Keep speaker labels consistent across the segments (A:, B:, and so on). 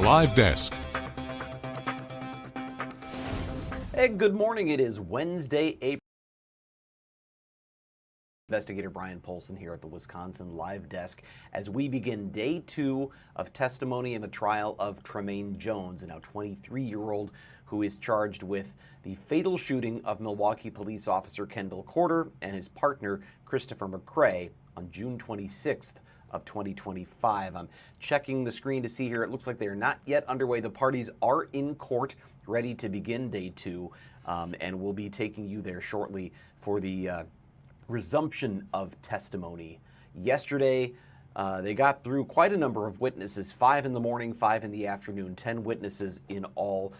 A: Live Desk.
B: Hey, good morning. It is Wednesday, April. Investigator Brian Polson here at the Wisconsin Live Desk as we begin day 2 of testimony in the trial of Tremaine Jones, a now 23-year-old who is charged with the fatal shooting of Milwaukee police officer Kendall and his partner Christopher McCray on June 26th of 2025. I'm checking the screen to see here. It looks like they are not yet underway. The parties are in court, ready to begin day 2, and we'll be taking you there shortly for the resumption of testimony. Yesterday, they got through quite a number of witnesses, 5 in the morning, 5 in the afternoon, 10 witnesses in all.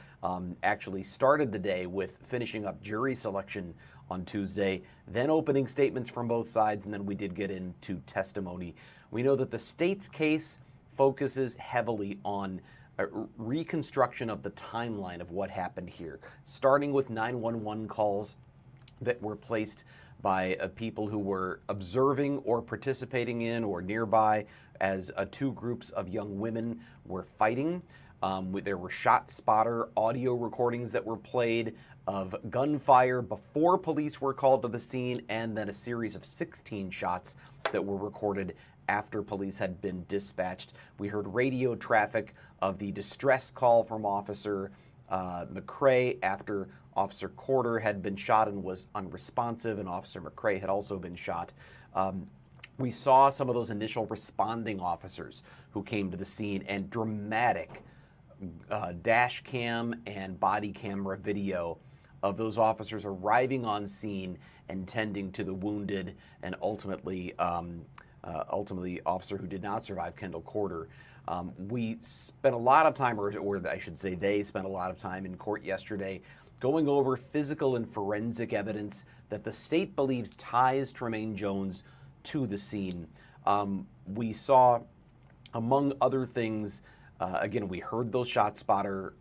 B: Actually started the day with finishing up jury selection on Tuesday, then opening statements from both sides, and then we did get into testimony. We know that the state's case focuses heavily on a reconstruction of the timeline of what happened here, starting with 911 calls that were placed by people who were observing or participating in or nearby as 2 groups of young women were fighting. There were shot spotter audio recordings that were played of gunfire before police were called to the scene, and then a series of 16 shots that were recorded after police had been dispatched. We heard radio traffic of the distress call from Officer McCrae after Officer Corder had been shot and was unresponsive, and Officer McCrae had also been shot. We saw some of those initial responding officers who came to the scene, and dramatic dash cam and body camera video of those officers arriving on scene and tending to the wounded and ultimately officer who did not survive, Kendall Corder. We spent a lot of time, or I should say they spent a lot of time in court yesterday going over physical and forensic evidence that the state believes ties Tremaine Jones to the scene. We saw, among other things, again, we heard those shot spotter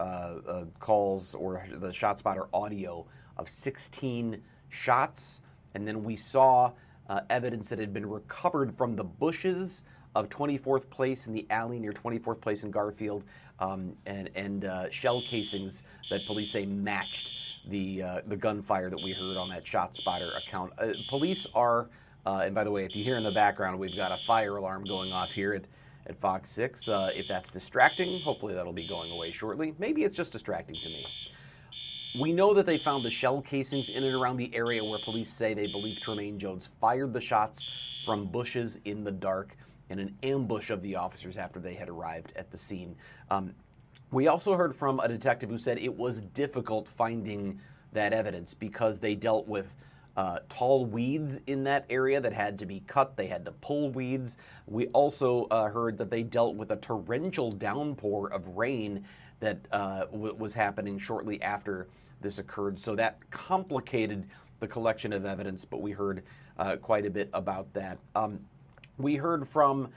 B: calls, or the shot spotter audio of 16 shots, and then we saw evidence that had been recovered from the bushes of 24th Place in the alley near 24th Place in Garfield, and shell casings that police say matched the gunfire that we heard on that shot spotter account. Police are, and by the way, if you hear in the background, we've got a fire alarm going off here at Fox 6. If that's distracting, hopefully that'll be going away shortly. Maybe it's just distracting to me. We know that they found the shell casings in and around the area where police say they believe Tremaine Jones fired the shots from bushes in the dark in an ambush of the officers after they had arrived at the scene. We also heard from a detective who said it was difficult finding that evidence because they dealt with tall weeds in that area that had to be cut. They had to pull weeds. We also heard that they dealt with a torrential downpour of rain that was happening shortly after this occurred. So that complicated the collection of evidence, but we heard quite a bit about that. We heard from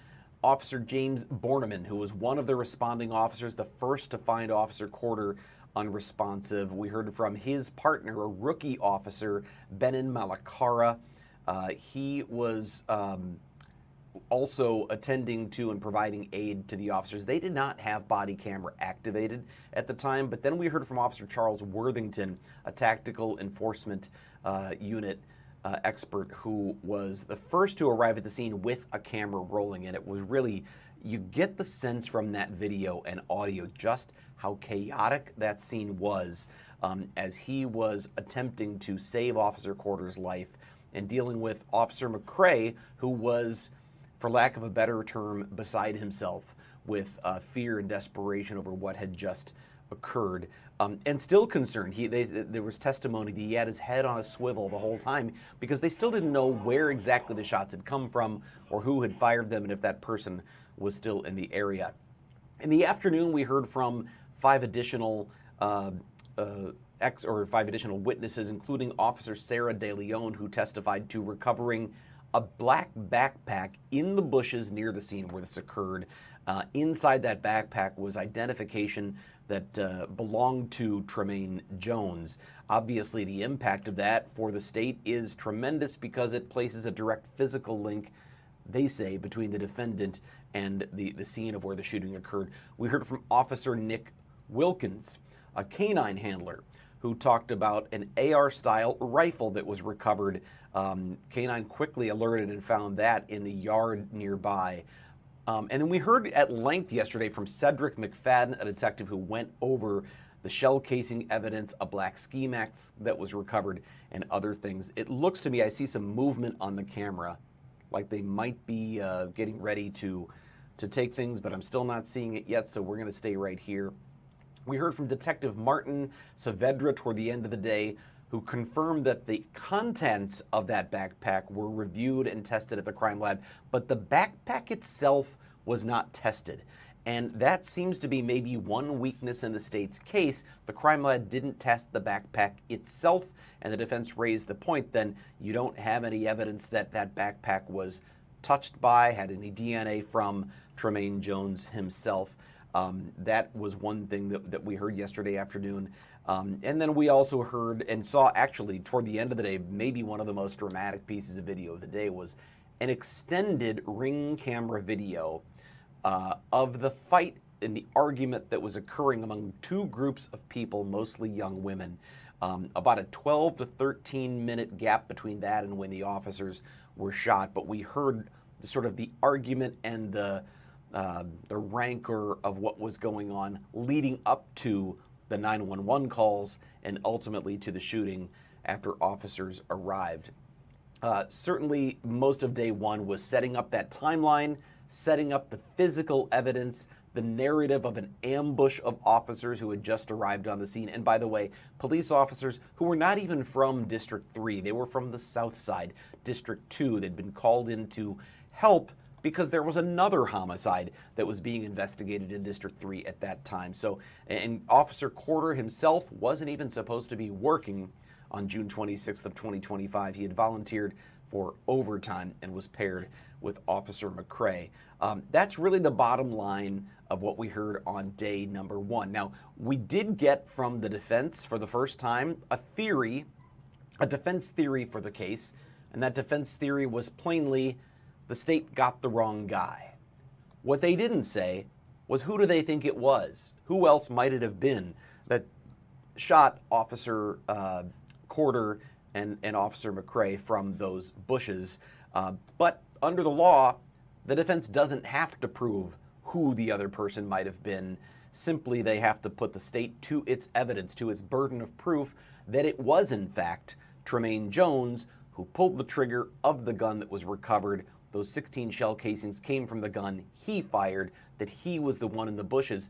B: Officer James Borneman, who was one of the responding officers, the first to find Officer Corder unresponsive. We heard from his partner, a rookie officer, Benin Malakara. He was also attending to and providing aid to the officers. They did not have body camera activated at the time, but then we heard from Officer Charles Worthington, a tactical enforcement unit expert who was the first to arrive at the scene with a camera rolling, and it was really, you get the sense from that video and audio just how chaotic that scene was as he was attempting to save Officer Corder's life and dealing with Officer McCrae, who was, for lack of a better term, beside himself with fear and desperation over what had just occurred, and still concerned. There was testimony that he had his head on a swivel the whole time because they still didn't know where exactly the shots had come from or who had fired them and if that person was still in the area. In the afternoon, we heard from 5 additional witnesses, including Officer Sarah De Leon, who testified to recovering a black backpack in the bushes near the scene where this occurred. Inside that backpack was identification that belonged to Tremaine Jones. Obviously, the impact of that for the state is tremendous because it places a direct physical link, they say, between the defendant and the scene of where the shooting occurred. We heard from Officer Nick Wilkins, a canine handler, who talked about an AR-style rifle that was recovered. Canine quickly alerted and found that in the yard nearby. And then we heard at length yesterday from Cedric McFadden, a detective who went over the shell casing evidence, a black ski mask that was recovered, and other things. It looks to me, I see some movement on the camera, like they might be getting ready to take things, but I'm still not seeing it yet, so we're going to stay right here. We heard from Detective Martin Saavedra toward the end of the day, who confirmed that the contents of that backpack were reviewed and tested at the crime lab, but the backpack itself was not tested. And that seems to be maybe one weakness in the state's case. The crime lab didn't test the backpack itself, and the defense raised the point then you don't have any evidence that that backpack was touched by, had any DNA from Tremaine Jones himself. That was one thing that we heard yesterday afternoon. And then we also heard and saw, actually, toward the end of the day, maybe one of the most dramatic pieces of video of the day was an extended ring camera video of the fight and the argument that was occurring among two groups of people, mostly young women. About a 12 to 13 minute gap between that and when the officers were shot. But we heard sort of the argument and the rancor of what was going on leading up to the 911 calls and ultimately to the shooting after officers arrived. Certainly, most of day one was setting up that timeline, setting up the physical evidence, the narrative of an ambush of officers who had just arrived on the scene. And by the way, police officers who were not even from District 3. They were from the South Side, District 2. They'd been called in to help because there was another homicide that was being investigated in District 3 at that time. So, and Officer Corder himself wasn't even supposed to be working on June 26th of 2025. He had volunteered for overtime and was paired with Officer McCrae. That's really the bottom line of what we heard on day number one. Now, we did get from the defense for the first time a defense theory for the case, and that defense theory was plainly the state got the wrong guy. What they didn't say was who do they think it was? Who else might it have been that shot Officer Corder and Officer McCrae from those bushes? But under the law, the defense doesn't have to prove who the other person might have been. Simply, they have to put the state to its evidence, to its burden of proof that it was, in fact, Tremaine Jones who pulled the trigger of the gun that was recovered. Those 16 shell casings came from the gun he fired, that he was the one in the bushes.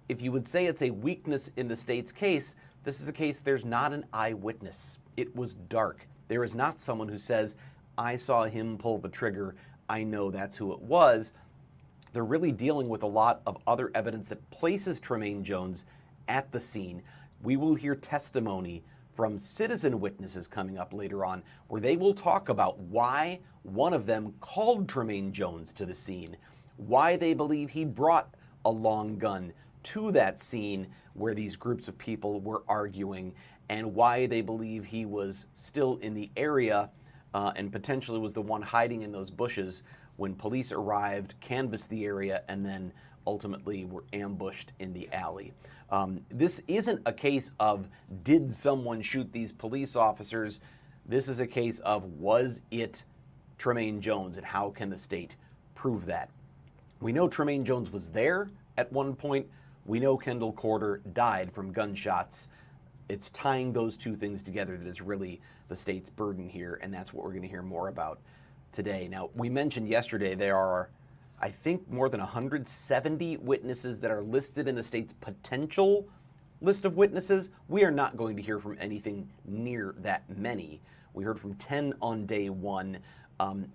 B: If you would say it's a weakness in the state's case, this is a case there's not an eyewitness. It was dark. There is not someone who says, I saw him pull the trigger, I know that's who it was. They're really dealing with a lot of other evidence that places Tremaine Jones at the scene. We will hear testimony from citizen witnesses coming up later on, where they will talk about why one of them called Tremaine Jones to the scene, why they believe he brought a long gun to that scene where these groups of people were arguing, and why they believe he was still in the area and potentially was the one hiding in those bushes when police arrived, canvassed the area, and then ultimately were ambushed in the alley. This isn't a case of did someone shoot these police officers? This is a case of was it Tremaine Jones, and how can the state prove that? We know Tremaine Jones was there at one point. We know Kendall Corder died from gunshots. It's tying those two things together that is really the state's burden here, and that's what we're going to hear more about today. Now, we mentioned yesterday there are, I think, more than 170 witnesses that are listed in the state's potential list of witnesses. We are not going to hear from anything near that many. We heard from 10 on day one.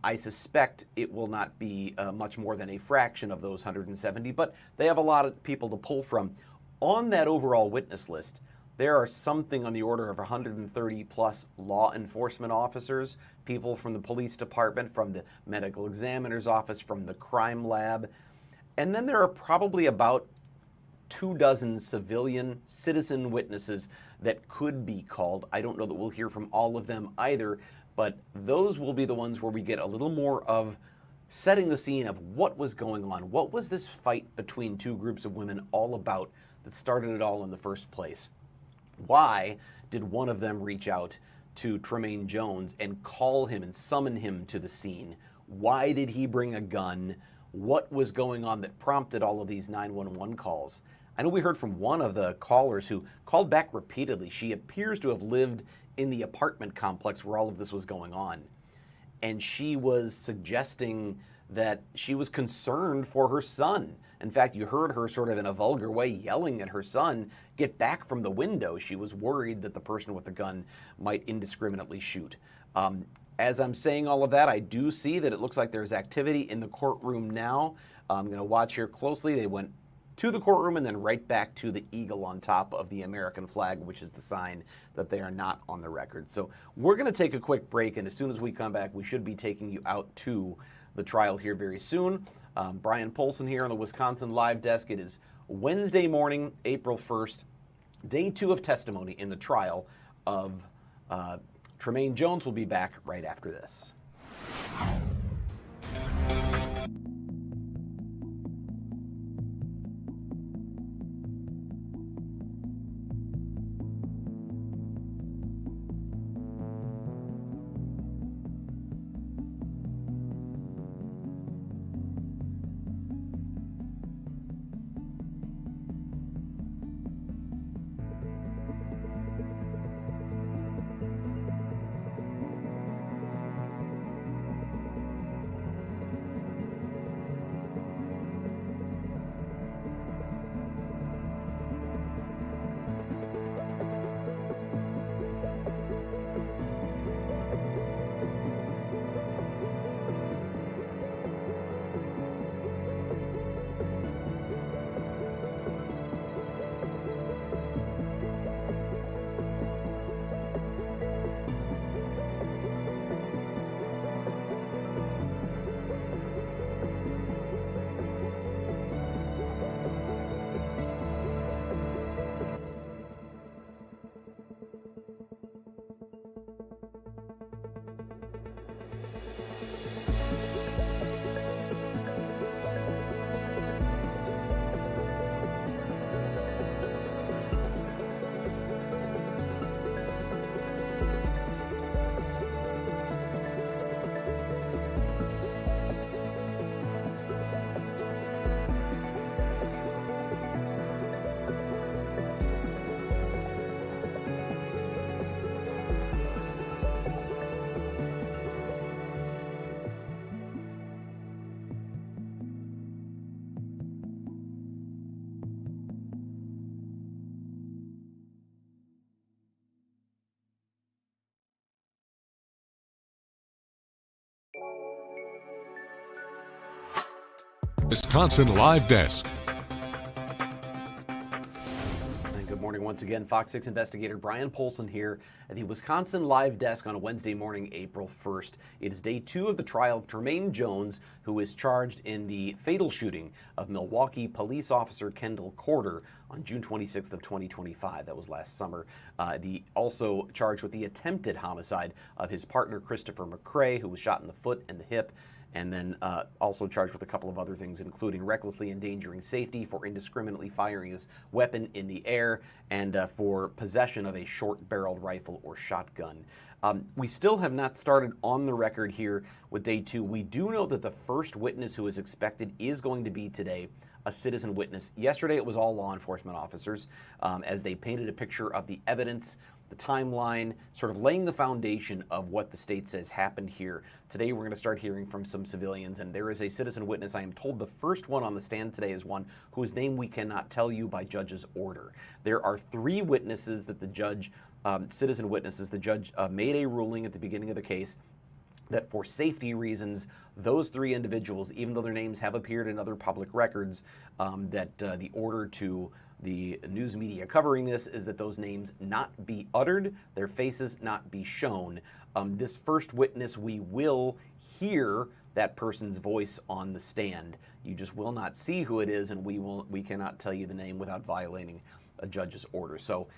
B: I suspect it will not be much more than a fraction of those 170, but they have a lot of people to pull from. On that overall witness list, there are something on the order of 130 plus law enforcement officers, people from the police department, from the medical examiner's office, from the crime lab. And then there are probably about 24 citizen witnesses that could be called. I don't know that we'll hear from all of them either, but those will be the ones where we get a little more of setting the scene of what was going on. What was this fight between two groups of women all about that started it all in the first place? Why did one of them reach out to Tremaine Jones and call him and summon him to the scene? Why did he bring a gun? What was going on that prompted all of these 911 calls? I know we heard from one of the callers who called back repeatedly. She appears to have lived in the apartment complex where all of this was going on. And she was suggesting that she was concerned for her son. In fact, you heard her sort of in a vulgar way yelling at her son, "Get back from the window." She was worried that the person with the gun might indiscriminately shoot. As I'm saying all of that, I do see that it looks like there's activity in the courtroom now. I'm going to watch here closely. They went to the courtroom and then right back to the eagle on top of the American flag, which is the sign that they are not on the record. So we're going to take a quick break, and as soon as we come back, we should be taking you out to the trial here very soon. Brian Polson here on the Wisconsin Live Desk. It is Wednesday morning, April 1st, day 2 of testimony in the trial of Tremaine Jones. Will be back right after this.
A: Wisconsin Live Desk.
B: Good morning once again. Fox 6 investigator Brian Polson here at the Wisconsin Live Desk on a Wednesday morning, April 1st. It is day 2 of the trial of Tremaine Jones, who is charged in the fatal shooting of Milwaukee police officer Kendall on June 26th of 2025. That was last summer. Also charged with the attempted homicide of his partner Christopher McCray, who was shot in the foot and the hip, and then also charged with a couple of other things, including recklessly endangering safety, for indiscriminately firing his weapon in the air, and for possession of a short-barreled rifle or shotgun. We still have not started on the record here with day 2. We do know that the first witness who is expected is going to be today a citizen witness. Yesterday it was all law enforcement officers as they painted a picture of the evidence, the timeline, sort of laying the foundation of what the state says happened here. Today we're going to start hearing from some civilians, and there is a citizen witness. I am told the first one on the stand today is one whose name we cannot tell you by judge's order. There are 3 witnesses that the judge, citizen witnesses, the judge made a ruling at the beginning of the case that for safety reasons, those 3 individuals, even though their names have appeared in other public records, that the order to the news media covering this is that those names not be uttered, their faces not be shown. This first witness, we will hear that person's voice on the stand. You just will not see who it is, and we cannot tell you the name without violating a judge's order. So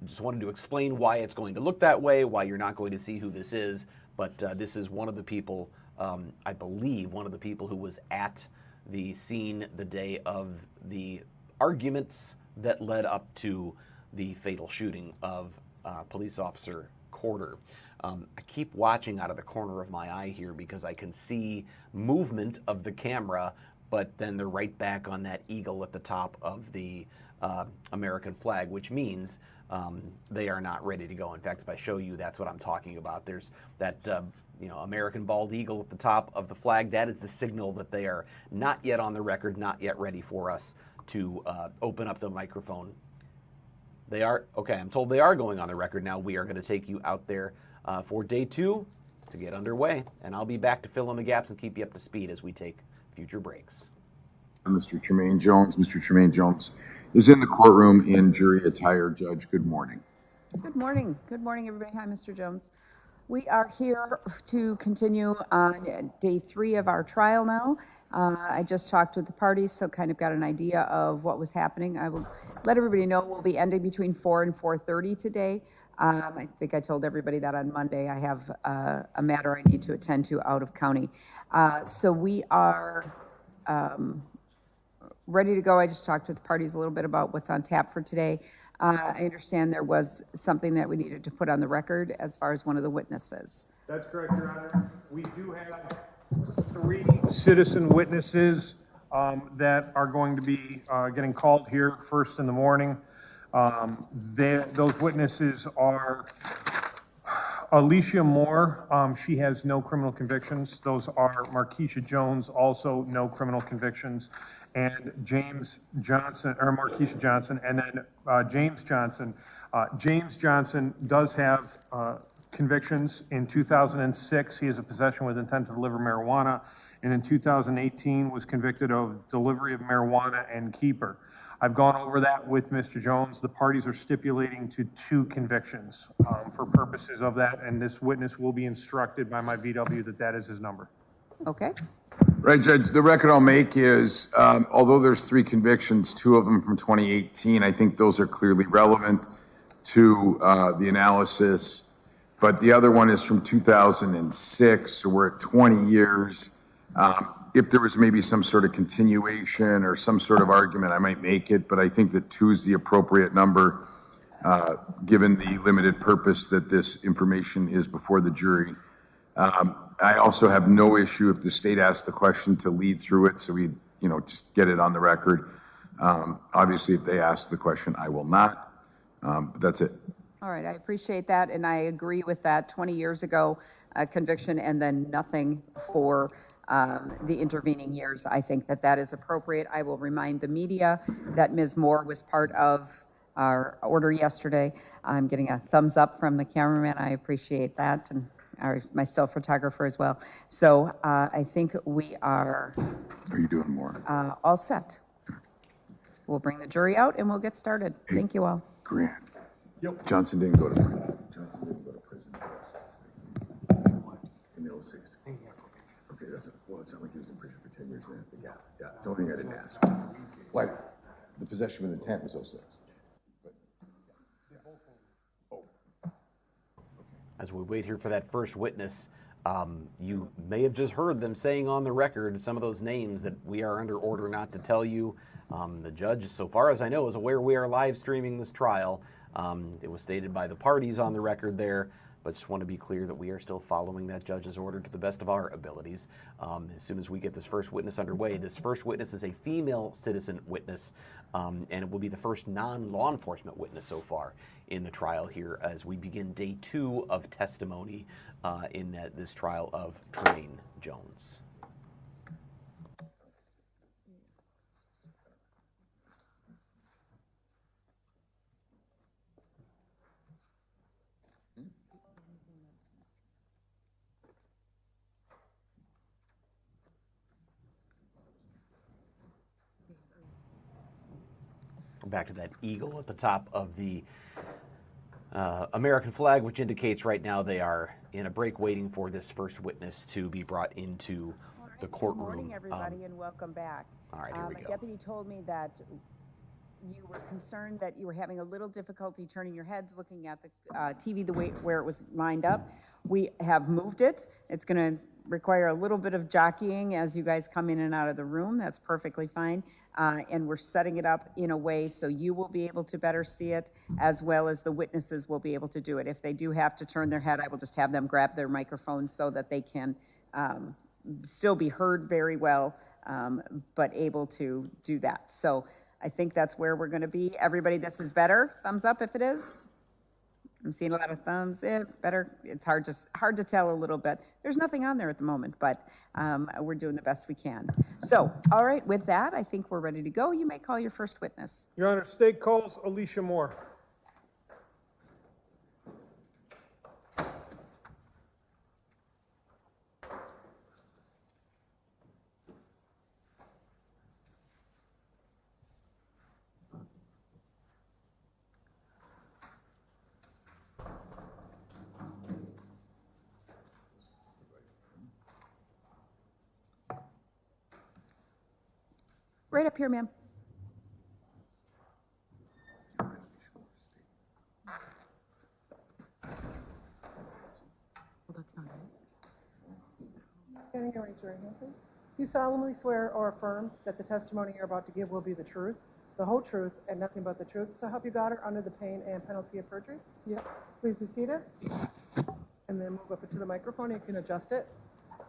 B: just wanted to explain why it's going to look that way, why you're not going to see who this is, but this is one of the people I believe, one of the people who was at the scene the day of the arguments that led up to the fatal shooting of police officer Corder. I keep watching out of the corner of my eye here because I can see movement of the camera, but then they're right back on that eagle at the top of the American flag, which means they are not ready to go. In fact, if I show you, that's what I'm talking about. There's that American bald eagle at the top of the flag. That is the signal that they are not yet on the record, not yet ready for us to open up the microphone. They are, okay, I'm told they are going on the record now. We are going to take you out there for day 2 to get underway, and I'll be back to fill in the gaps and keep you up to speed as we take future breaks.
A: Mr. Tremaine Jones. Mr. Tremaine Jones is in the courtroom in jury attire. Judge, good morning.
C: Good morning. Good morning, everybody. Hi, Mr. Jones. We are here to continue on day 3 of our trial now. I just talked with the parties, so kind of got an idea of what was happening. I will let everybody know we'll be ending between 4 and 4:30 today. I think I told everybody that on Monday I have a matter I need to attend to out of county. So we are ready to go. I just talked with the parties a little bit about what's on tap for today. I understand there was something that we needed to put on the record as far as one of the witnesses.
D: That's correct, Your Honor. We do have 3 citizen witnesses that are going to be getting called here first in the morning. Those witnesses are Alicia Moore. She has no criminal convictions. Those are Marisha Jones, also no criminal convictions, and James Johnson, or Marisha Johnson, and then James Johnson. James Johnson does have convictions. In 2006, he has a possession with intent to deliver marijuana, and in 2018 was convicted of delivery of marijuana and keeper. I've gone over that with Mr. Jones. The parties are stipulating to 2 convictions for purposes of that, and this witness will be instructed by my VW that that is his number.
C: Okay.
A: Right, Judge. The record I'll make is, although there's 3 convictions, 2 of them from 2018, I think those are clearly relevant to the analysis. But the other one is from 2006, so we're at 20 years. If there was maybe some sort of continuation or some sort of argument, I might make it, but I think that 2 is the appropriate number, given the limited purpose that this information is before the jury. I also have no issue if the state asks the question to lead through it, so we, just get it on the record. Obviously, if they ask the question, I will not, but that's it.
C: All right. I appreciate that, and I agree with that. 20 years ago, conviction, and then nothing for the intervening years. I think that is appropriate. I will remind the media that Ms. Moore was part of our order yesterday. I'm getting a thumbs up from the cameraman. I appreciate that, and my still photographer as well. So I think we are...
A: Are you doing more?
C: All set. We'll bring the jury out and we'll get started. Hey, thank you all.
A: Grant.
D: Yep.
A: Johnson didn't go to prison. In the 06. Okay, it's not like he was in prison for 10 years. Yeah. It's the only thing I didn't ask. What? The possession with intent was 06.
B: As we wait here for that first witness, you may have just heard them saying on the record some of those names that we are under order not to tell you. The judge, so far as I know, is aware we are live streaming this trial. It was stated by the parties on the record there, but just want to be clear that we are still following that judge's order to the best of our abilities. As soon as we get this first witness underway, this first witness is a female citizen witness, and it will be the first non-law enforcement witness so far in the trial here as we begin day 2 of testimony in this trial of Tremaine Jones. Back to that eagle at the top of the American flag, which indicates right now they are in a break waiting for this first witness to be brought into the courtroom.
C: Good morning, everybody, and welcome back.
B: All right, here we go.
C: My deputy told me that you were concerned that you were having a little difficulty turning your heads looking at the TV the way where it was lined up. We have moved it. It's going to require a little bit of jockeying as you guys come in and out of the room. That's perfectly fine. And we're setting it up in a way so you will be able to better see it, as well as the witnesses will be able to do it. If they do have to turn their head, I will just have them grab their microphone so that they can still be heard very well, but able to do that. So I think that's where we're going to be. Everybody, this is better. Thumbs up if it is. I'm seeing a lot of thumbs. Better. It's hard to tell a little bit. There's nothing on there at the moment, but we're doing the best we can. So, all right, with that, I think we're ready to go. You may call your first witness.
D: Your Honor, state calls Alicia Moore.
C: Right up here, ma'am. Well, that's not it.
E: Standing and raise your right hand, please. You solemnly swear or affirm that the testimony you're about to give will be the truth, the whole truth, and nothing but the truth, so help you God, or under the pain and penalty of perjury? Yep. Please be seated. And then move up to the microphone. You can adjust it.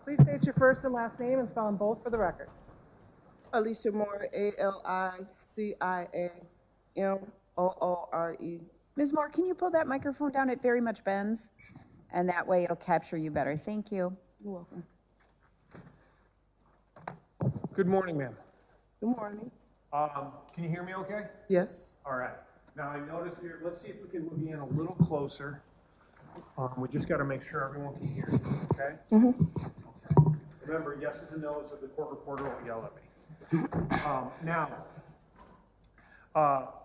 E: Please state your first and last name and spell them both for the record.
F: Alicia Moore, ALICIAMOORE.
C: Ms. Moore, can you pull that microphone down? It very much bends, and that way it'll capture you better. Thank you.
F: You're welcome.
D: Good morning, ma'am.
F: Good morning.
D: Can you hear me okay?
F: Yes.
D: All right. Now I noticed here, let's see if we can move you in a little closer. We just got to make sure everyone can hear you, okay?
F: Mm-hmm.
D: Remember, yeses and no's of the court reporter will yell at me. Now,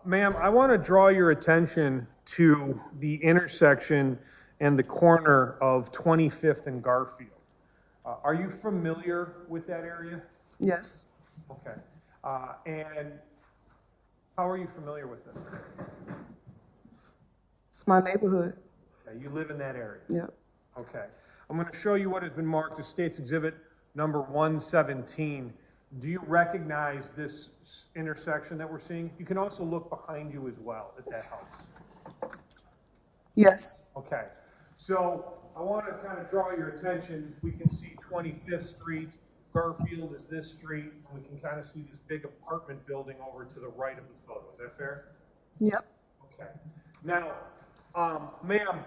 D: ma'am, I want to draw your attention to the intersection and the corner of 25th and Garfield. Are you familiar with that area?
F: Yes.
D: Okay. And how are you familiar with it?
F: It's my neighborhood.
D: Okay, you live in that area?
F: Yep.
D: Okay. I'm going to show you what has been marked as State's Exhibit number 117. Do you recognize this intersection that we're seeing? You can also look behind you as well at that house.
F: Yes.
D: Okay. So I want to kind of draw your attention. We can see 25th Street. Garfield is this street. And we can kind of see this big apartment building over to the right of the photo. Is that fair?
F: Yep.
D: Okay. Now, ma'am,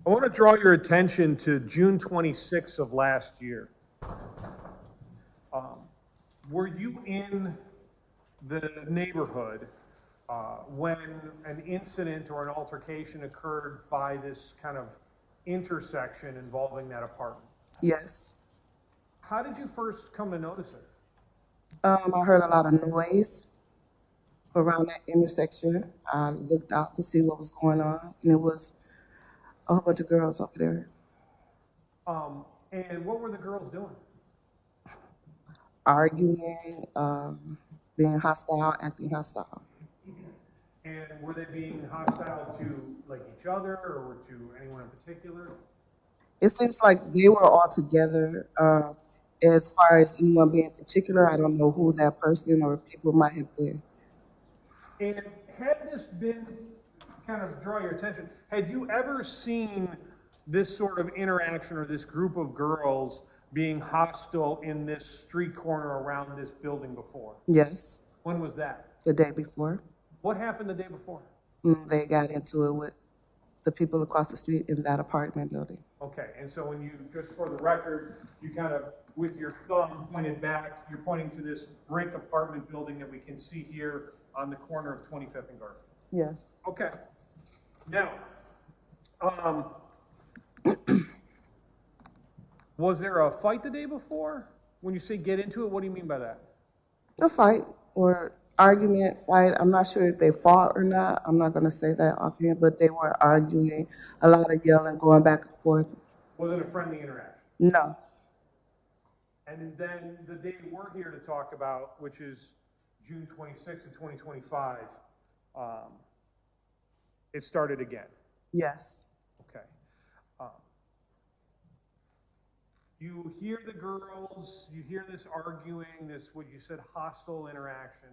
D: I want to draw your attention to June 26th of last year. Were you in the neighborhood when an incident or an altercation occurred by this kind of intersection involving that apartment?
F: Yes.
D: How did you first come to notice it?
F: I heard a lot of noise around that intersection. I looked out to see what was going on, and it was a whole bunch of girls over there.
D: And what were the girls doing?
F: Arguing, being hostile, acting hostile.
D: And were they being hostile to like each other or to anyone in particular?
F: It seems like they were all together. As far as anyone being particular, I don't know who that person or people might have been.
D: And had this been, kind of draw your attention, had you ever seen this sort of interaction or this group of girls being hostile in this street corner around this building before?
F: Yes.
D: When was that?
F: The day before.
D: What happened the day before?
F: They got into it with the people across the street in that apartment building.
D: Okay, and so when you, just for the record, you kind of, with your thumb pointed back, you're pointing to this brick apartment building that we can see here on the corner of 25th and Garfield.
F: Yes.
D: Okay. Now, was there a fight the day before? When you say get into it, what do you mean by that?
F: A fight or argument, fight. I'm not sure if they fought or not. I'm not going to say that offhand, but they were arguing, a lot of yelling, going back and forth.
D: Was it a friendly interaction?
F: No.
D: And then the day we're here to talk about, which is June 26th of 2025, it started again.
F: Yes.
D: Okay. You hear the girls, you hear this arguing, this, what you said, hostile interaction.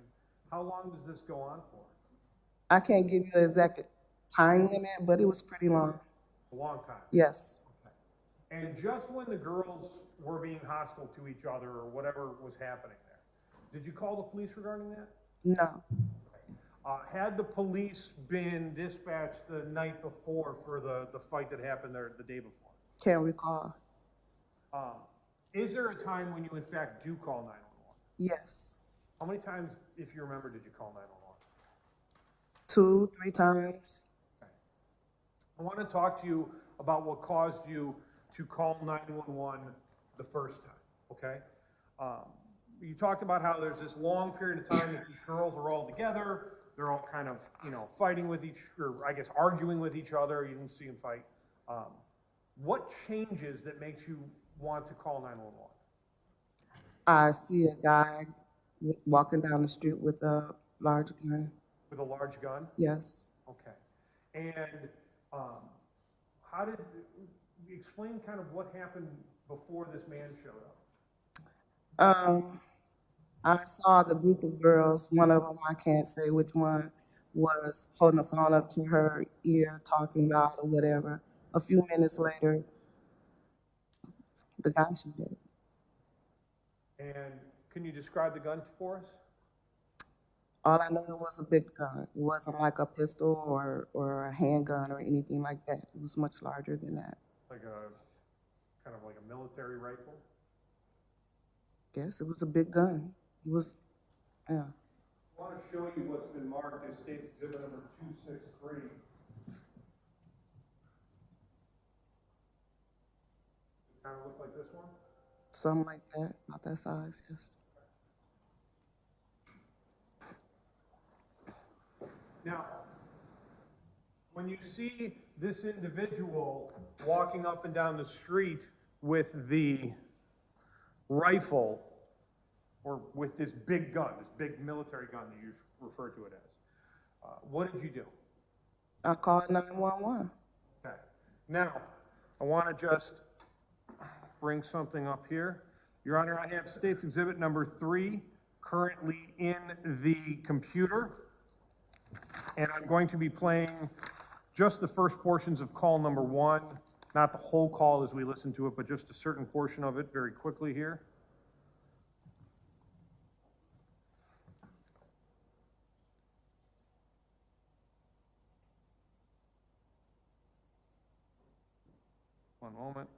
D: How long does this go on for?
F: I can't give you an exact time limit, but it was pretty long.
D: A long time.
F: Yes.
D: Okay. And just when the girls were being hostile to each other or whatever was happening there, did you call the police regarding that?
F: No.
D: Had the police been dispatched the night before for the fight that happened there the day before?
F: Can't recall.
D: Is there a time when you in fact do call 911?
F: Yes.
D: How many times, if you remember, did you call 911?
F: 2, 3 times.
D: Okay. I want to talk to you about what caused you to call 911 the first time, okay? You talked about how there's this long period of time that these girls are all together. They're all kind of, fighting with or I guess arguing with each other. You didn't see them fight. What changes that makes you want to call 911?
F: I see a guy walking down the street with a large gun.
D: With a large gun?
F: Yes.
D: Okay. And how did you explain kind of what happened before this man showed up?
F: I saw the group of girls. One of them, I can't say which one, was holding the phone up to her ear, talking loud or whatever. A few minutes later, the guy shot it.
D: And can you describe the gun for us?
F: All I know, it was a big gun. It wasn't like a pistol or a handgun or anything like that. It was much larger than that.
D: Like kind of like a military rifle?
F: Yes, it was a big gun. It was, yeah.
D: I want to show you what's been marked as State's Exhibit number 263. Kind of look like this one?
F: Something like that, about that size, yes.
D: Now, when you see this individual walking up and down the street with the rifle, or with this big gun, this big military gun that you refer to it as, what did you do?
F: I called 911.
D: Okay. Now, I want to just bring something up here. Your Honor, I have State's Exhibit number 3 currently in the computer, and I'm going to be playing just the first portions of call number 1, not the whole call as we listen to it, but just a certain portion of it very quickly here. One moment.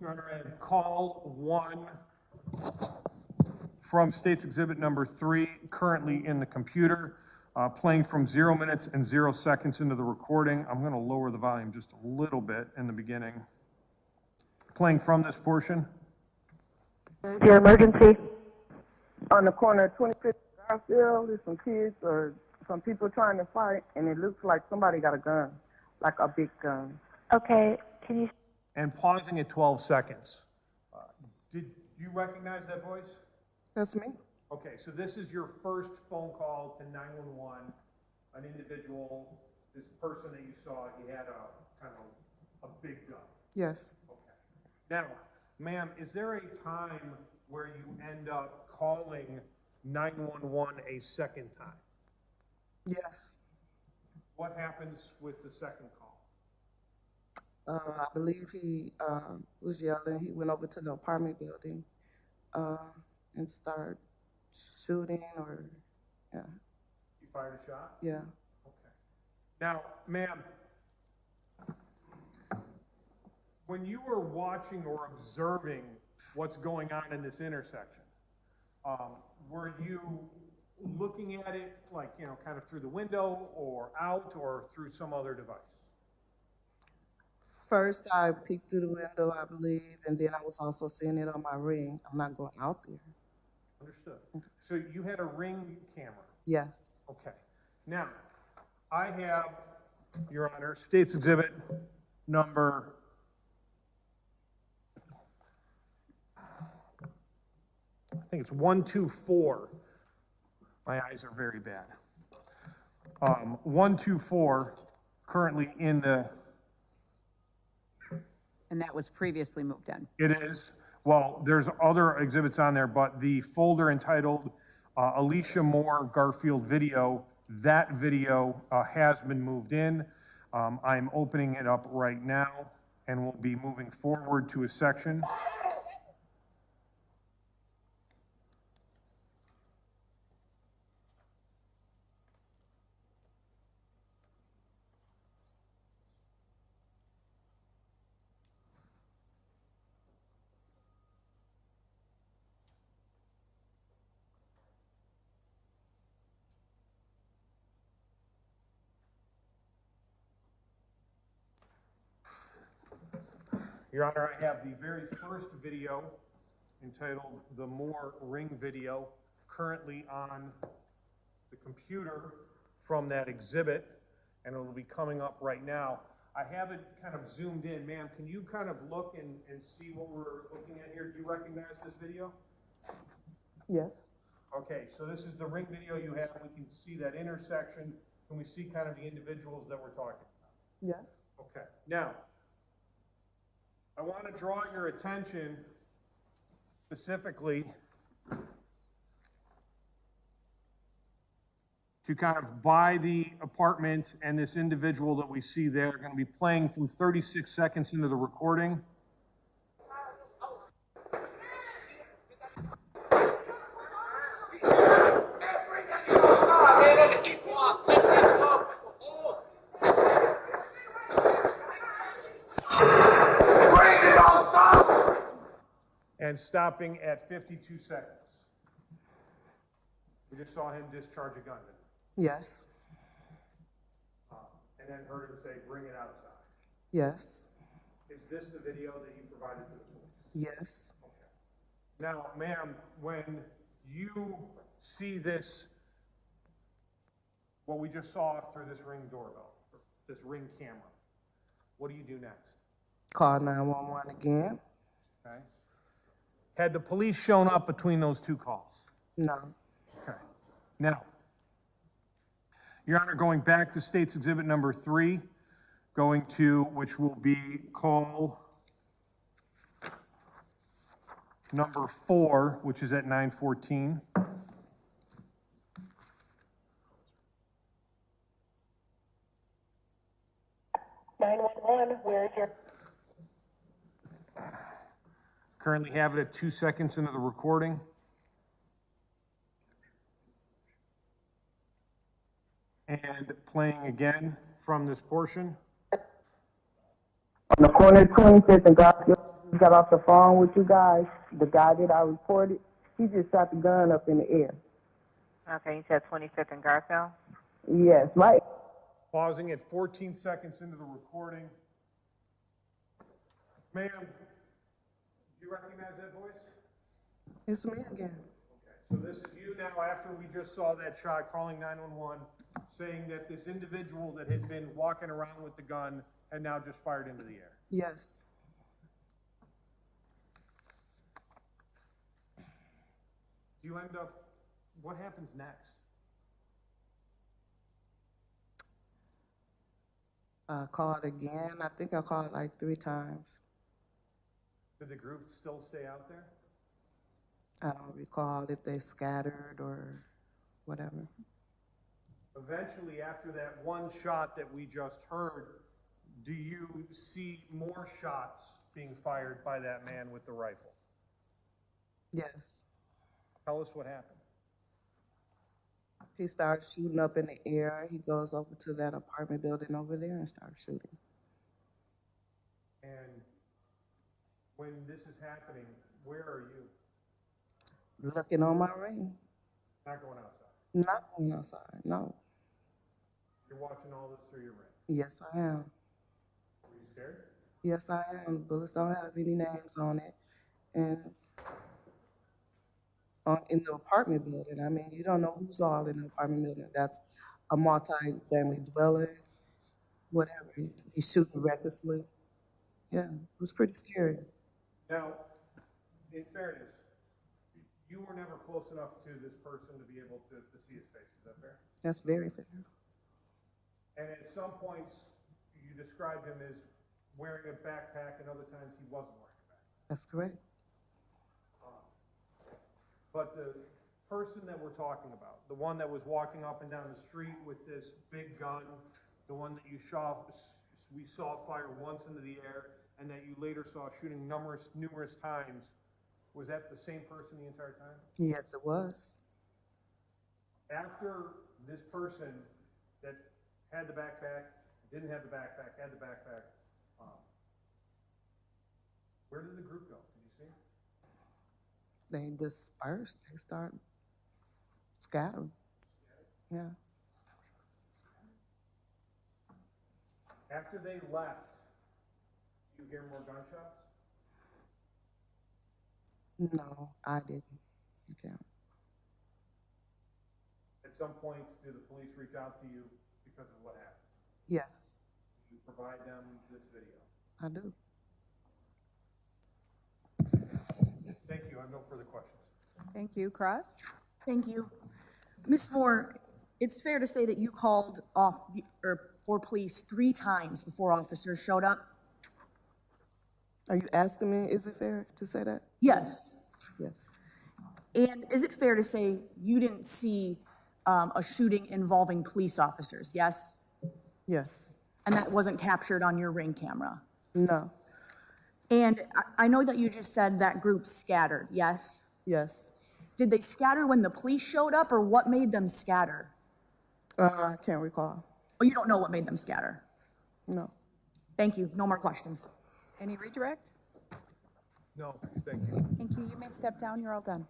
D: Your Honor, I have call 1 from State's Exhibit number 3, currently in the computer, playing from 0 minutes and 0 seconds into the recording. I'm going to lower the volume just a little bit in the beginning. Playing from this portion.
G: Your emergency on the corner of 25th and Garfield. There's some kids or some people trying to fight, and it looks like somebody got a gun, like a big gun.
H: Okay, can you?
D: And pausing at 12 seconds. Did you recognize that voice?
F: That's me.
D: Okay, so this is your first phone call to 911. An individual, this person that you saw, he had a kind of a big gun.
F: Yes.
D: Okay. Now, ma'am, is there a time where you end up calling 911 a second time?
F: Yes.
D: What happens with the second call?
F: I believe he was yelling. He went over to the apartment building and started shooting or, yeah.
D: You fired a shot?
F: Yeah.
D: Okay. Now, ma'am, when you were watching or observing what's going on in this intersection, were you looking at it like, kind of through the window or out or through some other device?
F: First, I peeked through the window, I believe, and then I was also seeing it on my Ring. I'm not going out there.
D: Understood. So you had a Ring camera?
F: Yes.
D: Okay. Now, I have, Your Honor, State's Exhibit number think it's 124. My eyes are very bad. 124 currently in the,
C: And that was previously moved in.
D: it is, well, there's other exhibits on there, but the folder entitled Alicia Moore Garfield video, that video has been moved in. I'm opening it up right now and we'll be moving forward to a section. Your Honor, I have the very first video entitled the Moore Ring video currently on the computer from that exhibit, and it'll be coming up right now. I have it kind of zoomed in. Ma'am, can you kind of look and see what we're looking at here? Do you recognize this video?
E: Yes.
D: Okay, so this is the ring video you have. We can see that intersection, and we see kind of the individuals that we're talking about.
E: Yes.
D: Okay, now, I want to draw your attention specifically to kind of by the apartment and this individual that we see there, going to be playing from 36 seconds into the recording. And stopping at 52 seconds. We just saw him discharge a gun.
F: Yes.
D: And then heard him say, "Bring it outside."
F: Yes.
D: Is this the video that you provided to the police?
F: Yes.
D: Okay. Now, ma'am, when you see this, what we just saw through this Ring doorbell, this Ring camera, what do you do next?
F: Call 911 again.
D: Okay. Had the police shown up between those two calls?
F: No.
D: Okay. Now, Your Honor, going back to State's Exhibit number 3, going to, which will be call number 4, which is at 914.
G: Where is your...
D: Currently have it at 2 seconds into the recording. And playing again from this portion.
G: On the corner of 25th and Garfield, got off the phone with you guys. The guy that I reported, he just shot the gun up in the air.
H: Okay, you said 25th and Garfield?
G: Yes, right.
D: Pausing at 14 seconds into the recording. Ma'am, do you recognize that voice?
F: It's me again.
D: Okay, so this is you now after we just saw that shot calling 911, saying that this individual that had been walking around with the gun had now just fired into the air.
F: Yes.
D: Do you end up, what happens next?
F: I called again. I think I called like 3 times.
D: Did the group still stay out there?
F: I don't recall if they scattered or whatever.
D: Eventually, after that one shot that we just heard, do you see more shots being fired by that man with the rifle?
F: Yes.
D: Tell us what happened.
F: He starts shooting up in the air. He goes over to that apartment building over there and starts shooting.
D: And when this is happening, where are you?
F: Looking on my ring.
D: Not going outside.
F: Not going outside, no.
D: You're watching all this through your ring.
F: Yes, I am.
D: Were you scared?
F: Yes, I am. Bullets don't have any names on it. And in the apartment building, I mean, you don't know who's all in the apartment building. That's a multi-family dwelling, whatever. He's shooting recklessly. Yeah, it was pretty scary.
D: Now, in fairness, You were never close enough to this person to be able to see his face, is that fair?
F: That's very fair.
D: And at some points, you described him as wearing a backpack, and other times he wasn't wearing a backpack.
F: That's correct.
D: But the person that we're talking about, the one that was walking up and down the street with this big gun, the one that we saw fire once into the air, and that you later saw shooting numerous times, was that the same person the entire time?
F: Yes, it was.
D: After this person that had the backpack, didn't have the backpack, had the backpack, where did the group go? Did you see?
F: They dispersed. They started scattering. Yeah.
D: After they left, you hear more gunshots?
F: No, I didn't. You can't.
D: At some point, do the police reach out to you because of what happened?
F: Yes,
D: You provide them this video.
F: I do.
D: Thank you. I have no further questions.
C: Thank you. Cross?
I: Thank you. Ms. Moore, it's fair to say that you called for police 3 times before officers showed up?
F: Are you asking me, is it fair to say that?
I: Yes.
F: Yes.
I: And is it fair to say you didn't see a shooting involving police officers, yes?
F: Yes.
I: And that wasn't captured on your Ring camera?
F: No.
I: And I know that you just said that group scattered, yes?
F: Yes.
I: Did they scatter when the police showed up, or what made them scatter?
F: I can't recall.
I: Oh, you don't know what made them scatter?
F: No.
I: Thank you. No more questions.
C: Any redirect?
D: No, thank you.
C: Thank you. You may step down. You're all done.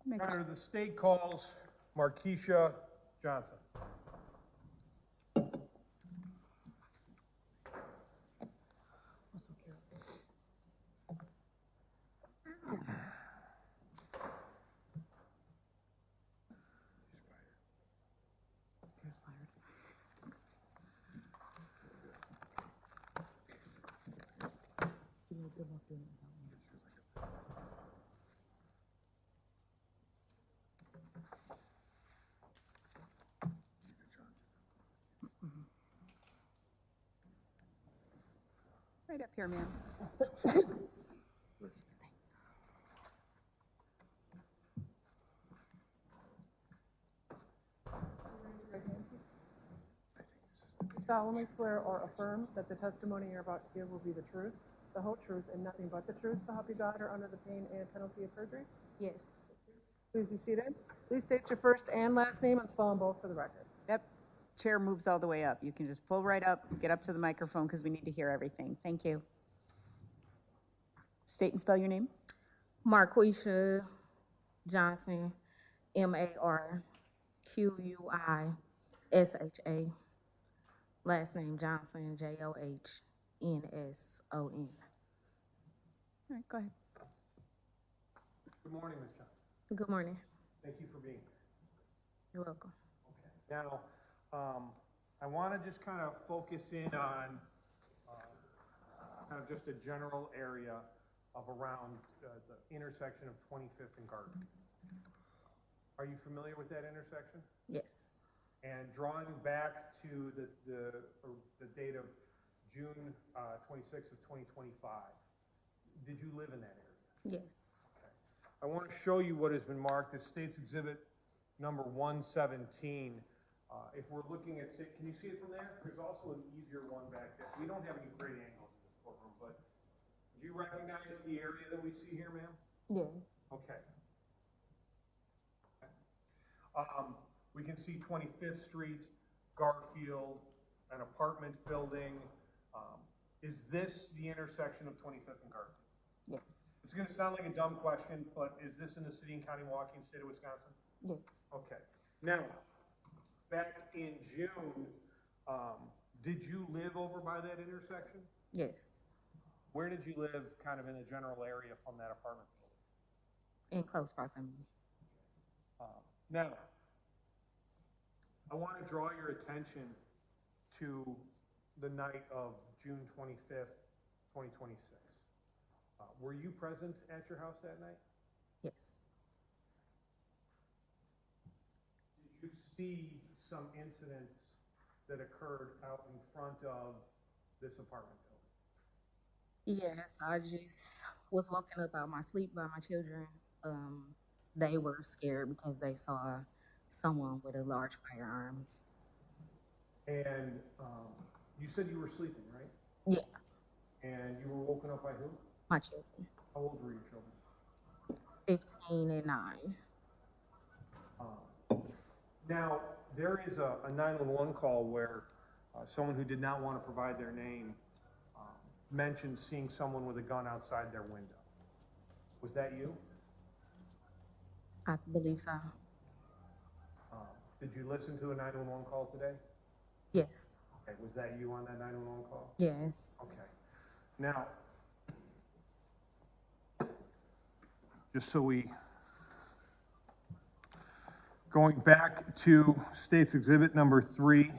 D: Your Honor, the state calls Marisha Johnson.
C: Right up here, ma'am.
E: You solemnly swear or affirm that the testimony you're about to give will be the truth, the whole truth, and nothing but the truth, so help you God, or under the pain and penalty of perjury?
C: Yes.
E: Please be seated. Please state your first and last name and spell them both for the record.
C: That chair moves all the way up. You can just pull right up, get up to the microphone because we need to hear everything. Thank you. State and spell your name.
J: Marisha Johnson, Marquisha. Last name Johnson, Johnsson.
C: All right, go ahead.
D: Good morning, Ms. Johnson.
J: Good morning.
D: Thank you for being here.
J: You're welcome.
D: Okay. Now, I want to just kind of focus in on kind of just a general area of around the intersection of 25th and Garden. Are you familiar with that intersection?
J: Yes.
D: And drawing back to the date of June 26th of 2025, did you live in that area?
J: Yes.
D: Okay. I want to show you what has been marked as State's Exhibit number 117. If we're looking at, can you see it from there? There's also an easier one back there. We don't have any great angles in this courtroom, but do you recognize the area that we see here, ma'am?
J: Yes.
D: Okay. We can see 25th Street, Garfield, an apartment building. Is this the intersection of 25th and Garfield?
J: Yes.
D: It's going to sound like a dumb question, but is this in the city and county of Milwaukee, state of Wisconsin?
J: Yes.
D: Okay. Now, back in June, did you live over by that intersection?
J: Yes.
D: Where did you live kind of in the general area from that apartment building?
J: In close proximity.
D: Now, I want to draw your attention to the night of June 25th, 2026. Were you present at your house that night?
J: Yes.
D: Did you see some incidents that occurred out in front of this apartment building?
J: Yes, I just was woken up out of my sleep by my children. They were scared because they saw someone with a large firearm.
D: And you said you were sleeping, right?
J: Yeah,
D: And you were woken up by who?
J: my children.
D: How old were your children?
J: 15 and 9.
D: Now, there is a 911 call where someone who did not want to provide their name mentioned seeing someone with a gun outside their window. Was that you?
J: I believe so.
D: Did you listen to a 911 call today?
J: Yes.
D: Okay, was that you on that 911 call?
J: Yes.
D: Okay. Now, just so going back to State's Exhibit number 3,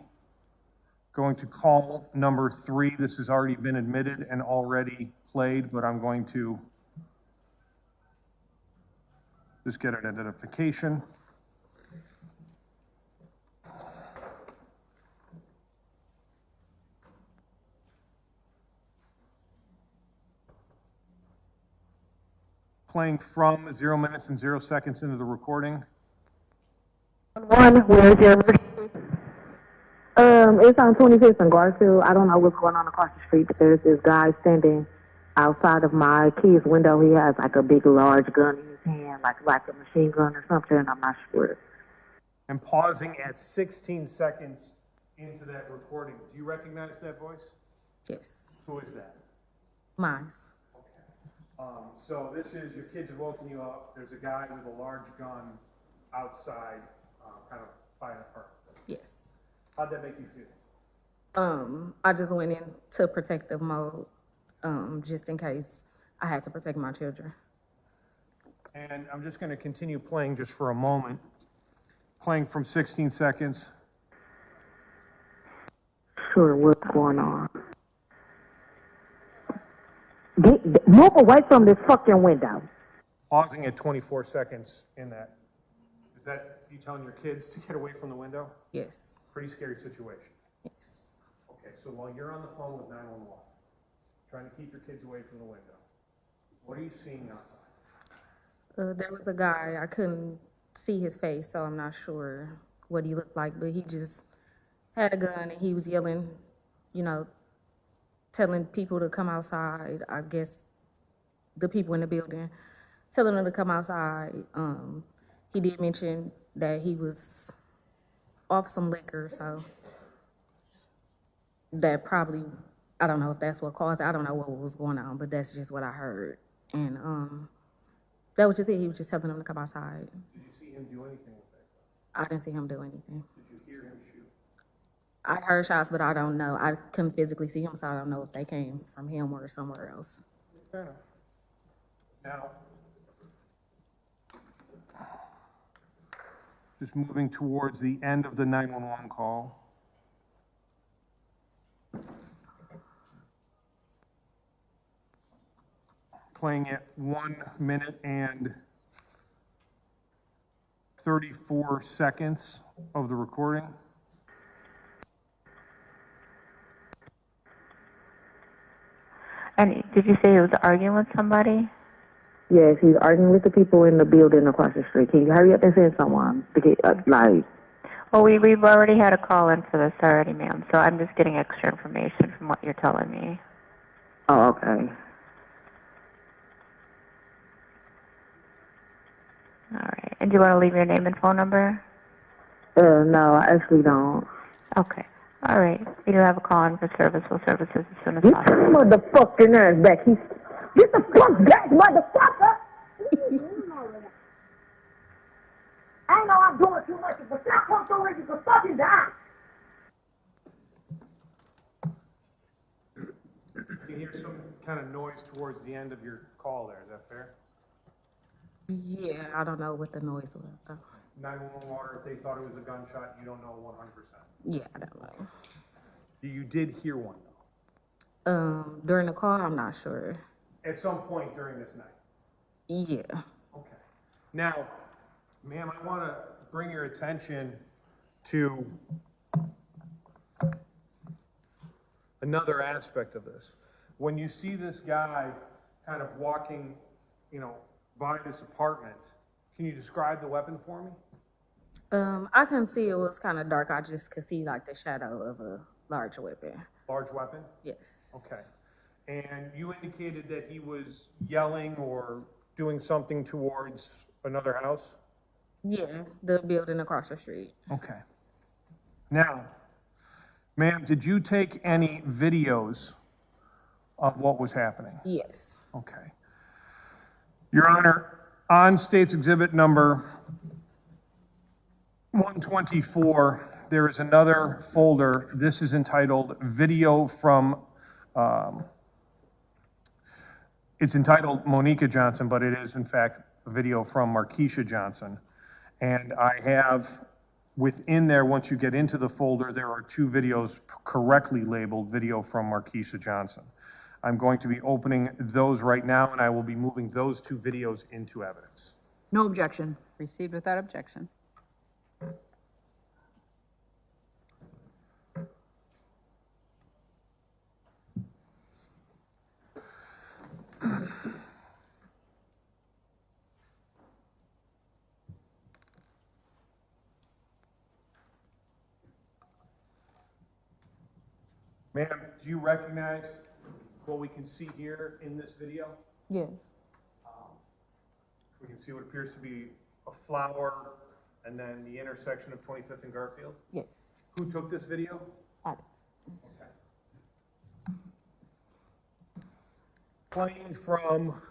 D: going to call number 3. This has already been admitted and already played, but I'm going to just get an identification. Playing from 0 minutes and 0 seconds into the recording.
G: Where's your emergency? It's on 25th and Garfield. I don't know what's going on across the street, but there's this guy standing outside of my kid's window. He has like a big, large gun in his hand, like a machine gun or something. I'm not sure.
D: And pausing at 16 seconds into that recording. Do you recognize that voice?
J: Yes.
D: Who is that?
J: Mine.
D: So this is, your kids have woken you up. There's a guy with a large gun outside, kind of by an apartment.
J: Yes.
D: How'd that make you feel?
J: I just went into protective mode, just in case I had to protect my children.
D: And I'm just going to continue playing just for a moment. Playing from 16 seconds.
G: Sure, what's going on? Move away from this fucking window.
D: Pausing at 24 seconds in that. Is that you telling your kids to get away from the window?
J: Yes.
D: Pretty scary situation.
J: Yes.
D: Okay, so while you're on the phone with 911, trying to keep your kids away from the window, what are you seeing outside?
J: There was a guy, I couldn't see his face, so I'm not sure what he looked like, but he just had a gun and he was yelling, telling people to come outside. I guess the people in the building, telling them to come outside. He did mention that he was off some liquor, so that probably, I don't know if that's what caused it. I don't know what was going on, but that's just what I heard. And that was just it. He was just telling them to come outside.
D: Did you see him do anything with that?
J: I didn't see him do anything.
D: Did you hear him shoot?
J: I heard shots, but I don't know. I couldn't physically see him, so I don't know if they came from him or somewhere else.
D: Fair enough. Now, just moving towards the end of the 911 call. Playing at 1 minute and 34 seconds of the recording.
H: And did you say he was arguing with somebody?
G: Yes, he's arguing with the people in the building across the street. Can you hurry up and send someone to get,
H: Well, we've already had a call in for this already, ma'am, so I'm just getting extra information from what you're telling me.
G: Oh, okay.
H: All right. And do you want to leave your name and phone number?
G: No, I actually don't.
H: Okay. All right. We do have a call in for services as soon as
G: Get
H: possible.
G: your motherfucking ass back. Get the fuck back, motherfucker! I know I'm doing too much, but stop talking so ready to fucking die!
D: kind of noise towards the end of your call there, is that fair?
J: Yeah, I don't know what the noise was though.
D: 911 water, if they thought it was a gunshot, you don't know 100%.
J: Yeah, I don't know.
D: You did hear one though?
J: During the call, I'm not sure.
D: At some point during this night?
J: Yeah.
D: Okay. Now, ma'am, I want to bring your attention to another aspect of this. When you see this guy kind of walking, by this apartment, can you describe the weapon for me?
J: I couldn't see, it was kind of dark. I just could see like the shadow of a large weapon.
D: Large weapon?
J: Yes.
D: Okay. And you indicated that he was yelling or doing something towards another house?
J: Yeah, the building across the street.
D: Okay. Now, ma'am, did you take any videos of what was happening?
J: Yes.
D: Okay. Your Honor, on State's Exhibit number 124, there is another folder. This is entitled Video from, it's entitled Monica Johnson, but it is in fact a video from Marisha Johnson. And I have within there, once you get into the folder, there are 2 videos correctly labeled Video from Marisha Johnson. I'm going to be opening those right now, and I will be moving those 2 videos into evidence.
I: No objection.
C: Received without objection.
D: Ma'am, do you recognize what we can see here in this video?
J: Yes.
D: We can see what appears to be a flower and then the intersection of 25th and Garfield.
J: Yes.
D: Who took this video?
J: I
D: Okay. Playing from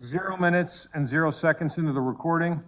D: 0 minutes and 0 seconds into the recording.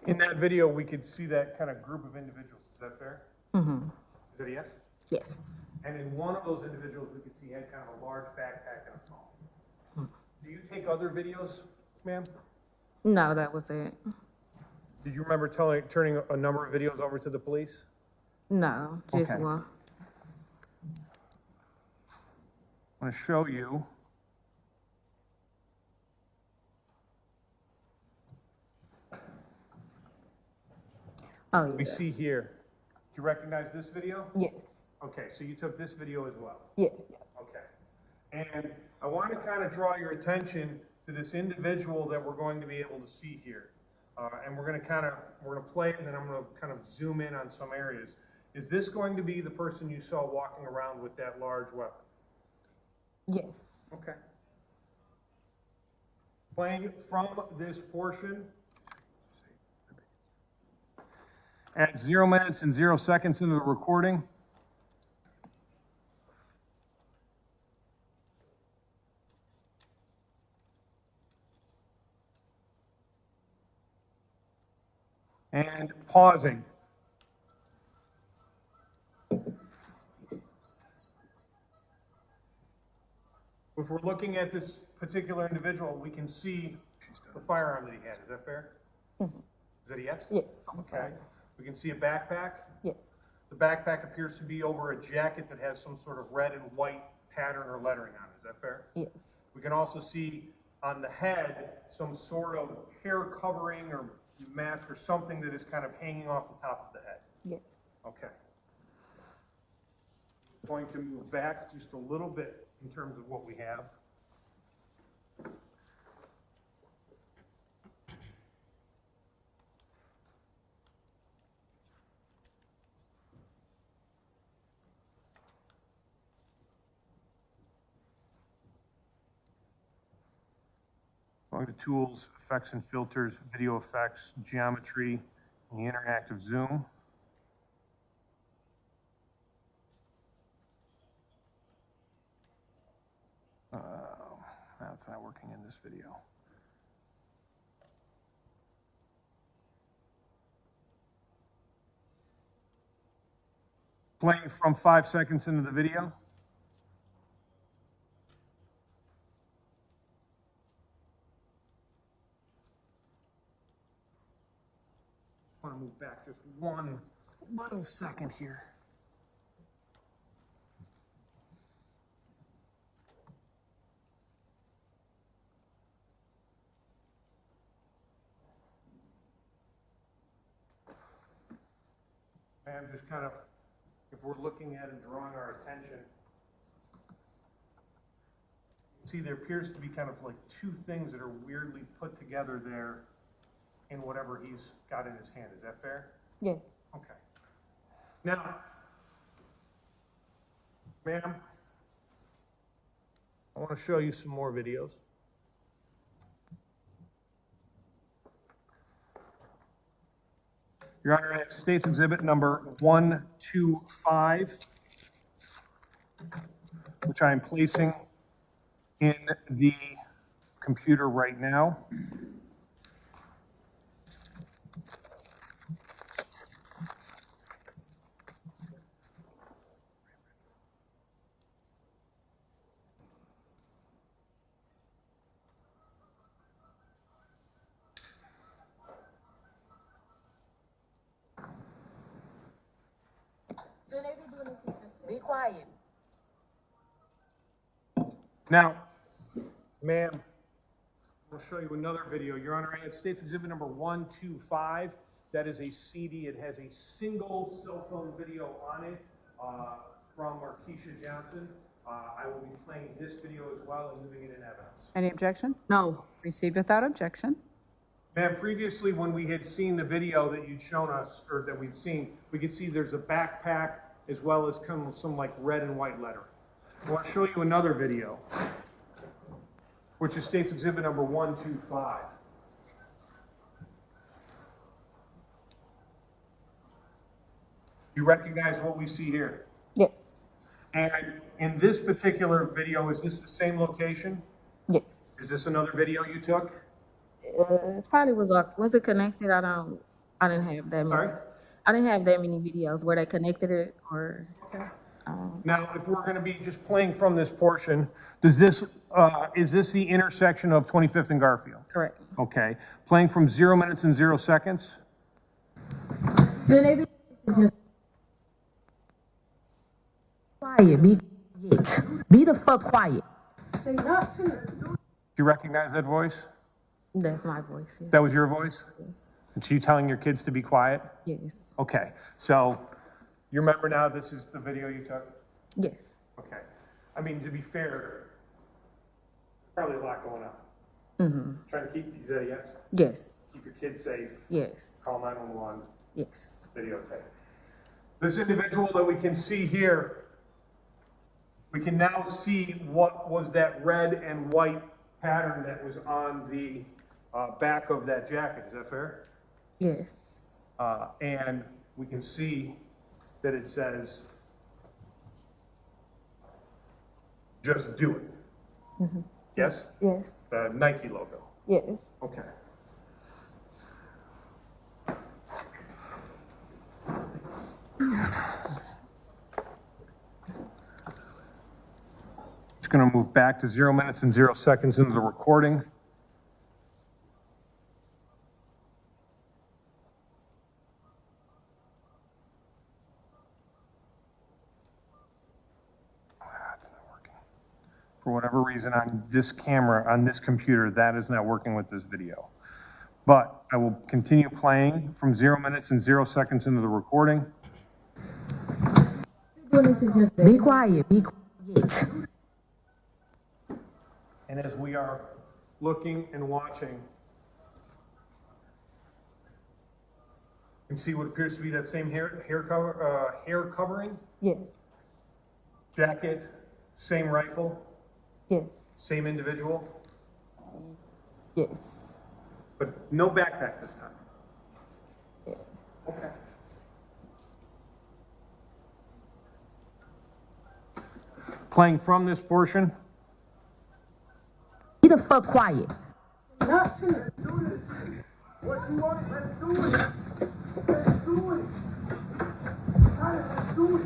D: In that video, we could see that kind of group of individuals. Is that fair?
J: Mm-hmm.
D: Is that a yes?
J: Yes.
D: And in one of those individuals, we could see had kind of a large backpack and a phone. Do you take other videos, ma'am?
J: No, that was it.
D: Did you remember turning a number of videos over to the police?
J: No, just
D: Okay.
J: one.
D: I want to show you.
J: Oh, yeah.
D: We see here. Do you recognize this video?
J: Yes.
D: Okay, so you took this video as well.
J: Yeah.
D: Okay. And I want to kind of draw your attention to this individual that we're going to be able to see here. And we're going to play it, and then I'm going to kind of zoom in on some areas. Is this going to be the person you saw walking around with that large weapon?
J: Yes.
D: Okay. Playing from this portion at 0 minutes and 0 seconds into the recording. And pausing. If we're looking at this particular individual, we can see the firearm that he had. Is that fair?
J: Mm-hmm.
D: Is that a yes?
J: Yes.
D: Okay. We can see a backpack.
J: Yes.
D: The backpack appears to be over a jacket that has some sort of red and white pattern or lettering on it. Is that fair?
J: Yes.
D: We can also see on the head some sort of hair covering or mask or something that is kind of hanging off the top of the head.
J: Yes.
D: Okay. Going to move back just a little bit in terms of what we have. Going to tools, effects and filters, video effects, geometry, the interactive Zoom. That's not working in this video. Playing from 5 seconds into the video. I want to move back just one little second here. And just kind of, if we're looking at and drawing our attention, see there appears to be kind of like two things that are weirdly put together there in whatever he's got in his hand. Is that fair?
J: Yes.
D: Okay. Now, ma'am, I want to show you some more videos. Your Honor, I have State's Exhibit number 125, which I am placing in the computer right now.
I: Be quiet.
D: Now, ma'am, I'll show you another video. Your Honor, I have State's Exhibit number 125. That is a CD. It has a single cell phone video on it from Marisha Johnson. I will be playing this video as well and moving it in evidence.
C: Any objection?
J: No.
C: Received without objection.
D: Ma'am, previously when we had seen the video that you'd shown us, or that we'd seen, we could see there's a backpack as well as some like red and white lettering. I want to show you another video, which is State's Exhibit number 125. You recognize what we see here?
J: Yes.
D: And in this particular video, is this the same location?
J: Yes.
D: Is this another video you took?
J: It probably was it connected? I didn't have that many.
D: Sorry?
J: I didn't have that many videos where they connected it or.
D: Okay. Now, if we're going to be just playing from this portion, does this is this the intersection of 25th and Garfield?
J: Correct.
D: Okay. Playing from 0 minutes and 0 seconds.
I: Quiet. Be quiet. Be the fuck quiet.
D: Do you recognize that voice?
J: That's my voice. Yes.
D: That was your voice?
J: Yes.
D: And you telling your kids to be quiet?
J: Yes.
D: Okay. So you remember now this is the video you took?
J: Yes.
D: Okay. I mean, to be fair, probably a lot going on.
J: Mm-hmm.
D: Trying to keep these idiots.
J: Yes.
D: Keep your kids safe.
J: Yes.
D: Call 911.
J: Yes.
D: Videotape. This individual that we can see here, we can now see what was that red and white pattern that was on the back of that jacket. Is that fair?
J: Yes.
D: And we can see that it says, just do it.
J: Mm-hmm.
D: Yes?
J: Yes.
D: The Nike logo.
J: Yes.
D: Okay. Just going to move back to 0 minutes and 0 seconds into the recording. That's not working. For whatever reason, on this camera, on this computer, that is not working with this video. But I will continue playing from 0 minutes and 0 seconds into the recording.
I: Be quiet. Be quiet.
D: And as we are looking and watching, you can see what appears to be that same hair covering,
J: Yes.
D: jacket, same rifle,
J: Yes.
D: same individual,
J: Yes.
D: but no backpack this time.
J: Yes.
D: Okay. Playing from this portion.
I: Be the fuck quiet.
E: Not to.
K: What you want? Let's do it. Let's do it. Let's do it.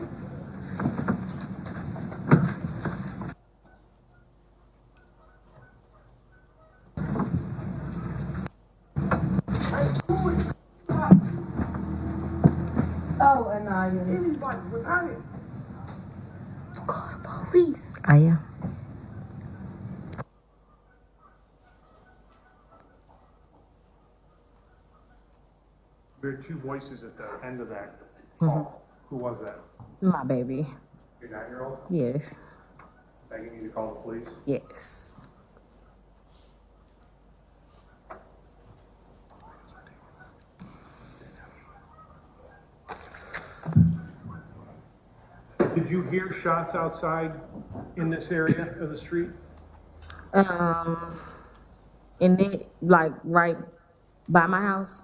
I: Oh, and I
K: Anybody behind it.
I: call the police. I am.
D: There are two voices at the end of that call. Who was that?
J: My baby.
D: Your 9-year-old?
J: Yes.
D: Begging you to call the police?
J: Yes.
D: Did you hear shots outside in this area of the street?
J: And it, like, right by my house?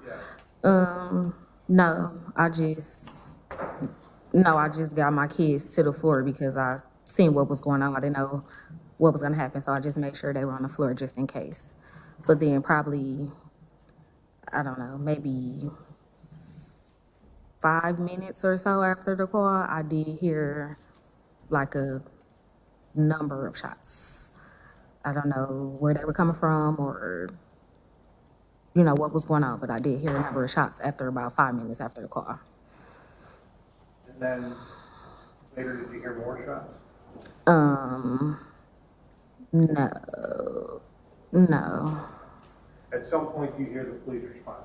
J: No, I just got my kids to the floor because I seen what was going on. I didn't know what was gonna happen, so I just made sure they were on the floor just in case. But then probably, I don't know, maybe 5 minutes or so after the call, I did hear like a number of shots. I don't know where they were coming from or, you know, what was going on, but I did hear a number of shots after about 5 minutes after the call.
D: And then later, did you hear more shots?
J: No.
D: At some point, you hear the police respond.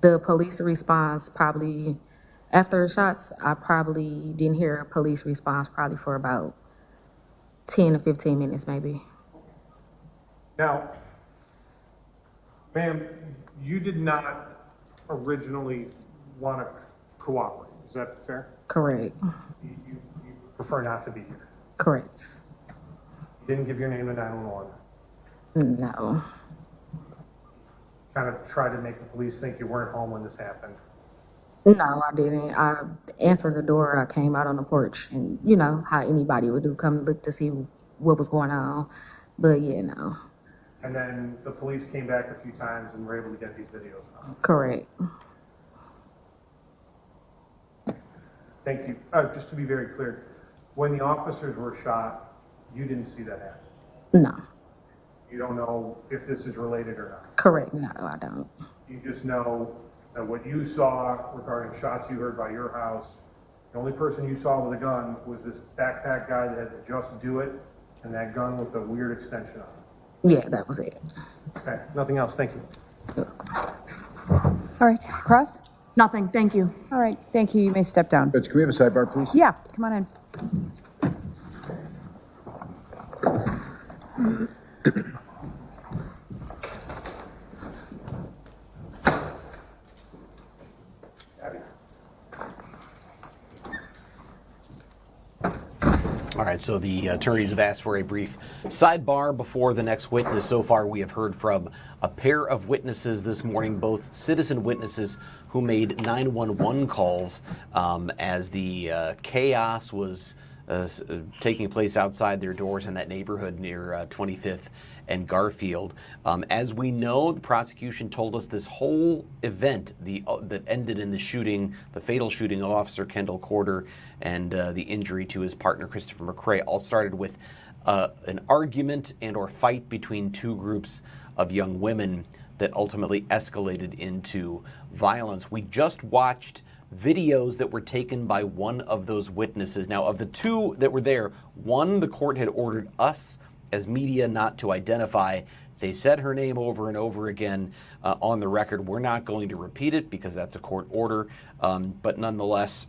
J: The police response probably, after the shots, I probably didn't hear a police response probably for about 10 to 15 minutes maybe.
D: Now, ma'am, you did not originally want to cooperate. Is that fair?
J: Correct.
D: You prefer not to be here.
J: Correct.
D: You didn't give your name to 911.
J: No.
D: Kind of tried to make the police think you weren't home when this happened.
J: No, I didn't. I answered the door. I came out on the porch, and you know how anybody would do, come look to see what was going on. But yeah, no.
D: And then the police came back a few times and were able to get these videos.
J: Correct.
D: Thank you. Just to be very clear, when the officers were shot, you didn't see that happen.
J: No.
D: You don't know if this is related or not.
J: Correct. No, I don't.
D: You just know that what you saw regarding shots you heard by your house, the only person you saw with a gun was this backpack guy that had to just do it, and that gun with the weird extension on it.
J: Yeah, that was it.
D: Okay, nothing else. Thank you.
C: All right, Cross?
I: Nothing, thank you.
C: All right, thank you. You may step down.
A: Judge, can we have a sidebar, please?
C: Yeah, come on in.
B: All right, so the attorneys have asked for a brief sidebar before the next witness. So far, we have heard from a pair of witnesses this morning, both citizen witnesses who made 911 calls as the chaos was taking place outside their doors in that neighborhood near 25th and Garfield. As we know, the prosecution told us this whole event that ended in the shooting, the fatal shooting of Officer Kendall and the injury to his partner Christopher McCray, all started with an argument and or fight between two groups of young women that ultimately escalated into violence. We just watched videos that were taken by one of those witnesses. Now, of the two that were there, one the court had ordered us as media not to identify. They said her name over and over again on the record. We're not going to repeat it because that's a court order, but nonetheless,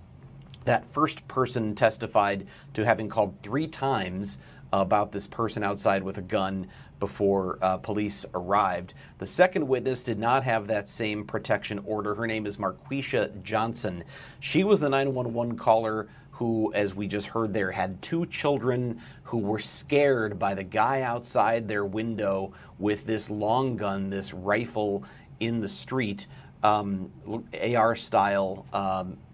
B: that first person testified to having called 3 times about this person outside with a gun before police arrived. The second witness did not have that same protection order. Her name is Marisha Johnson. She was the 911 caller who, as we just heard there, had 2 children who were scared by the guy outside their window with this long gun, this rifle in the street. AR-style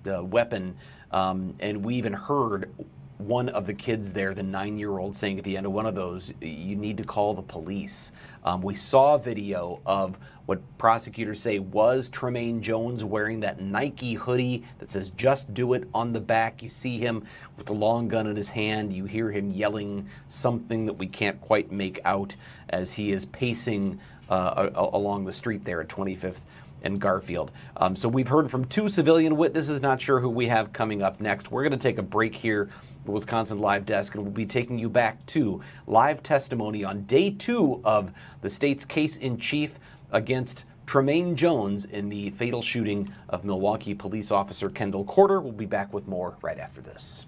B: weapon, and we even heard one of the kids there, the 9-year-old, saying at the end of one of those, "You need to call the police." We saw video of what prosecutors say was Tremaine Jones wearing that Nike hoodie that says "Just Do It" on the back. You see him with the long gun in his hand. You hear him yelling something that we can't quite make out as he is pacing along the street there at 25th and Garfield. So we've heard from 2 civilian witnesses, not sure who we have coming up next. We're going to take a break here, the Wisconsin Live Desk, and we'll be taking you back to live testimony on day 2 of the state's case in chief against Tremaine Jones in the fatal shooting of Milwaukee police officer Kendall Corder. We'll be back with more right after this.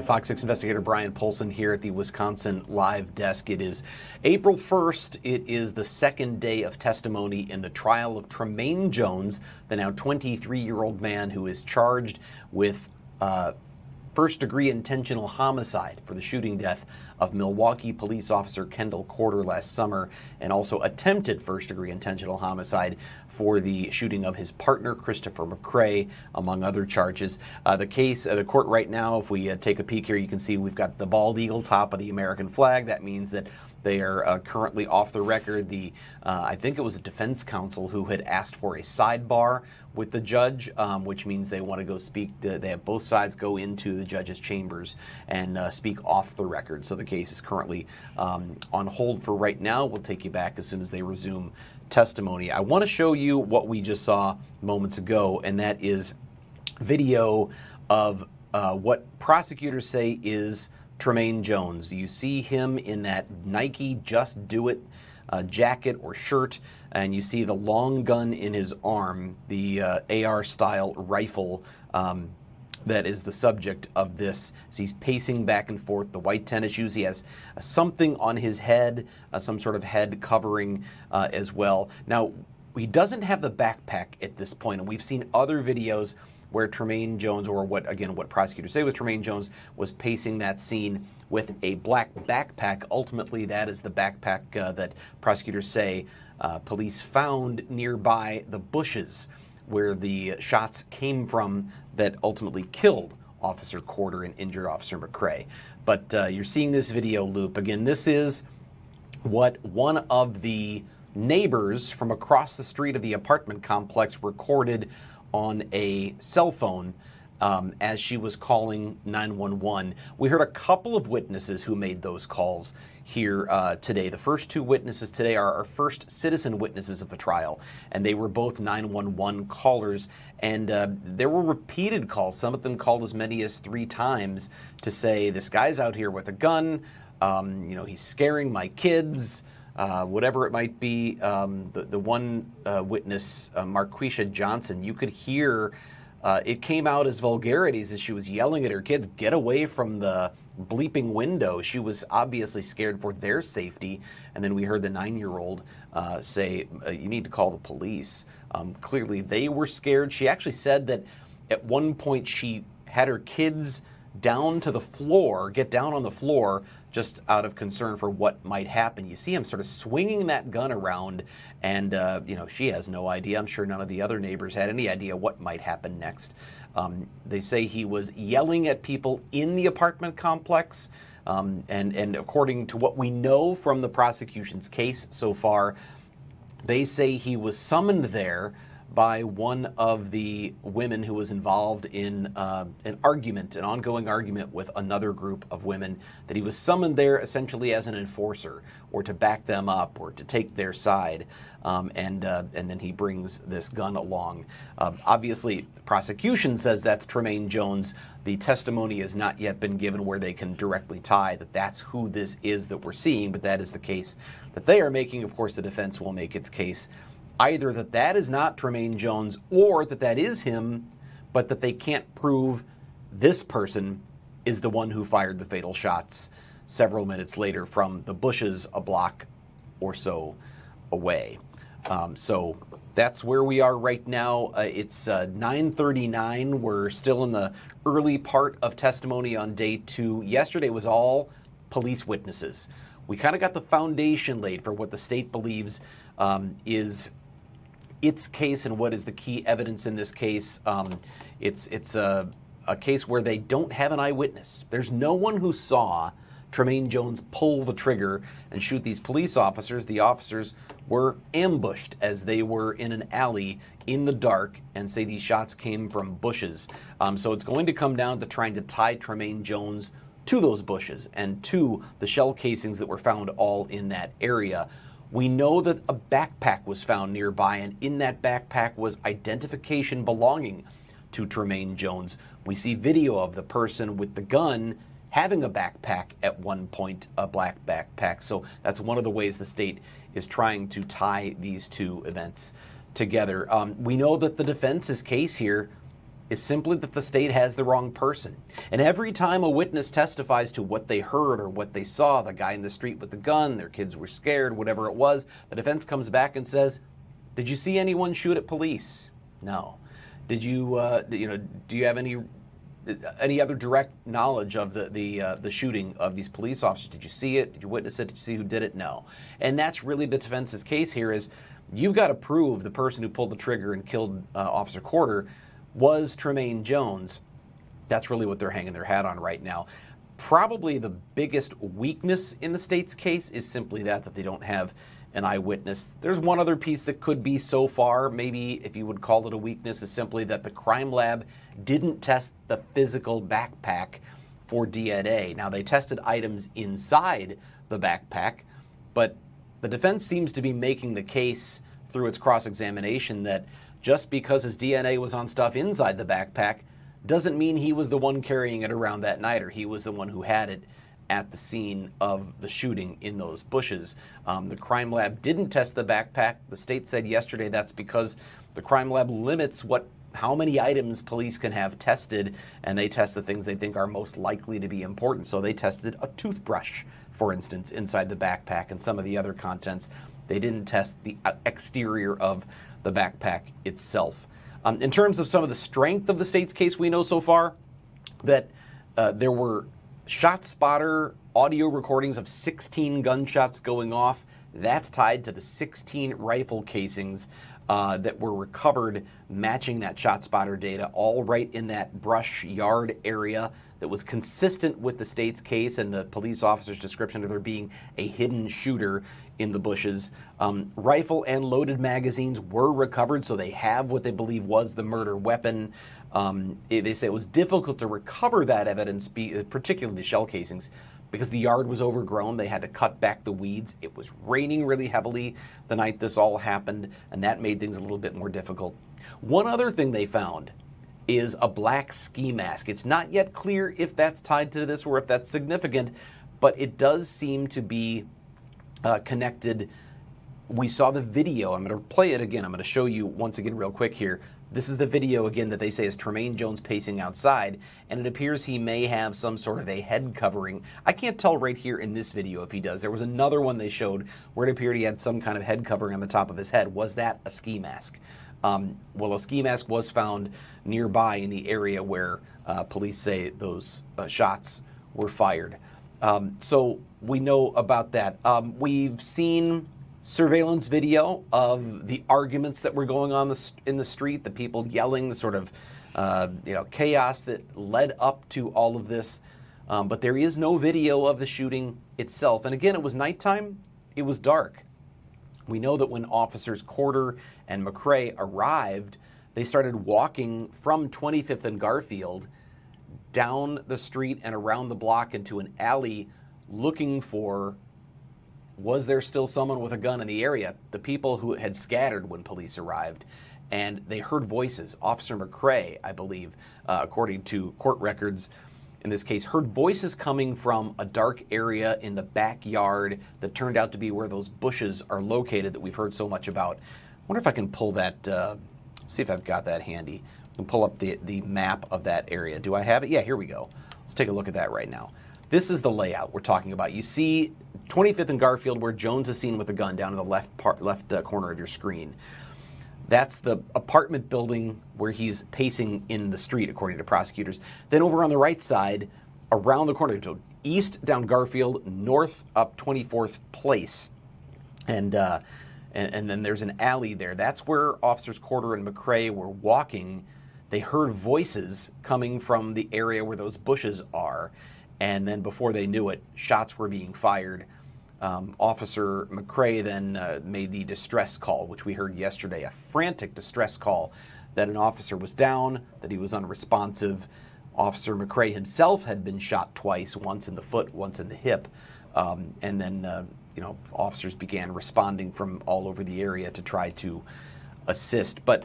B: Fox 6 investigator Brian Polson here at the Wisconsin Live Desk. It is April 1st. It is the second day of testimony in the trial of Tremaine Jones, the now 23-year-old man who is charged with first-degree intentional homicide for the shooting death of Milwaukee police officer Kendall Corder last summer, and also attempted first-degree intentional homicide for the shooting of his partner, Christopher McCray, among other charges. The court right now, if we take a peek here, you can see we've got the bald eagle top of the American flag. That means that they are currently off the record. I think it was a defense counsel who had asked for a sidebar with the judge, which means they want to go speak. They have both sides go into the judge's chambers and speak off the record. So the case is currently on hold for right now. We'll take you back as soon as they resume testimony. I want to show you what we just saw moments ago, and that is video of what prosecutors say is Tremaine Jones. You see him in that Nike Just Do It jacket or shirt, and you see the long gun in his arm, the AR-style rifle that is the subject of this. As he's pacing back and forth, the white tennis shoes. He has something on his head, some sort of head covering as well. Now, he doesn't have the backpack at this point, and we've seen other videos where Tremaine Jones, or what prosecutors say was Tremaine Jones, was pacing that scene with a black backpack. Ultimately, that is the backpack that prosecutors say police found nearby the bushes where the shots came from that ultimately killed Officer Corder and injured Officer McCrae. But you're seeing this video loop. Again, this is what one of the neighbors from across the street of the apartment complex recorded on a cell phone as she was calling 911. We heard a couple of witnesses who made those calls here today. The first two witnesses today are our first citizen witnesses of the trial, and they were both 911 callers. And there were repeated calls. Some of them called as many as 3 times to say, this guy's out here with a gun, he's scaring my kids, whatever it might be. The one witness, Marisha Johnson, you could hear it came out as vulgarities as she was yelling at her kids, get away from the bleeping window. She was obviously scared for their safety. And then we heard the 9-year-old say, you need to call the police. Clearly they were scared. She actually said that at one point she had her kids down to the floor, get down on the floor, just out of concern for what might happen. You see him sort of swinging that gun around, and she has no idea. I'm sure none of the other neighbors had any idea what might happen next. They say he was yelling at people in the apartment complex, and according to what we know from the prosecution's case so far, they say he was summoned there by one of the women who was involved in an ongoing argument with another group of women, that he was summoned there essentially as an enforcer or to back them up or to take their side. And then he brings this gun along. Obviously, the prosecution says that's Tremaine Jones. The testimony has not yet been given where they can directly tie that that's who this is that we're seeing, but that is the case that they are making. Of course, the defense will make its case either that that is not Tremaine Jones or that that is him, but that they can't prove this person is the one who fired the fatal shots several minutes later from the bushes a block or so away. So that's where we are right now. It's 9:39. We're still in the early part of testimony on day 2. Yesterday was all police witnesses. We kind of got the foundation laid for what the state believes is its case and what is the key evidence in this case. It's a case where they don't have an eyewitness. There's no one who saw Tremaine Jones pull the trigger and shoot these police officers. The officers were ambushed as they were in an alley in the dark, and say these shots came from bushes. So it's going to come down to trying to tie Tremaine Jones to those bushes and to the shell casings that were found all in that area. We know that a backpack was found nearby, and in that backpack was identification belonging to Tremaine Jones. We see video of the person with the gun having a backpack at one point, a black backpack. So that's one of the ways the state is trying to tie these two events together. We know that the defense's case here is simply that the state has the wrong person. And every time a witness testifies to what they heard or what they saw, the guy in the street with the gun, their kids were scared, whatever it was, the defense comes back and says, did you see anyone shoot at police? No. Did you, do you have any other direct knowledge of the shooting of these police officers? Did you see it? Did you witness it? Did you see who did it? No. And that's really the defense's case here is you've got to prove the person who pulled the trigger and killed Officer Corder was Tremaine Jones. That's really what they're hanging their hat on right now. Probably the biggest weakness in the state's case is simply that they don't have an eyewitness. There's one other piece that could be so far, maybe if you would call it a weakness, is simply that the crime lab didn't test the physical backpack for DNA. Now, they tested items inside the backpack, but the defense seems to be making the case through its cross-examination that just because his DNA was on stuff inside the backpack doesn't mean he was the one carrying it around that night, or he was the one who had it at the scene of the shooting in those bushes. The crime lab didn't test the backpack. The state said yesterday that's because the crime lab limits how many items police can have tested, and they test the things they think are most likely to be important. So they tested a toothbrush, for instance, inside the backpack, and some of the other contents. They didn't test the exterior of the backpack itself. In terms of some of the strength of the state's case, we know so far that there were ShotSpotter audio recordings of 16 gunshots going off. That's tied to the 16 rifle casings that were recovered matching that ShotSpotter data, all right in that brush yard area that was consistent with the state's case and the police officer's description of there being a hidden shooter in the bushes. Rifle and loaded magazines were recovered, so they have what they believe was the murder weapon. They say it was difficult to recover that evidence, particularly the shell casings, because the yard was overgrown. They had to cut back the weeds. It was raining really heavily the night this all happened, and that made things a little bit more difficult. One other thing they found is a black ski mask. It's not yet clear if that's tied to this or if that's significant, but it does seem to be connected. We saw the video. I'm going to play it again. I'm going to show you once again real quick here. This is the video again that they say is Tremaine Jones pacing outside, and it appears he may have some sort of a head covering. I can't tell right here in this video if he does. There was another one they showed where it appeared he had some kind of head covering on the top of his head. Was that a ski mask? Well, a ski mask was found nearby in the area where police say those shots were fired. So we know about that. We've seen surveillance video of the arguments that were going on in the street, the people yelling, the sort of chaos that led up to all of this. But there is no video of the shooting itself. And again, it was nighttime. It was dark. We know that when officers Corder and McCrae arrived, they started walking from 25th and Garfield down the street and around the block into an alley looking for, was there still someone with a gun in the area? The people who had scattered when police arrived, and they heard voices. Officer McCrae, I believe, according to court records, in this case, heard voices coming from a dark area in the backyard that turned out to be where those bushes are located that we've heard so much about. I wonder if I can pull that, see if I've got that handy. I can pull up the map of that area. Do I have it? Yeah, here we go. Let's take a look at that right now. This is the layout we're talking about. You see 25th and Garfield where Jones is seen with a gun down in the left corner of your screen. That's the apartment building where he's pacing in the street, according to prosecutors. Then over on the right side, around the corner, so east down Garfield, north up 24th Place, and then there's an alley there. That's where Officers Corder and McCrae were walking. They heard voices coming from the area where those bushes are, and then before they knew it, shots were being fired. Officer McCrae then made the distress call, which we heard yesterday, a frantic distress call that an officer was down, that he was unresponsive. Officer McCrae himself had been shot twice, once in the foot, once in the hip, and then officers began responding from all over the area to try to assist. But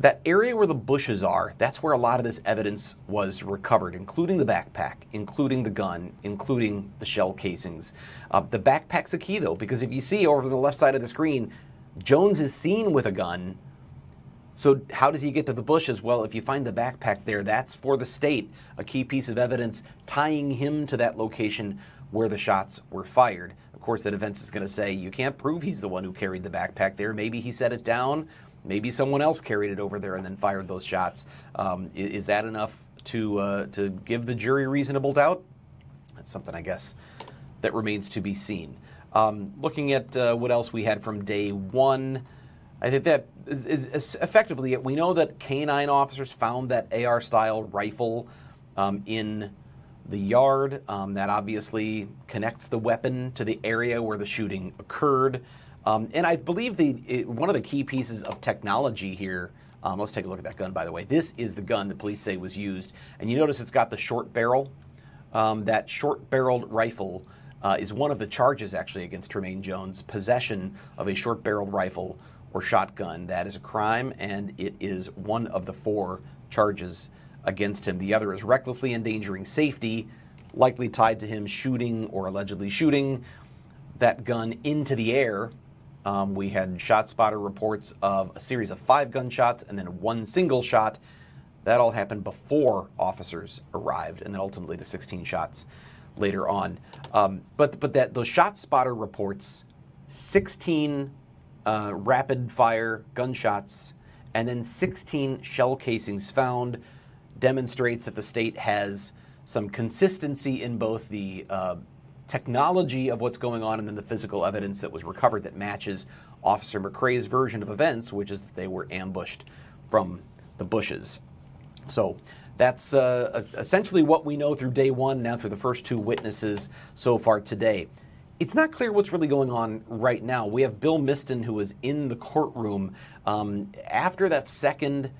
B: that area where the bushes are, that's where a lot of this evidence was recovered, including the backpack, including the gun, including the shell casings. The backpack's a key, though, because if you see over the left side of the screen, Jones is seen with a gun. So how does he get to the bushes? Well, if you find the backpack there, that's for the state, a key piece of evidence tying him to that location where the shots were fired. Of course, the defense is going to say, you can't prove he's the one who carried the backpack there. Maybe he set it down. Maybe someone else carried it over there and then fired those shots. Is that enough to give the jury reasonable doubt? That's something, I guess, that remains to be seen. Looking at what else we had from day one, I think that is effectively it. We know that K-9 officers found that AR-style rifle in the yard. That obviously connects the weapon to the area where the shooting occurred. And I believe one of the key pieces of technology here, let's take a look at that gun, by the way. This is the gun the police say was used. And you notice it's got the short barrel. That short-barreled rifle is one of the charges, actually, against Tremaine Jones. Possession of a short-barreled rifle or shotgun. That is a crime, and it is one of the 4 charges against him. The other is recklessly endangering safety, likely tied to him shooting or allegedly shooting that gun into the air. We had shot spotter reports of a series of 5 gunshots and then 1 single shot. That all happened before officers arrived, and then ultimately the 16 shots later on. But those shot spotter reports, 16 rapid fire gunshots, and then 16 shell casings found, demonstrates that the state has some consistency in both the technology of what's going on and then the physical evidence that was recovered that matches Officer McCrae's version of events, which is that they were ambushed from the bushes. So that's essentially what we know through day one, now through the first 2 witnesses so far today. It's not clear what's really going on right now. We have Bill Miston, who was in the courtroom after that second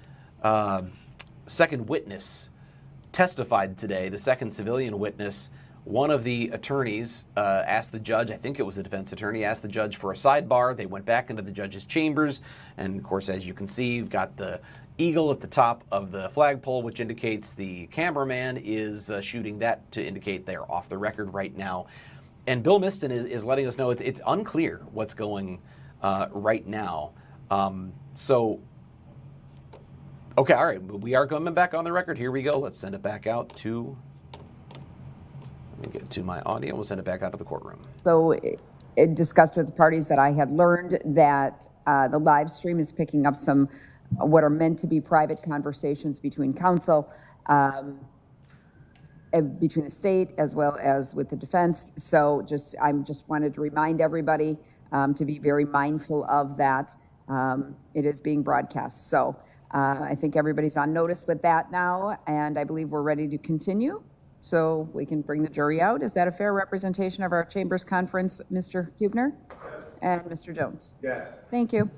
B: witness testified today, the second civilian witness. One of the attorneys asked the judge, I think it was the defense attorney, asked the judge for a sidebar. They went back into the judge's chambers. And of course, as you can see, you've got the eagle at the top of the flagpole, which indicates the cameraman is shooting that to indicate they're off the record right now. And Bill Miston is letting us know it's unclear what's going right now. Okay, all right, we are coming back on the record. Here we go. Let's send it back out to, let me get to my audio. We'll send it back out to the courtroom.
C: So it discussed with the parties that I had learned that the live stream is picking up some what are meant to be private conversations between counsel, between the state as well as with the defense. So I just wanted to remind everybody to be very mindful of that. It is being broadcast. So I think everybody's on notice with that now, and I believe we're ready to continue. So we can bring the jury out. Is that a fair representation of our Chambers Conference, Mr. Huebner? Yes. And Mr. Jones?
D: Yes.
C: Thank you.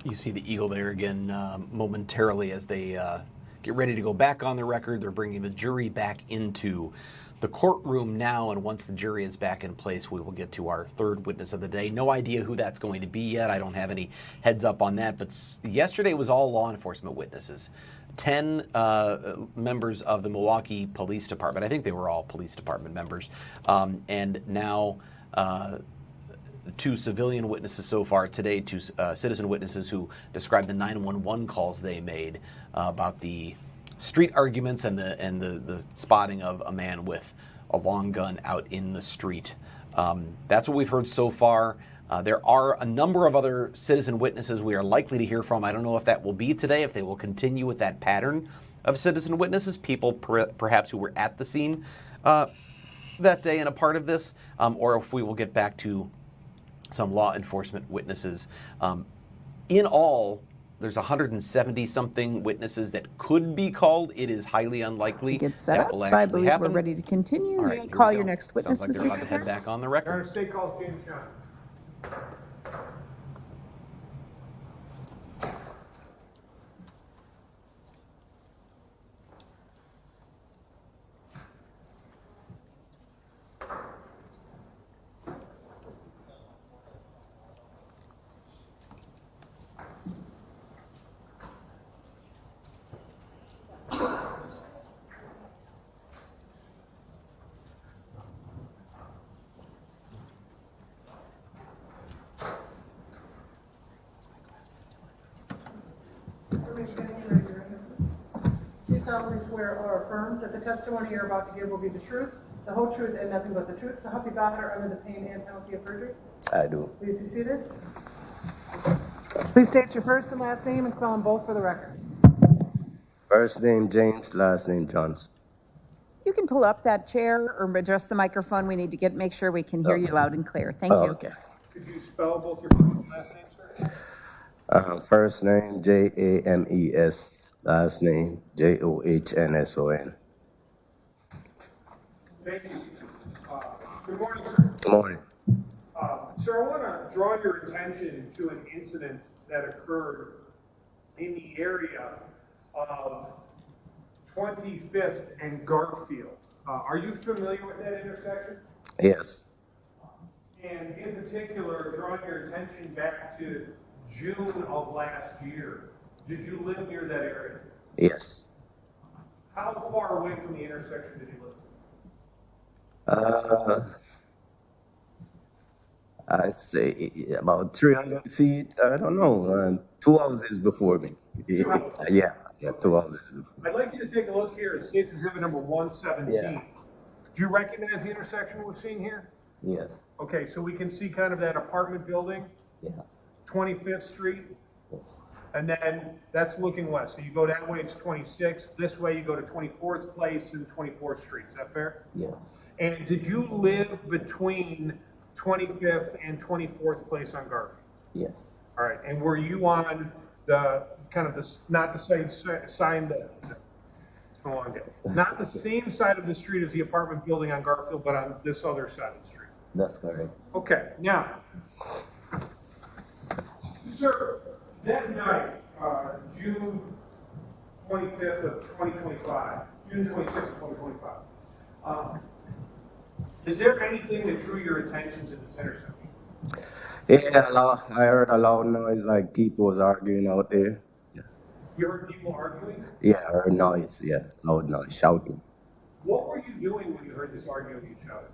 B: You see the eagle there again momentarily as they get ready to go back on the record. They're bringing the jury back into the courtroom now, and once the jury is back in place, we will get to our third witness of the day. No idea who that's going to be yet. I don't have any heads up on that, but yesterday was all law enforcement witnesses. 10 members of the Milwaukee Police Department. I think they were all police department members. And now 2 civilian witnesses so far today, 2 citizen witnesses who described the 911 calls they made about the street arguments and the spotting of a man with a long gun out in the street. That's what we've heard so far. There are a number of other citizen witnesses we are likely to hear from. I don't know if that will be today, if they will continue with that pattern of citizen witnesses, people perhaps who were at the scene that day and a part of this, or if we will get back to some law enforcement witnesses. In all, there's 170-something witnesses that could be called. It is highly unlikely
C: Get set
B: that
C: up.
B: will
C: I
B: actually
C: believe
B: happen.
C: we're ready to continue.
B: All
C: You
B: right,
C: may
B: here
C: call
B: we
C: your
B: go.
C: next witness,
B: Sounds like they're
C: Mr.
B: about to head back on the
D: Your
B: record.
D: Honor, state calls James Johnson. Do you solemnly swear or affirm that the testimony you're about to give will be the truth, the whole truth, and nothing but the truth, so help you God, or under the pain and penalty of perjury?
L: I do.
D: Please be seated. Please state your first and last name and spell them both for the record.
L: First name James, last name Jones.
C: You can pull up that chair or adjust the microphone. We need to make sure we can hear you loud and clear. Thank you.
L: Okay.
D: Could you spell both your first and last names, sir?
L: First name James, last name Johnsson.
D: Thank you. Good morning, sir.
L: Good morning.
D: Sir, I want to draw your attention to an incident that occurred in the area of 25th and Garfield. Are you familiar with that intersection?
L: Yes.
D: And in particular, drawing your attention back to June of last year. Did you live near that area?
L: Yes.
D: How far away from the intersection did you live?
L: I say about 300 feet. I don't know. 2 houses before me. Yeah, 2 houses before.
D: I'd like you to take a look here at State's Exhibit number 117.
L: Yeah.
D: Do you recognize the intersection we're seeing here?
L: Yes.
D: Okay, so we can see kind of that apartment building,
L: Yeah.
D: 25th Street.
L: Yes.
D: And then that's looking west. So you go that way, it's 26th. This way, you go to 24th Place and 24th Street. Is that fair?
L: Yes.
D: And did you live between 25th and 24th Place on Garfield?
L: Yes.
D: All right. And were you on the kind of the not the same side it's been a long day. Not the same side of the street as the apartment building on Garfield, but on this other side of the street?
L: That's correct.
D: Okay. Now, sir, that night, June 25th of 2025, June 26th of 2025, is there anything that drew your attention to this intersection?
L: Yeah, I heard a loud noise like people was arguing out there. Yeah.
D: You heard people arguing?
L: Yeah, I heard noise. Yeah, loud noise, shouting.
D: What were you doing when you heard this arguing you shouted?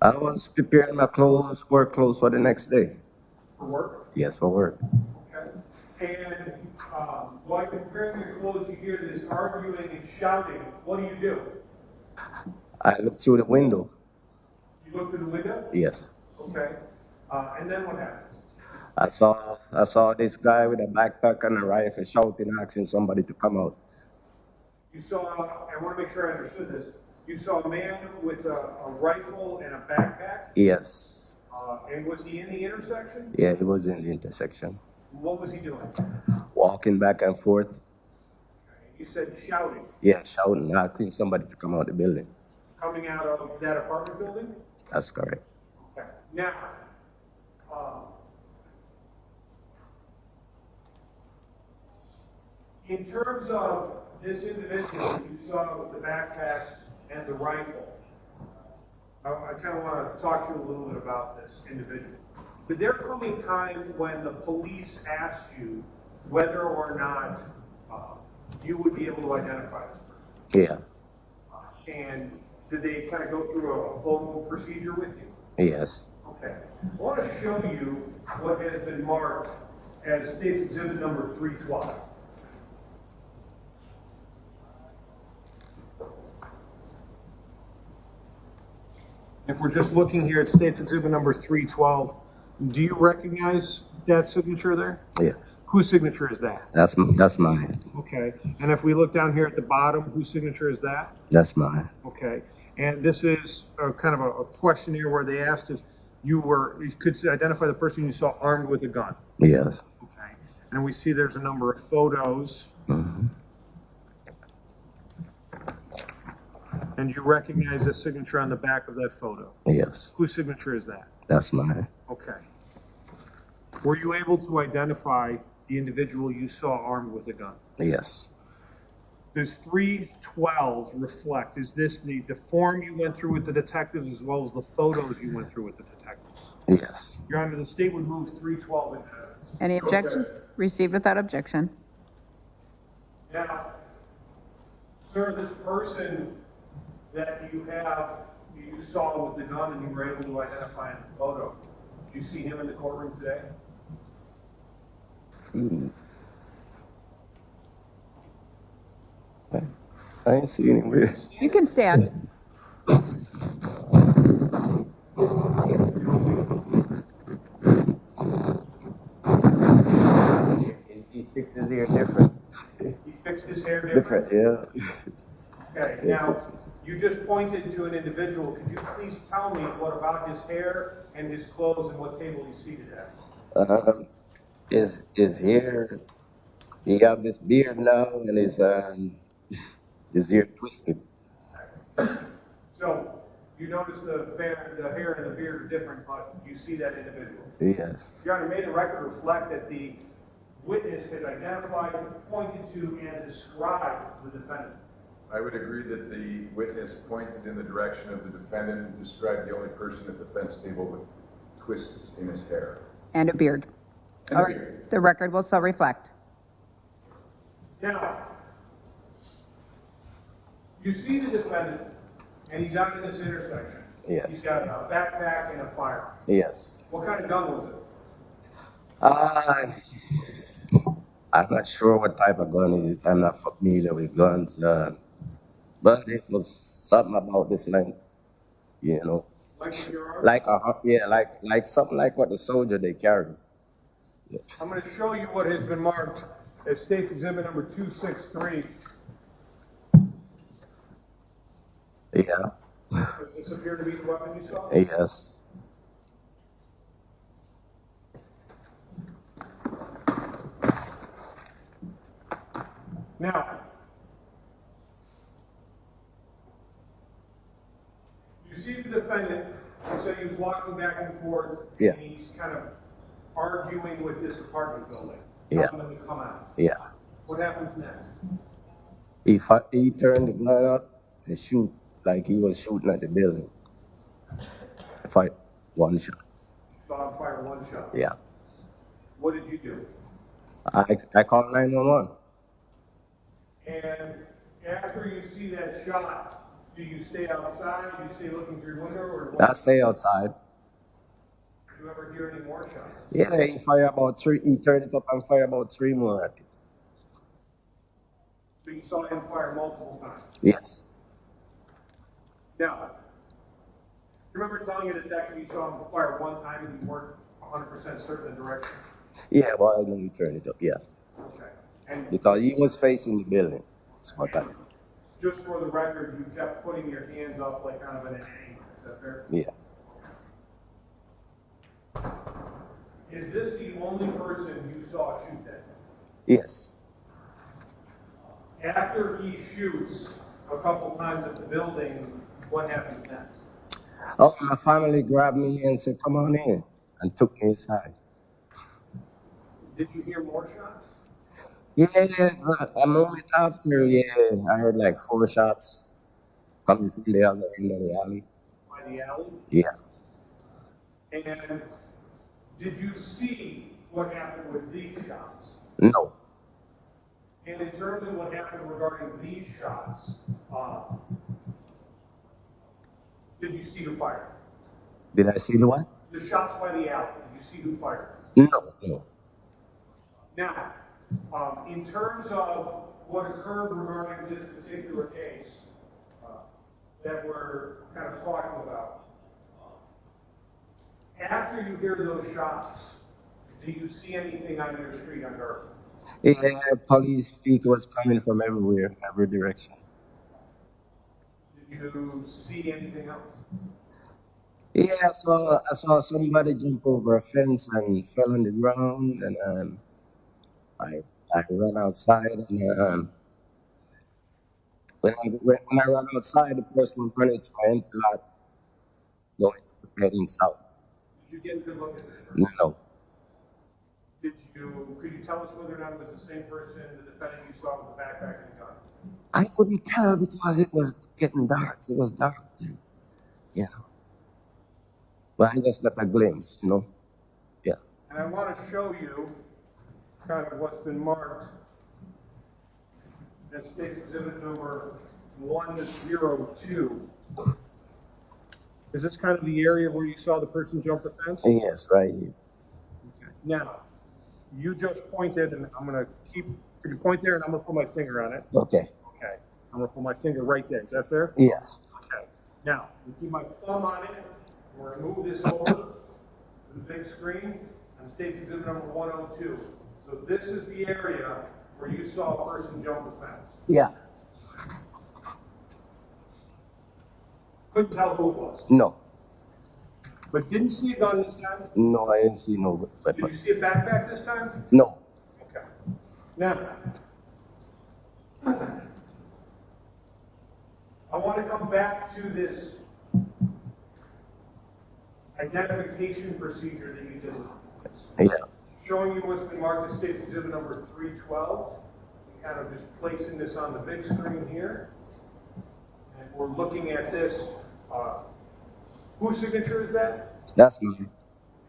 L: I was preparing my clothes, work clothes for the next day.
D: For work?
L: Yes, for work.
D: Okay. And while you're preparing your clothes, you hear this arguing and shouting. What do?
L: I looked through the window.
D: You look through the window?
L: Yes.
D: Okay. And then what happens?
L: I saw this guy with a backpack and a rifle shouting, asking somebody to come out.
D: You saw, I want to make sure I understood this. You saw a man with a rifle and a backpack?
L: Yes.
D: And was he in the intersection?
L: Yeah, he was in the intersection.
D: What was he doing?
L: Walking back and forth.
D: You said shouting.
L: Yeah, shouting, asking somebody to come out the building.
D: Coming out of that apartment building?
L: That's correct.
D: Okay. Now, in terms of this individual you saw with the backpack and the rifle, I kind of want to talk to you a little bit about this individual. Did there come a time when the police asked you whether or not you would be able to identify this person?
L: Yeah.
D: And did they kind of go through a full procedure with you?
L: Yes.
D: Okay. I want to show you what has been marked as State's Exhibit number 312. If we're just looking here at State's Exhibit number 312, do you recognize that signature there?
L: Yes.
D: Whose signature is that?
L: That's mine.
D: Okay. And if we look down here at the bottom, whose signature is that?
L: That's mine.
D: Okay. And this is kind of a questionnaire where they asked if you could identify the person you saw armed with a gun.
L: Yes.
D: Okay. And we see there's a number of photos.
L: Mm-hmm.
D: And you recognize the signature on the back of that photo?
L: Yes.
D: Whose signature is that?
L: That's mine.
D: Okay. Were you able to identify the individual you saw armed with a gun?
L: Yes.
D: Does 312 reflect? Is this the form you went through with the detectives as well as the photos you went through with the detectives?
L: Yes.
D: Your Honor, the state would move 312 into evidence.
C: Any objection? Received without objection.
D: Now, sir, this person that you saw with the gun and you were able to identify in the photo, do you see him in the courtroom today?
L: I ain't see anywhere.
C: You can stand.
L: He fixed his hair different.
D: He fixed his hair different?
L: Yeah.
D: Okay, now, you just pointed to an individual. Could you please tell me what about his hair and his clothes and what table he's seated at?
L: His hair, he got this beard now and his hair twisted.
D: So, you notice the hair and the beard are different, but you see that individual.
L: Yes.
D: Your Honor, may the record reflect that the witness has identified, pointed to, and described the defendant?
A: I would agree that the witness pointed in the direction of the defendant and described the only person at the fence table with twists in his hair.
C: And a beard. All right. The record will so reflect.
D: Now, you see the defendant, and he's out in this intersection.
L: Yes.
D: He's got a backpack and a firearm.
L: Yes.
D: What kind of gun was it?
L: I'm not sure what type of gun it is. I'm not familiar with guns. But it was something about this length, you know.
D: Like your arm?
L: Like something like what the soldier they carry.
D: I'm going to show you what has been marked as State's Exhibit number 263.
L: Yeah.
D: Does this appear to be the weapon you saw?
L: Yes.
D: Now, you see the defendant, you say he was walking back and forth,
L: Yeah.
D: and he's kind of arguing with this apartment building,
L: Yeah.
D: telling them to come out.
L: Yeah.
D: What happens next?
L: He turned the gun up and shoot like he was shooting at the building. I fired one shot.
D: Saw him fire one shot.
L: Yeah.
D: What did you do?
L: I called 911.
D: And after you see that shot, do you stay outside? Do you stay looking through your window, or what?
L: I stay outside.
D: Do you ever hear any more shots?
L: Yeah, he fired about three. He turned it up and fired about 3 more at it.
D: So you saw him fire multiple times?
L: Yes.
D: Now, remember telling your detective you saw him fire one time and you weren't 100% certain of the direction?
L: Yeah, well, I know he turned it up. Yeah.
D: Okay. And
L: Because he was facing the building. That's what I.
D: just for the record, you kept putting your hands up like kind of in an angle. Is that fair?
L: Yeah.
D: Is this the only person you saw shoot that?
L: Yes.
D: After he shoots a couple times at the building, what happens next?
L: Oh, my family grabbed me and said, "Come on in," and took me inside.
D: Did you hear more shots?
L: Yeah, a moment after, I heard like 4 shots coming from the other end of the alley.
D: By the alley?
L: Yeah.
D: And did you see what happened with these shots?
L: No.
D: And in terms of what happened regarding these shots, did you see who fired?
L: Did I see the what?
D: The shots by the alley, did you see who fired?
L: No.
D: Now, in terms of what occurred regarding this particular case that we're kind of talking about, after you hear those shots, do you see anything on your street on Garfield?
L: Yeah, police vehicles coming from everywhere, every direction.
D: Did you see anything else?
L: Yeah, I saw somebody jump over a fence and fell on the ground, and I ran outside, and when I ran outside, the person was running to my empty lot, heading south.
D: Did you get a good look at this?
L: No.
D: Could you tell us whether or not it was the same person, the defendant you saw with the backpack and the gun?
L: I couldn't tell because it was getting dark. It was dark then, But I just got a glimpse, Yeah.
D: And I want to show you kind of what's been marked as State's Exhibit number 102. Is this kind of the area where you saw the person jump the fence?
L: Yes, right here.
D: Okay. Now, you just pointed, and I'm going to could you point there, and I'm going to put my finger on it?
L: Okay.
D: Okay. I'm going to put my finger right there. Is that fair?
L: Yes.
D: Okay. Now, you keep my thumb on it. We're going to move this over to the big screen on State's Exhibit number 102. So this is the area where you saw a person jump the fence.
L: Yeah.
D: Couldn't tell who it was.
L: No.
D: But didn't see a gun this time?
L: No, I didn't see no weapon.
D: Did you see a backpack this time?
L: No.
D: Okay. Now, I want to come back to this identification procedure that you did with this.
L: Yeah.
D: Showing you what's been marked as State's Exhibit number 312. And kind of just placing this on the big screen here. And we're looking at this. Whose signature is that?
L: That's mine.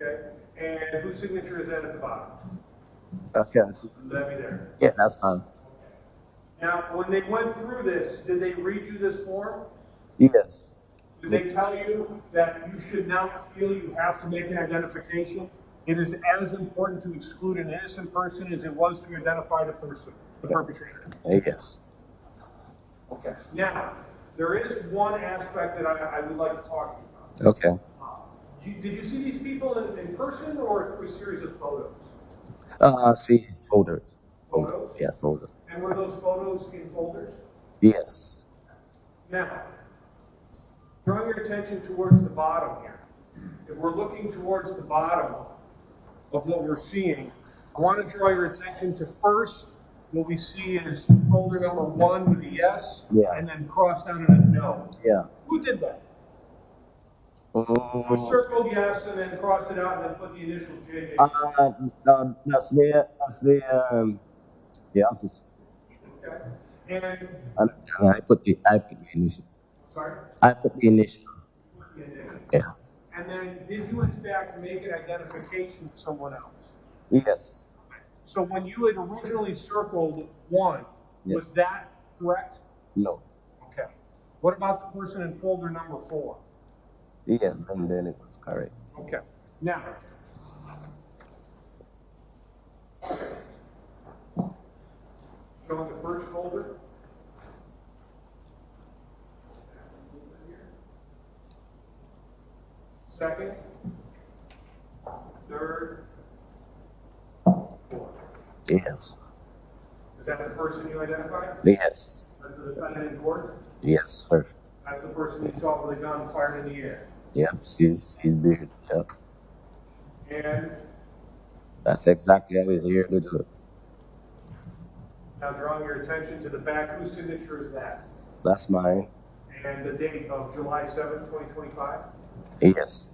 D: Okay. And whose signature is that at the bottom?
L: Okay.
D: That'd be there.
L: Yeah, that's fine.
D: Now, when they went through this, did they read you this form?
L: Yes.
D: Did they tell you that you should not feel you have to make an identification? It is as important to exclude an innocent person as it was to identify the person, the perpetrator.
L: Yes.
D: Okay. Now, there is one aspect that I would like to talk to you about.
L: Okay.
D: Did you see these people in person or through a series of photos?
L: See, folders.
D: Photos?
L: Yeah, folder.
D: And were those photos in folders?
L: Yes.
D: Now, drawing your attention towards the bottom here. If we're looking towards the bottom of what we're seeing, I want to draw your attention to first what we see is folder number 1 with a yes,
L: Yeah.
D: and then crossed out in a no.
L: Yeah.
D: Who did that? Who circled yes and then crossed it out and then put the initial JJ?
L: That's the office.
D: Okay. And,
L: And I put the initial.
D: sorry?
L: I put the initial.
D: The initial.
L: Yeah.
D: And then did you in fact make an identification with someone else?
L: Yes.
D: So when you had originally circled 1,
L: Yes.
D: was that correct?
L: No.
D: Okay. What about the person in folder number 4?
L: Yeah, and then it was correct.
D: Okay. Now, showing the first folder. Second, third, fourth.
L: Yes.
D: Is that the person you identified?
L: Yes.
D: That's the defendant in court?
L: Yes, sir.
D: That's the person you saw with the gun fired in the air?
L: Yep, he's beard. Yep.
D: And
L: That's exactly how he's here to do it.
D: now drawing your attention to the back, whose signature is that?
L: That's mine.
D: And the date of July 7th, 2025?
L: Yes.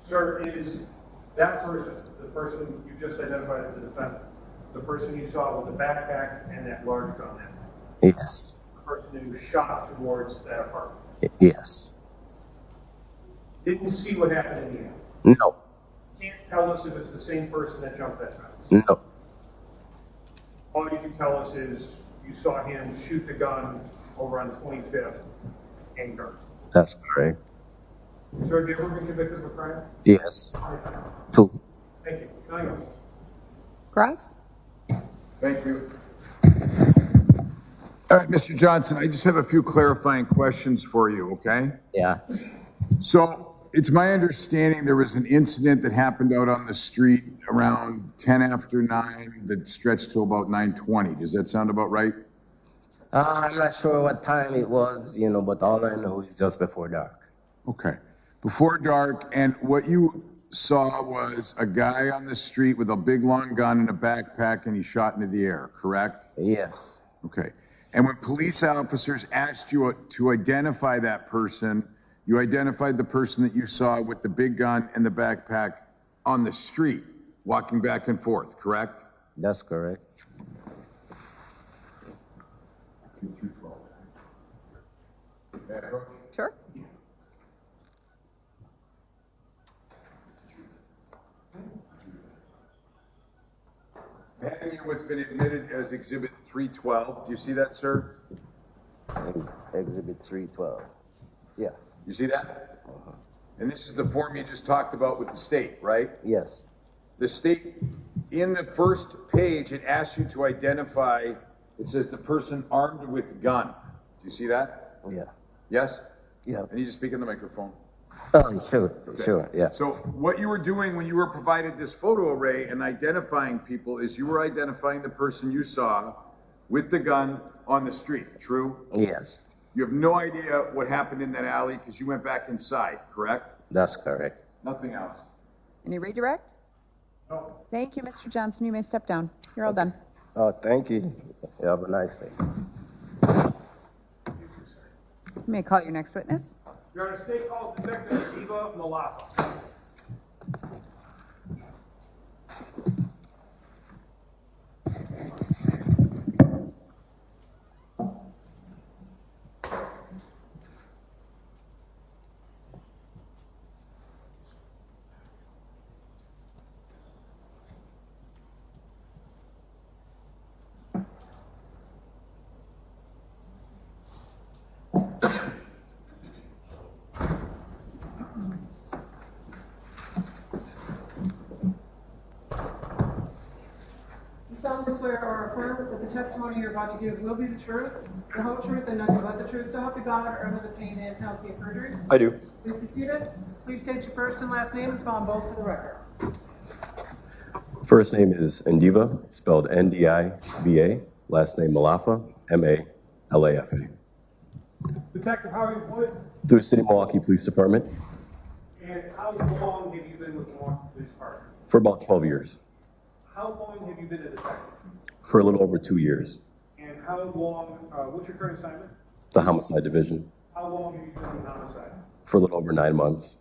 D: Sir, is that person, the person you just identified as the defendant, the person you saw with the backpack and that large gun there?
L: Yes.
D: The person who shot towards that apartment?
L: Yes.
D: Didn't see what happened in the end?
L: No.
D: Can't tell us if it's the same person that jumped that fence?
L: No.
D: All you can tell us is you saw him shoot the gun over on 25th and Garth.
L: That's correct.
D: Sir, have you ever been convicted of a crime?
L: Yes. 2.
D: Thank you. Nothing else.
C: Cross?
A: Thank you. All right, Mr. Johnson, I just have a few clarifying questions for you, okay?
L: Yeah.
A: So it's my understanding there was an incident that happened out on the street around 10 after 9 that stretched to about 9:20. Does that sound about right?
L: I'm not sure what time it was, but all I know is just before dark.
A: Okay. Before dark, and what you saw was a guy on the street with a big long gun and a backpack, and he shot into the air, correct?
L: Yes.
A: Okay. And when police officers asked you to identify that person, you identified the person that you saw with the big gun and the backpack on the street, walking back and forth, correct?
L: That's correct.
C: Sure.
A: Handing you what's been admitted as Exhibit 312. Do you see that, sir?
L: Exhibit 312. Yeah.
A: You see that? And this is the form you just talked about with the state, right?
L: Yes.
A: The state, in the first page, it asks you to identify, it says the person armed with gun. Do you see that?
L: Yeah.
A: Yes?
L: Yeah.
A: I need you to speak in the microphone.
L: Oh, sure, sure, yeah.
A: So what you were doing when you were provided this photo array and identifying people is you were identifying the person you saw with the gun on the street, true?
L: Yes.
A: You have no idea what happened in that alley because you went back inside, correct?
L: That's correct.
A: Nothing else.
C: Any redirect?
D: No.
C: Thank you, Mr. Johnson. You may step down. You're all done.
L: Oh, thank you. You have a nice day.
C: You may call your next witness.
D: Your Honor, state calls Detective Eva Malafa.
E: solemnly swear or affirm that the testimony you're about to give will be the truth, the whole truth, and nothing but the truth, so help you God, or under the pain and penalty of perjury?
M: I do.
E: Please be seated. Please state your first and last name and spell them both for the record.
M: First name is Ndiva, spelled Ndiva. Last name Malafa, Malafa.
D: Detective, how are you employed?
M: Through City Milwaukee Police Department
D: And how long have you been with the Milwaukee Police Department?
M: for about 12 years.
D: How long have you been a detective?
M: For a little over 2 years.
D: And how long, what's your current assignment?
M: The Homicide Division
D: How long have you been in homicide?
M: for a little over 9 months.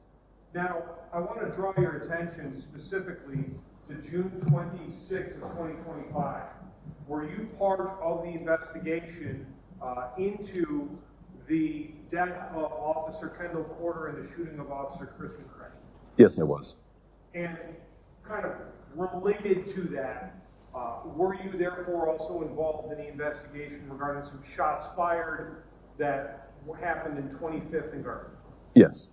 D: Now, I want to draw your attention specifically to June 26th of 2025. Were you part of the investigation into the death of Officer Kendall Porter and the shooting of Officer Chris McCray?
M: Yes, I was.
D: And kind of related to that, were you therefore also involved in the investigation regarding some shots fired that happened in 25th and Garden?
M: Yes.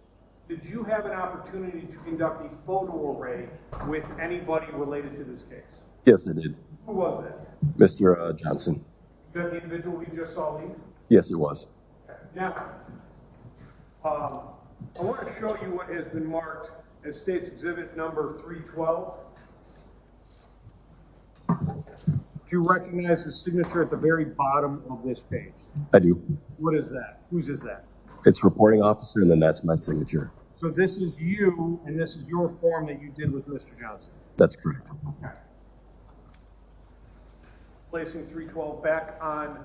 D: Did you have an opportunity to conduct a photo array with anybody related to this case?
M: Yes, I did.
D: Who was that?
M: Mr. Johnson.
D: Is that the individual we just saw leave?
M: Yes, it was.
D: Okay. Now, I want to show you what has been marked as State's Exhibit number 312. Do you recognize the signature at the very bottom of this page?
M: I do.
D: What is that? Whose is that?
M: It's reporting officer, and then that's my signature.
D: So this is you, and this is your form that you did with Mr. Johnson.
M: That's correct.
D: Okay. Placing 312 back on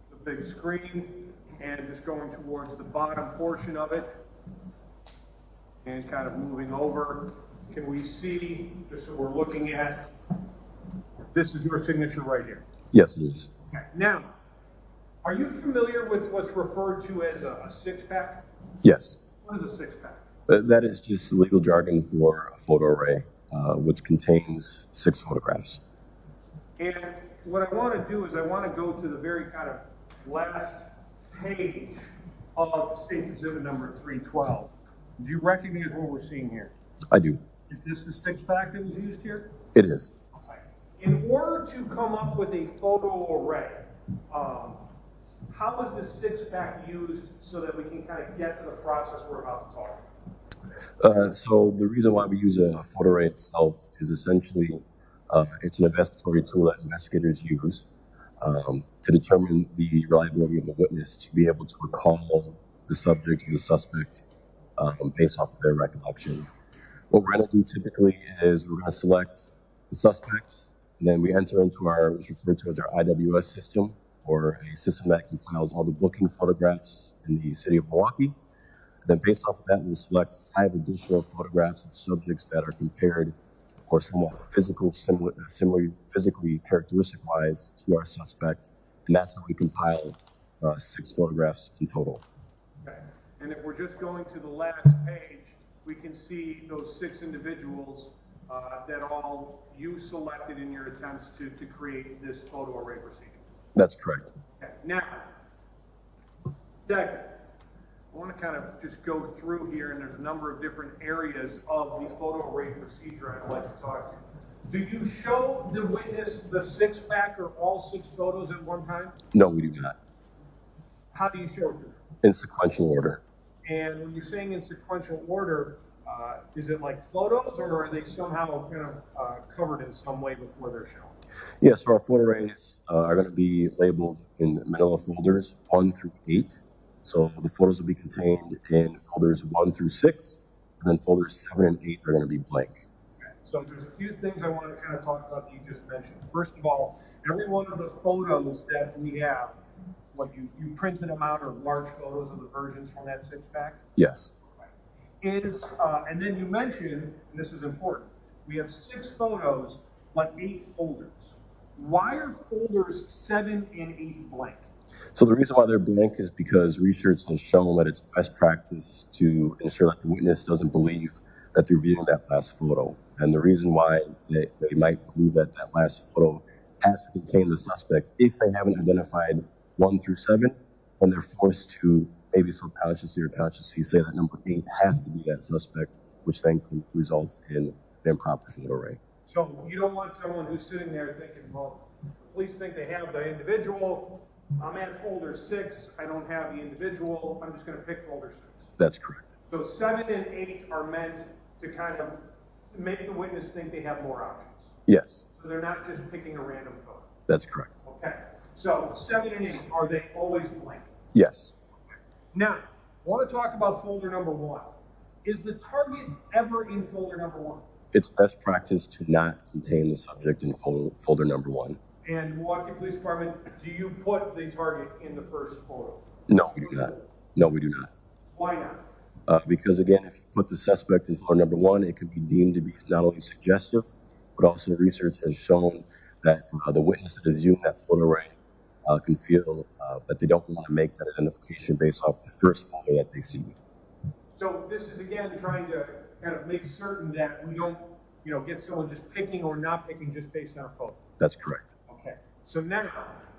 D: the big screen and just going towards the bottom portion of it and kind of moving over. Can we see, just so we're looking at, this is your signature right here?
M: Yes, it is.
D: Okay. Now, are you familiar with what's referred to as a six-pack?
M: Yes.
D: What is a six-pack?
M: That is just legal jargon for a photo array, which contains 6 photographs.
D: And what I want to do is I want to go to the very kind of last page of State's Exhibit number 312. Do you recognize what we're seeing here?
M: I do.
D: Is this the six-pack that was used here?
M: It is.
D: Okay. In order to come up with a photo array, how is the six-pack used so that we can kind of get to the process we're about to talk about?
M: So the reason why we use a photo array itself is essentially it's an investigatory tool that investigators use to determine the reliability of the witness to be able to recall the subject or the suspect based off of their recollection. What we're going to do typically is we're going to select the suspect, and then we enter into what's referred to as our IWS system, or a system that compiles all the booking photographs in the city of Milwaukee. And then based off of that, we'll select 5 additional photographs of subjects that are compared or somewhat similarly physically characteristic-wise to our suspect. And that's how we compile 6 photographs in total.
D: Okay. And if we're just going to the last page, we can see those 6 individuals that all you selected in your attempts to create this photo array proceeding.
M: That's correct.
D: Okay. Now, second, I want to kind of just go through here, and there's a number of different areas of the photo array procedure I'd like to talk to. Do you show the witness the six-pack or all 6 photos at one time?
M: No, we do not.
D: How do you show it to them?
M: In sequential order.
D: And when you're saying in sequential order, is it like photos, or are they somehow kind of covered in some way before they're shown?
M: Yes, so our photo arrays are going to be labeled in manila folders 1 through 8. So the photos will be contained in folders 1 through 6, and then folders 7 and 8 are going to be blank.
D: Okay. So there's a few things I want to kind of talk about that you just mentioned. First of all, every one of the photos that we have, like you printed them out, or large photos of the versions from that six-pack?
M: Yes.
D: And then you mentioned, and this is important, we have 6 photos, but 8 folders. Why are folders 7 and 8 blank?
M: So the reason why they're blank is because research has shown that it's best practice to ensure that the witness doesn't believe that they're viewing that last photo. And the reason why they might believe that that last photo has to contain the suspect, if they haven't identified 1 through 7, then they're forced to maybe subconsciously or consciously say that number 8 has to be that suspect, which then can result in an improper photo array.
D: So you don't want someone who's sitting there thinking, well, police think they have the individual. I'm at folder 6. I don't have the individual. I'm just going to pick folder 6.
M: That's correct.
D: So 7 and 8 are meant to kind of make the witness think they have more options.
M: Yes.
D: So they're not just picking a random photo.
M: That's correct.
D: Okay. So 7 and 8, are they always blank?
M: Yes.
D: Okay. Now, I want to talk about folder number 1. Is the target ever in folder number 1?
M: It's best practice to not contain the subject in folder number 1.
D: And Milwaukee Police Department, do you put the target in the first photo?
M: No, we do not. No, we do not.
D: Why not?
M: Because again, if you put the suspect in folder number 1, it can be deemed to be not only suggestive, but also research has shown that the witness that is viewing that photo array can feel that they don't want to make that identification based off the first photo that they see.
D: So this is again trying to kind of make certain that we don't, get someone just picking or not picking just based on a photo.
M: That's correct.
D: Okay. So now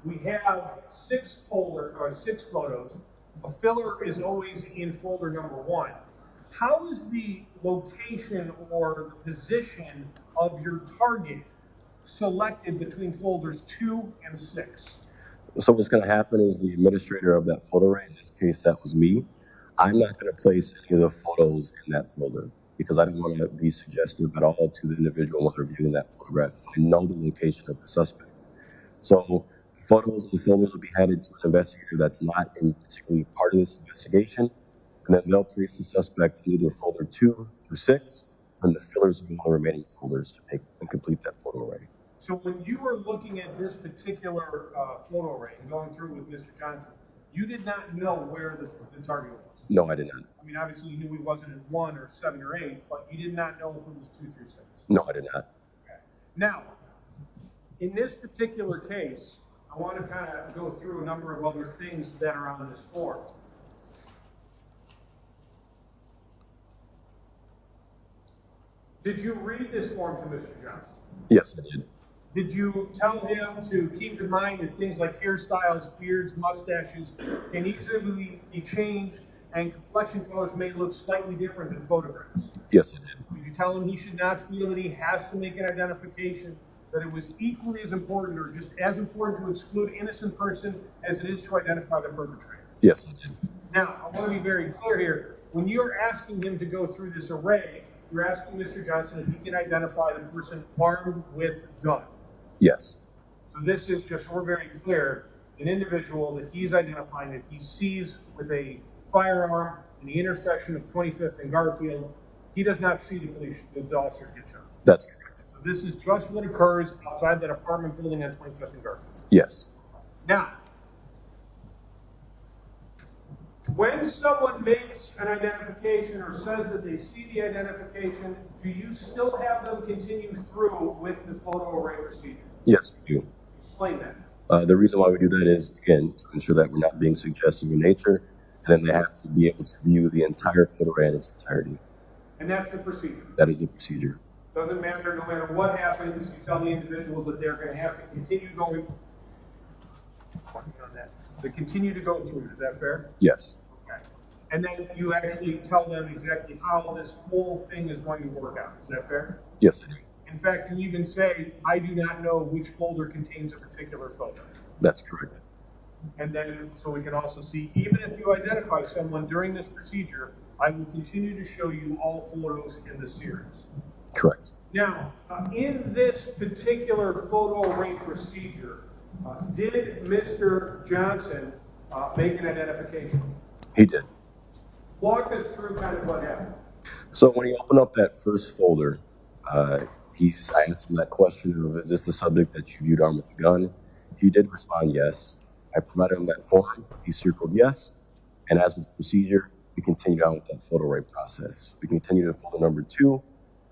D: we have 6 photos. A filler is always in folder number 1. How is the location or the position of your target selected between folders 2 and 6?
M: So what's going to happen is the administrator of that photo array, in this case that was me, I'm not going to place any of the photos in that folder because I don't want to be suggestive at all to the individual when they're viewing that photograph if I know the location of the suspect. So the photos and the folders will be handed to an investigator that's not in particularly part of this investigation, and then they'll place the suspect in either folder 2 through 6, and the fillers will be the remaining folders to make and complete that photo array.
D: So when you were looking at this particular photo array and going through with Mr. Johnson, you did not know where the target was?
M: No, I did not.
D: I mean, obviously you knew he wasn't in 1 or 7 or 8, but you did not know if it was 2 through 6.
M: No, I did not.
D: Okay. Now, in this particular case, I want to kind of go through a number of other things that are on this form. Did you read this form to Mr. Johnson?
M: Yes, I did.
D: Did you tell him to keep in mind that things like hairstyles, beards, mustaches can easily be changed and complexion colors may look slightly different in photographs?
M: Yes, I did.
D: Did you tell him he should not feel that he has to make an identification, that it was equally as important or just as important to exclude innocent person as it is to identify the perpetrator?
M: Yes, I did.
D: Now, I want to be very clear here. When you're asking him to go through this array, you're asking Mr. Johnson if he can identify the person armed with gun.
M: Yes.
D: So this is, just so we're very clear, an individual that he's identifying that he sees with a firearm in the intersection of 25th and Garfield. He does not see the officers get shot.
M: That's correct.
D: So this is just what occurs outside that apartment building on 25th and Garfield.
M: Yes.
D: Now, when someone makes an identification or says that they see the identification, do you still have them continue through with the photo array procedure?
M: Yes, we do.
D: Explain that.
M: The reason why we do that is, again, to ensure that we're not being suggestive in nature, and then they have to be able to view the entire photo array in its entirety.
D: And that's the procedure.
M: That is the procedure.
D: Doesn't matter, no matter what happens, you tell the individuals that they're going to have to continue going on that. They continue to go through it. Is that fair?
M: Yes.
D: Okay. And then you actually tell them exactly how this whole thing is going to work out. Is that fair?
M: Yes, I do.
D: In fact, you even say, I do not know which folder contains a particular photo.
M: That's correct.
D: And then, so we can also see, even if you identify someone during this procedure, I will continue to show you all photos in the series.
M: Correct.
D: Now, in this particular photo array procedure, did Mr. Johnson make an identification?
M: He did.
D: Walk us through kind of what happened.
M: So when he opened up that first folder, I asked him that question of, is this the subject that you viewed armed with a gun? He did respond yes. I provided him that form. He circled yes. And as with the procedure, we continued on with that photo array process. We continued to folder number 2,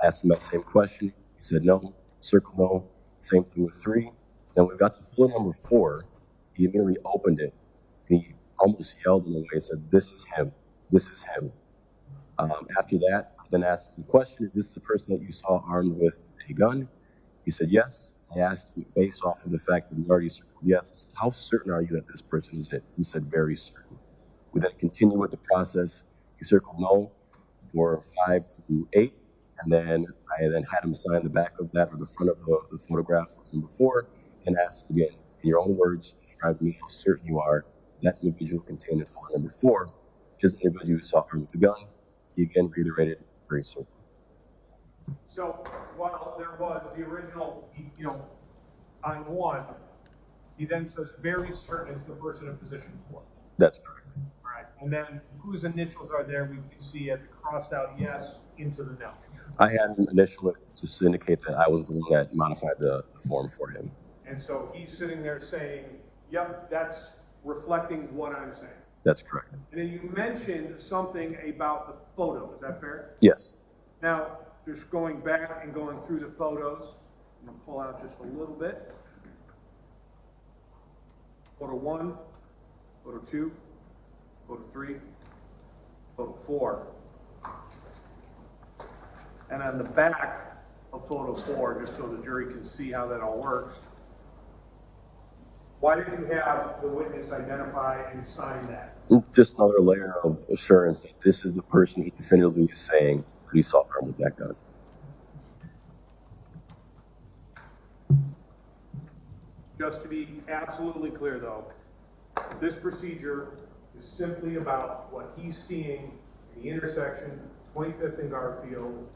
M: asked him that same question. He said no, circled no. Same thing with 3. Then when we got to folder number 4, he immediately opened it. And he almost yelled in a way and said, this is him. This is him. After that, I then asked him the question, is this the person that you saw armed with a gun? He said yes. I asked him, based off of the fact that he already circled yes, I said, how certain are you that this person is it? He said, very certain. We then continued with the process. He circled no for 5 through 8, and then I had him sign the back of that or the front of the photograph of number 4 and asked again, in your own words, describe to me how certain you are that individual contained in file number 4 is the individual who saw armed with the gun. He again reiterated, very certain.
D: So while there was the original, on 1, he then says very certain is the person in position 4.
M: That's correct.
D: All right. And then whose initials are there? We can see at the crossed out yes into the no.
M: I had him initial it just to indicate that I was the one that modified the form for him.
D: And so he's sitting there saying, yep, that's reflecting what I'm saying.
M: That's correct.
D: And then you mentioned something about the photo. Is that fair?
M: Yes.
D: Now, just going back and going through the photos, I'm going to pull out just a little bit. Photo 1, photo 2, photo 3, photo 4. And on the back of photo 4, just so the jury can see how that all works, why did you have the witness identify and sign that?
M: Just another layer of assurance that this is the person he definitively is saying that he saw armed with that gun.
D: Just to be absolutely clear, though, this procedure is simply about what he's seeing in the intersection, 25th and Garfield,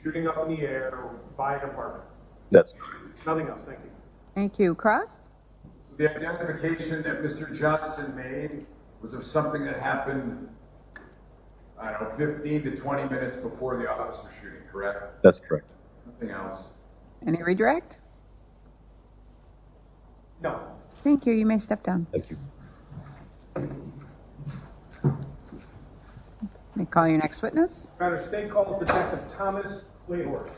D: shooting up in the air by an apartment.
M: That's correct.
D: Nothing else. Thank you.
C: Thank you. Cross?
A: The identification that Mr. Johnson made was of something that happened, I don't know, 15 to 20 minutes before the officer shooting, correct?
M: That's correct.
A: Nothing else.
C: Any redirect?
D: No.
C: Thank you. You may step down.
M: Thank you.
C: May call your next witness.
D: Matter State calls Detective Thomas Clayhorse.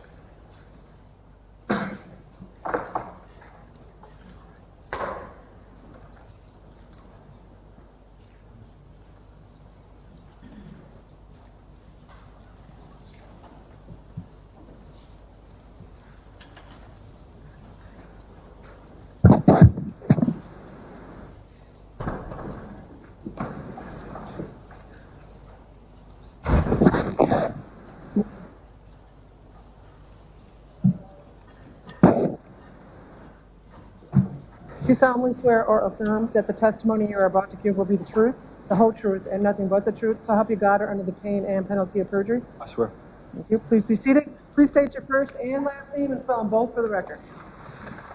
E: Do you solemnly swear or affirm that the testimony you're about to give will be the truth, the whole truth, and nothing but the truth, so help you God or under the pain and penalty of perjury?
N: I swear.
E: Thank you. Please be seated. Please state your first and last name and spell them both for the record.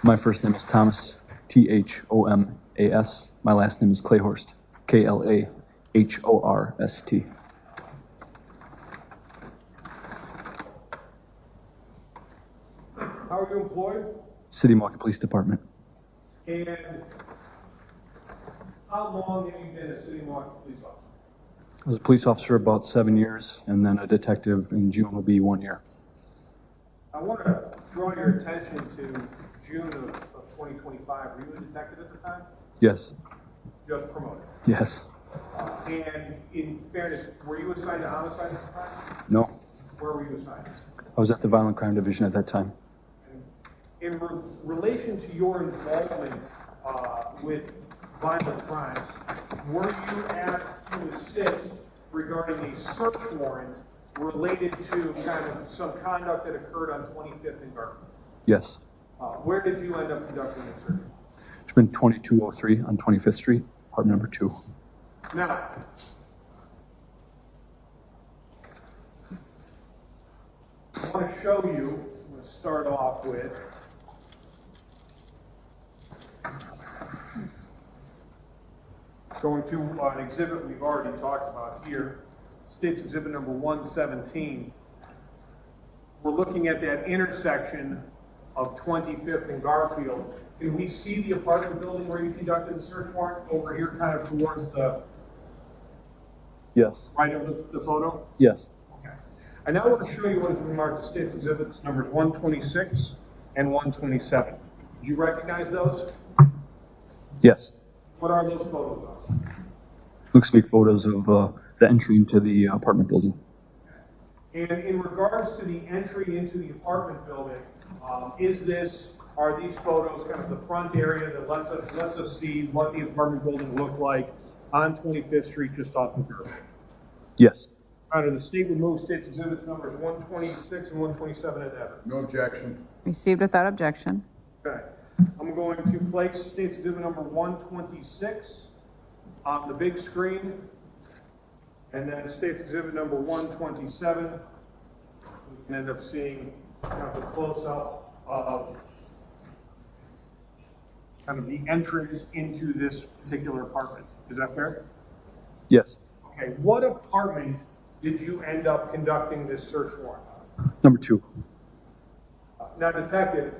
N: My first name is Thomas, Thomas. My last name is Clayhorst, Klahorst.
D: How are you employed?
N: City Milwaukee Police Department.
D: And how long have you been a City Milwaukee police officer?
N: I was a police officer about 7 years, and then a detective in June will be 1 year.
D: I want to draw your attention to June of 2025. Were you a detective at the time?
N: Yes.
D: Just promoted.
N: Yes.
D: And in fairness, were you assigned to homicide at the time?
N: No.
D: Where were you assigned?
N: I was at the Violent Crime Division at that time.
D: In relation to your involvement with violent crimes, were you asked to assist regarding a search warrant related to kind of some conduct that occurred on 25th and Garfield?
N: Yes.
D: Where did you end up conducting the search?
N: It's been 2203 on 25th Street, apartment number 2.
D: Now, I want to show you, I'm going to start off with going to an exhibit we've already talked about here, State's Exhibit number 117. We're looking at that intersection of 25th and Garfield. Can we see the apartment building where you conducted the search warrant over here kind of towards the
N: Yes.
D: right of the photo?
N: Yes.
D: Okay. I now want to show you what is remarked as State's Exhibits numbers 126 and 127. Did you recognize those?
N: Yes.
D: What are those photos of?
N: Looks to be photos of the entry into the apartment building.
D: And in regards to the entry into the apartment building, are these photos kind of the front area that lets us see what the apartment building looked like on 25th Street just off of Garfield?
N: Yes.
D: Honor, the state would move state's exhibits numbers 126 and 127 as evidence.
A: No objection.
C: Received without objection.
D: Okay. I'm going to place state's exhibit number 126 on the big screen, and then state's exhibit number 127. We can end up seeing kind of a close-up of kind of the entrance into this particular apartment. Is that fair?
N: Yes.
D: Okay. What apartment did you end up conducting this search warrant on?
N: Number 2.
D: Now, detective,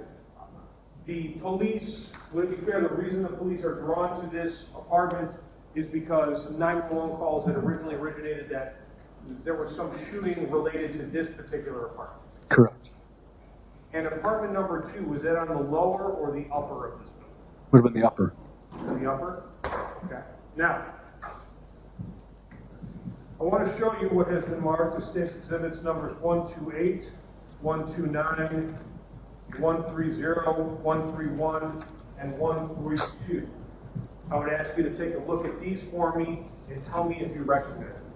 D: the police, would it be fair, the reason the police are drawn to this apartment is because 911 calls had originally originated that there was some shooting related to this particular apartment?
N: Correct.
D: And apartment number 2, was that on the lower or the upper of this building?
N: Would have been the upper.
D: The upper? Okay. Now, I want to show you what has been marked as state's exhibits numbers 128, 129, 130, 131, and 132. I would ask you to take a look at these for me and tell me if you recognize them.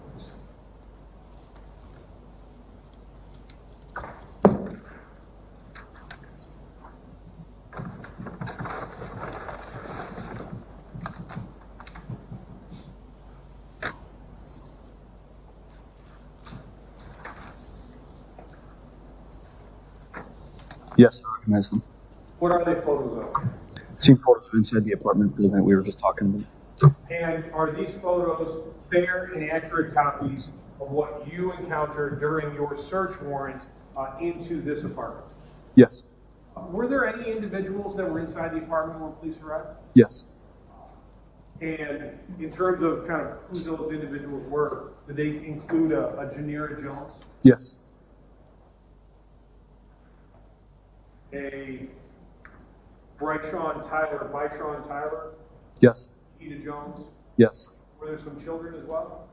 N: Yes, I recognize them.
D: What are they photos of?
N: Seen photos inside the apartment building that we were just talking about.
D: And are these photos fair and accurate copies of what you encountered during your search warrant into this apartment?
N: Yes.
D: Were there any individuals that were inside the apartment when police arrived?
N: Yes.
D: And in terms of kind of who those individuals were, did they include a Janiraa Jones?
N: Yes.
D: A Byshawn Tyler?
N: Yes.
D: Eda Jones?
N: Yes.
D: Were there some children as well?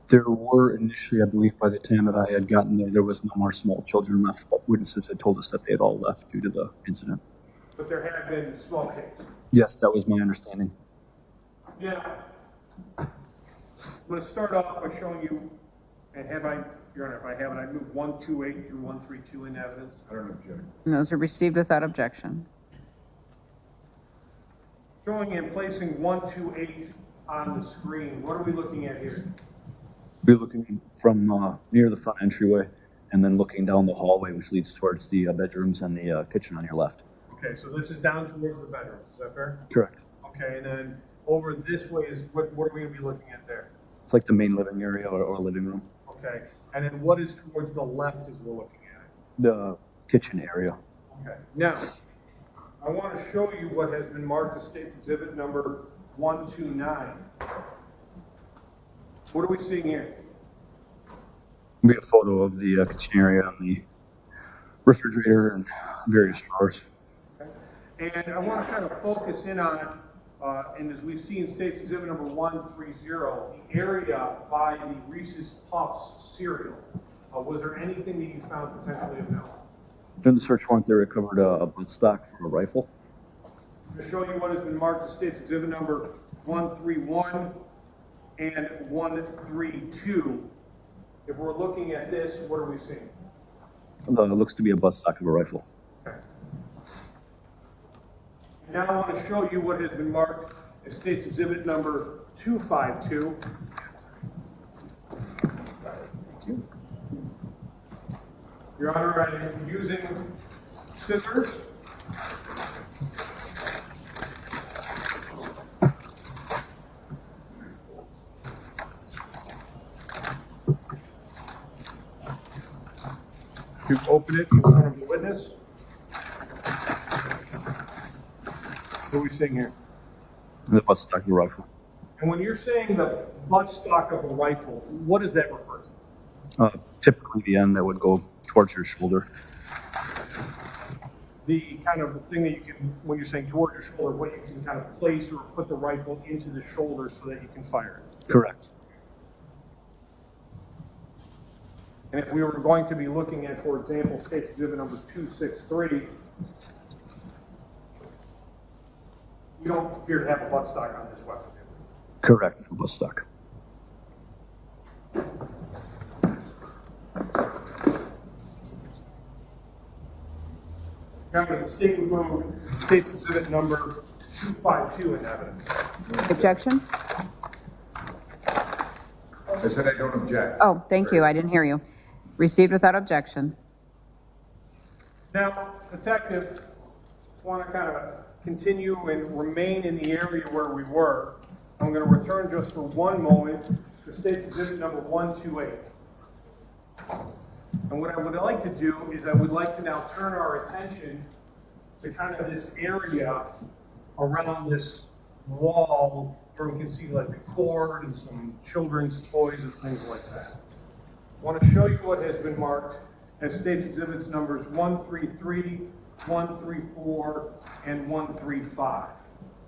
N: There were initially, I believe, by the time that I had gotten there was no more small children left, but witnesses had told us that they had all left due to the incident.
D: But there had been small kids?
N: Yes, that was my understanding.
D: Now, I'm going to start off by showing you, and have I, Your Honor, if I have it, I moved 128 through 132 in evidence.
A: I don't object.
C: And those are received without objection.
D: Showing and placing 128 on the screen. What are we looking at here?
N: We're looking from near the front entryway and then looking down the hallway, which leads towards the bedrooms and the kitchen on your left.
D: Okay, so this is down towards the bedrooms. Is that fair?
N: Correct.
D: Okay, and then over this way is what are we going to be looking at there?
N: It's like the main living area or living room.
D: Okay, and then what is towards the left as we're looking at it?
N: The kitchen area.
D: Okay, now, I want to show you what has been marked as state's exhibit number 129. What are we seeing here?
N: Be a photo of the kitchen area and the refrigerator and various drawers.
D: Okay. And I want to kind of focus in on, and as we've seen state's exhibit number 130, the area by the Reese's Puffs cereal. Was there anything that you found potentially of note?
N: During the search warrant, they recovered a buttstock from a rifle.
D: To show you what has been marked as state's exhibit number 131 and 132. If we're looking at this, what are we seeing?
N: It looks to be a buttstock of a rifle.
D: Okay. Now I want to show you what has been marked as state's exhibit number 252. Thank you. Your Honor, I am using scissors. To open it in front of the witness. What are we seeing here?
N: The buttstock of a rifle.
D: And when you're saying the buttstock of a rifle, what does that refer to?
N: Typically the end that would go towards your shoulder.
D: The kind of thing that you can, when you're saying towards your shoulder, what you can kind of place or put the rifle into the shoulder so that you can fire it.
N: Correct.
D: And if we were going to be looking at, for example, state's exhibit number 263, you don't appear to have a buttstock on this weapon.
N: Correct, no buttstock.
D: Your Honor, the state would move State's Exhibit number 252 in evidence.
C: Objection?
A: I said I don't object.
C: Oh, thank you. I didn't hear you. Received without objection.
D: Now, Detective, want to kind of continue and remain in the area where we were. I'm going to return just for one moment to State's Exhibit number 128. And what I would like to do is I would like to now turn our attention to kind of this area around this wall where we can see like the cord and some children's toys and things like that. I want to show you what has been marked as State's Exhibits numbers 133, 134, and 135.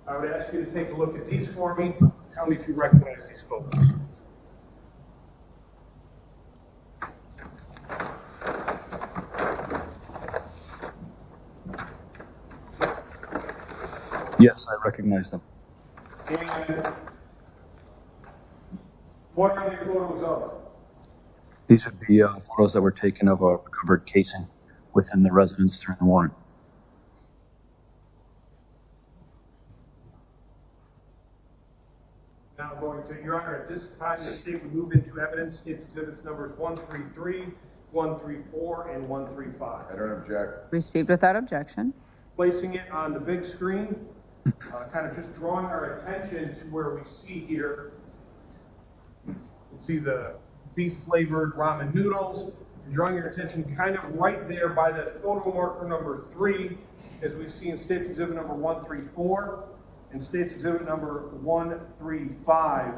D: I would ask you to take a look at these for me. Tell me if you recognize these photos.
N: Yes, I recognize them.
D: And what are the photos of?
N: These would be photos that were taken of a recovered casing within the residence during the warrant.
D: Now going to, Your Honor, at this time, the state would move into evidence its exhibits numbers 133, 134, and 135.
A: I don't object.
C: Received without objection.
D: Placing it on the big screen, kind of just drawing our attention to where we see here. You see the beef-flavored ramen noodles. Drawing your attention kind of right there by that photo marker number 3, as we see in State's Exhibit number 134 and State's Exhibit number 135.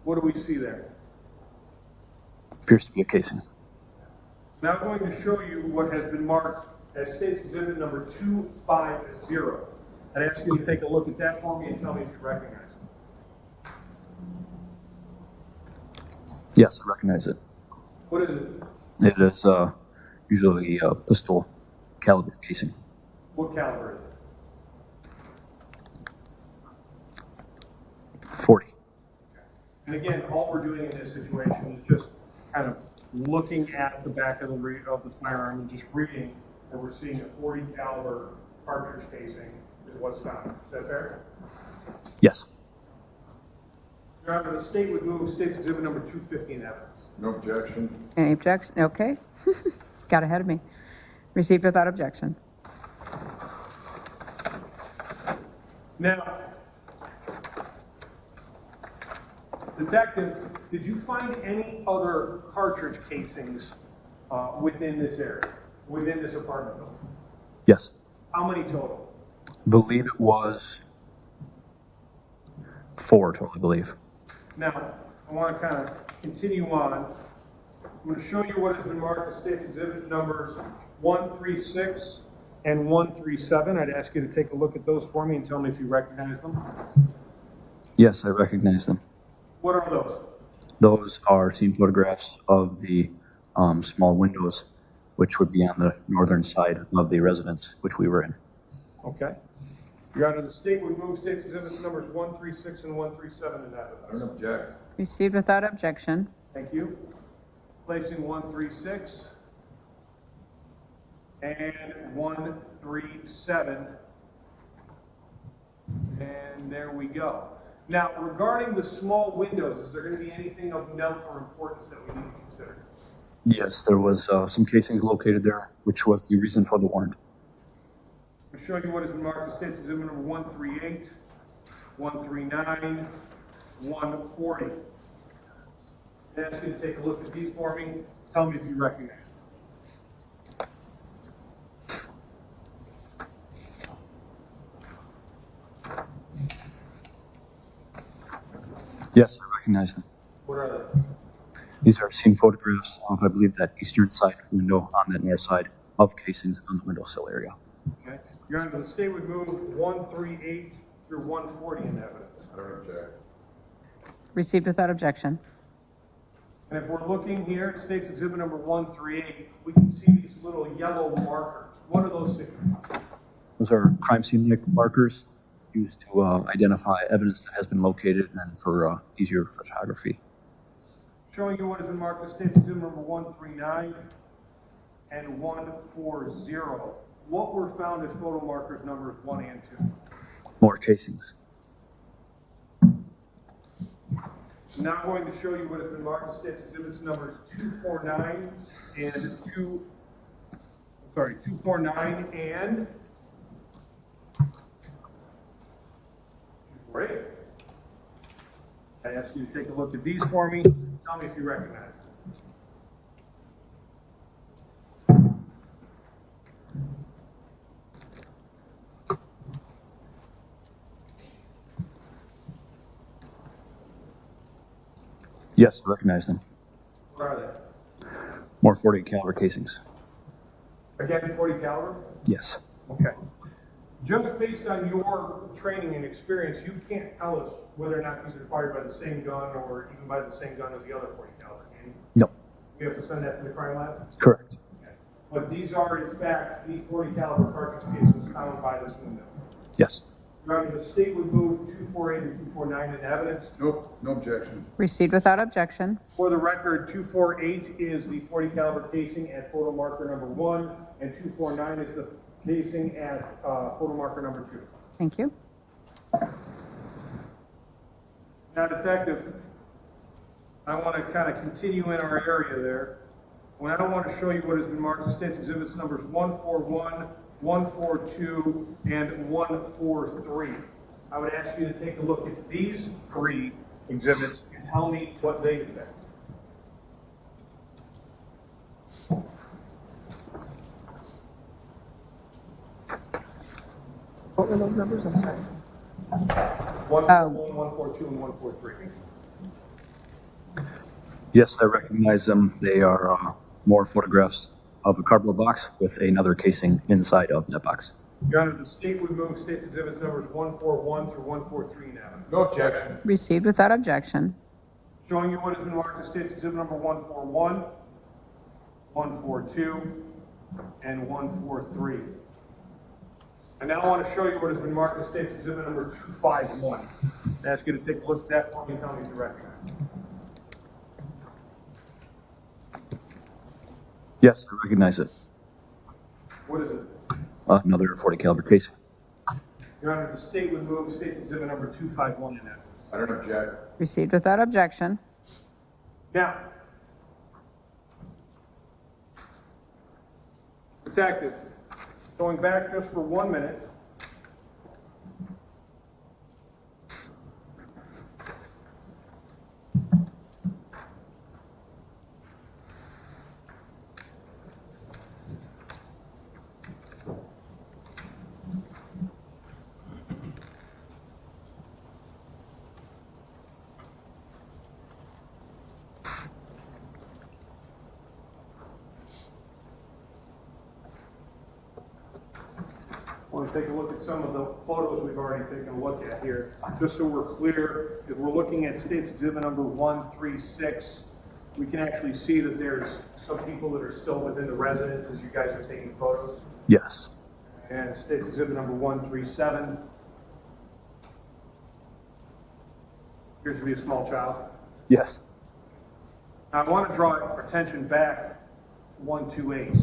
D: What do we see there?
N: Appears to be a casing.
D: Now I'm going to show you what has been marked as State's Exhibit number 250. I'd ask you to take a look at that for me and tell me if you recognize it.
N: Yes, I recognize it.
D: What is it?
N: It is usually a pistol caliber casing.
D: What caliber is it?
N: 40.
D: And again, all we're doing in this situation is just kind of looking at the back of the firearm and just reading that we're seeing a 40 caliber cartridge casing is what's found. Is that fair?
N: Yes.
D: Your Honor, the state would move State's Exhibit number 250 in evidence.
A: No objection.
C: Any objection? Okay. Got ahead of me. Received without objection.
D: Now, Detective, did you find any other cartridge casings within this area, within this apartment building?
N: Yes.
D: How many total?
N: I believe it was 4 total, I believe.
D: Now, I want to kind of continue on. I'm going to show you what has been marked as State's Exhibit numbers 136 and 137. I'd ask you to take a look at those for me and tell me if you recognize them.
N: Yes, I recognize them.
D: What are those?
N: Those are scene photographs of the small windows, which would be on the northern side of the residence, which we were in.
D: Okay. Your Honor, the state would move State's Exhibits numbers 136 and 137 in evidence.
A: I don't object.
C: Received without objection.
D: Thank you. Placing 136 and 137. And there we go. Now, regarding the small windows, is there going to be anything of note or importance that we need to consider?
N: Yes, there was some casings located there, which was the reason for the warrant.
D: I'll show you what has been marked as State's Exhibit number 138, 139, 140. I ask you to take a look at these for me. Tell me if you recognize them.
N: Yes, I recognize them.
D: What are they?
N: These are scene photographs of, I believe, that eastern side window on that north side of casings on the windowsill area.
D: Okay. Your Honor, the state would move 138 through 140 in evidence.
A: I don't object.
C: Received without objection.
D: And if we're looking here at State's Exhibit number 138, we can see these little yellow markers. What are those signify?
N: Those are crime scene markers used to identify evidence that has been located and for easier photography.
D: Showing you what has been marked as State's Exhibit number 139 and 140. what were found as photo markers numbers 1 and 2?
N: More casings.
D: I'm now going to show you what has been marked as State's Exhibits numbers 249 and 249 and 248. I ask you to take a look at these for me. Tell me if you recognize them.
N: Yes, I recognize them.
D: What are they?
N: More 40 caliber casings.
D: Again, 40 caliber?
N: Yes.
D: Okay. Just based on your training and experience, you can't tell us whether or not these are fired by the same gun or even by the same gun as the other 40 caliber, can you?
N: No.
D: We have to send that to the crime lab?
N: Correct.
D: Okay. But these are, in fact, these 40 caliber cartridge casings found by this window.
N: Yes.
D: Your Honor, the state would move 248 and 249 into evidence.
A: Nope, no objection.
C: Received without objection.
D: For the record, 248 is the 40 caliber casing at photo marker number 1, and 249 is the casing at photo marker number 2.
C: Thank you.
D: Now, Detective, I want to kind of continue in our area there. When I want to show you what has been marked as State's Exhibits numbers 141, 142, and 143. I would ask you to take a look at these 3 exhibits and tell me what they depict.
E: What were those numbers? I'm sorry.
D: 141, 142, and 143.
N: Yes, I recognize them. They are more photographs of a cardboard box with another casing inside of that box.
D: Your Honor, the state would move State's Exhibits numbers 141 through 143 now.
A: No objection.
C: Received without objection.
D: Showing you what has been marked as State's Exhibit number 141, 142, and 143. And now I want to show you what has been marked as State's Exhibit number 251. I ask you to take a look at that for me and tell me if you recognize it.
N: Yes, I recognize it.
D: What is it?
N: Another 40 caliber casing.
D: Your Honor, the state would move State's Exhibit number 251 in evidence.
A: I don't object.
C: Received without objection.
D: Now, Detective, going back just for 1 minute. I want to take a look at some of the photos we've already taken a look at here. Just so we're clear, if we're looking at State's Exhibit number 136, we can actually see that there's some people that are still within the residence as you guys are taking photos.
N: Yes.
D: And State's Exhibit number 137 appears to be a small child.
N: Yes.
D: Now, I want to draw our attention back to 128.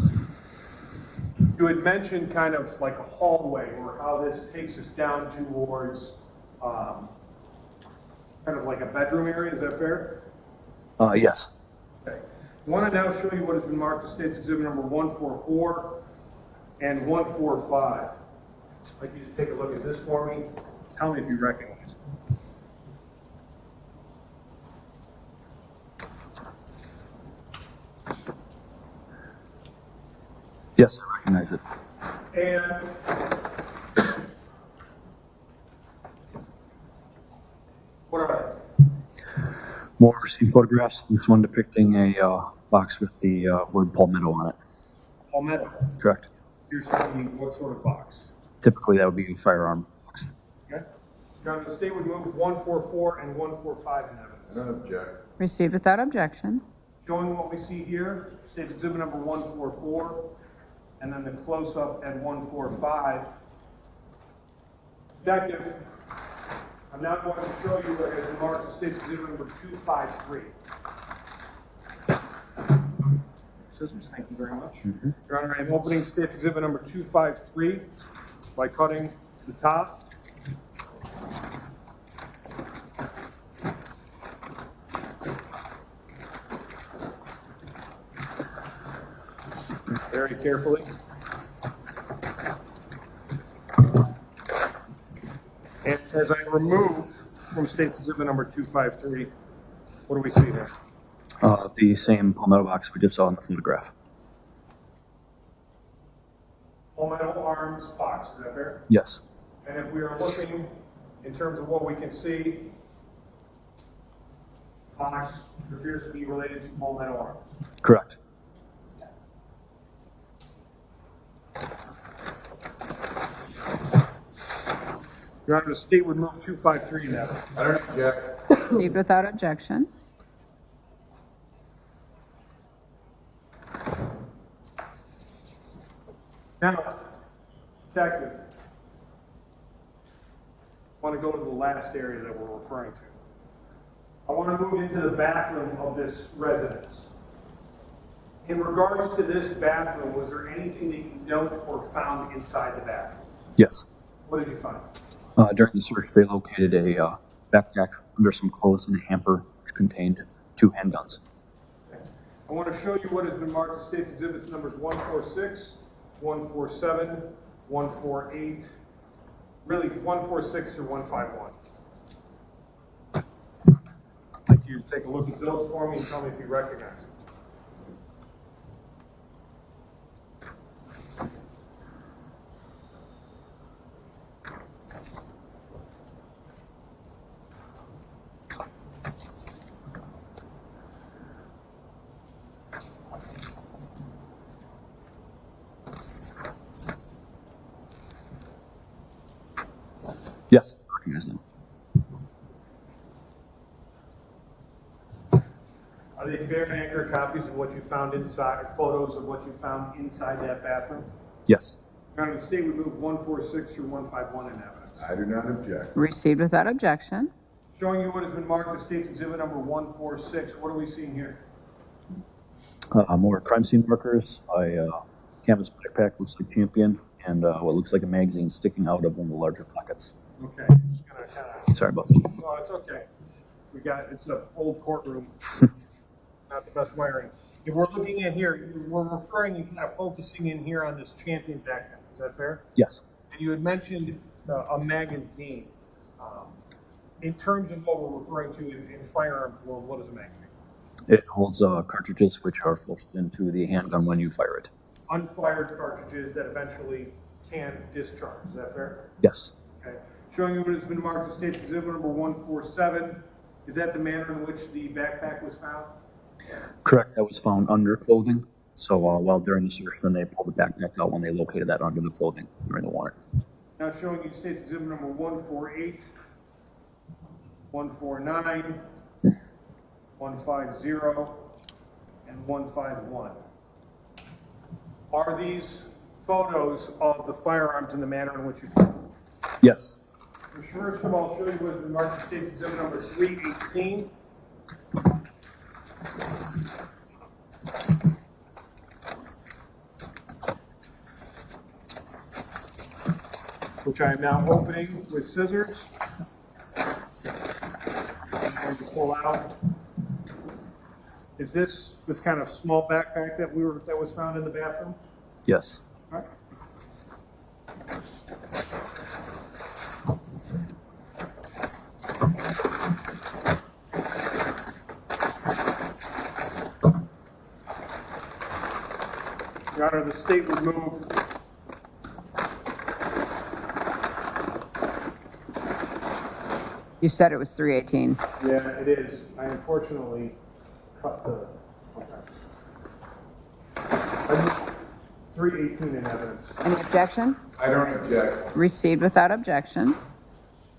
D: You had mentioned kind of like a hallway or how this takes us down towards kind of like a bedroom area. Is that fair?
N: Yes.
D: Okay. I want to now show you what has been marked as State's Exhibit number 144 and 145. I'd like you to take a look at this for me. Tell me if you recognize it.
N: Yes, I recognize it.
D: And what are they?
N: More scene photographs. This one depicting a box with the word Palmetto on it.
D: Palmetto.
N: Correct.
D: Here's what sort of box?
N: Typically, that would be a firearm box.
D: Okay. Your Honor, the state would move 144 and 145 in evidence.
A: I don't object.
C: Received without objection.
D: Showing what we see here, State's Exhibit number 144, and then the close-up at 145. Detective, I'm now going to show you what has been marked as State's Exhibit number 253. It's scissors. Thank you very much. Your Honor, I am opening State's Exhibit number 253 by cutting the top. Very carefully. And as I remove from State's Exhibit number 253, what do we see here?
N: The same palmetto box we just saw in the photograph.
D: Palmetto arms box, is that fair?
N: Yes.
D: And if we are looking in terms of what we can see, box appears to be related to palmetto arms.
N: Correct.
D: Your Honor, the State would move 253 now.
A: I don't object.
C: Received without objection.
D: Now, Detective, I want to go to the last area that we're referring to. I want to move into the bathroom of this residence. In regards to this bathroom, was there anything that you note or found inside the bathroom?
N: Yes.
D: What did you find?
N: During the search, they located a backpack under some clothes in a hamper which contained 2 handguns.
D: Okay. I want to show you what has been marked as State's Exhibits numbers 146, 147, 148, really 146 through 151. I'd like you to take a look at those for me and tell me if you recognize them.
N: Yes, I recognize them.
D: Are they fair and accurate copies of what you found inside, or photos of what you found inside that bathroom?
N: Yes.
D: Your Honor, the State would move 146 through 151 in evidence.
A: I do not object.
C: Received without objection.
D: Showing you what has been marked as State's Exhibit number 146. What are we seeing here?
N: More crime scene markers, a canvas backpack looks like Champion, and what looks like a magazine sticking out of one of the larger pockets.
D: Okay, just gonna kind of.
N: Sorry about that.
D: No, it's okay. It's an old courtroom, not the best wiring. If we're looking at here, we're referring and kind of focusing in here on this Champion backpack. Is that fair?
N: Yes.
D: And you had mentioned a magazine. In terms of what we're referring to in firearms world, what is a magazine?
N: It holds cartridges which are forced into the handgun when you fire it.
D: Unfired cartridges that eventually can discharge. Is that fair?
N: Yes.
D: Okay. Showing you what has been marked as State's Exhibit number 147. Is that the manner in which the backpack was found?
N: Correct. That was found under clothing. So while during the search, then they pulled the backpack out when they located that under the clothing during the warrant.
D: Now showing you State's Exhibit number 148, 149, 150, and 151. Are these photos of the firearms in the manner in which you found them?
N: Yes.
D: First of all, I'll show you what has been marked as State's Exhibit number 318. Which I am now opening with scissors. I'm going to pull out. Is this kind of small backpack that was found in the bathroom?
N: Yes.
D: All right. Your Honor, the State would move.
C: You said it was 318.
D: Yeah, it is. I unfortunately cut the. Okay. 318 in evidence.
C: Any objection?
A: I don't object.
C: Received without objection.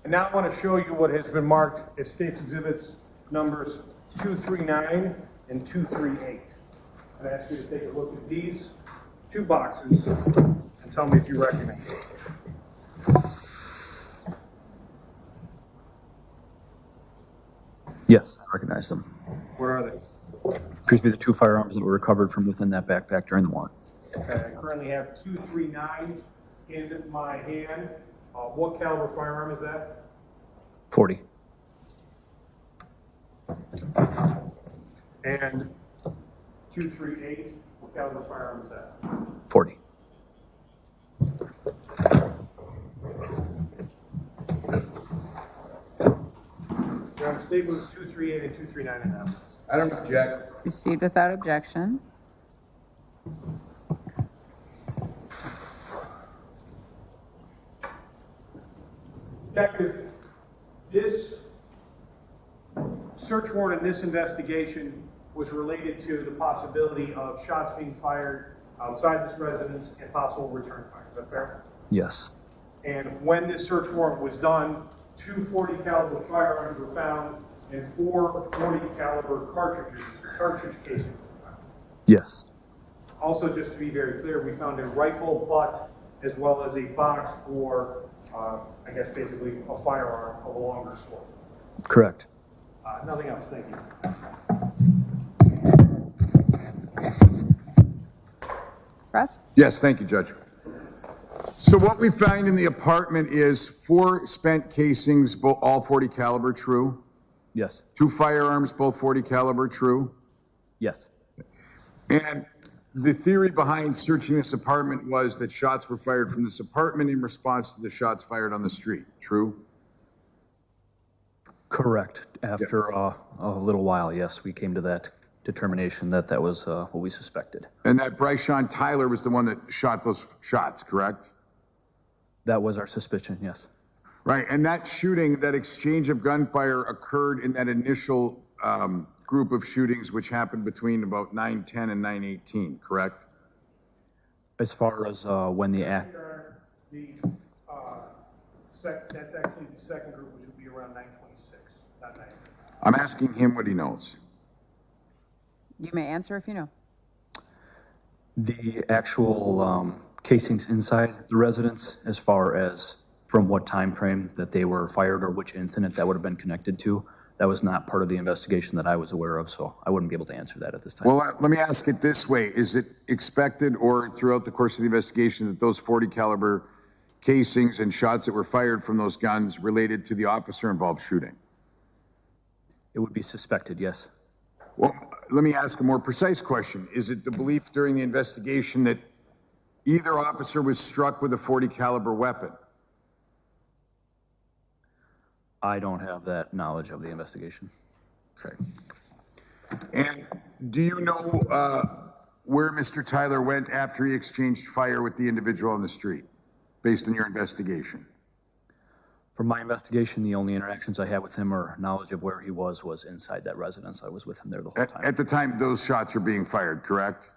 D: And now I want to show you what has been marked as State's Exhibits numbers 239 and 238. I'd ask you to take a look at these two boxes and tell me if you recognize them.
N: Yes, I recognize them.
D: What are they?
N: Appears to be the 2 firearms that were recovered from within that backpack during the warrant.
D: Okay, I currently have 239 in my hand. What caliber firearm is that?
N: 40.
D: And 238, what caliber firearm is that?
N: 40.
D: Your Honor, statement was 238 and 239 in evidence.
A: I don't object.
C: Received without objection.
D: Detective, this search warrant in this investigation was related to the possibility of shots being fired outside this residence and possible return fire. Is that fair?
N: Yes.
D: And when this search warrant was done, 2 .40 caliber firearms were found and 4 .40 caliber cartridge casings were found.
N: Yes.
D: Also, just to be very clear, we found a rifle butt as well as a box for, I guess, basically a firearm of a longer sword.
N: Correct.
D: Nothing else. Thank you.
C: Russ?
A: Yes, thank you, Judge. So what we find in the apartment is 4 spent casings, all 40 caliber, true?
N: Yes.
A: 2 firearms, both 40 caliber, true?
N: Yes.
A: And the theory behind searching this apartment was that shots were fired from this apartment in response to the shots fired on the street, true?
N: Correct. After a little while, yes, we came to that determination that that was what we suspected.
A: And that Bryshon Tyler was the one that shot those shots, correct?
N: That was our suspicion, yes.
A: Right, and that shooting, that exchange of gunfire occurred in that initial group of shootings which happened between about 9:10 and 9:18, correct?
N: As far as when the act...
D: That's actually the second group, which would be around 9:26, not 9.
A: I'm asking him what he knows.
C: You may answer if you know.
N: The actual casings inside the residence, as far as from what time frame that they were fired or which incident that would have been connected to, that was not part of the investigation that I was aware of, so I wouldn't be able to answer that at this time.
A: Well, let me ask it this way. Is it expected or throughout the course of the investigation that those 40 caliber casings and shots that were fired from those guns related to the officer involved shooting?
N: It would be suspected, yes.
A: Well, let me ask a more precise question. Is it the belief during the investigation that either officer was struck with a 40 caliber weapon?
N: I don't have that knowledge of the investigation.
A: Okay. And do you know where Mr. Tyler went after he exchanged fire with the individual on the street, based on your investigation?
N: From my investigation, the only interactions I had with him or knowledge of where he was inside that residence. I was with him there the whole time.
A: At the time those shots were being fired, correct?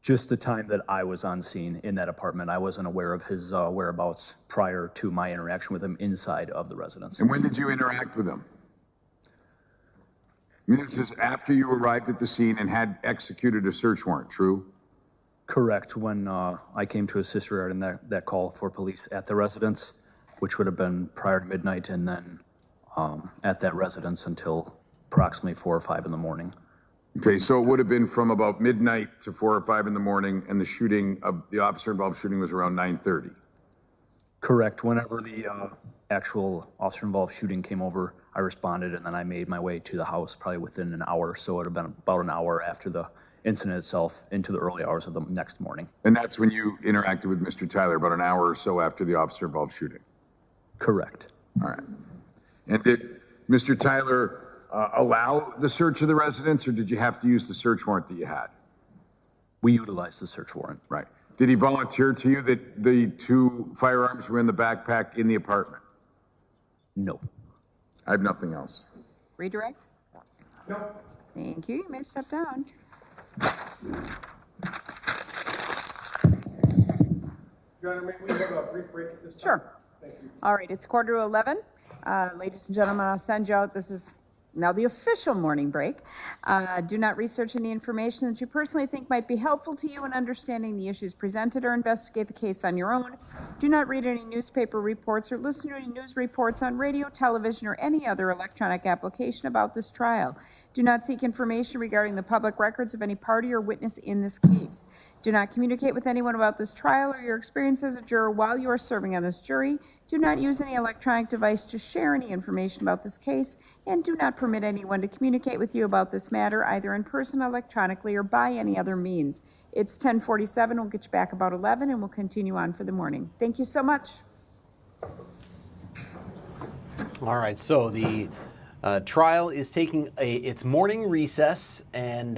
N: Just the time that I was on scene in that apartment. I wasn't aware of his whereabouts prior to my interaction with him inside of the residence.
A: And when did you interact with him? I mean, this is after you arrived at the scene and had executed a search warrant, true?
N: Correct. When I came to assist regarding that call for police at the residence, which would have been prior to midnight, and then at that residence until approximately 4 or 5 in the morning.
A: Okay, so it would have been from about midnight to 4 or 5 in the morning, and the shooting of the officer involved shooting was around 9:30.
N: Correct. Whenever the actual officer involved shooting came over, I responded, and then I made my way to the house probably within an hour. So it would have been about an hour after the incident itself into the early hours of the next morning.
A: And that's when you interacted with Mr. Tyler, about an hour or so after the officer involved shooting?
N: Correct.
A: All right. And did Mr. Tyler allow the search of the residence, or did you have to use the search warrant that you had?
N: We utilized the search warrant.
A: Right. Did he volunteer to you that the 2 firearms were in the backpack in the apartment?
N: No.
A: I have nothing else.
C: Redirect?
D: No.
C: Thank you. You may step down.
D: Your Honor, may we have a brief break at this time?
C: Sure.
D: Thank you.
C: All right, it's 11:15. Ladies and gentlemen, I'll send you out. This is now the official morning break. Do not research any information that you personally think might be helpful to you in understanding the issues presented or investigate the case on your own. Do not read any newspaper reports or listen to any news reports on radio, television, or any other electronic application about this trial. Do Do not seek information regarding the public records of any party or witness in this case. Do not communicate with anyone about this trial or your experience as a juror while you are serving on this jury. Do not use any electronic device to share any information about this case, and do not permit anyone to communicate with you about this matter either in person, electronically, or by any other means. It's 10:47. We'll get you back about 11, and we'll continue on for the morning. Thank you so much.
B: All right, so the trial is taking its morning recess, and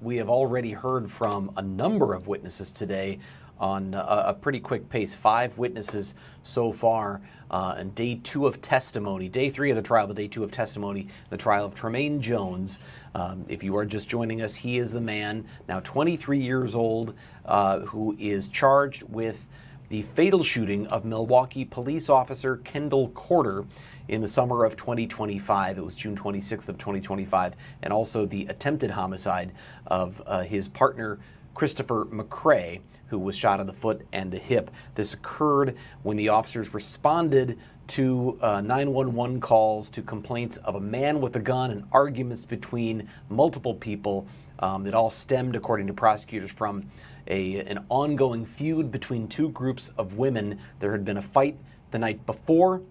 B: we have already heard from a number of witnesses today on a pretty quick pace. 5 witnesses so far on day 2 of testimony. Day 3 of the trial, but day 2 of testimony, the trial of Tremaine Jones. If you are just joining us, he is the man, now 23 years old, who is charged with the fatal shooting of Milwaukee police officer Kendall in the summer of 2025. It was June 26th of 2025, and also the attempted homicide of his partner, Christopher McCray, who was shot in the foot and the hip. This occurred when the officers responded to 911 calls to complaints of a man with a gun and arguments between multiple people. It all stemmed, according to prosecutors, from an ongoing feud between 2 groups of women. There had been a fight the night before.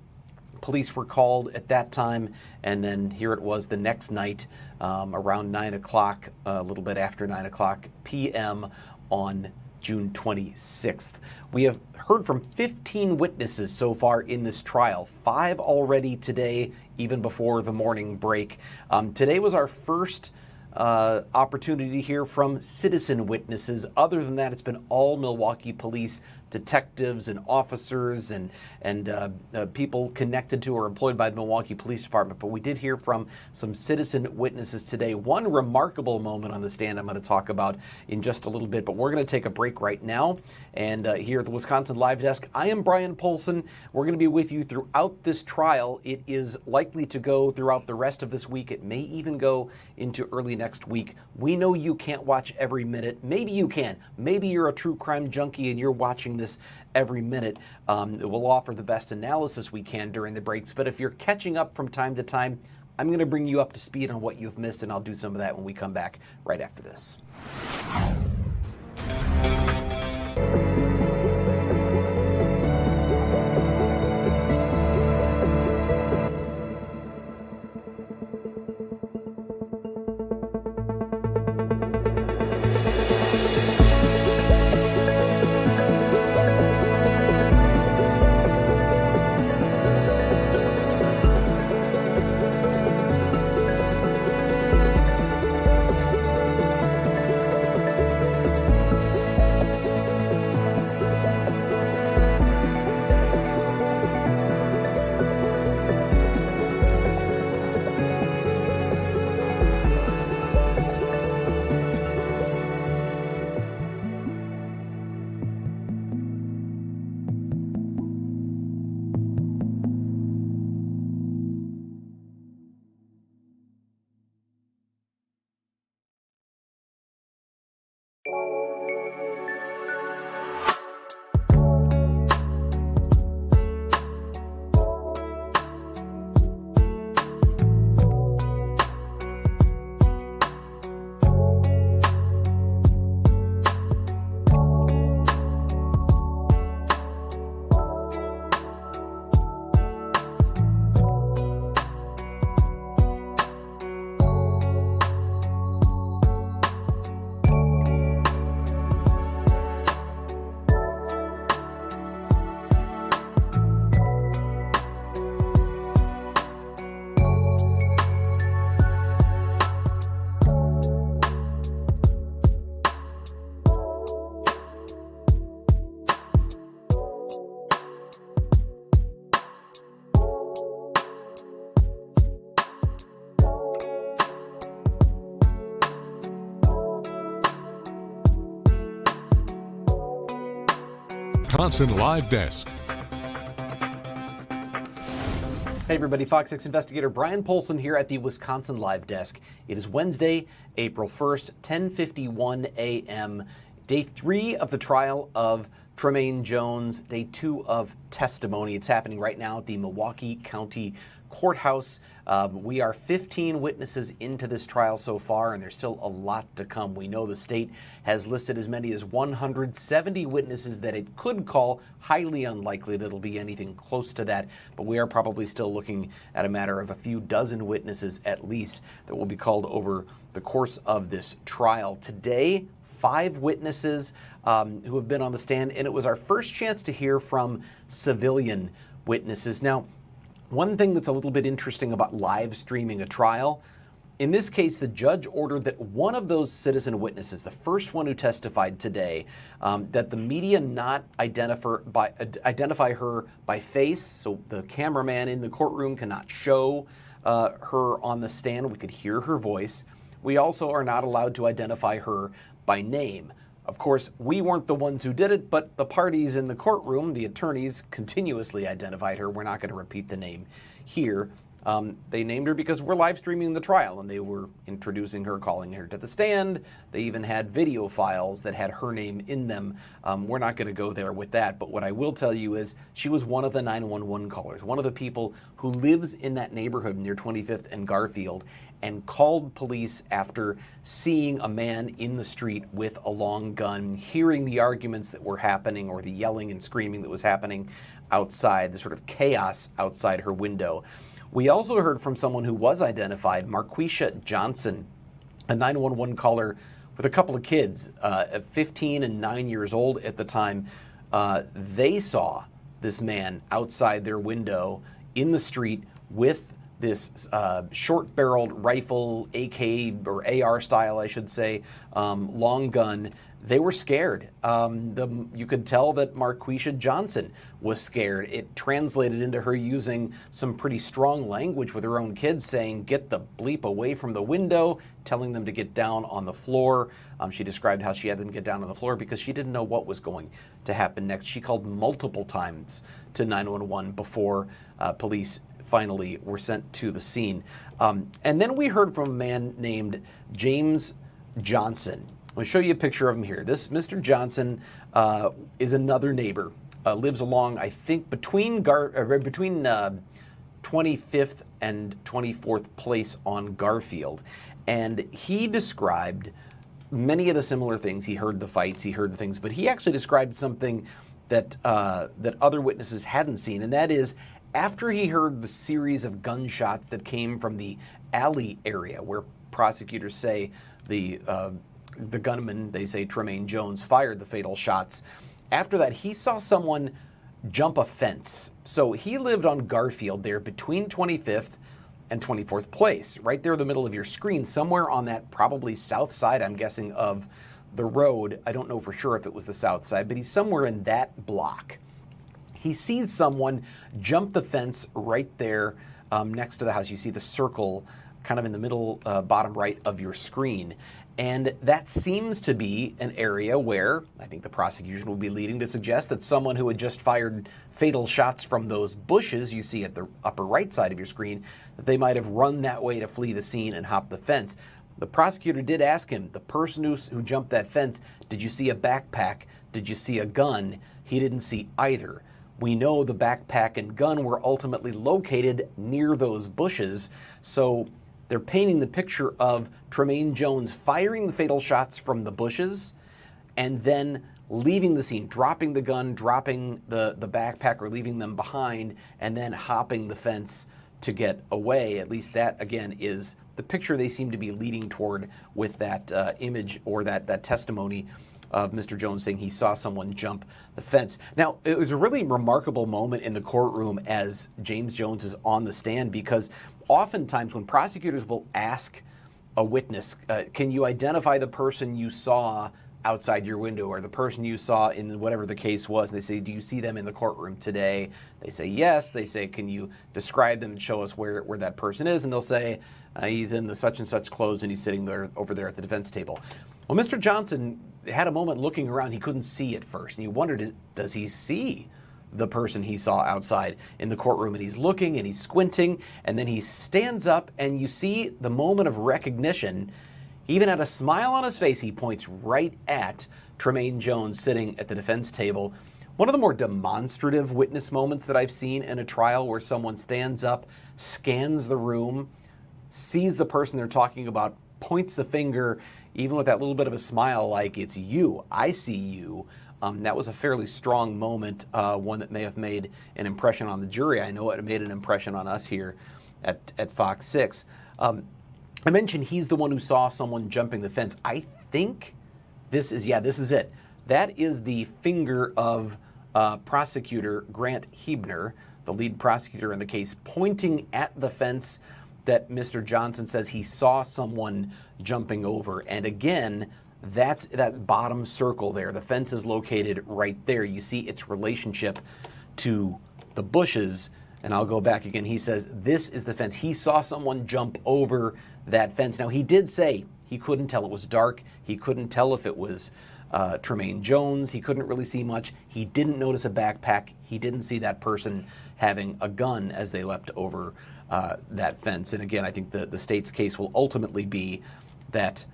B: Police were called at that time, and then here it was the next night around 9 o'clock, a little bit after 9 o'clock p.m. on June 26th. We have heard from 15 witnesses so far in this trial, 5 already today, even before the morning break. Today was our first opportunity to hear from citizen witnesses. Other than that, it's been all Milwaukee police detectives and officers and people connected to or employed by the Milwaukee Police Department. But we did hear from some citizen witnesses today. One remarkable moment on the stand I'm going to talk about in just a little bit, but we're going to take a break right now. And here at the Wisconsin Live Desk, I am Brian Polson. We're going to be with you throughout this trial. It is likely to go throughout the rest of this week. It may even go into early next week. We know you can't watch every minute. Maybe you can. Maybe you're a true crime junkie and you're watching this every minute. We'll offer the best analysis we can during the breaks, but if you're catching up from time to time, I'm going to bring you up to speed on what you've missed, and I'll do some of that when we come back right after this.
O: Wisconsin Live Desk.
B: Hey everybody, Fox 6 investigator Brian Polson here at the Wisconsin Live Desk. It is Wednesday, April 1st, 10:51 a.m., day 3 of the trial of Tremaine Jones, day 2 of testimony. It's happening right now at the Milwaukee County courthouse. We are 15 witnesses into this trial so far, and there's still a lot to come. We know the state has listed as many as 170 witnesses that it could call. Highly unlikely that it'll be anything close to that, but we are probably still looking at a matter of a few dozen witnesses at least that will be called over the course of this trial. Today, 5 witnesses who have been on the stand, and it was our first chance to hear from civilian witnesses. Now, one thing that's a little bit interesting about live streaming a trial, in this case, the judge ordered that one of those citizen witnesses, the first one who testified today, that the media not identify her by face, so the cameraman in the courtroom cannot show her on the stand. We could hear her voice. We also are not allowed to identify her by name. Of course, we weren't the ones who did it, but the parties in the courtroom, the attorneys, continuously identified her. We're not going to repeat the name here. They named her because we're live streaming the trial, and they were introducing her, calling her to the stand. They even had video files that had her name in them. We're not going to go there with that, but what I will tell you is she was one of the 911 callers, one of the people who lives in that neighborhood near 25th and Garfield, and called police after seeing a man in the street with a long gun, hearing the arguments that were happening or the yelling and screaming that was happening outside, the sort of chaos outside her window. We also heard from someone who was identified, Marisha Johnson, a 911 caller with a couple of kids, 15 and 9 years old at the time. They saw this man outside their window in the street with this short-barreled rifle, AK or AR style, I should say, long gun. They were scared. You could tell that Marisha Johnson was scared. It translated into her using some pretty strong language with her own kids, saying, "Get the bleep away from the window," telling them to get down on the floor. She described how she had them get down on the floor because she didn't know what was going to happen next. She called multiple times to 911 before police finally were sent to the scene. And then we heard from a man named James Johnson. I'll show you a picture of him here. This Mr. Johnson is another neighbor, lives along, I think, between 25th and 24th Place on Garfield. And he described many of the similar things. He heard the fights, he heard the things, but he actually described something that other witnesses hadn't seen, and that is after he heard the series of gunshots that came from the alley area where prosecutors say the gunman, they say Tremaine Jones, fired the fatal shots. After that, he saw someone jump a fence. So he lived on Garfield there between 25th and 24th Place, right there in the middle of your screen, somewhere on that probably south side, I'm guessing, of the road. I don't know for sure if it was the south side, but he's somewhere in that block. He sees someone jump the fence right there next to the house. You see the circle kind of in the middle, bottom right of your screen. And that seems to be an area where I think the prosecution will be leading to suggest that someone who had just fired fatal shots from those bushes you see at the upper right side of your screen, that they might have run that way to flee the scene and hop the fence. The prosecutor did ask him, the person who jumped that fence, did you see a backpack? Did you see a gun? He didn't see either. We know the backpack and gun were ultimately located near those bushes, so they're painting the picture of Tremaine Jones firing the fatal shots from the bushes and then leaving the scene, dropping the gun, dropping the backpack or leaving them behind, and then hopping the fence to get away. At least that, again, is the picture they seem to be leading toward with that image or that testimony of Mr. Jones saying he saw someone jump the fence. Now, it was a really remarkable moment in the courtroom as James Jones is on the stand, because oftentimes when prosecutors will ask a witness, can you identify the person you saw outside your window or the person you saw in whatever the case was, and they say, do you see them in the courtroom today? They say yes. They say, can you describe them and show us where that person is? And they'll say, he's in the such and such clothes and he's sitting there over there at the defense table. Well, Mr. Johnson had a moment looking around. He couldn't see at first, and he wondered, does he see the person he saw outside in the courtroom? And he's looking and he's squinting, and then he stands up, and you see the moment of recognition. He even had a smile on his face. He points right at Tremaine Jones sitting at the defense table One of the more demonstrative witness moments that I've seen in a trial, where someone stands up, scans the room, sees the person they're talking about, points the finger, even with that little bit of a smile, like, it's you, I see you. That was a fairly strong moment, one that may have made an impression on the jury. I know it made an impression on us here at Fox 6. I mentioned he's the one who saw someone jumping the fence. I think this is it. That is the finger of prosecutor Grant Hebner, the lead prosecutor in the case, pointing at the fence that Mr. Johnson says he saw someone jumping over. And again, that's that bottom circle there. The fence is located right there. You see its relationship to the bushes. And I'll go back again. He says this is the fence. He saw someone jump over that fence. Now, he did say he couldn't tell. It was dark. He couldn't tell if it was Tremaine Jones. He couldn't really see much. He didn't notice a backpack. He didn't see that person having a gun as they leapt over that fence. And again, I think the state's case will ultimately be that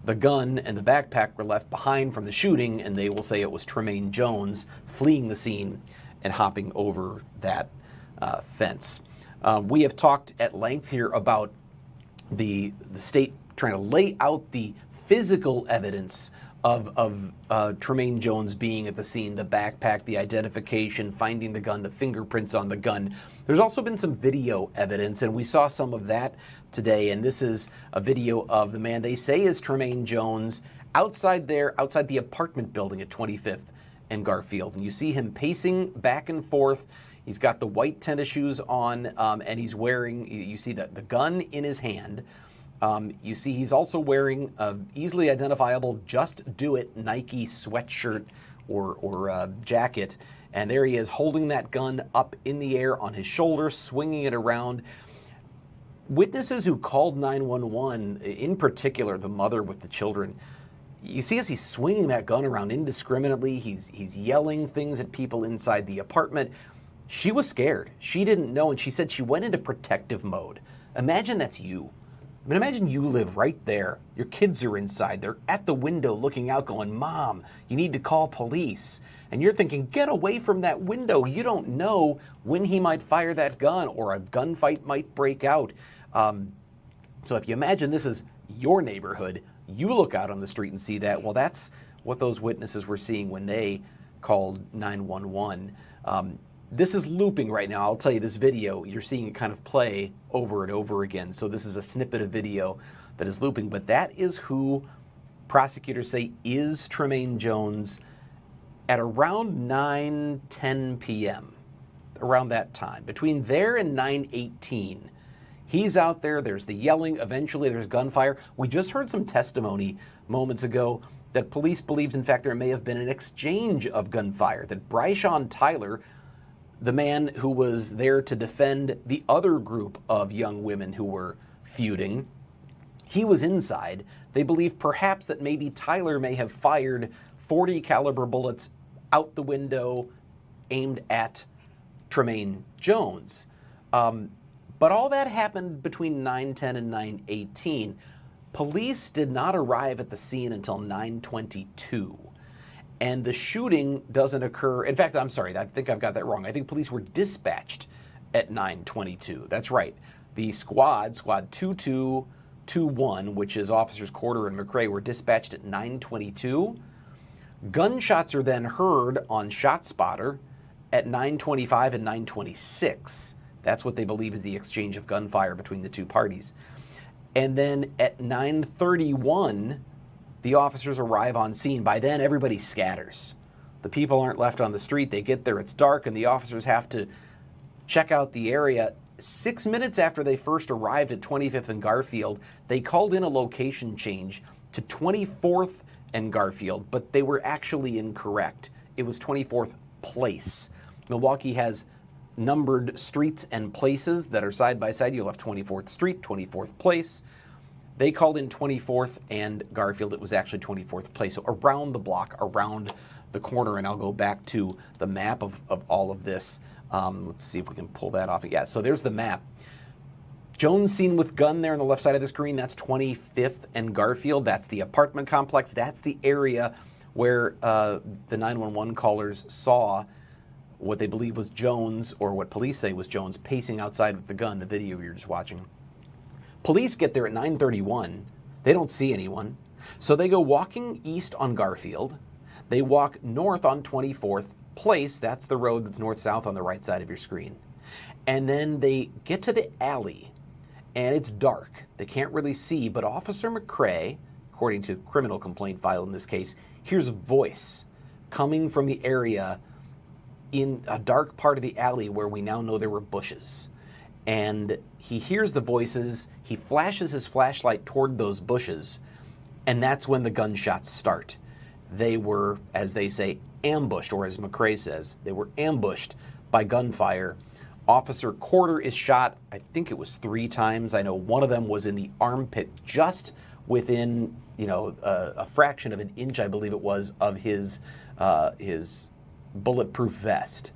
B: the gun and the backpack were left behind from the shooting, and they will say it was Tremaine Jones fleeing the scene and hopping over that fence. We have talked at length here about the state trying to lay out the physical evidence of Tremaine Jones being at the scene, the backpack, the identification, finding the gun, the fingerprints on the gun. There's also been some video evidence, and we saw some of that today, and this is a video of the man they say is Tremaine Jones outside the apartment building at 25th and Garfield. And you see him pacing back and forth. He's got the white tennis shoes on, and he's wearing, you see the gun in his hand. You see he's also wearing an easily identifiable Just Do It Nike sweatshirt or jacket. And there he is holding that gun up in the air on his shoulder, swinging it around. Witnesses who called 911, in particular the mother with the children, you see as he's swinging that gun around indiscriminately, he's yelling things at people inside the apartment. She was scared. She didn't know, and she said she went into protective mode. Imagine that's you. I mean, imagine you live right there. Your kids are inside. They're at the window looking out going, Mom, you need to call police. And you're thinking, get away from that window. You don't know when he might fire that gun or a gunfight might break out. So if you imagine this is your neighborhood, you look out on the street and see that. Well, that's what those witnesses were seeing when they called 911. This is looping right now. I'll tell you, this video, you're seeing it kind of play over and over again. So this is a snippet of video that is looping, but that is who prosecutors say is Tremaine Jones at around 9:10 p.m., around that time. Between there and 9:18, he's out there, there's the yelling, eventually there's gunfire. We just heard some testimony moments ago that police believed, in fact, there may have been an exchange of gunfire, that Bryshawn Tyler, the man who was there to defend the other group of young women who were feuding, he was inside. They believe perhaps that maybe Tyler may have fired .40 caliber bullets out the window aimed at Tremaine Jones. But all that happened between 9:10 and 9:18. Police did not arrive at the scene until 9:22. And the shooting doesn't occur. In fact, I'm sorry, I think I've got that wrong. I think police were dispatched at 9:22. That's right. The squad 2221, which is Officers Corder and McCrae, were dispatched at 9:22. Gunshots are then heard on ShotSpotter at 9:25 and 9:26. That's what they believe is the exchange of gunfire between the two parties. And then at 9:31, the officers arrive on scene. By then, everybody scatters. The people aren't left on the street. They get there, it's dark, and the officers have to check out the area. 6 minutes after they first arrived at 25th and Garfield, they called in a location change to 24th and Garfield, but they were actually incorrect. It was 24th Place. Milwaukee has numbered streets and places that are side by side. You'll have 24th Street, 24th Place. They called in 24th and Garfield. It was actually 24th Place. So around the block, around the corner, and I'll go back to the map of all of this. Let's see if we can pull that off. Yeah, so there's the map. Jones seen with gun there on the left side of the screen. That's 25th and Garfield. That's the apartment complex. That's the area where the 911 callers saw what they believe was Jones, or what police say was Jones, pacing outside with the gun, the video you're just watching. Police get there at 9:31. They don't see anyone. So they go walking east on Garfield. They walk north on 24th Place. That's the road that's north-south on the right side of your screen. And then they get to the alley, and it's dark. They can't really see, but Officer McCray, according to criminal complaint filed in this case, hears a voice coming from the area in a dark part of the alley where we now know there were bushes. And he hears the voices, he flashes his flashlight toward those bushes, and that's when the gunshots start. They were, as they say, ambushed, or as McCrae says, they were ambushed by gunfire. Officer Corder is shot, I think it was 3 times. I know one of them was in the armpit, just within, a fraction of an inch, I believe it was, of his bulletproof vest.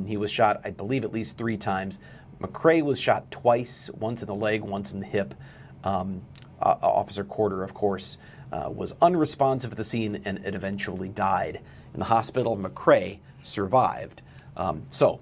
B: He was shot, I believe, at least 3 times. McCrae was shot twice, once in the leg, once in the hip. Officer Corder, of course, was unresponsive at the scene and it eventually died. In the hospital, McCrae survived. So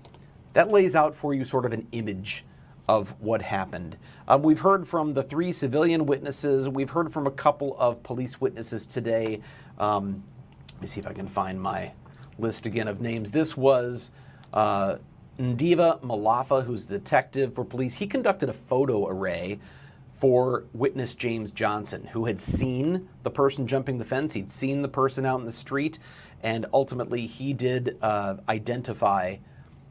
B: that lays out for you sort of an image of what happened. We've heard from the 3 civilian witnesses. We've heard from a couple of police witnesses today. Let me see if I can find my list again of names. This was Ndiva Malafa, who's the detective for police. He conducted a photo array for witness James Johnson, who had seen the person jumping the fence. He'd seen the person out in the street, and ultimately he did identify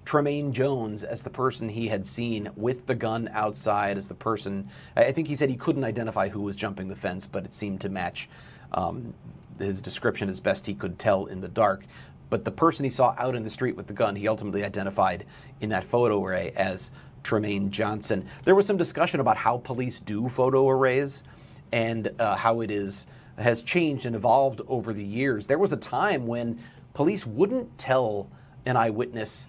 B: Tremaine Jones as the person he had seen with the gun outside, as the person. I think he said he couldn't identify who was jumping the fence, but it seemed to match his description as best he could tell in the dark. But the person he saw out in the street with the gun, he ultimately identified in that photo array as Tremaine Johnson. There was some discussion about how police do photo arrays and how it has changed and evolved over the years. There was a time when police wouldn't tell an eyewitness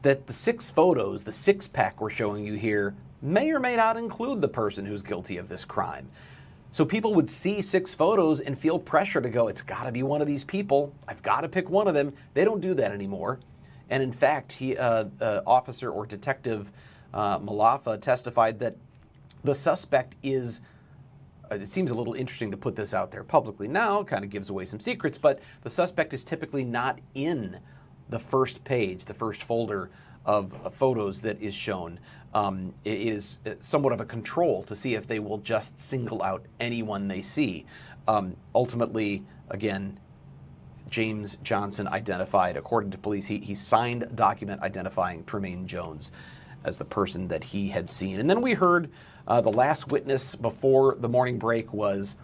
B: that the 6 photos, the 6-pack we're showing you here, may or may not include the person who's guilty of this crime. So people would see 6 photos and feel pressure to go, it's got to be one of these people. I've got to pick one of them. They don't do that anymore. And in fact, Officer or Detective Malafa testified that the suspect is, it seems a little interesting to put this out there publicly now, kind of gives away some secrets, but the suspect is typically not in the first page, the first folder of photos that is shown. It is somewhat of a control to see if they will just single out anyone they see. Ultimately, again, James Johnson identified, according to police, he signed a document identifying Tremaine Jones as the person that he had seen. And then we heard the last witness before the morning break was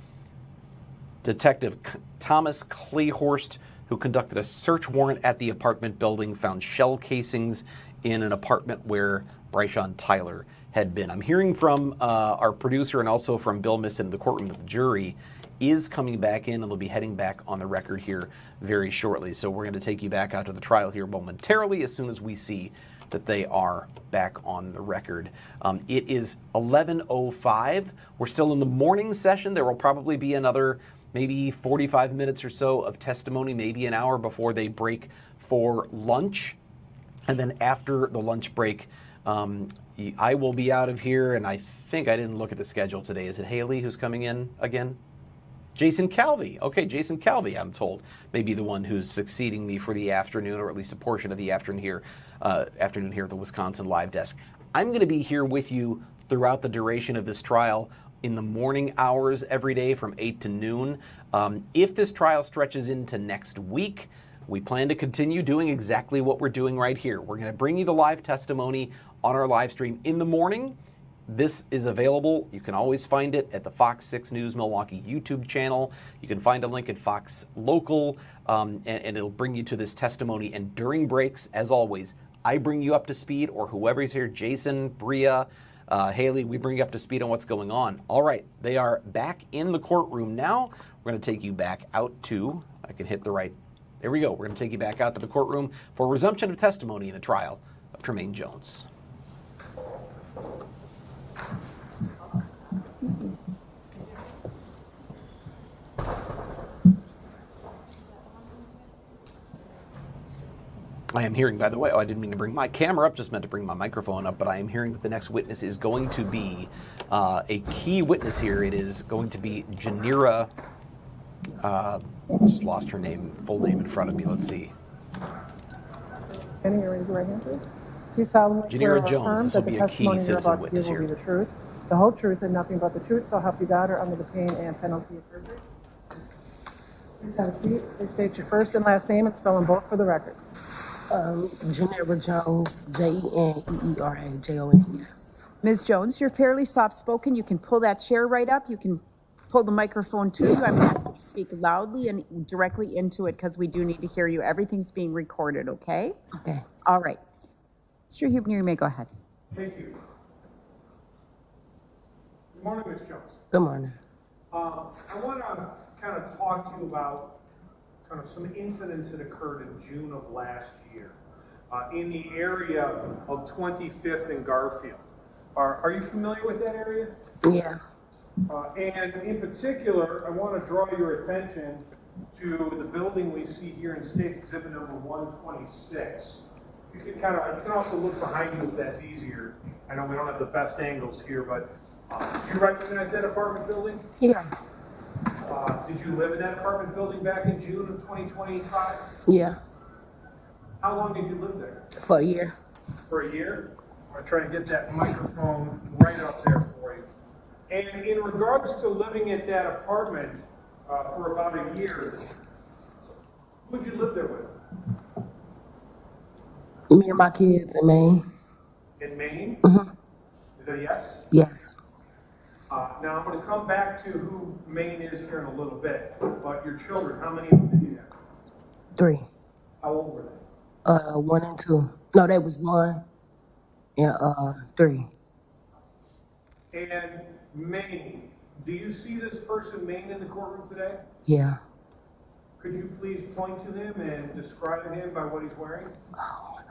B: Detective Thomas Clayhorst, who conducted a search warrant at the apartment building, found shell casings in an apartment where Bryshawn Tyler had been. I'm hearing from our producer and also from Bill Miston in the courtroom that the jury is coming back in and they'll be heading back on the record here very shortly. So we're going to take you back out to the trial here momentarily as soon as we see that they are back on the record. It is 11:05. We're still in the morning session. There will probably be another maybe 45 minutes or so of testimony, maybe an hour before they break for lunch. And then after the lunch break, I will be out of here, and I think I didn't look at the schedule today. Is it Haley who's coming in again? Jason Calvi. Okay, Jason Calvi, I'm told, may be the one who's succeeding me for the afternoon, or at least a portion of the afternoon here at the Wisconsin Live Desk. I'm going to be here with you throughout the duration of this trial in the morning hours every day from 8 to noon. If this trial stretches into next week, we plan to continue doing exactly what we're doing right here. We're going to bring you the live testimony on our live stream in the morning. This is available. You can always find it at the FOX6 News Milwaukee YouTube channel. You can find a link at Fox Local, and it'll bring you to this testimony. And during breaks, as always, I bring you up to speed, or whoever's here, Jason, Bria, Haley, we bring you up to speed on what's going on. All right, they are back in the courtroom now. We're going to take you back out to, I can hit the right, there we go. We're going to take you back out to the courtroom for resumption of testimony in the trial of Tremaine Jones. I am hearing, by the way, I didn't mean to bring my camera up, just meant to bring my microphone up, but I am hearing that the next witness is going to be a key witness here. It is going to be Janiraa. Just lost her name, full name in front of me. Let's see.
E: Can you raise your right hand, please? Do you solemnly swear or
B: Janiraa Jones.
E: affirm
B: This will
E: that the
B: be a key
E: testimony you're
B: citizen
E: about to
B: witness
E: give will
B: here.
E: be the truth, the whole truth, and nothing but the truth, so help you God, or under the pain and penalty of perjury? Please have a seat. Please state your first and last name and spell them both for the record.
P: Janiraa Jones, Jeneeraa.
C: Ms. Jones, you're fairly soft-spoken. You can pull that chair right up. You can pull the microphone to you. I'm going to ask you to speak loudly and directly into it because we do need to hear you. Everything's being recorded, okay?
P: Okay.
C: All right. Mr. Huebner, you may go ahead.
D: Thank you. Good morning, Ms. Jones.
P: Good morning.
D: I want to kind of talk to you about kind of some incidents that occurred in June of last year in the area of 25th and Garfield. Are you familiar with that area?
P: Yeah.
D: And in particular, I want to draw your attention to the building we see here in State's Exhibit number 126. You can also look behind you if that's easier. I know we don't have the best angles here, but do you recognize that apartment building?
P: Yeah.
D: Did you live in that apartment building back in June of 2025?
P: Yeah.
D: How long did you live there?
P: For a year.
D: For a year? I'm going to try to get that microphone right up there for you. And in regards to living at that apartment for about a year, who'd you live there with?
P: Me and my kids in Maine.
D: In Maine?
P: Mm-hmm.
D: Is that a yes?
P: Yes.
D: Now I'm going to come back to who Maine is here in a little bit, but your children, how many of them did you have?
P: 3.
D: How old were they?
P: 1 and 2. No, that was 1 and 3.
D: And Maine, do you see this person, Maine, in the courtroom today?
P: Yeah.
D: Could you please point to him and describe him by what he's wearing?
P: Oh my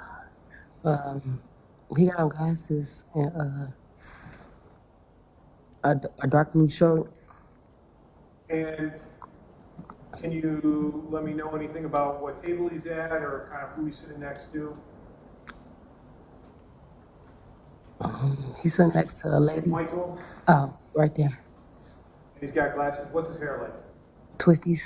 P: God. He got on glasses and a dark blue shirt.
D: And can you let me know anything about what table he's at or kind of who he's sitting next to?
P: He's sitting next to a lady.
D: Michael?
P: Oh, right there.
D: And he's got glasses. What's his hair like?
P: Twisties.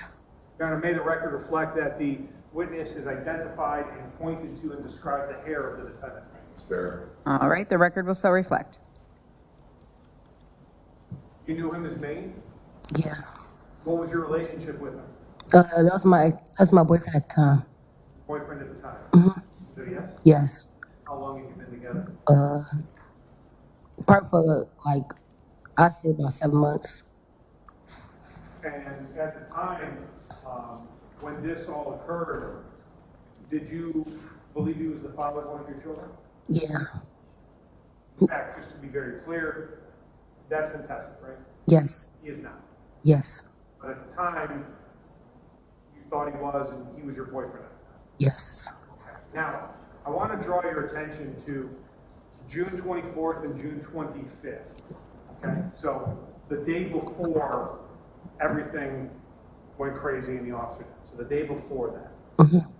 D: Kind of made the record reflect that the witness is identified and pointed to and described the hair of the defendant. It's fair.
C: All right, the record will so reflect.
D: You knew him as Maine?
P: Yeah.
D: What was your relationship with him?
P: That's my boyfriend at the time.
D: Boyfriend at the time?
P: Mm-hmm.
D: Is it a yes?
P: Yes.
D: How long have you been together?
P: Probably for like, I say about 7 months.
D: And at the time, when this all occurred, did you believe he was the father of one of your children?
P: Yeah.
D: In fact, just to be very clear, that's been tested, right?
P: Yes.
D: He is not.
P: Yes.
D: But at the time, you thought he was, and he was your boyfriend at the time.
P: Yes.
D: Okay. Now, I want to draw your attention to June 24th and June 25th. Okay? So the day before everything went crazy in the officer. So the day before that.
P: Mm-hmm.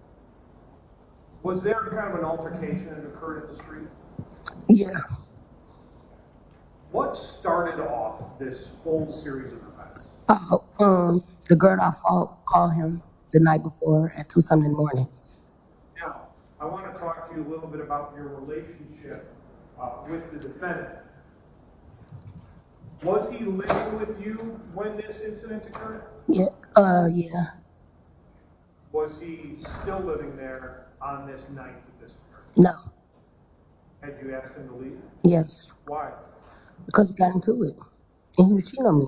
D: Was there kind of an altercation that occurred at the street?
P: Yeah.
D: What started off this whole series of events?
P: The girl I fought called him the night before at 2-something in the morning.
D: Now, I want to talk to you a little bit about your relationship with the defendant. Was he living with you when this incident occurred?
P: Yeah. Yeah.
D: Was he still living there on this night that this occurred?
P: No.
D: Had you asked him to leave?
P: Yes.
D: Why?
P: Because we got into it. And he was cheating on me.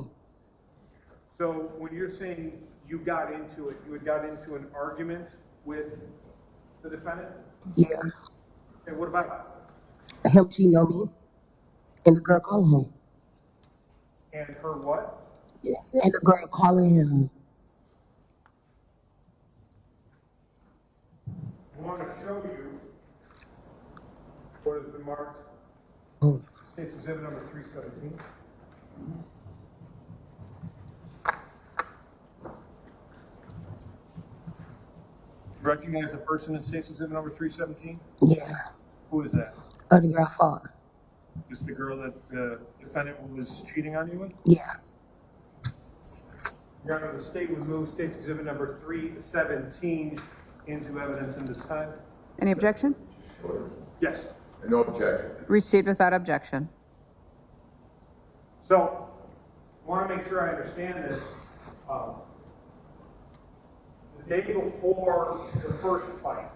D: So when you're saying you got into it, you had got into an argument with the defendant?
P: Yeah.
D: And what about
P: Him cheating on me. And the girl calling him.
D: And her what?
P: Yeah. And the girl calling him.
D: I want to show you what has been marked.
P: Oh.
D: It's exhibit number 317. Recognize the person in State's Exhibit number 317?
P: Yeah.
D: Who is that?
P: Oh, the girl fought.
D: Is the girl that the defendant was cheating on you with?
P: Yeah.
D: Your Honor, the state would move State's Exhibit number 317 into evidence in this time.
C: Any objection?
D: Yes.
A: No objection.
C: Received without objection.
D: So, I want to make sure I understand this. The day before the first fight,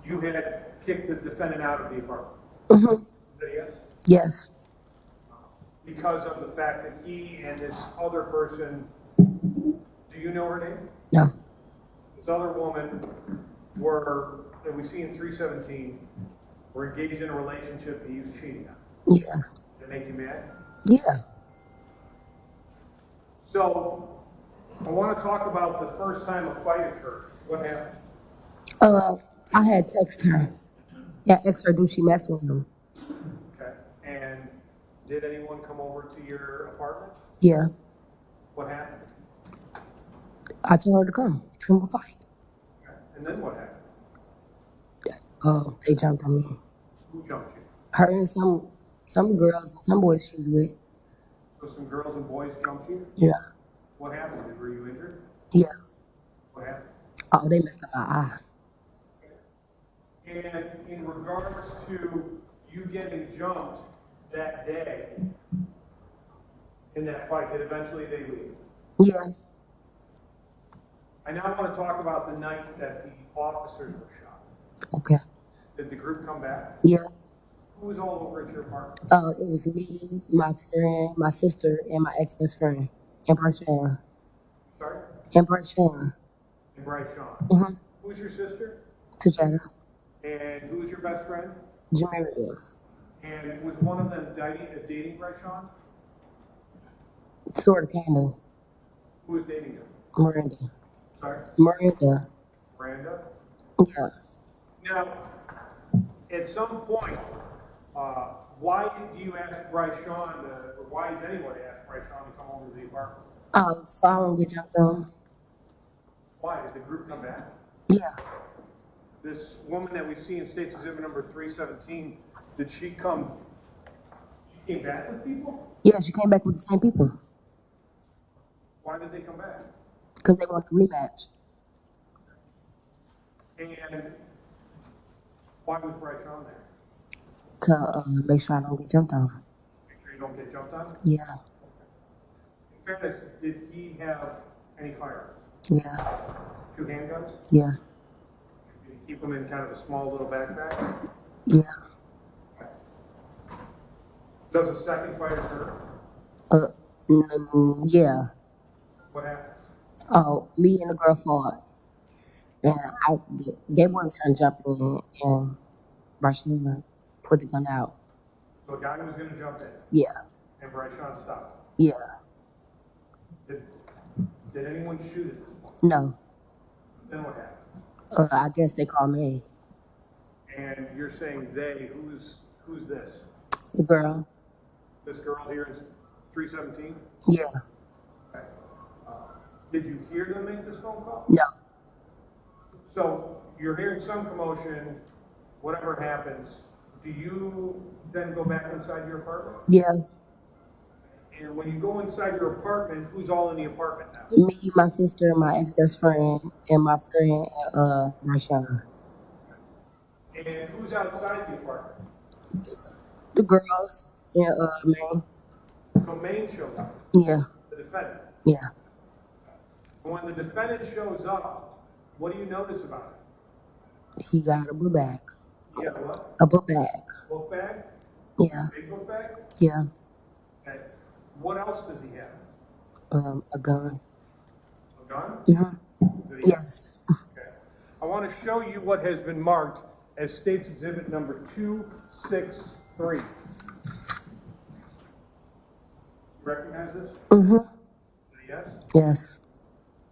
D: you had kicked the defendant out of the apartment.
P: Mm-hmm.
D: Is that a yes?
P: Yes.
D: Because of the fact that he and this other person, do you know her name?
P: No.
D: This other woman that we see in 317, were engaged in a relationship that he was cheating on.
P: Yeah.
D: Did it make you mad?
P: Yeah.
D: So, I want to talk about the first time a fight occurred. What happened?
P: I had texted her. Yeah, asked her, do she mess with him?
D: Okay. And did anyone come over to your apartment?
P: Yeah.
D: What happened?
P: I told her to come to fight.
D: Okay. And then what happened?
P: They jumped on me.
D: Who jumped you?
P: Her and some girls and some boys she was with.
D: So some girls and boys jumped you?
P: Yeah.
D: What happened? Were you injured?
P: Yeah.
D: What happened?
P: Oh, they messed up my eye.
D: And in regards to you getting jumped that day in that fight, that eventually they leave.
P: Yeah.
D: I now want to talk about the night that the officers were shot.
P: Okay.
D: Did the group come back?
P: Yeah.
D: Who was all over at your apartment?
P: It was me, my friend, my sister, and my ex-best friend, and Marisha.
D: Sorry?
P: And Marisha.
D: And Bryce Sean.
P: Mm-hmm.
D: Who's your sister?
P: Janiraa.
D: And who's your best friend?
P: Janiraa.
D: And was one of them dating Bryce Sean?
P: Sort of, kind of.
D: Who was dating him?
P: Miranda.
D: Sorry?
P: Miranda.
D: Miranda?
P: Yeah.
D: Now, at some point, why do you ask Bryce Sean, or why does anyone ask Bryce Sean to come over to the apartment?
P: So I won't get jumped on.
D: Why? Did the group come back?
P: Yeah.
D: This woman that we see in State's Exhibit number 317, did she came back with people?
P: Yeah, she came back with the same people.
D: Why did they come back?
P: Because they want the rematch.
D: And why was Bryce Sean there?
P: To make sure I don't get jumped on.
D: Make sure you don't get jumped on?
P: Yeah.
D: In fairness, did he have any firearms?
P: Yeah.
D: 2 handguns?
P: Yeah.
D: Did you keep them in kind of a small little backpack?
P: Yeah.
D: Does a second fight occur?
P: Yeah.
D: What happens?
P: Oh, me and the girl fought. And they weren't trying to jump in, and Bryce Sean put the gun out.
D: So a guy was going to jump in?
P: Yeah.
D: And Bryce Sean stopped?
P: Yeah.
D: Did anyone shoot at this point?
P: No.
D: Then what happens?
P: I guess they called me.
D: And you're saying they, who's this?
P: The girl.
D: This girl here is 317?
P: Yeah.
D: Okay. Did you hear them make this phone call?
P: No.
D: So you're hearing some commotion, whatever happens. Do you then go back inside your apartment?
P: Yeah.
D: And when you go inside your apartment, who's all in the apartment now?
P: Me, my sister, my ex-best friend, and my friend, Marisha.
D: And who's outside the apartment?
P: The girls, and Maine.
D: So Maine shows up?
P: Yeah.
D: The defendant?
P: Yeah.
D: When the defendant shows up, what do you notice about it?
P: He got a book bag.
D: Yeah, what?
P: A book bag.
D: Book bag?
P: Yeah.
D: Big book bag?
P: Yeah.
D: Okay. What else does he have?
P: A gun.
D: A gun?
P: Mm-hmm.
D: Yes. Okay. I want to show you what has been marked as State's Exhibit number 263. You recognize this?
P: Mm-hmm.
D: Is it a yes?
P: Yes.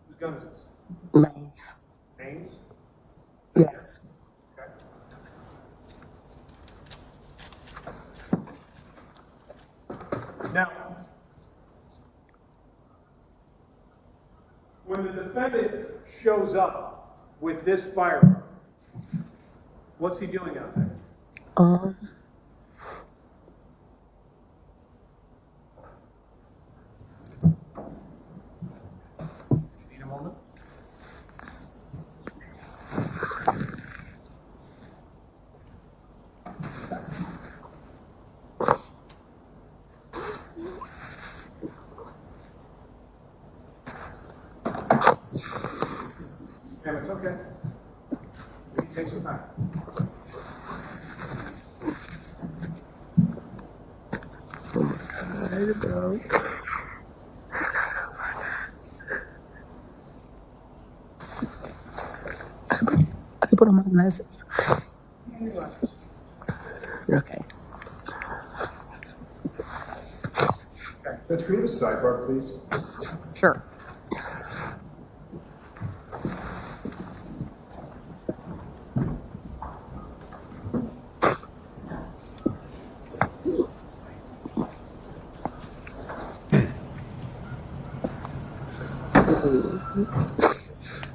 D: Whose gun is this?
P: Maine's.
D: Maine's?
P: Yes.
D: Okay. Now, when the defendant shows up with this firearm, what's he doing out there? Need a moment? Ma'am, it's okay. Maybe take some time.
P: I can put on my glasses. Okay.
A: Judge, can we have a sidebar, please?
C: Sure.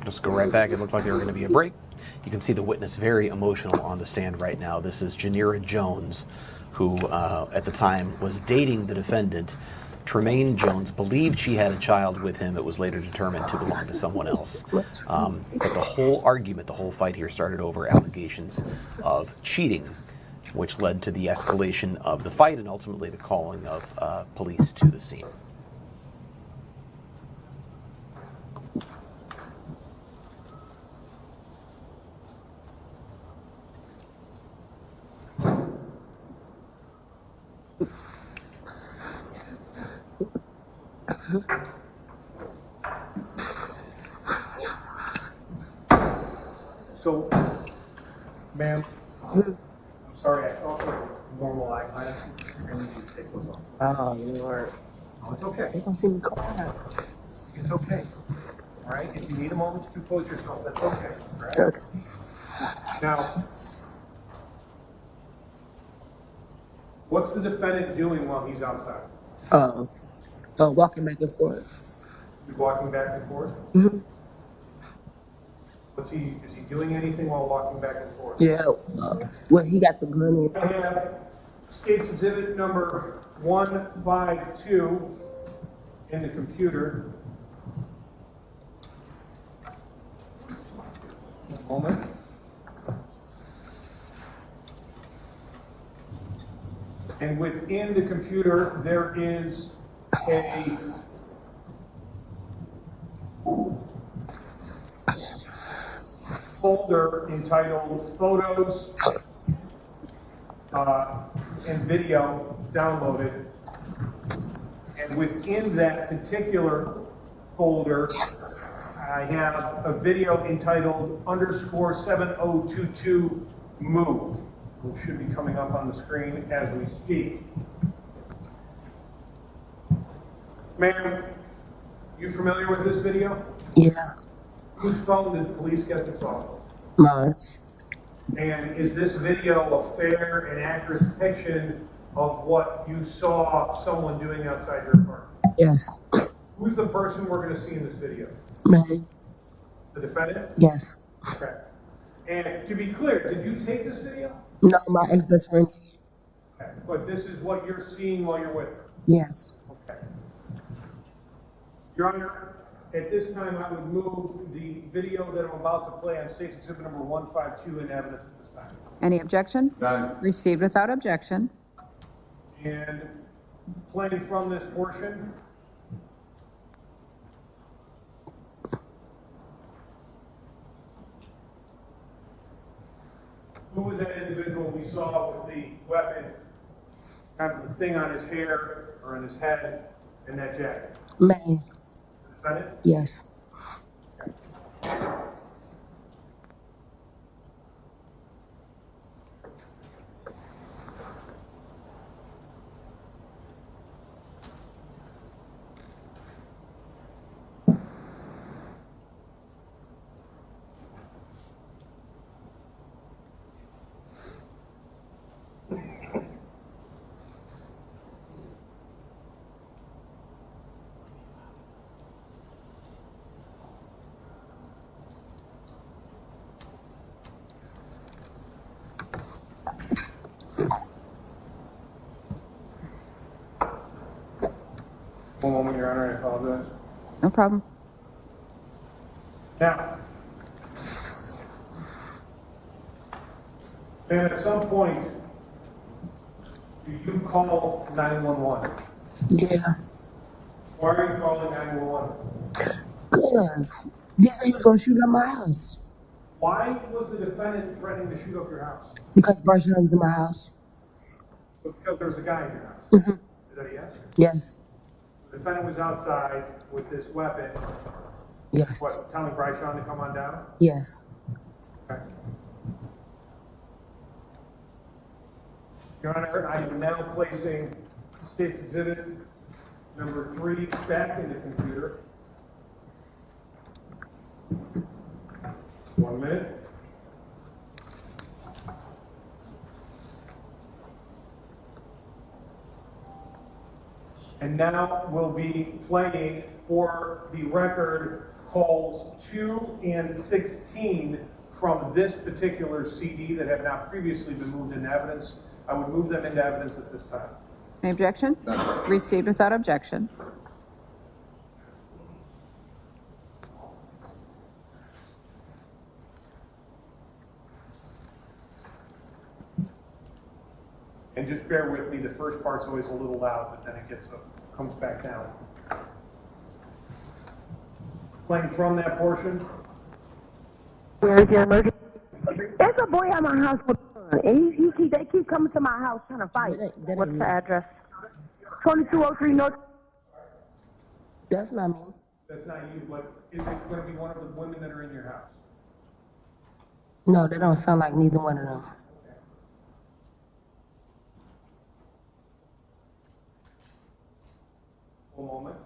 B: Just go right back. It looked like there were going to be a break. You can see the witness very emotional on the stand right now. This is Janiraa Jones, who at the time was dating the defendant. Tremaine Jones believed she had a child with him. It was later determined to belong to someone else. But the whole argument, the whole fight here started over allegations of cheating, which led to the escalation of the fight and ultimately the calling of police to the scene.
D: So, ma'am, I'm sorry, I thought it was normal eye contact. I need you to take those off.
P: Oh, Lord.
D: Oh, it's okay.
P: They don't see me crying.
D: It's okay. All right? If you need a moment to compose yourself, that's okay. All right?
P: Okay.
D: Now, what's the defendant doing while he's outside?
P: Walking back and forth.
D: He's walking back and forth?
P: Mm-hmm.
D: Is he doing anything while walking back and forth?
P: Yeah, well, he got the gun in.
D: I have State's Exhibit number 152 in the computer. One moment. And within the computer, there is a folder entitled Photos and Video Downloaded. And within that particular folder, I have a video entitled _7022 Move, which should be coming up on the screen as we speak. Ma'am, you familiar with this video?
P: Yeah,
D: Whose phone did police get this off of?
P: mine.
D: And is this video a fair and accurate depiction of what you saw someone doing outside your apartment?
P: Yes.
D: Who's the person we're going to see in this video?
P: Me.
D: The defendant?
P: Yes.
D: Okay. And to be clear, did you take this video?
P: No, my ex-best friend.
D: Okay. But this is what you're seeing while you're with her?
P: Yes.
D: Okay. Your Honor, at this time, I would move the video that I'm about to play on State's Exhibit number 152 in evidence at this time.
C: Any objection?
A: None.
C: Received without objection.
D: And playing from this portion. Who was that individual we saw with the weapon, kind of the thing on his hair or on his head, and that jacket?
P: Me.
D: The defendant?
P: Yes.
D: apologize.
C: No problem.
D: Now, and at some point, do you call 911?
P: Yeah.
D: Why are you calling 911?
P: Cause he said he was gonna shoot up my house.
D: Why was the defendant threatening to shoot up your house?
P: Because Marisha was in my house.
D: Because there was a guy in your house.
P: Mm-hmm.
D: Is that a yes?
P: Yes.
D: The defendant was outside with this weapon.
P: Yes.
D: What, telling Bryce Sean to come on down?
P: Yes.
D: Okay. Your Honor, I am now placing State's Exhibit number 3 back in the computer. 1 minute. And now we'll be playing, for the record, calls 2 and 16 from this particular CD that have not previously been moved into evidence. I would move them into evidence at this time.
C: Any objection? Received without objection.
D: And just bear with me, the first part's always a little loud, but then it comes back down. Playing from that portion.
G: Where is your emergency? There's a boy at my house with a gun, and they keep coming to my house trying to fight.
H: What's the address?
G: 2203 North.
P: That's not me.
D: That's not you, but is it going to be one of the women that are in your house?
P: No, they don't sound like neither one of them.
D: One moment.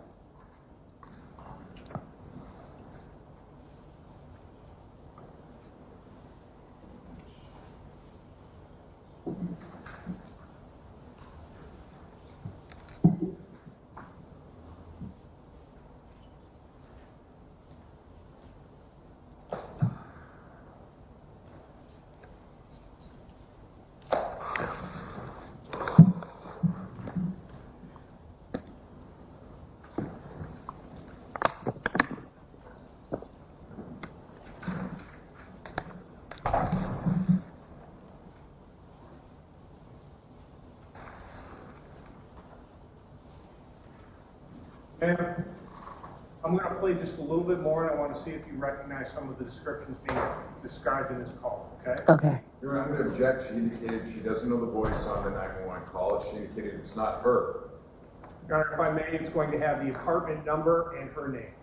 D: And I'm going to play just a little bit more, and I want to see if you recognize some of the descriptions being described in this call, okay?
P: Okay.
A: Your Honor, I'm going to object. She indicated she doesn't know the voice on the 911 call. She indicated it's not her.
D: Your Honor, if I may, it's going to have the apartment number and her name.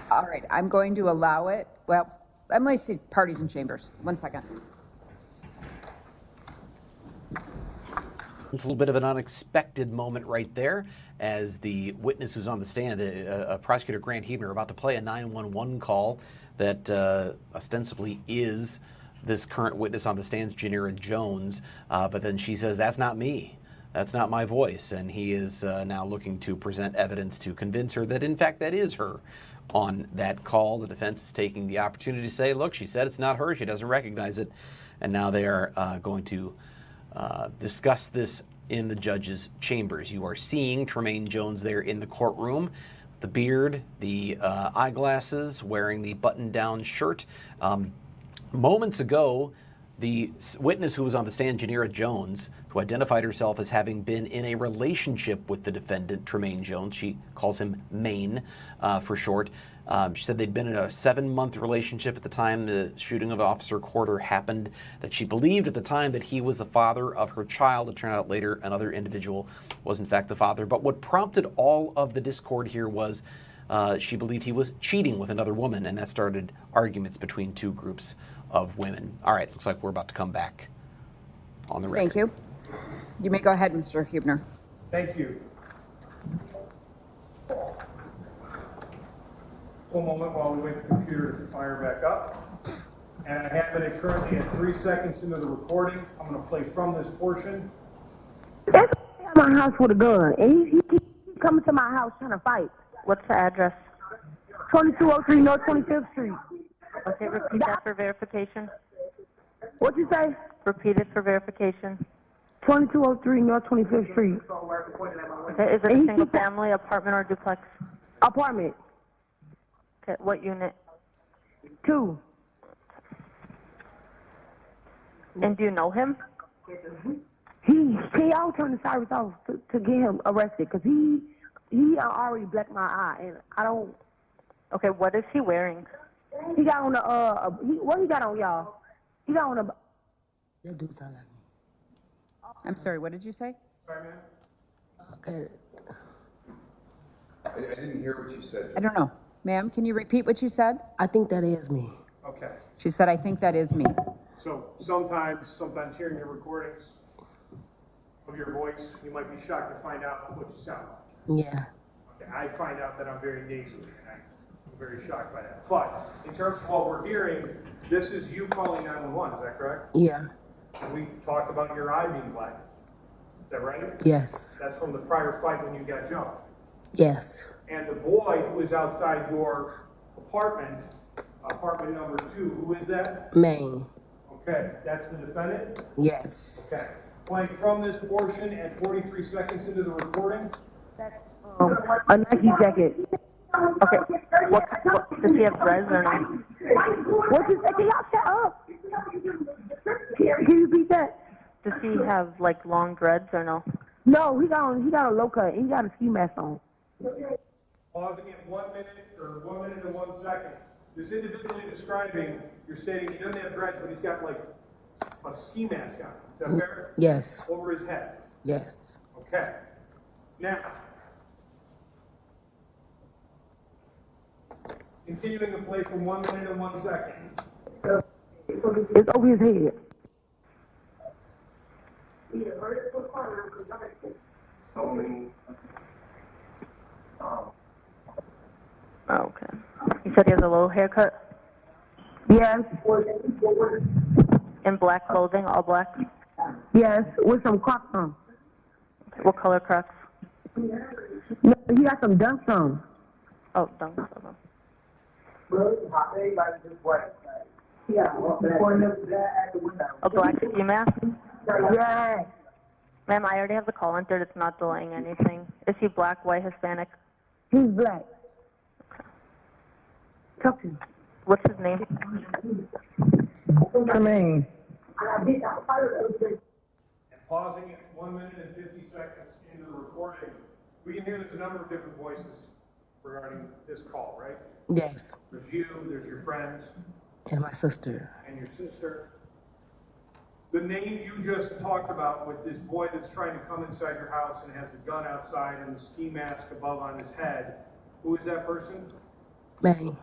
C: All right, I'm going to allow it. Well, I'm going to see parties and chambers. 1 second.
B: It's a little bit of an unexpected moment right there as the witness who's on the stand, Prosecutor Grant Huebner, about to play a 911 call that ostensibly is this current witness on the stand, Janiraa Jones, but then she says, that's not me. That's not my voice. And he is now looking to present evidence to convince her that, in fact, that is her on that call. The defense is taking the opportunity to say, look, she said it's not her. She doesn't recognize it. And now they are going to discuss this in the judge's chambers. You are seeing Tremaine Jones there in the courtroom, the beard, the eyeglasses, wearing the button-down shirt. Moments ago, the witness who was on the stand, Janiraa Jones, who identified herself as having been in a relationship with the defendant, Tremaine Jones, she calls him Maine for short. She said they'd been in a 7-month relationship at the time the shooting of Officer Corder happened, that she believed at the time that he was the father of her child. It turned out later another individual was in fact the father. But what prompted all of the discord here was she believed he was cheating with another woman, and that started arguments between two groups of women. All right, looks like we're about to come back on the record.
C: Thank you. You may go ahead, Mr. Huebner.
D: Thank you. One moment while we wait for the computer to fire back up. And I have it currently at 3 seconds into the recording. I'm going to play from this portion.
G: There's a boy at my house with a gun, and he keep coming to my house trying to fight.
H: What's the address?
G: 2203 North 25th Street.
H: Okay, repeat that for verification.
G: What'd you say?
H: Repeat it for verification.
G: 2203 North 25th Street.
H: Okay, is it a single family, apartment, or duplex?
G: Apartment.
H: Okay, what unit?
G: 2.
H: And do you know him?
G: He always turned the sirens off to get him arrested because he already blacked my eye and I don't.
H: Okay, what is he wearing?
G: He got on the what he got on, y'all? He got on a.
P: That do sound like me.
C: I'm sorry, what did you say?
P: Okay.
A: I didn't hear what you said.
C: I don't know. Ma'am, can you repeat what you said?
P: I think that is me.
D: Okay.
C: She said, I think that is me.
D: So sometimes hearing the recordings of your voice, you might be shocked to find out what you sound like.
P: Yeah.
D: Okay, I find out that I'm very nasally, and I'm very shocked by that. But in terms of what we're hearing, this is you calling 911, is that correct?
P: Yeah.
D: And we talked about your eye being black. Is that right?
P: Yes.
D: That's from the prior fight when you got jumped.
P: Yes.
D: And the boy who is outside your apartment number 2, who is that?
P: Maine.
D: Okay, that's the defendant?
P: Yes.
D: Okay. Playing from this portion at 43 seconds into the recording.
G: A Nike jacket.
H: Okay, what does he have dreads or no?
G: What's his? Can y'all shut up? Can you repeat that?
H: Does he have like long dreads or no?
G: No, he got a low cut. He got a ski mask on.
D: Pausing at 1 minute or 1 minute and 1 second. This individual you're describing, you're stating he doesn't have dreads, but he's got like a ski mask on. Is that fair?
P: Yes.
D: Over his head.
P: Yes.
D: Okay. Now, continuing to play from 1 minute and 1 second.
G: It's over his head.
H: Okay. You said he has a low haircut?
G: Yes.
H: In black clothing, all black?
G: Yes, with some Crocs on.
H: Okay. What color Crocs?
G: No, he got some dunks on.
H: Oh, dunks. Okay. A black ski mask?
G: Yes.
H: Ma'am, I already have the call entered. It's not delaying anything. Is he black, white, Hispanic?
G: He's black. Talk to him.
H: What's his name?
G: Tremaine.
D: And pausing at 1 minute and 50 seconds into the recording, we can hear there's a number of different voices regarding this call, right?
P: Yes.
D: There's you, there's your friends,
P: And my sister.
D: and your sister. The name you just talked about with this boy that's trying to come inside your house and has a gun outside and the ski mask above on his head, who is that person?
P: Maine.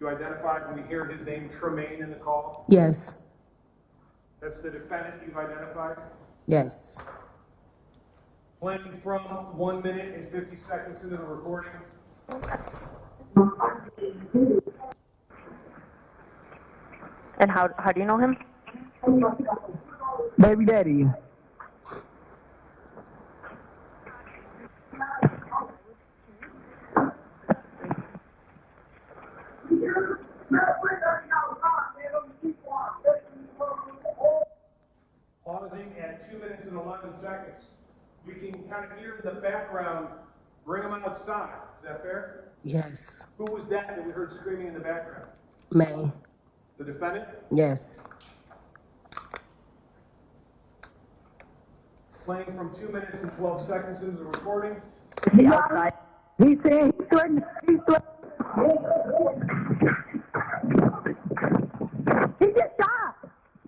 D: You identified when you hear his name, Tremaine, in the call?
P: Yes.
D: That's the defendant you've identified?
P: Yes.
D: Playing from 1 minute and 50 seconds into the recording.
H: And how do you know him?
G: Baby daddy.
D: Pausing at 2 minutes and 11 seconds. We can kind of hear in the background, bring him outside. Is that fair?
P: Yes.
D: Who was that we heard screaming in the background?
P: Maine.
D: The defendant?
P: Yes.
D: Playing from 2 minutes and 12 seconds into the recording.
H: Is he outside?
G: He said he's threatened. He just shot.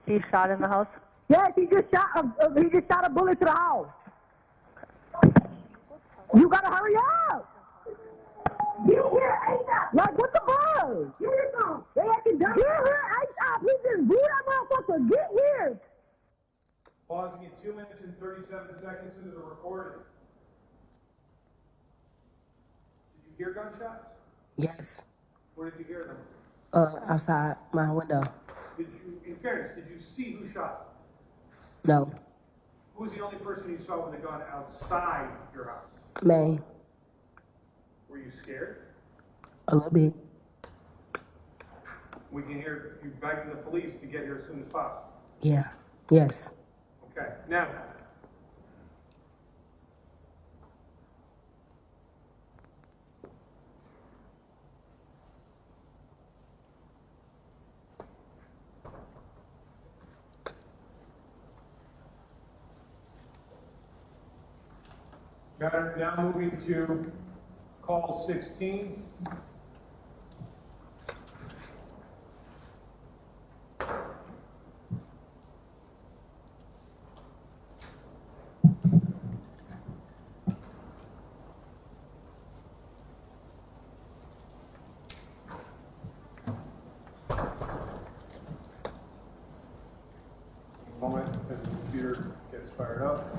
H: He shot in the house?
G: Yes, he just shot a bullet to the house. You gotta hurry up. Like, what the buzz? They acting dumb. Get here, ASAP. We just blew that motherfucker. Get here.
D: Pausing at 2 minutes and 37 seconds into the recording. Did you hear gunshots?
P: Yes.
D: Where did you hear them?
P: Outside my window.
D: Did you, in fairness, did you see who shot?
P: No.
D: Who was the only person you saw with a gun outside your house?
P: Maine.
D: Were you scared?
P: A little bit.
D: We can hear you begging the police to get here as soon as possible.
P: Yeah. Yes.
D: Okay, now. Got it. Now moving to call 16. Moment as the computer gets fired up.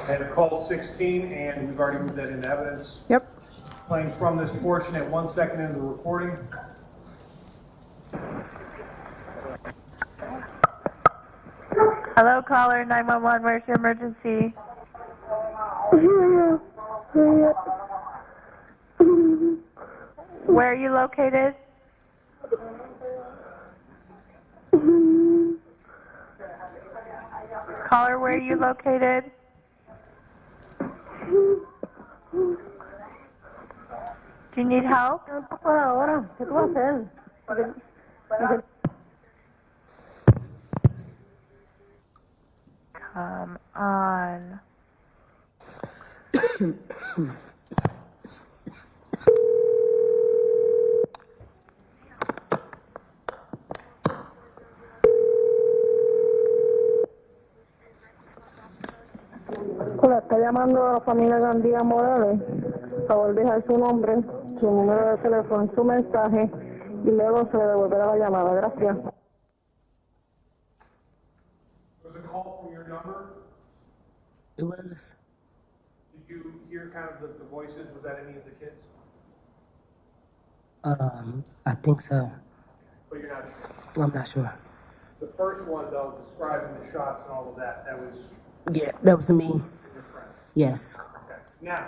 D: And a call 16, and we've already moved that into evidence.
C: Yep.
D: Playing from this portion at 1 second into the recording.
H: Hello, caller 911. Where's your emergency? Where are you located? Caller, where are you located? Do you need help? Come on.
G: Hola, está llamando a la familia Gandía Morales. Por favor, dejar su nombre, su número de teléfono, su mensaje y luego se le devolverá la llamada. Gracias.
D: Was a call from your number?
P: It was.
D: Did you hear kind of the voices? Was that any of the kids?
P: I think so.
D: But you're not sure.
P: I'm not sure.
D: The first one, though, describing the shots and all of that, that was
P: Yeah, that was me.
D: your friend.
P: Yes.
D: Okay. Now,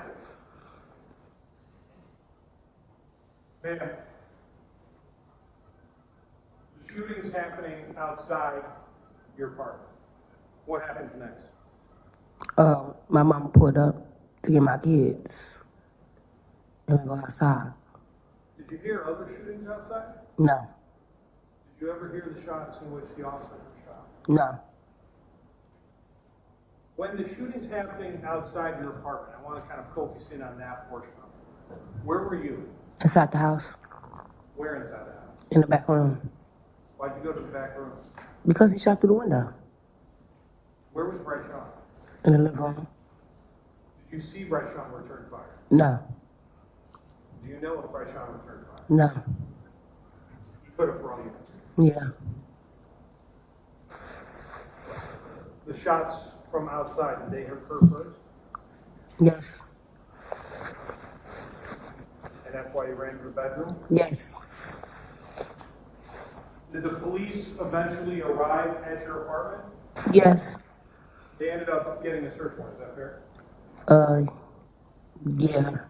D: ma'am, the shooting's happening outside your apartment. What happens next?
P: My mom pulled up to get my kids. And we go outside.
D: Did you hear other shootings outside?
P: No.
D: Did you ever hear the shots in which the officer was shot?
P: No.
D: When the shooting's happening outside your apartment, I want to kind of focus in on that portion of it. Where were you?
P: Inside the house.
D: Where inside the house?
P: In the back room.
D: Why'd you go to the back room?
P: Because he shot through the window.
D: Where was Brett Sean?
P: In the living room.
D: Did you see Brett Sean return fire?
P: No.
D: Do you know if Brett Sean returned fire?
P: No.
D: He could have for all you know.
P: Yeah.
D: The shots from outside, did they occur first?
P: Yes.
D: And that's why you ran to the bedroom?
P: Yes.
D: Did the police eventually arrive at your apartment?
P: Yes.
D: They ended up getting a search warrant, is that fair?
P: Yeah.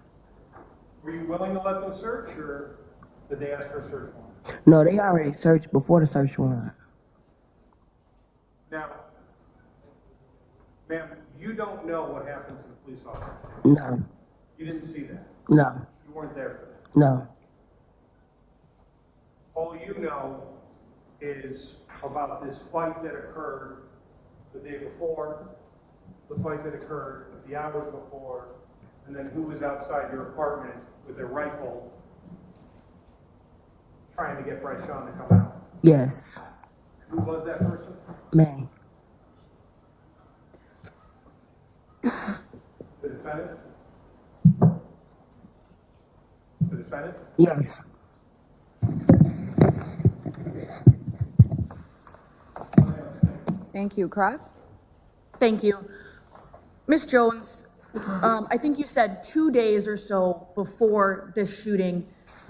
D: Were you willing to let them search, or did they ask for a search warrant?
P: No, they already searched before the search warrant.
D: Now, ma'am, you don't know what happened to the police officer.
P: No.
D: You didn't see that.
P: No.
D: You weren't there for that.
P: No.
D: All you know is about this fight that occurred the day before, the fight that occurred the hours before, and then who was outside your apartment with a rifle trying to get Brett Sean to come out.
P: Yes.
D: Who was that person?
P: May.
D: The defendant? The defendant?
P: Yes.
C: Thank you. Cross?
I: Thank you. Ms. Jones, I think you said 2 days or so before this shooting,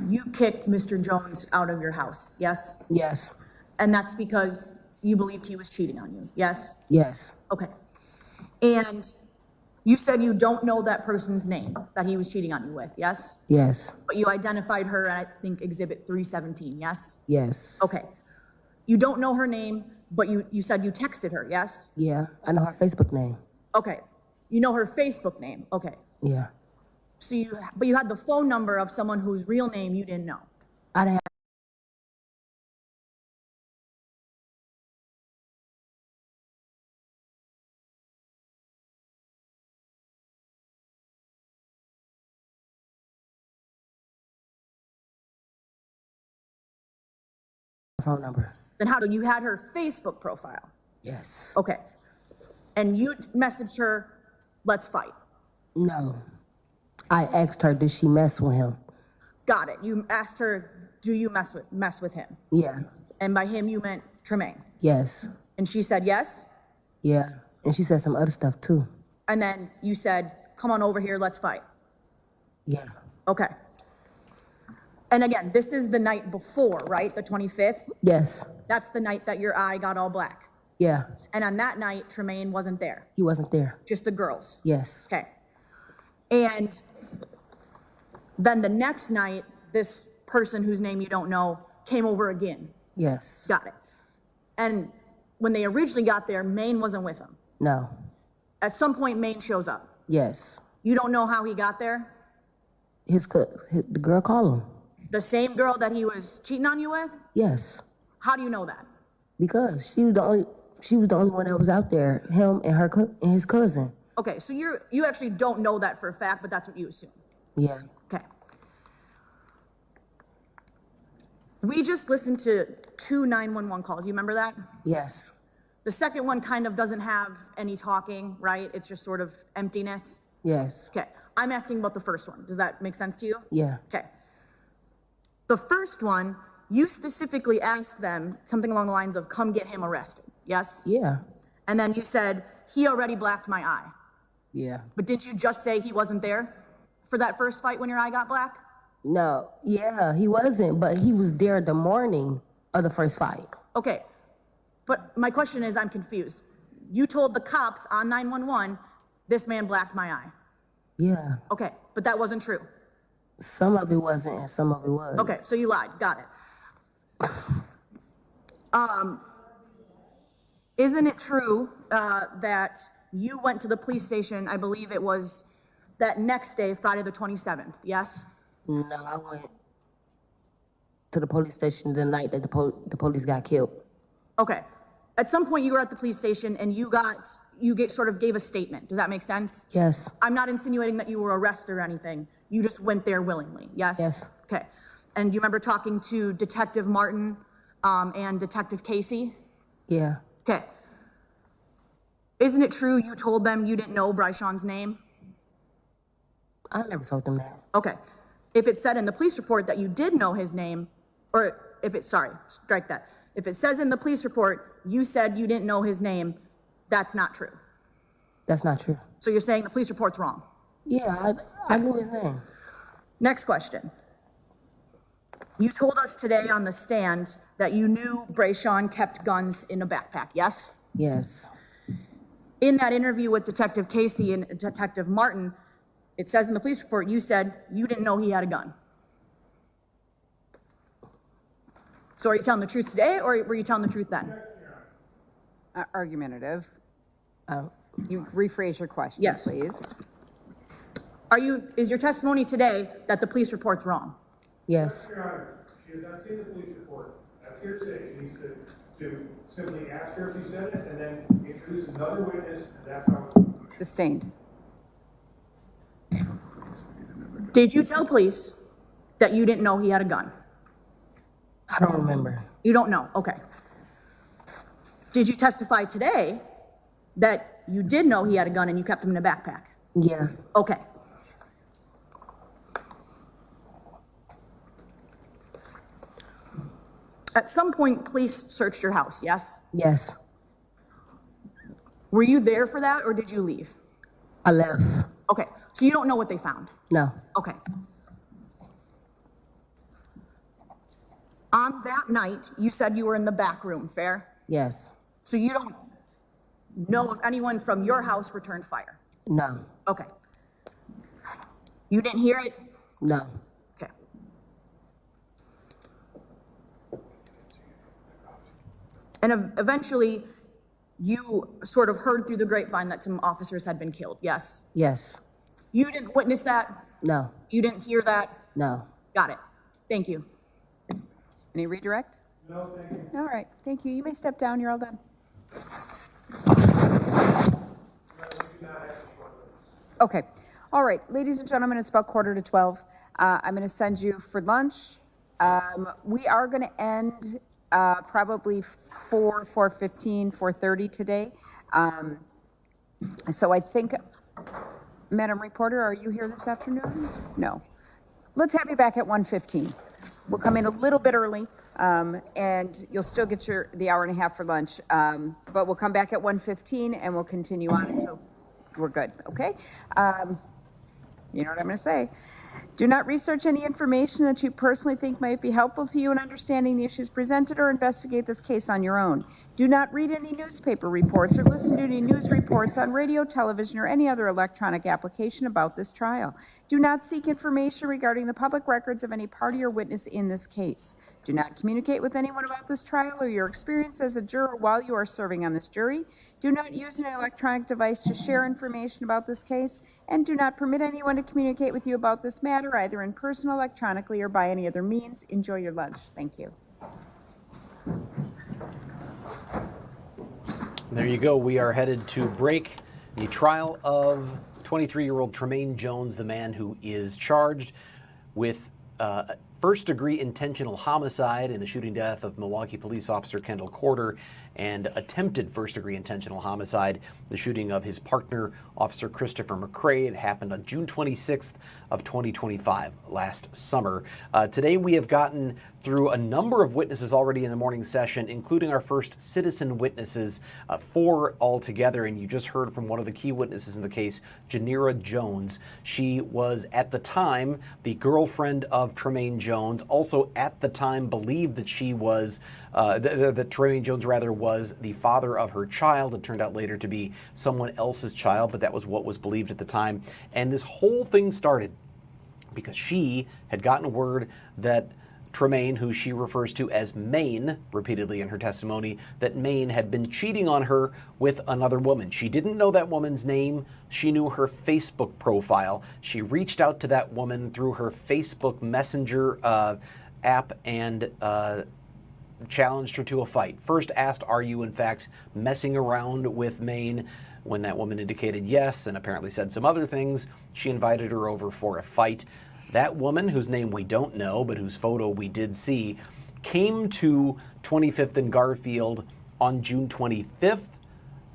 I: you kicked Mr. Jones out of your house, yes?
P: Yes.
I: And that's because you believed he was cheating on you, yes?
P: Yes.
I: Okay. And You said you don't know that person's name that he was cheating on you with, yes?
P: Yes.
I: But you identified her at, I think, Exhibit 317, yes?
P: Yes.
I: Okay. You don't know her name, but you said you texted her, yes?
P: Yeah. I know her Facebook name.
I: Okay. You know her Facebook name, okay.
P: Yeah.
I: So but you had the phone number of someone whose real name you didn't know.
P: I didn't have a phone number.
I: Then how do you had her Facebook profile?
P: Yes.
I: Okay. And you messaged her, let's fight.
P: No. I asked her, did she mess with him?
I: Got it. You asked her, do you mess with him?
P: Yeah.
I: And by him, you meant Tremaine.
P: Yes.
I: And she said yes?
P: Yeah. And she said some other stuff too.
I: And then you said, come on over here, let's fight.
P: Yeah.
I: Okay. And again, this is the night before, right? The 25th?
P: Yes.
I: That's the night that your eye got all black.
P: Yeah.
I: And on that night, Tremaine wasn't there.
P: He wasn't there.
I: Just the girls.
P: Yes.
I: Okay. And then the next night, this person whose name you don't know came over again.
P: Yes.
I: Got it. And when they originally got there, Maine wasn't with them.
P: No.
I: At some point, Maine shows up.
P: Yes.
I: You don't know how he got there?
P: The girl called him.
I: The same girl that he was cheating on you with?
P: Yes.
I: How do you know that?
P: Because she was the only one that was out there, him and and his cousin.
I: Okay, so you actually don't know that for a fact, but that's what you assume.
P: Yeah.
I: Okay. We just listened to 2 911 calls. You remember that?
P: Yes.
I: The second one kind of doesn't have any talking, right? It's just sort of emptiness.
P: Yes.
I: Okay. I'm asking about the first one. Does that make sense to you?
P: Yeah.
I: Okay. The first one, you specifically asked them something along the lines of, come get him arrested. Yes?
P: Yeah.
I: And then you said, he already blacked my eye.
P: Yeah.
I: But didn't you just say he wasn't there for that first fight when your eye got black?
P: No. Yeah, he wasn't, but he was there the morning of the first fight.
I: Okay. But my question is, I'm confused. You told the cops on 911, this man blacked my eye.
P: Yeah.
I: Okay, but that wasn't true.
P: Some of it wasn't and some of it was.
I: Okay, so you lied. Got it. Isn't it true that you went to the police station, I believe it was that next day, Friday the 27th, yes?
P: No, I went to the police station the night that the police got killed.
I: Okay. At some point you were at the police station and you sort of gave a statement. Does that make sense?
P: Yes.
I: I'm not insinuating that you were arrested or anything. You just went there willingly, yes?
P: Yes.
I: Okay. And do you remember talking to Detective Martin and Detective Casey?
P: Yeah.
I: Okay. Isn't it true you told them you didn't know Bryshawn's name?
P: I never told them that.
I: Okay. If it said in the police report that you did know his name, or strike that. If it says in the police report you said you didn't know his name, that's not true.
P: That's not true.
I: So you're saying the police report's wrong?
P: Yeah, I knew his name.
I: Next question. You told us today on the stand that you knew Bryshawn kept guns in a backpack, yes?
P: Yes.
I: In that interview with Detective Casey and Detective Martin, it says in the police report you said you didn't know he had a gun. So are you telling the truth today, or were you telling the truth then?
C: Argumentative. You rephrase your question,
I: Yes.
C: please.
I: Is your testimony today that the police report's wrong?
P: Yes.
D: Your Honor, she has not seen the police report. That's hearsay. She needs to simply ask her if she said it and then introduce another witness, and that's how it's.
C: Sustained.
I: Did you tell police that you didn't know he had a gun?
P: I don't remember.
I: You don't know, okay. Did you testify today that you did know he had a gun and you kept him in a backpack?
P: Yeah.
I: Okay. At some point, police searched your house, yes?
P: Yes.
I: Were you there for that, or did you leave?
P: I left.
I: Okay, so you don't know what they found?
P: No.
I: Okay. On that night, you said you were in the back room, fair?
P: Yes.
I: So you don't know if anyone from your house returned fire?
P: No.
I: Okay. You didn't hear it?
P: No.
I: Okay. And eventually, you sort of heard through the grapevine that some officers had been killed, yes?
P: Yes.
I: You didn't witness that?
P: No.
I: You didn't hear that?
P: No.
I: Got it. Thank you.
C: Any redirect?
D: No, thank you.
C: All right, thank you. You may step down, you're all done. Okay, all right, ladies and gentlemen, it's about 11:45. I'm gonna send you for lunch. We are gonna end probably 4:15, 4:30 today. So I think, Madam Reporter, are you here this afternoon? No. Let's have you back at 1:15. We'll come in a little bit early, and you'll still get the hour and a half for lunch. But we'll come back at 1:15 and we'll continue on until we're good, okay? You know what I'm gonna say. Do not research any information that you personally think might be helpful to you in understanding the issues presented or investigate this case on your own. Do not read any newspaper reports or listen to any news reports on radio, television, or any other electronic application about this trial. Do not seek information regarding the public records of any party or witness in this case. Do not communicate with anyone about this trial or your experience as a juror while you are serving on this jury. Do not use an electronic device to share information about this case, and do not permit anyone to communicate with you about this matter, either in person, electronically, or by any other means. Enjoy your lunch. Thank you.
B: There you go. We are headed to break. The trial of 23-year-old Tremaine Jones, the man who is charged with first-degree intentional homicide in the shooting death of Milwaukee police officer Kendall and attempted first-degree intentional homicide, the shooting of his partner, Officer Christopher McCray. It happened on June 26th of 2025, last summer. Today we have gotten through a number of witnesses already in the morning session, including our first citizen witnesses, 4 altogether, and you just heard from one of the key witnesses in the case, Janiraa Jones. She was, at the time, the girlfriend of Tremaine Jones, also at the time believed that she was, that Tremaine Jones, rather, was the father of her child. It turned out later to be someone else's child, but that was what was believed at the time. And this whole thing started because she had gotten word that Tremaine, who she refers to as Maine repeatedly in her testimony, that Maine had been cheating on her with another woman. She didn't know that woman's name. She knew her Facebook profile. She reached out to that woman through her Facebook Messenger app and challenged her to a fight. First asked, "Are you in fact messing around with Maine?" When that woman indicated yes and apparently said some other things, she invited her over for a fight. That woman, whose name we don't know, but whose photo we did see, came to 25th and Garfield on June 25th.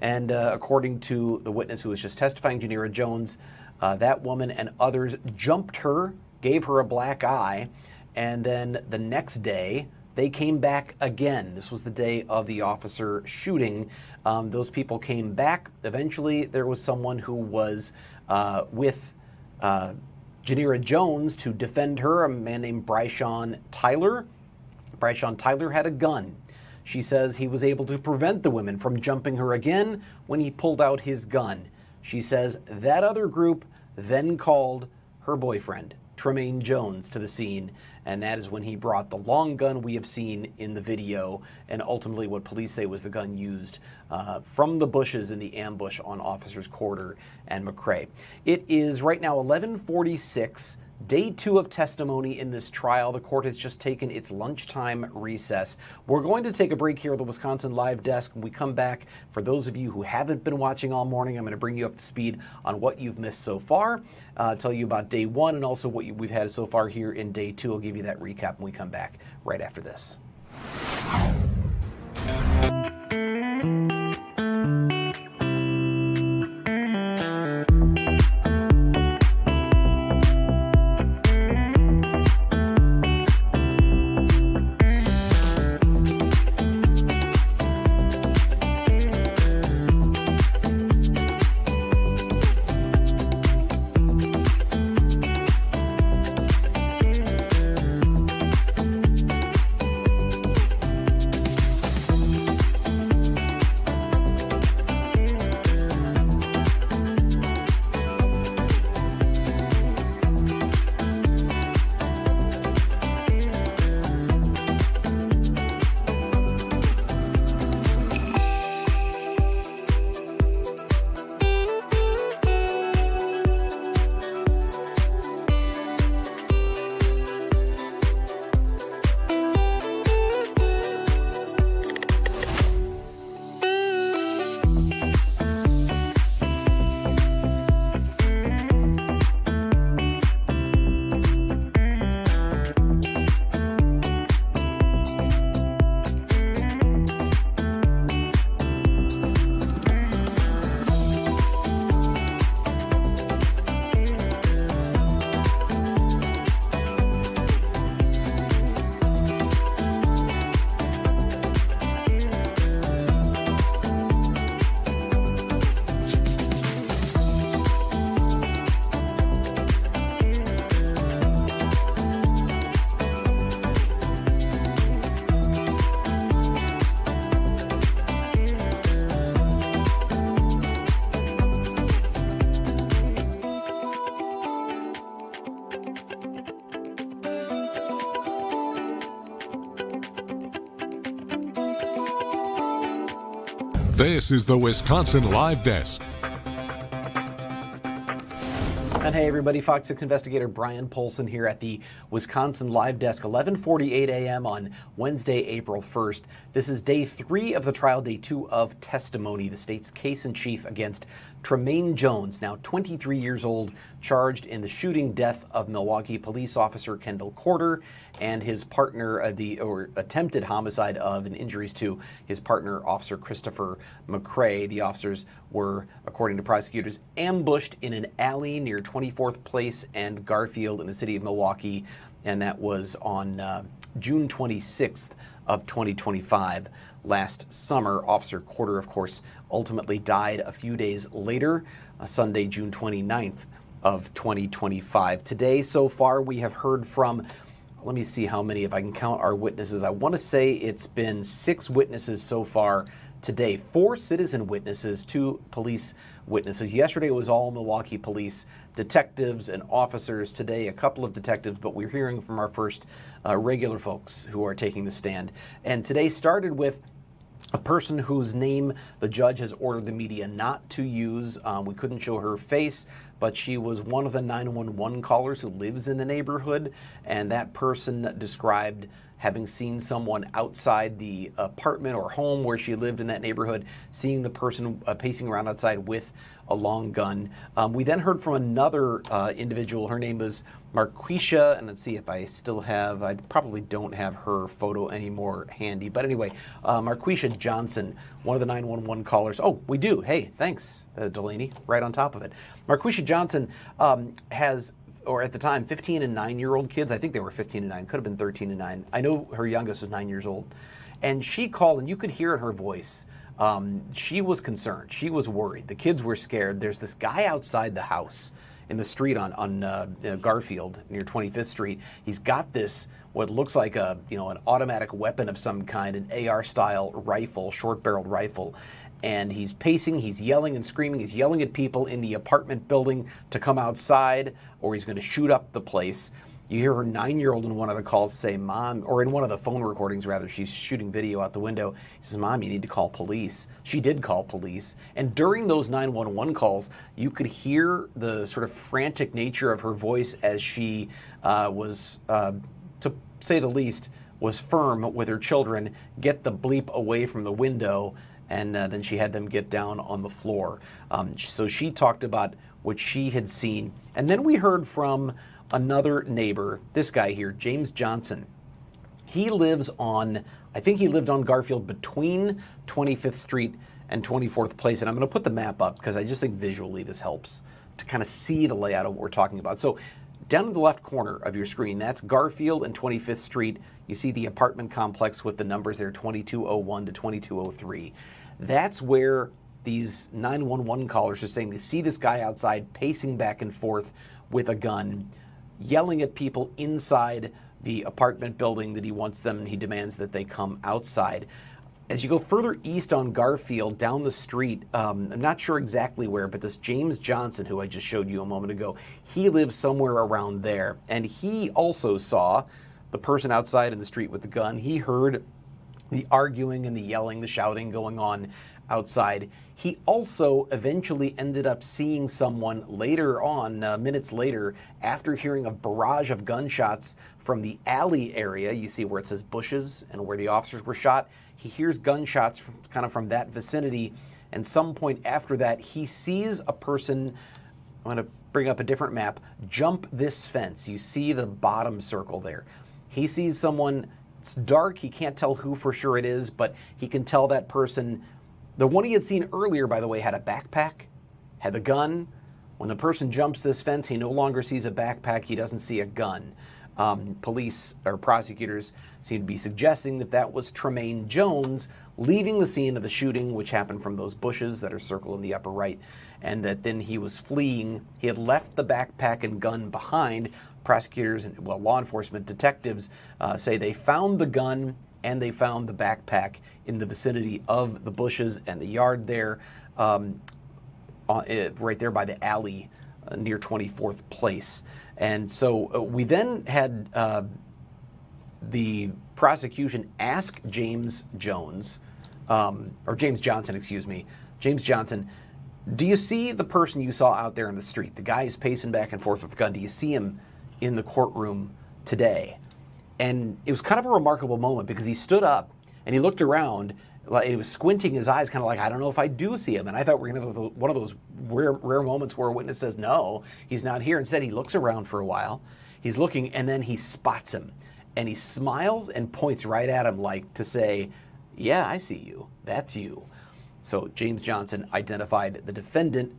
B: And according to the witness who was just testifying, Janiraa Jones, that woman and others jumped her, gave her a black eye, and then the next day, they came back again. This was the day of the officer shooting. Those people came back. Eventually, there was someone who was with Janiraa Jones to defend her, a man named Bryshawn Tyler. Bryshawn Tyler had a gun. She says he was able to prevent the women from jumping her again when he pulled out his gun. She says that other group then called her boyfriend, Tremaine Jones, to the scene, and that is when he brought the long gun we have seen in the video, and ultimately what police say was the gun used from the bushes in the ambush on Officers Corder and McCrae. It is right now 11:46, day 2 of testimony in this trial. The court has just taken its lunchtime recess. We're going to take a break here at the Wisconsin Live Desk. When we come back, for those of you who haven't been watching all morning, I'm going to bring you up to speed on what you've missed so far, tell you about day 1 and also what we've had so far here in day 2. I'll give you that recap when we come back right after this.
O: This is the Wisconsin Live Desk.
B: And hey everybody, Fox 6 investigator Brian Polson here at the Wisconsin Live Desk, 11:48 a.m. on Wednesday, April 1st. This is day 3 of the trial, day 2 of testimony, the state's case in chief against Tremaine Jones, now 23 years old, charged in the shooting death of Milwaukee police officer Kendall and his partner, attempted homicide of and injuries to his partner, Officer Christopher McCray. The officers were, according to prosecutors, ambushed in an alley near 24th Place and Garfield in the city of Milwaukee, and that was on June 26th of 2025. Last summer, Officer Corder, of course, ultimately died a few days later, Sunday, June 29th of 2025. Today, so far, we have heard from, let me see how many, if I can count our witnesses. I want to say it's been 6 witnesses so far today, 4 citizen witnesses, 2 police witnesses. Yesterday was all Milwaukee police detectives and officers. Today, a couple of detectives, but we're hearing from our first regular folks who are taking the stand. And today started with a person whose name the judge has ordered the media not to use. We couldn't show her face, but she was one of the 911 callers who lives in the neighborhood, and that person described having seen someone outside the apartment or home where she lived in that neighborhood, seeing the person pacing around outside with a long gun. We then heard from another individual. Her name was Marisha, and let's see if I still have, I probably don't have her photo anymore handy, but anyway, Marisha Johnson, one of the 911 callers. Oh, we do. Hey, thanks, Delaney, right on top of it. Marisha Johnson has, or at the time, 15 and 9-year-old kids. I think they were 15 and 9, could have been 13 and 9. I know her youngest was 9 years old. And she called, and you could hear in her voice, she was concerned. She was worried. The kids were scared. There's this guy outside the house in the street on Garfield near 25th Street. He's got this, what looks like an automatic weapon of some kind, an AR-style rifle, short-barreled rifle. And he's pacing, he's yelling and screaming, he's yelling at people in the apartment building to come outside, or he's going to shoot up the place. You hear her 9-year-old in one of the calls say, Mom, or in one of the phone recordings rather, she's shooting video out the window. She says, Mom, you need to call police. She did call police. And during those 911 calls, you could hear the sort of frantic nature of her voice as she was, to say the least, was firm with her children, get the bleep away from the window, and then she had them get down on the floor. So she talked about what she had seen. And then we heard from another neighbor, this guy here, James Johnson. He lives on, I think he lived on Garfield between 25th Street and 24th Place. And I'm going to put the map up because I just think visually this helps to kind of see the layout of what we're talking about. So down in the left corner of your screen, that's Garfield and 25th Street. You see the apartment complex with the numbers there, 2201 to 2203. That's where these 911 callers are saying they see this guy outside pacing back and forth with a gun, yelling at people inside the apartment building that he wants them, and he demands that they come outside. As you go further east on Garfield, down the street, I'm not sure exactly where, but this James Johnson, who I just showed you a moment ago, he lives somewhere around there. And he also saw the person outside in the street with the gun. He heard the arguing and the yelling, the shouting going on outside. He also eventually ended up seeing someone later on, minutes later, after hearing a barrage of gunshots from the alley area. You see where it says bushes and where the officers were shot. He hears gunshots from that vicinity, and some point after that, he sees a person, I'm going to bring up a different map, jump this fence. You see the bottom circle there. He sees someone, it's dark, he can't tell who for sure it is, but he can tell that person. The one he had seen earlier, by the way, had a backpack, had a gun. When the person jumps this fence, he no longer sees a backpack, he doesn't see a gun. Police or prosecutors seem to be suggesting that that was Tremaine Jones leaving the scene of the shooting, which happened from those bushes that are circled in the upper right, and that then he was fleeing. He had left the backpack and gun behind. Prosecutors and, law enforcement detectives say they found the gun and they found the backpack in the vicinity of the bushes and the yard there, right there by the alley near 24th Place. And so we then had the prosecution ask James Jones, or James Johnson, excuse me. James Johnson, do you see the person you saw out there in the street? The guy is pacing back and forth with the gun. Do you see him in the courtroom today? And it was kind of a remarkable moment because he stood up and he looked around and he was squinting his eyes, kind of like, I don't know if I do see him. And I thought we're going to have one of those rare moments where a witness says, no, he's not here. Instead, he looks around for a while. He's looking, and then he spots him. And he smiles and points right at him like to say, yeah, I see you. That's you. So James Johnson identified the defendant,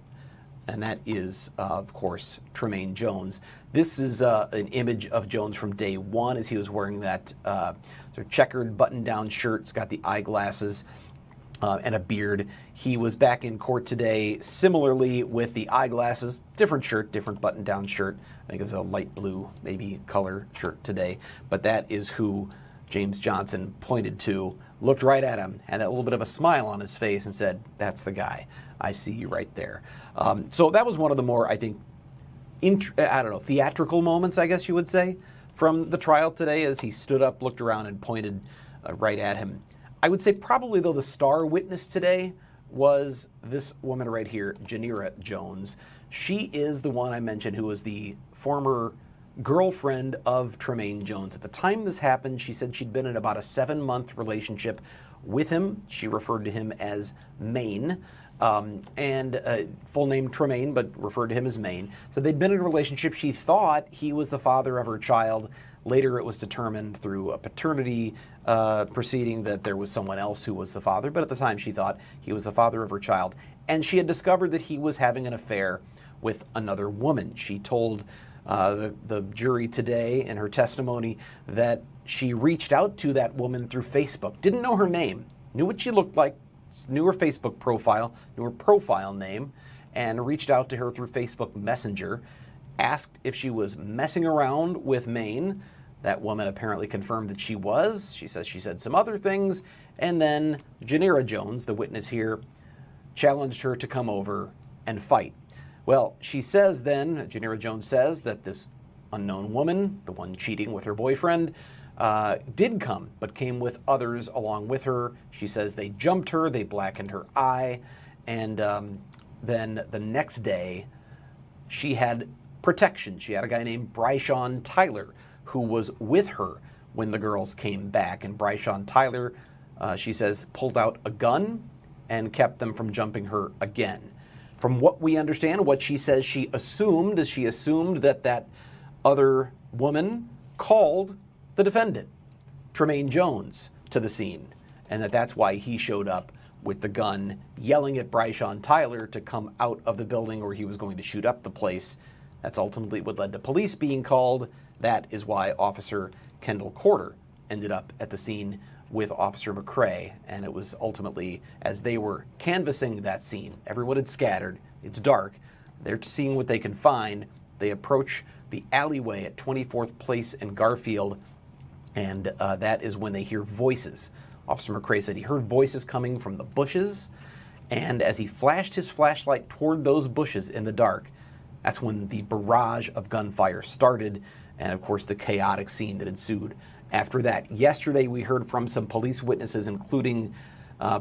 B: and that is, of course, Tremaine Jones. This is an image of Jones from day one as he was wearing that sort of checkered button-down shirt. It's got the eyeglasses and a beard. He was back in court today, similarly with the eyeglasses, different shirt, different button-down shirt. I think it's a light blue, maybe color shirt today. But that is who James Johnson pointed to, looked right at him, had that little bit of a smile on his face and said, that's the guy. I see you right there. So that was one of the more, I think, theatrical moments, I guess you would say, from the trial today as he stood up, looked around, and pointed right at him. I would say probably, though, the star witness today was this woman right here, Janiraa Jones. She is the one I mentioned who was the former girlfriend of Tremaine Jones. At the time this happened, she said she'd been in about a 7-month relationship with him. She referred to him as Maine. Full name Tremaine, but referred to him as Maine. So they'd been in a relationship. She thought he was the father of her child. Later, it was determined through a paternity proceeding that there was someone else who was the father. But at the time, she thought he was the father of her child. And she had discovered that he was having an affair with another woman. She told the jury today in her testimony that she reached out to that woman through Facebook. Didn't know her name, knew what she looked like, knew her Facebook profile, knew her profile name, and reached out to her through Facebook Messenger, asked if she was messing around with Maine. That woman apparently confirmed that she was. She says she said some other things, and then Janiraa Jones, the witness here, challenged her to come over and fight. Well, she says then, Janiraa Jones says that this unknown woman, the one cheating with her boyfriend, did come, but came with others along with her. She says they jumped her, they blackened her eye, and then the next day, she had protection. She had a guy named Bryshawn Tyler who was with her when the girls came back, and Bryshawn Tyler, she says, pulled out a gun and kept them from jumping her again. From what we understand, what she says she assumed is she assumed that that other woman called the defendant, Tremaine Jones, to the scene, and that's why he showed up with the gun, yelling at Bryshawn Tyler to come out of the building or he was going to shoot up the place. That's ultimately what led to police being called. That is why Officer Kendall Corder ended up at the scene with Officer McCray, and it was ultimately, as they were canvassing that scene, everyone had scattered, it's dark, they're seeing what they can find, they approach the alleyway at 24th Place and Garfield, and that is when they hear voices. Officer McCray said he heard voices coming from the bushes, and as he flashed his flashlight toward those bushes in the dark, that's when the barrage of gunfire started, and of course the chaotic scene that ensued after that. Yesterday we heard from some police witnesses, including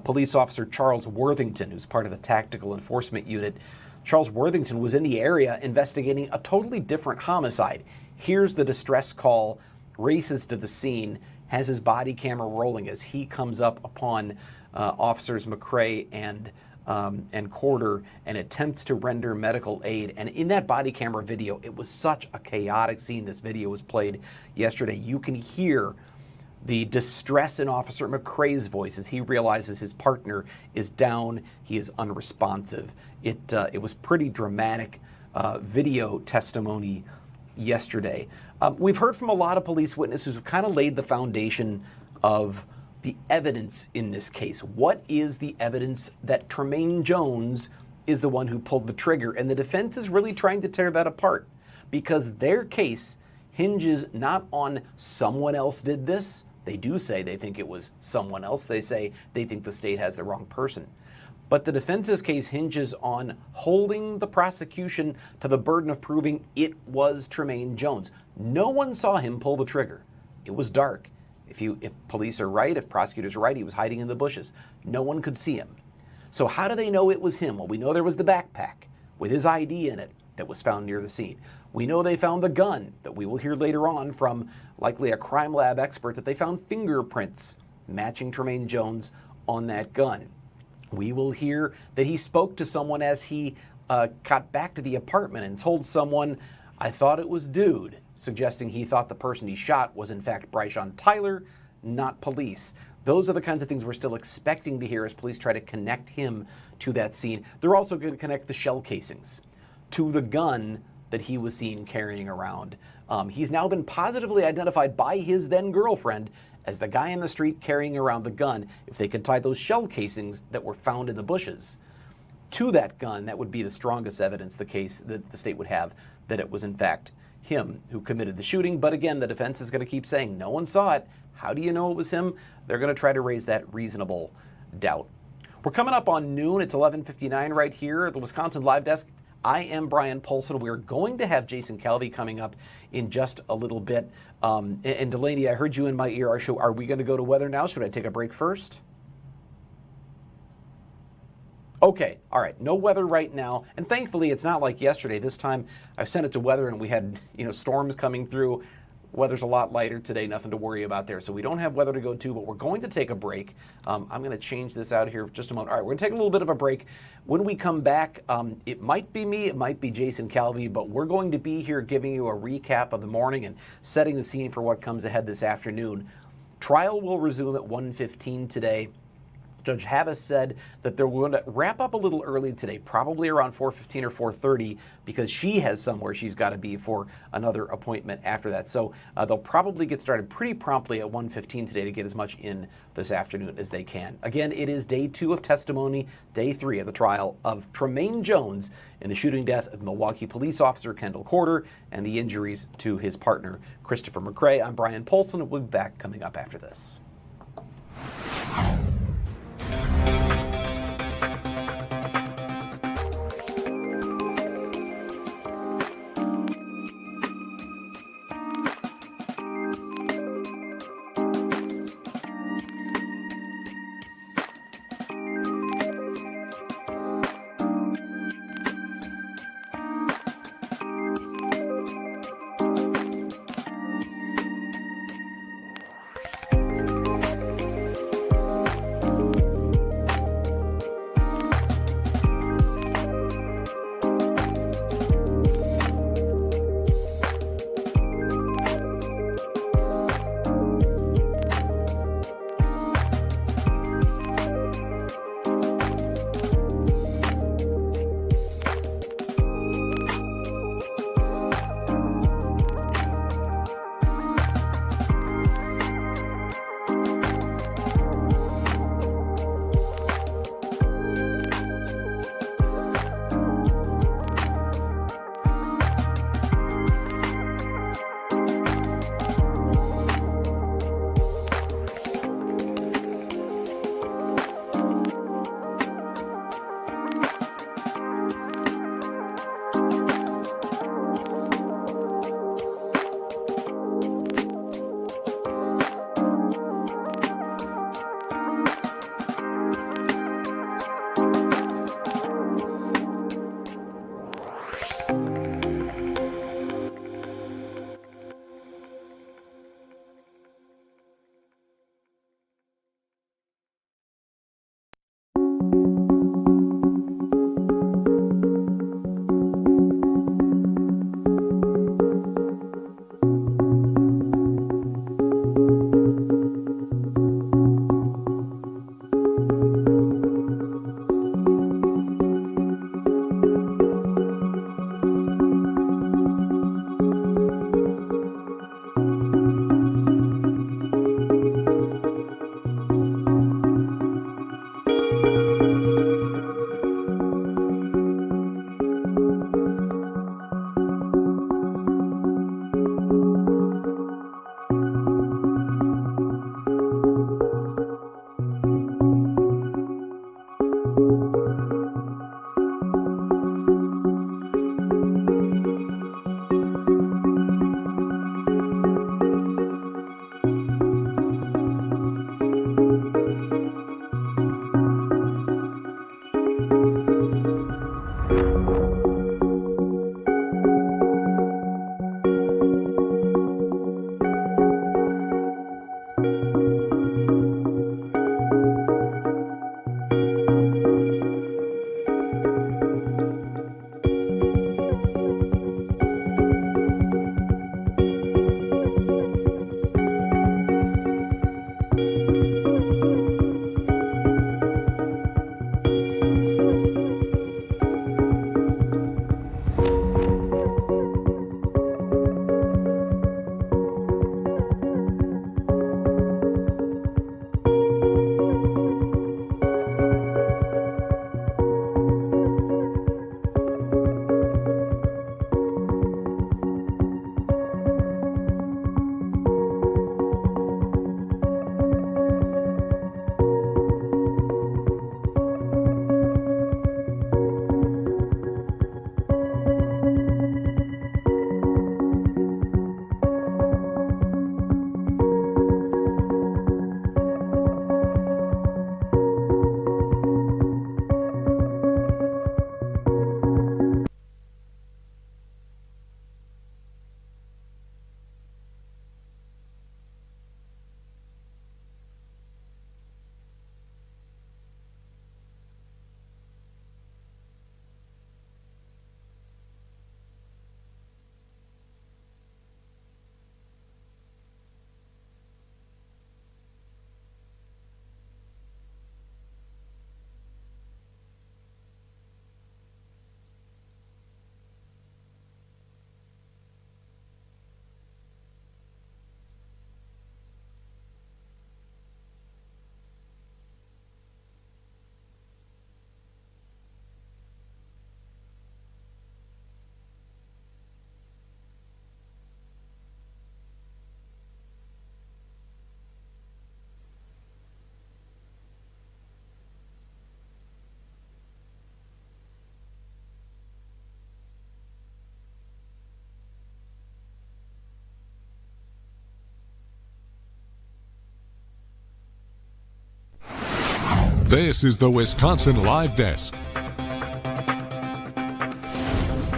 B: police officer Charles Worthington, who's part of the Tactical Enforcement Unit. Charles Worthington was in the area investigating a totally different homicide. Here's the distress call, races to the scene, has his body camera rolling as he comes up upon officers McCrae and Corder and attempts to render medical aid. And in that body camera video, it was such a chaotic scene. This video was played yesterday. You can hear the distress in Officer McCrae's voice as he realizes his partner is down, he is unresponsive. It was pretty dramatic video testimony yesterday. We've heard from a lot of police witnesses who've kind of laid the foundation of the evidence in this case. What is the evidence that Tremaine Jones is the one who pulled the trigger? And the defense is really trying to tear that apart because their case hinges not on someone else did this. They do say they think it was someone else. They say they think the state has the wrong person. But the defense's case hinges on holding the prosecution to the burden of proving it was Tremaine Jones. No one saw him pull the trigger. It was dark. If police are right, if prosecutors are right, he was hiding in the bushes. No one could see him. So how do they know it was him? Well, we know there was the backpack with his ID in it that was found near the scene. We know they found the gun that we will hear later on from likely a crime lab expert, that they found fingerprints matching Tremaine Jones on that gun. We will hear that he spoke to someone as he got back to the apartment and told someone, "I thought it was dude," suggesting he thought the person he shot was in fact Bryshawn Tyler, not police. Those are the kinds of things we're still expecting to hear as police try to connect him to that scene. They're also going to connect the shell casings to the gun that he was seen carrying around. He's now been positively identified by his then girlfriend as the guy in the street carrying around the gun. If they can tie those shell casings that were found in the bushes to that gun, that would be the strongest evidence the case that the state would have that it was in fact him who committed the shooting. But again, the defense is going to keep saying no one saw it. How do you know it was him? They're going to try to raise that reasonable doubt. We're coming up on noon. It's 11:59 right here at the Wisconsin Live Desk. I am Brian Polson. We're going to have Jason Calvi coming up in just a little bit. And Delaney, I heard you in my ear. Are we going to go to weather now? Should I take a break first? Okay, all right, no weather right now. And thankfully, it's not like yesterday. This time, I sent it to weather and we had, storms coming through. Weather's a lot lighter today, nothing to worry about there. So we don't have weather to go to, but we're going to take a break. I'm going to change this out here for just a moment. All right, we're going to take a little bit of a break. When we come back, it might be me, it might be Jason Calvi, but we're going to be here giving you a recap of the morning and setting the scene for what comes ahead this afternoon. Trial will resume at 1:15 today. Judge Havas said that they're going to wrap up a little early today, probably around 4:15 or 4:30, because she has somewhere she's got to be for another appointment after that. So they'll probably get started pretty promptly at 1:15 today to get as much in this afternoon as they can. Again, it is day 2 of testimony, day 3 of the trial of Tremaine Jones in the shooting death of Milwaukee police officer Kendall and the injuries to his partner, Christopher McCray. I'm Brian Polson. We'll be back coming up after this.
O: This is the Wisconsin Live Desk.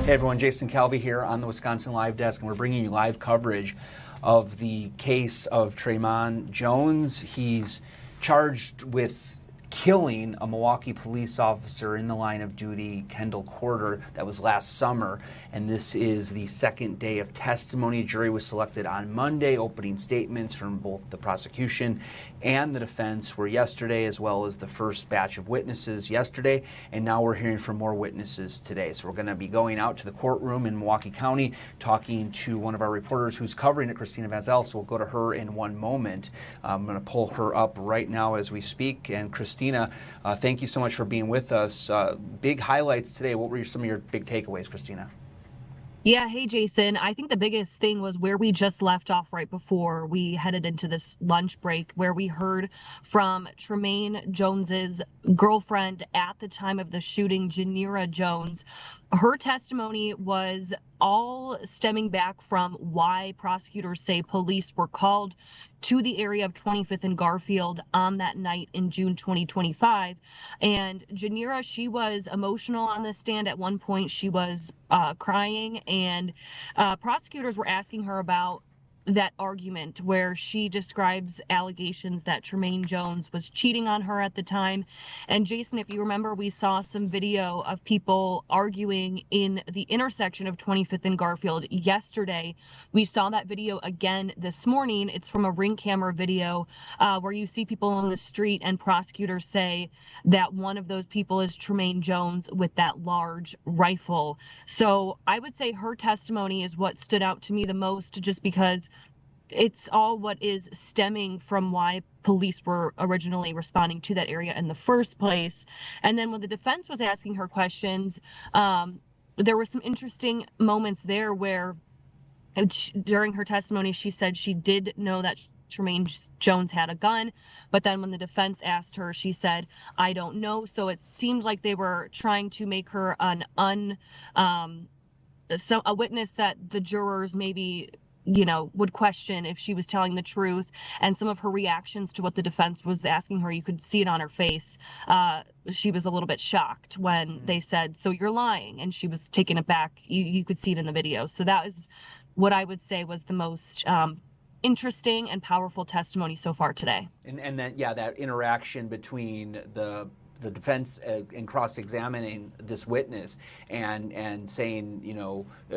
B: Hey everyone, Jason Calvi here on the Wisconsin Live Desk, and we're bringing you live coverage of the case of Tremaine Jones. He's charged with killing a Milwaukee police officer in the line of duty, Kendall Quarter, that was last summer. And this is the second day of testimony. A jury was selected on Monday. Opening statements from both the prosecution and the defense were yesterday, as well as the first batch of witnesses yesterday. And now we're hearing from more witnesses today. So we're going to be going out to the courtroom in Milwaukee County, talking to one of our reporters who's covering it, Christina Vazell. So we'll go to her in one moment. I'm going to pull her up right now as we speak. And Christina, thank you so much for being with us. Big highlights today. What were some of your big takeaways, Christina?
Q: Yeah, hey, Jason. I think the biggest thing was where we just left off right before we headed into this lunch break, where we heard from Tremaine Jones's girlfriend at the time of the shooting, Janiraa Jones. Her testimony was all stemming back from why prosecutors say police were called to the area of 25th and Garfield on that night in June 2025. And Janiraa, she was emotional on the stand. At one point, she was crying, and prosecutors were asking her about that argument where she describes allegations that Tremaine Jones was cheating on her at the time. And Jason, if you remember, we saw some video of people arguing in the intersection of 25th and Garfield yesterday. We saw that video again this morning. It's from a ring camera video where you see people on the street, and prosecutors say that one of those people is Tremaine Jones with that large rifle. So I would say her testimony is what stood out to me the most, just because it's all what is stemming from why police were originally responding to that area in the first place. And then when the defense was asking her questions, there were some interesting moments there where during her testimony, she said she did know that Tremaine Jones had a gun, but then when the defense asked her, she said, "I don't know." So it seemed like they were trying to make her a witness that the jurors maybe would question if she was telling the truth. And some of her reactions to what the defense was asking her, you could see it on her face. She was a little bit shocked when they said, "So you're lying," and she was taken aback. You could see it in the video. So that is what I would say was the most interesting and powerful testimony so far today.
B: And that, yeah, that interaction between the defense in cross-examining this witness and saying,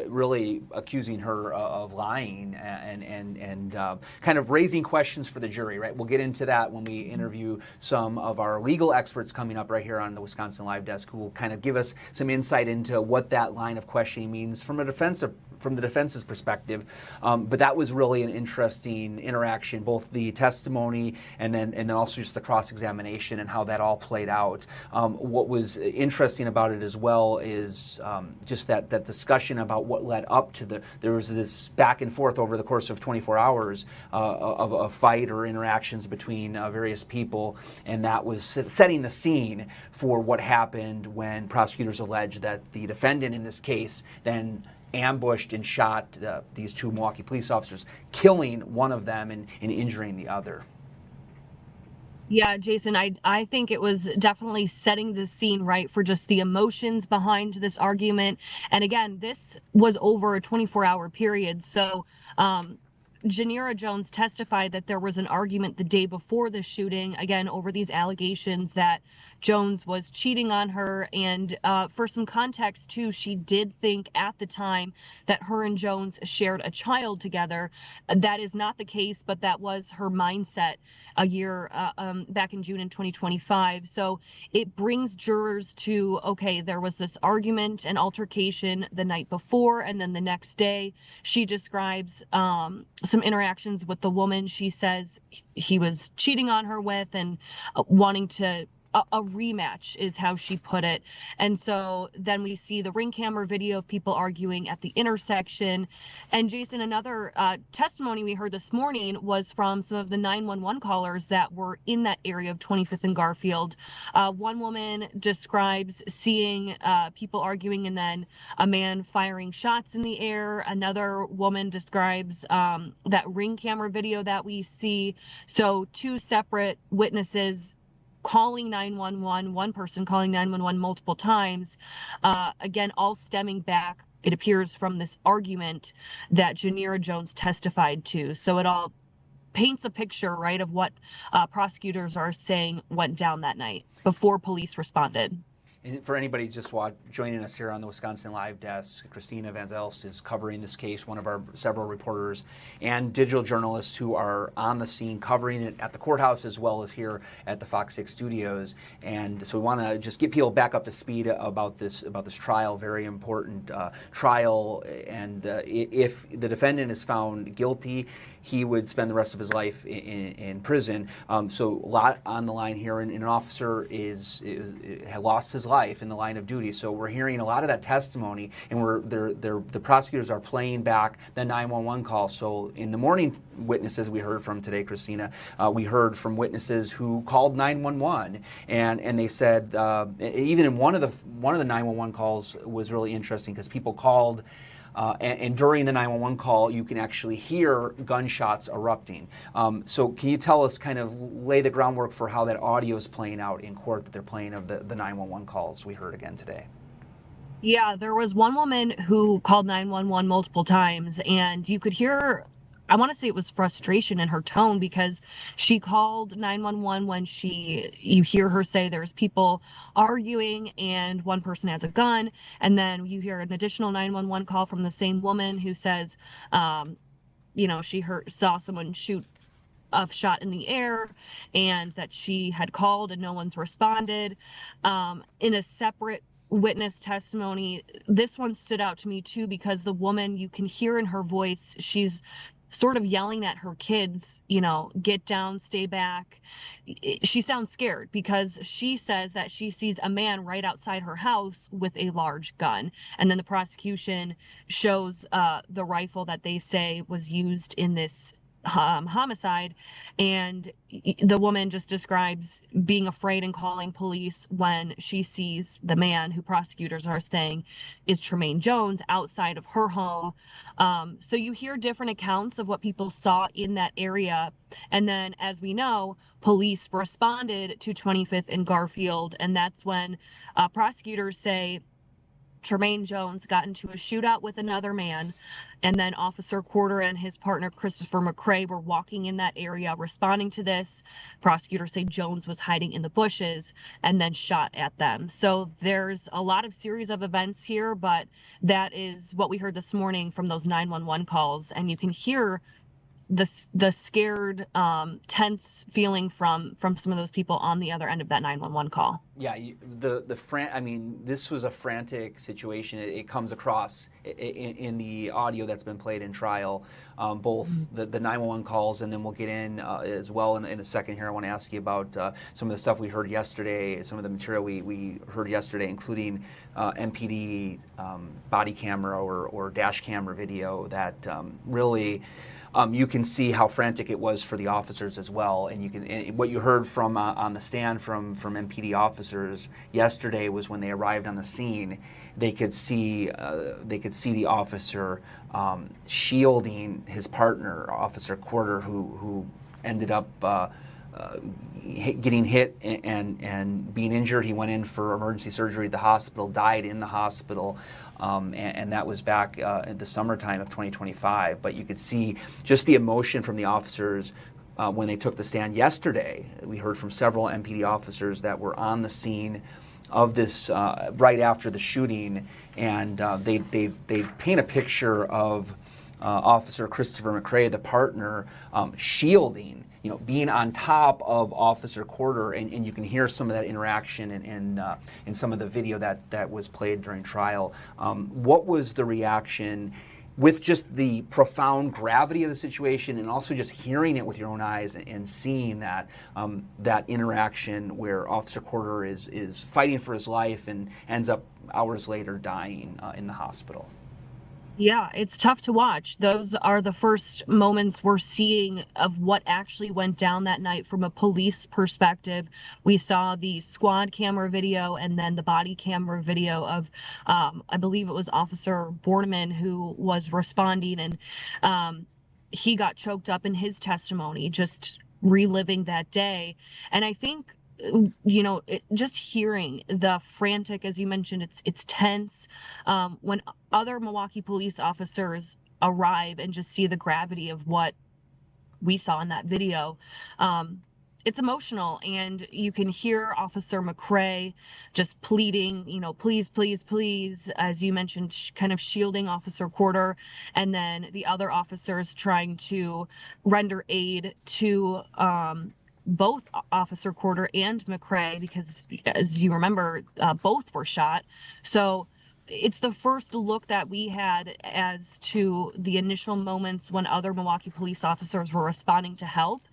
B: really accusing her of lying and kind of raising questions for the jury, right? We'll get into that when we interview some of our legal experts coming up right here on the Wisconsin Live Desk, who will kind of give us some insight into what that line of questioning means from the defense's perspective. But that was really an interesting interaction, both the testimony and then also just the cross-examination and how that all played out. What was interesting about it as well is just that discussion about what led up to there was this back and forth over the course of 24 hours of a fight or interactions between various people, and that was setting the scene for what happened when prosecutors alleged that the defendant in this case then ambushed and shot these two Milwaukee police officers, killing one of them and injuring the other.
Q: Yeah, Jason, I think it was definitely setting the scene right for just the emotions behind this argument. And again, this was over a 24-hour period. So Janiraa Jones testified that there was an argument the day before the shooting, again, over these allegations that Jones was cheating on her. And for some context, too, she did think at the time that her and Jones shared a child together. That is not the case, but that was her mindset a year back in June in 2025. So it brings jurors to, okay, there was this argument and altercation the night before, and then the next day she describes some interactions with the woman she says he was cheating on her with and wanting to a rematch is how she put it. And so then we see the ring camera video of people arguing at the intersection. And Jason, another testimony we heard this morning was from some of the 911 callers that were in that area of 25th and Garfield. One woman describes seeing people arguing and then a man firing shots in the air. Another woman describes that ring camera video that we see. So two separate witnesses calling 911, one person calling 911 multiple times, again, all stemming back, it appears, from this argument that Janiraa Jones testified to. So it all paints a picture, right, of what prosecutors are saying went down that night before police responded.
R: And for anybody just joining us here on the Wisconsin Live Desk, Christina Van Zels is covering this case, one of our several reporters and digital journalists who are on the scene covering it at the courthouse as well as here at the Fox 6 studios. And so we want to just get people back up to speed about this trial, very important trial. And if the defendant is found guilty, he would spend the rest of his life in prison. So a lot on the line here, and an officer has lost his life in the line of duty. So we're hearing a lot of that testimony, and the prosecutors are playing back the 911 call. So in the morning, witnesses we heard from today, Christina, we heard from witnesses who called 911, and they said even in one of the 911 calls was really interesting because people called. And during the 911 call, you can actually hear gunshots erupting. So can you tell us, kind of lay the groundwork for how that audio is playing out in court that they're playing of the 911 calls we heard again today?
Q: Yeah, there was one woman who called 911 multiple times, and you could hear, I want to say it was frustration in her tone, because she called 911 when you hear her say there's people arguing and one person has a gun, and then you hear an additional 911 call from the same woman who says, she saw someone shoot a shot in the air and that she had called and no one's responded. In a separate witness testimony, this one stood out to me too, because the woman, you can hear in her voice, she's sort of yelling at her kids, get down, stay back. She sounds scared because she says that she sees a man right outside her house with a large gun. And then the prosecution shows the rifle that they say was used in this homicide, and the woman just describes being afraid and calling police when she sees the man who prosecutors are saying is Tremaine Jones outside of her home. So you hear different accounts of what people saw in that area, and then, as we know, police responded to 25th and Garfield, and that's when prosecutors say Tremaine Jones got into a shootout with another man, and then Officer Porter and his partner Christopher McCray were walking in that area responding to this. Prosecutors say Jones was hiding in the bushes and then shot at them. So there's a lot of series of events here, but that is what we heard this morning from those 911 calls, and you can hear the scared, tense feeling from some of those people on the other end of that 911 call.
R: Yeah, this was a frantic situation. It comes across in the audio that's been played in trial, both the 911 calls, and then we'll get in as well in a second here. I want to ask you about some of the stuff we heard yesterday, some of the material we heard yesterday, including MPD body camera or dash camera video that really... you can see how frantic it was for the officers as well, and what you heard from on the stand from MPD officers yesterday was when they arrived on the scene, they could see the officer shielding his partner, Officer Porter, who ended up getting hit and being injured. He went in for emergency surgery at the hospital, died in the hospital, and that was back in the summertime of 2025. But you could see just the emotion from the officers when they took the stand yesterday. We heard from several MPD officers that were on the scene of this right after the shooting, and they paint a picture of Officer Christopher McCray, the partner, shielding, being on top of Officer Porter, and you can hear some of that interaction in some of the video that was played during trial. What was the reaction with just the profound gravity of the situation, and also just hearing it with your own eyes and seeing that interaction where Officer Porter is fighting for his life and ends up hours later dying in the hospital?
Q: Yeah, it's tough to watch. Those are the first moments we're seeing of what actually went down that night from a police perspective. We saw the squad camera video and then the body camera video of, I believe it was Officer Borneman who was responding, and he got choked up in his testimony, just reliving that day. And I think just hearing the frantic, as you mentioned, it's tense. When other Milwaukee police officers arrive and just see the gravity of what we saw in that video, it's emotional, and you can hear Officer McCray just pleading, please, please, please, as you mentioned, kind of shielding Officer Porter, and then the other officers trying to render aid to both Officer Porter and McCray, because as you remember, both were shot. So it's the first look that we had as to the initial moments when other Milwaukee police officers were responding to help.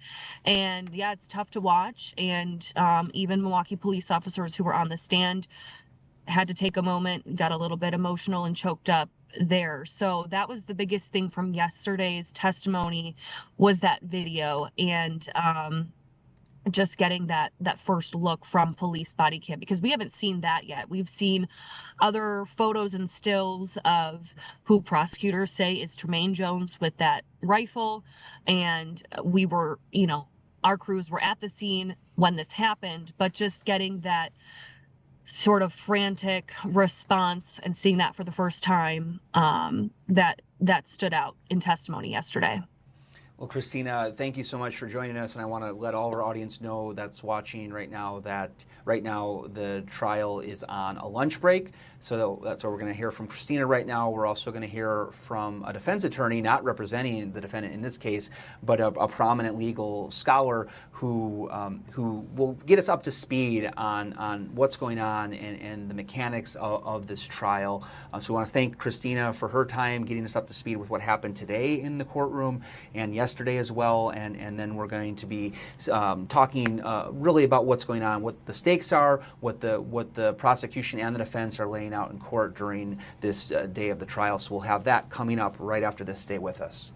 Q: And yeah, it's tough to watch. And even Milwaukee police officers who were on the stand had to take a moment, got a little bit emotional and choked up there. So that was the biggest thing from yesterday's testimony, was that video, and just getting that first look from police body cam, because we haven't seen that yet. We've seen other photos and stills of who prosecutors say is Tremaine Jones with that rifle, and we were, our crews were at the scene when this happened, but just getting that sort of frantic response and seeing that for the first time, that stood out in testimony yesterday.
R: Well, Christina, thank you so much for joining us, and I want to let all of our audience know that's watching right now that right now the trial is on a lunch break. So that's what we're going to hear from Christina right now. We're also going to hear from a defense attorney, not representing the defendant in this case, but a prominent legal scholar who will get us up to speed on what's going on and the mechanics of this trial. So we want to thank Christina for her time getting us up to speed with what happened today in the courtroom and yesterday as well. And then we're going to be talking really about what's going on, what the stakes are, what the prosecution and the defense are laying out in court during this day of the trial. So we'll have that coming up right after this. Stay with us.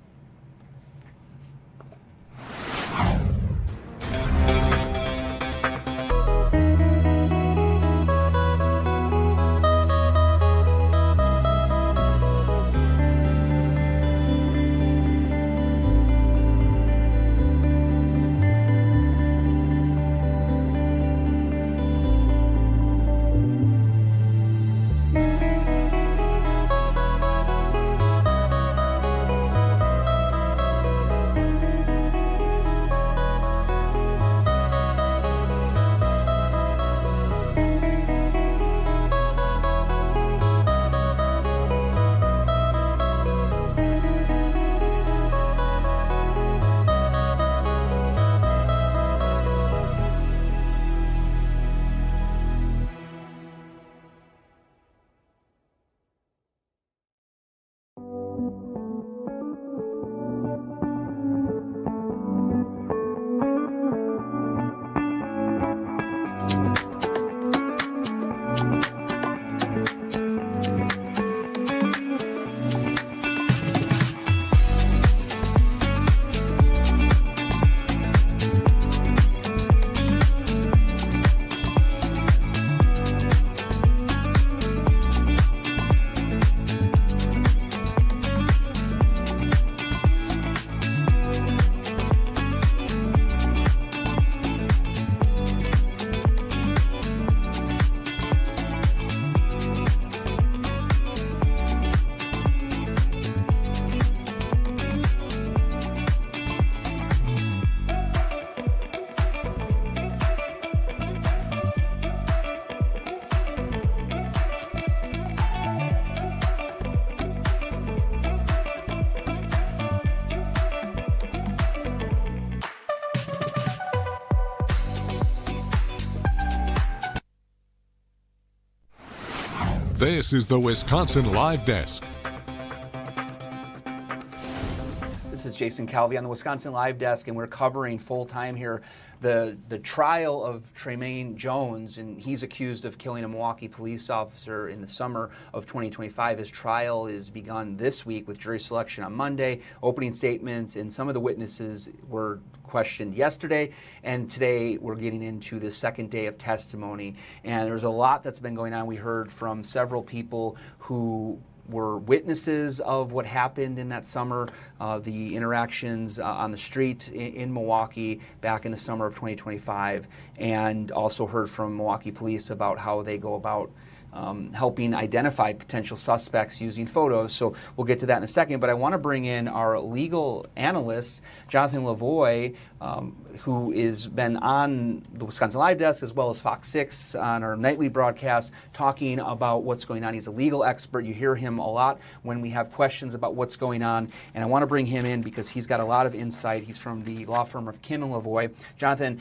O: This is the Wisconsin Live Desk.
R: This is Jason Calvi on the Wisconsin Live Desk, and we're covering full-time here the trial of Tremaine Jones, and he's accused of killing a Milwaukee police officer in the summer of 2025. His trial is begun this week with jury selection on Monday, opening statements, and some of the witnesses were questioned yesterday, and today we're getting into the second day of testimony. And there's a lot that's been going on. We heard from several people who were witnesses of what happened in that summer, the interactions on the street in Milwaukee back in the summer of 2025, and also heard from Milwaukee police about how they go about helping identify potential suspects using photos. So we'll get to that in a second, but I want to bring in our legal analyst, Jonathan Lavoie, who has been on the Wisconsin Live Desk as well as Fox 6 on our nightly broadcast talking about what's going on. He's a legal expert. You hear him a lot when we have questions about what's going on, and I want to bring him in because he's got a lot of insight. He's from the law firm of Kim and Lavoie. Jonathan,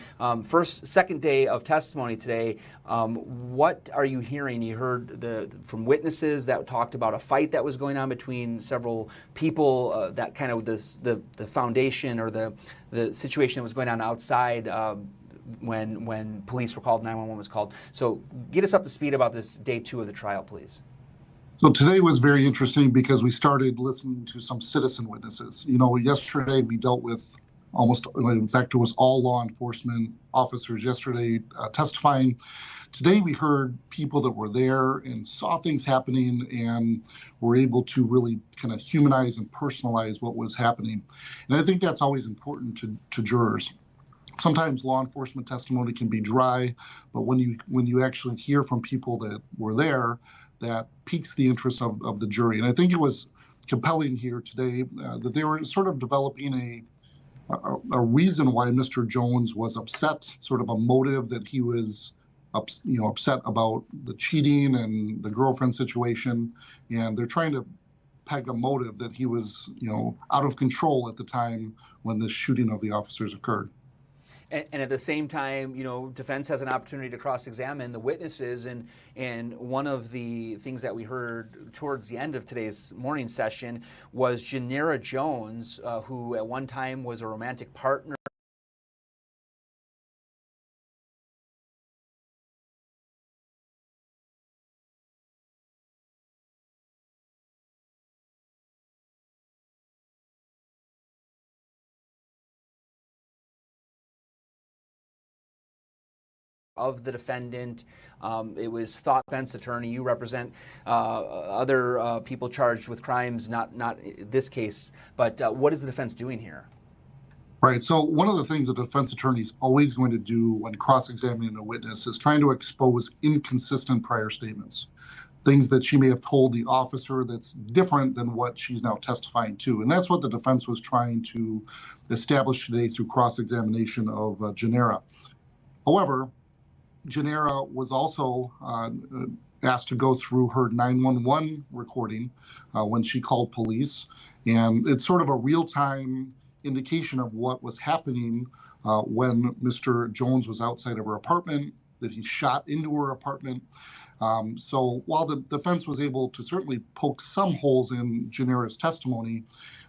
R: second day of testimony today. What are you hearing? You heard from witnesses that talked about a fight that was going on between several people, that kind of the foundation or the situation that was going on outside when police were called, 911 was called. So get us up to speed about this day 2 of the trial, please.
S: So today was very interesting because we started listening to some citizen witnesses. You know, yesterday we dealt with in fact, it was all law enforcement officers yesterday testifying. Today we heard people that were there and saw things happening and were able to really kind of humanize and personalize what was happening. And I think that's always important to jurors. Sometimes law enforcement testimony can be dry, but when you actually hear from people that were there, that piques the interest of the jury. And I think it was compelling here today that they were sort of developing a reason why Mr. Jones was upset, sort of a motive that he was upset about the cheating and the girlfriend situation. And they're trying to peg a motive that he was, out of control at the time when the shooting of the officers occurred.
R: And at the same time, defense has an opportunity to cross-examine the witnesses. And one of the things that we heard towards the end of today's morning session was Janiraa Jones, who at one time was a romantic partner of the defendant. It was thought defense attorney. You represent other people charged with crimes, not this case, but what is the defense doing here?
S: Right. So one of the things the defense attorney is always going to do when cross-examining a witness is trying to expose inconsistent prior statements, things that she may have told the officer that's different than what she's now testifying to. And that's what the defense was trying to establish today through cross-examination of Janiraa. However, Janiraa was also asked to go through her 911 recording when she called police. And it's sort of a real-time indication of what was happening when Mr. Jones was outside of her apartment, that he shot into her apartment. So while the defense was able to certainly poke some holes in Janiraa's testimony,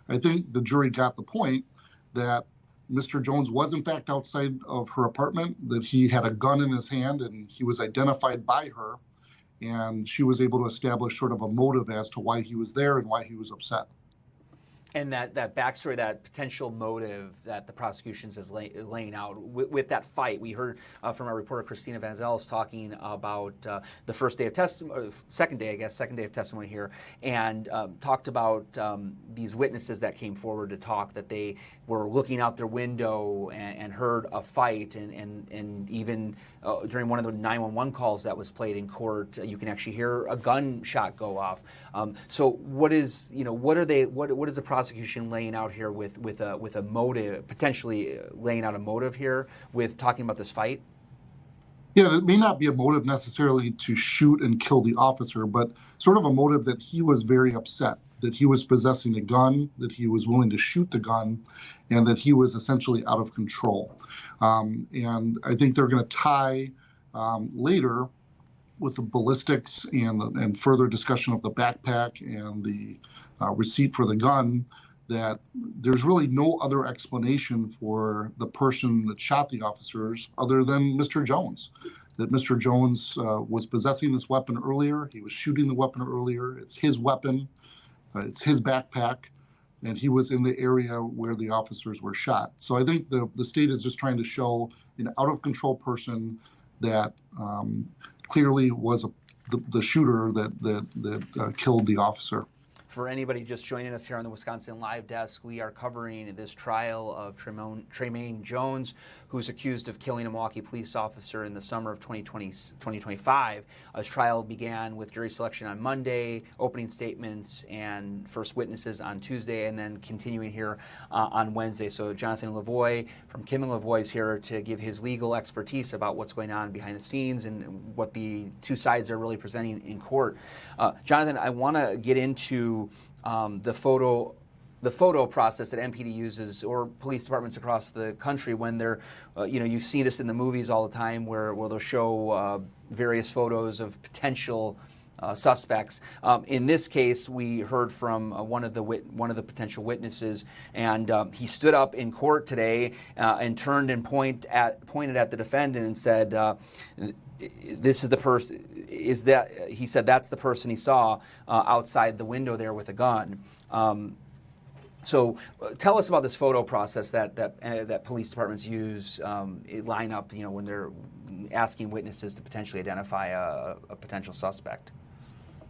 S: I think the jury got the point that Mr. Jones was in fact outside of her apartment, that he had a gun in his hand and he was identified by her, and she was able to establish sort of a motive as to why he was there and why he was upset.
R: And that backstory, that potential motive that the prosecution is laying out with that fight, we heard from our reporter Christina Van Zels talking about the first day of testimony, second day of testimony here, and talked about these witnesses that came forward to talk that they were looking out their window and heard a fight, and even during one of the 911 calls that was played in court, you can actually hear a gunshot go off. So what is what is the prosecution laying out here with a motive, potentially laying out a motive here with talking about this fight?
S: Yeah, it may not be a motive necessarily to shoot and kill the officer, but sort of a motive that he was very upset, that he was possessing a gun, that he was willing to shoot the gun, and that he was essentially out of control. And I think they're going to tie later with the ballistics and further discussion of the backpack and the receipt for the gun, that there's really no other explanation for the person that shot the officers other than Mr. Jones. That Mr. Jones was possessing this weapon earlier, he was shooting the weapon earlier, it's his weapon, it's his backpack, and he was in the area where the officers were shot. So I think the state is just trying to show an out-of-control person that clearly was the shooter that killed the officer.
R: For anybody just joining us here on the Wisconsin Live Desk, we are covering this trial of Tremaine Jones, who's accused of killing a Milwaukee police officer in the summer of 2025. His trial began with jury selection on Monday, opening statements and first witnesses on Tuesday, and then continuing here on Wednesday. So Jonathan Lavoie from Kim and Lavoie is here to give his legal expertise about what's going on behind the scenes and what the two sides are really presenting in court. Jonathan, I want to get into the photo process that MPD uses, or police departments across the country, when they're, you see this in the movies all the time, where they'll show various photos of potential suspects. In this case, we heard from one of the potential witnesses, and he stood up in court today and turned and pointed at the defendant and said, "This is the person." He said that's the person he saw outside the window there with a gun. So tell us about this photo process that police departments use, line up, when they're asking witnesses to potentially identify a potential suspect.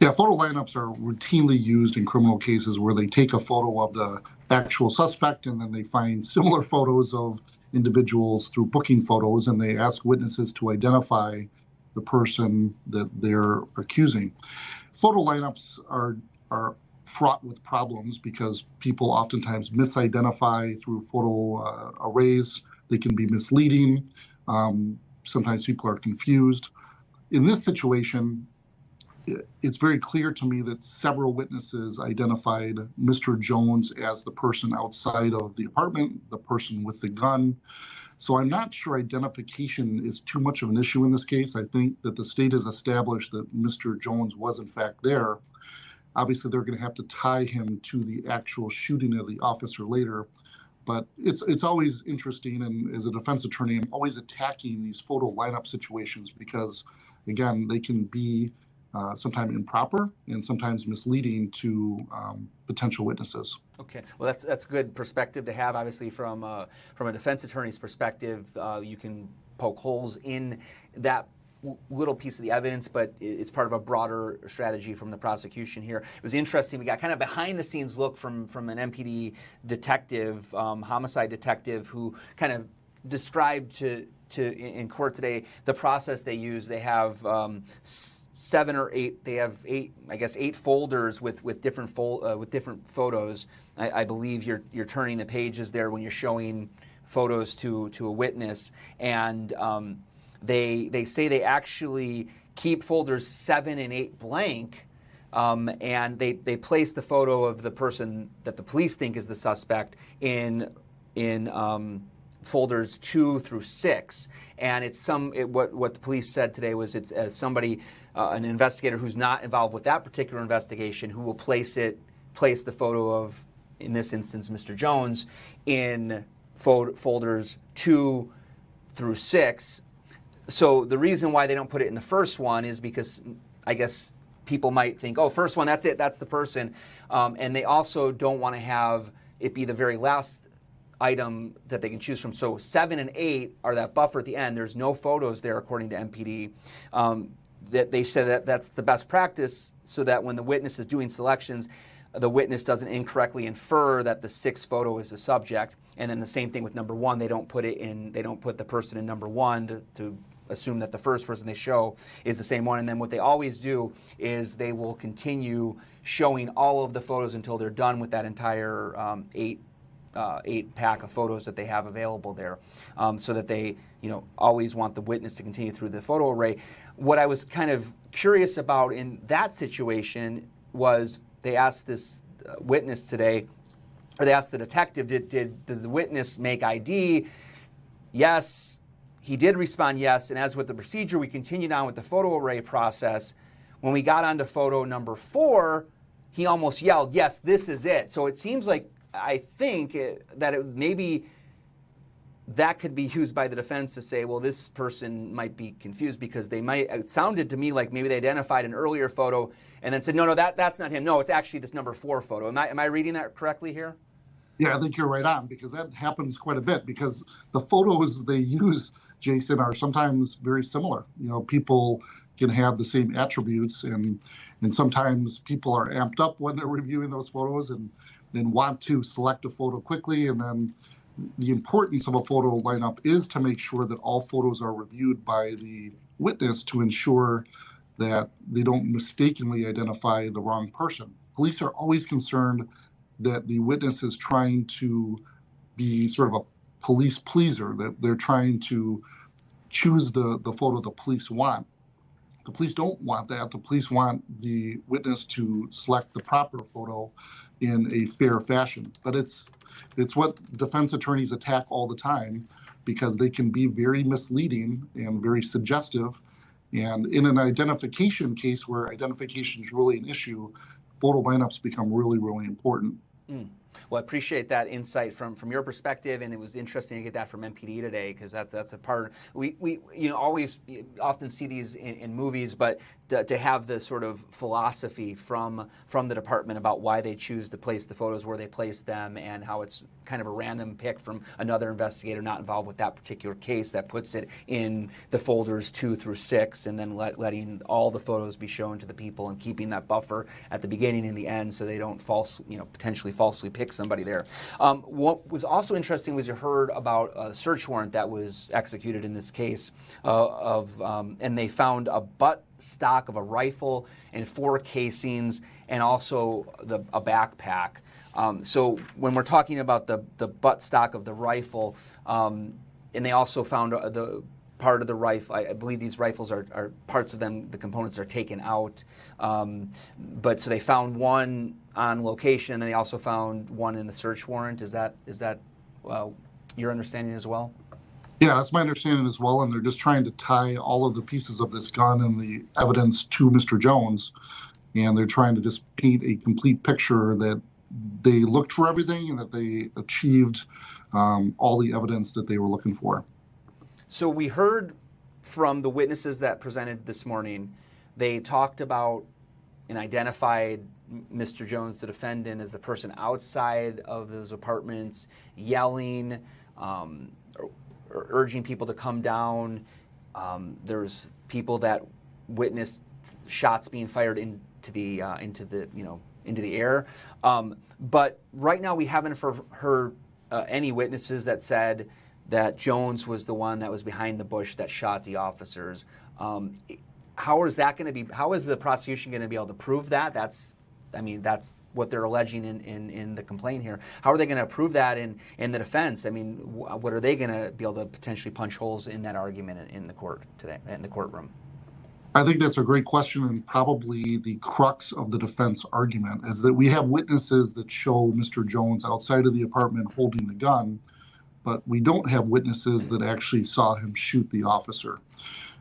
S: Yeah, photo lineups are routinely used in criminal cases where they take a photo of the actual suspect and then they find similar photos of individuals through booking photos, and they ask witnesses to identify the person that they're accusing. Photo lineups are fraught with problems because people oftentimes misidentify through photo arrays. They can be misleading. Sometimes people are confused. In this situation, it's very clear to me that several witnesses identified Mr. Jones as the person outside of the apartment, the person with the gun. So I'm not sure identification is too much of an issue in this case. I think that the state has established that Mr. Jones was in fact there. Obviously, they're going to have to tie him to the actual shooting of the officer later. But it's always interesting, and as a defense attorney, I'm always attacking these photo lineup situations because, again, they can be sometimes improper and sometimes misleading to potential witnesses.
R: Okay, well, that's good perspective to have. Obviously, from a defense attorney's perspective, you can poke holes in that little piece of the evidence, but it's part of a broader strategy from the prosecution here. It was interesting. We got kind of behind the scenes look from an MPD detective, homicide detective, who kind of described to in court today the process they use. They have 7 or 8. They have 8 folders with different photos. I believe you're turning the pages there when you're showing photos to a witness, and they say they actually keep folders 7 and 8 blank, and they place the photo of the person that the police think is the suspect in folders 2 through 6. And it's what the police said today was it's somebody, an investigator who's not involved with that particular investigation, who will place the photo of, in this instance, Mr. Jones, in folders 2 through 6. So the reason why they don't put it in the first one is because I guess people might think, oh, first one, that's it, that's the person. And they also don't want to have it be the very last item that they can choose from. So 7 and 8 are that buffer at the end. There's no photos there, according to MPD. That they said that that's the best practice, so that when the witness is doing selections, the witness doesn't incorrectly infer that the 6th photo is the subject. And then the same thing with number 1. They don't put the person in number 1 to assume that the first person they show is the same one. And then what they always do is they will continue showing all of the photos until they're done with that entire 8 pack of photos that they have available there, so that they always want the witness to continue through the photo array. What I was kind of curious about in that situation was they asked this witness today, or they asked the detective, did the witness make ID? Yes, he did respond yes. And as with the procedure, we continued on with the photo array process. When we got onto photo number 4, he almost yelled, yes, this is it. So it seems like, I think that maybe that could be used by the defense to say, well, this person might be confused because it sounded to me like maybe they identified an earlier photo and then said, no, that's not him. No, it's actually this number 4 photo. Am I reading that correctly here?
S: Yeah, I think you're right on, because that happens quite a bit, because the photos they use, Jason, are sometimes very similar. You know, people can have the same attributes, and sometimes people are amped up when they're reviewing those photos and want to select a photo quickly. And then the importance of a photo lineup is to make sure that all photos are reviewed by the witness to ensure that they don't mistakenly identify the wrong person. Police are always concerned that the witness is trying to be sort of a police pleaser, that they're trying to choose the photo the police want. The police don't want that. The police want the witness to select the proper photo in a fair fashion. But it's what defense attorneys attack all the time, because they can be very misleading and very suggestive. And in an identification case where identification is really an issue, photo lineups become really, really important.
R: Well, I appreciate that insight from your perspective, and it was interesting to get that from MPD today, because that's a part. We always often see these in movies, but to have the sort of philosophy from the department about why they choose to place the photos where they place them, and how it's kind of a random pick from another investigator not involved with that particular case that puts it in the folders 2 through 6, and then letting all the photos be shown to the people and keeping that buffer at the beginning and the end so they don't potentially falsely pick somebody there. What was also interesting was you heard about a search warrant that was executed in this case and they found a butt stock of a rifle and 4 casings, and also a backpack. So when we're talking about the butt stock of the rifle, and they also found the part of the rifle, I believe these rifles are parts of them, the components are taken out. But so they found one on location, and then they also found one in the search warrant. Is that your understanding as well?
S: Yeah, that's my understanding as well. And they're just trying to tie all of the pieces of this gun and the evidence to Mr. Jones. And they're trying to just paint a complete picture that they looked for everything and that they achieved all the evidence that they were looking for.
R: So we heard from the witnesses that presented this morning, they talked about and identified Mr. Jones, the defendant, as the person outside of those apartments yelling, or urging people to come down. There's people that witnessed shots being fired into the air. But right now we haven't heard any witnesses that said that Jones was the one that was behind the bush that shot the officers. How is the prosecution going to be able to prove that? That's what they're alleging in the complaint here. How are they going to prove that in the defense? I mean, what are they going to be able to potentially punch holes in that argument in the court today, in the courtroom?
S: I think that's a great question, and probably the crux of the defense argument is that we have witnesses that show Mr. Jones outside of the apartment holding the gun, but we don't have witnesses that actually saw him shoot the officer.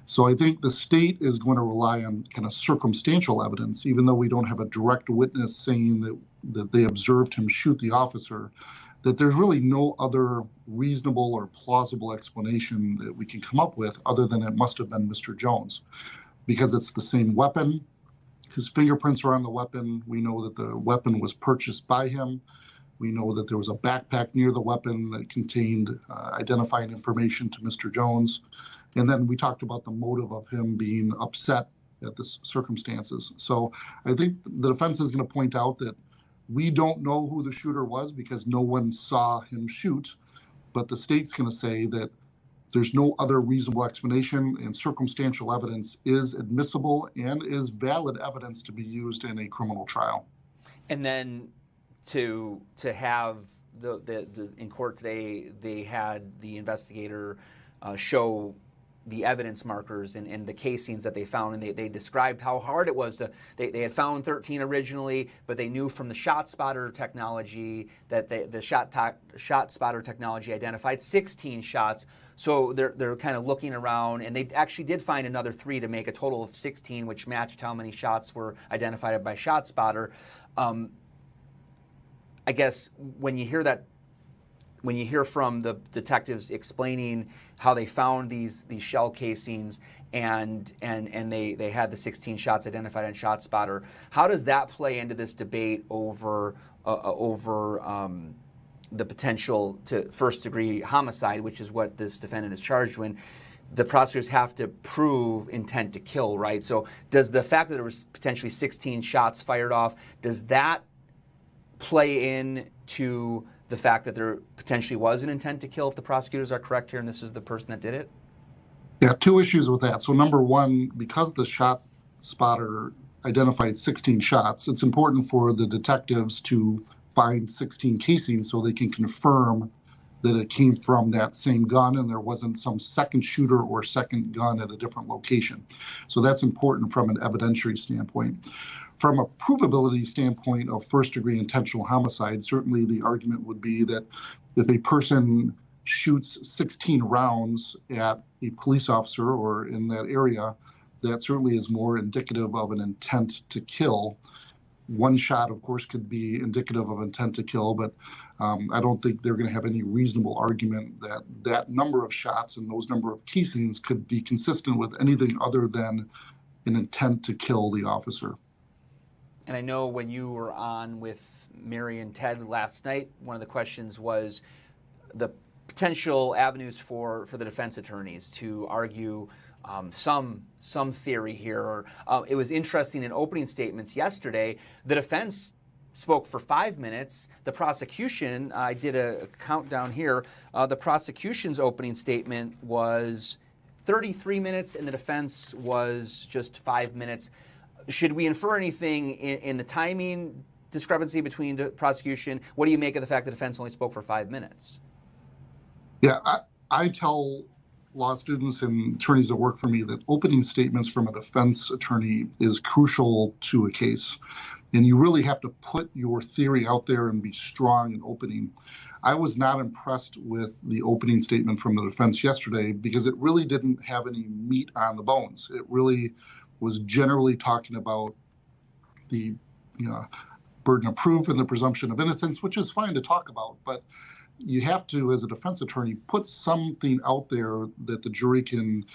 S: So I think the state is going to rely on kind of circumstantial evidence, even though we don't have a direct witness saying that they observed him shoot the officer, that there's really no other reasonable or plausible explanation that we can come up with other than it must have been Mr. Jones, because it's the same weapon. His fingerprints are on the weapon. We know that the weapon was purchased by him. We know that there was a backpack near the weapon that contained identifying information to Mr. Jones. And then we talked about the motive of him being upset at the circumstances. So I think the defense is going to point out that we don't know who the shooter was because no one saw him shoot, but the state's going to say that there's no other reasonable explanation, and circumstantial evidence is admissible and is valid evidence to be used in a criminal trial.
R: And then to have the in court today, they had the investigator show the evidence markers and the casings that they found, and they described how hard it was they had found 13 originally, but they knew from the shot spotter technology that the shot spotter technology identified 16 shots. So they're kind of looking around, and they actually did find another 3 to make a total of 16, which matched how many shots were identified by shot spotter. I guess when you hear from the detectives explaining how they found these shell casings and they had the 16 shots identified on ShotSpotter, how does that play into this debate over the potential to first-degree homicide, which is what this defendant is charged with, the prosecutors have to prove intent to kill, right? So does the fact that there was potentially 16 shots fired off, does that play in to the fact that there potentially was an intent to kill if the prosecutors are correct here and this is the person that did it?
S: Yeah, two issues with that. So number one, because the shot spotter identified 16 shots, it's important for the detectives to find 16 casings so they can confirm that it came from that same gun and there wasn't some second shooter or second gun at a different location. So that's important from an evidentiary standpoint. From a provability standpoint of first-degree intentional homicide, certainly the argument would be that if a person shoots 16 rounds at a police officer or in that area, that certainly is more indicative of an intent to kill. One shot, of course, could be indicative of intent to kill, but I don't think they're going to have any reasonable argument that that number of shots and those number of casings could be consistent with anything other than an intent to kill the officer.
R: And I know when you were on with Mary and Ted last night, one of the questions was the potential avenues for the defense attorneys to argue some theory here. It was interesting in opening statements yesterday, the defense spoke for 5 minutes. The prosecution, I did a countdown here, the prosecution's opening statement was 33 minutes and the defense was just 5 minutes. Should we infer anything in the timing discrepancy between the prosecution? What do you make of the fact the defense only spoke for 5 minutes?
S: Yeah, I tell law students and attorneys that work for me that opening statements from a defense attorney is crucial to a case. And you really have to put your theory out there and be strong in opening. I was not impressed with the opening statement from the defense yesterday because it really didn't have any meat on the bones. It really was generally talking about the burden of proof and the presumption of innocence, which is fine to talk about, but you have to, as a defense attorney, put something out there that the jury can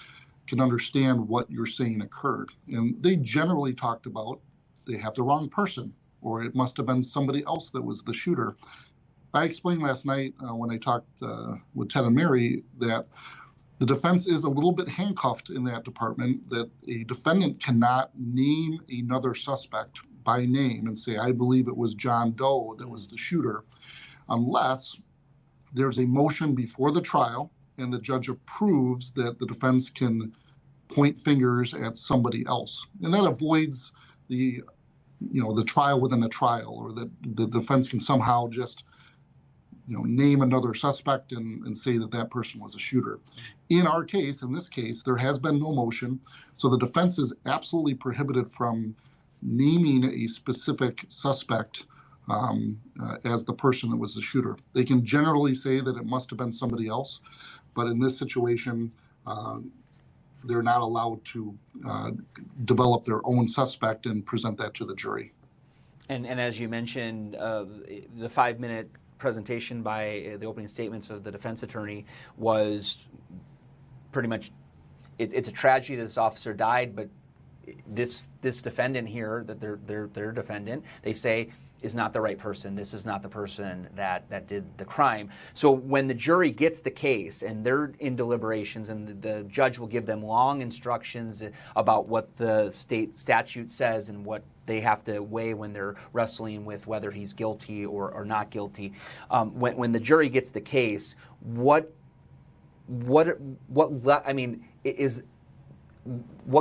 S: understand what you're saying occurred. And they generally talked about they have the wrong person, or it must have been somebody else that was the shooter. I explained last night when I talked with Ted and Mary that the defense is a little bit handcuffed in that department, that a defendant cannot name another suspect by name and say, I believe it was John Doe that was the shooter, unless there's a motion before the trial and the judge approves that the defense can point fingers at somebody else. And that avoids the trial within a trial, or that the defense can somehow just name another suspect and say that that person was a shooter. In our case, in this case, there has been no motion. So the defense is absolutely prohibited from naming a specific suspect as the person that was the shooter. They can generally say that it must have been somebody else, but in this situation, they're not allowed to develop their own suspect and present that to the jury.
R: And as you mentioned, the 5-minute presentation by the opening statements of the defense attorney was pretty much, it's a tragedy that this officer died, but this defendant here, that their defendant, they say is not the right person. This is not the person that did the crime. So when the jury gets the case and they're in deliberations and the judge will give them long instructions about what the state statute says and what they have to weigh when they're wrestling with whether he's guilty or not guilty. When the jury gets the case, what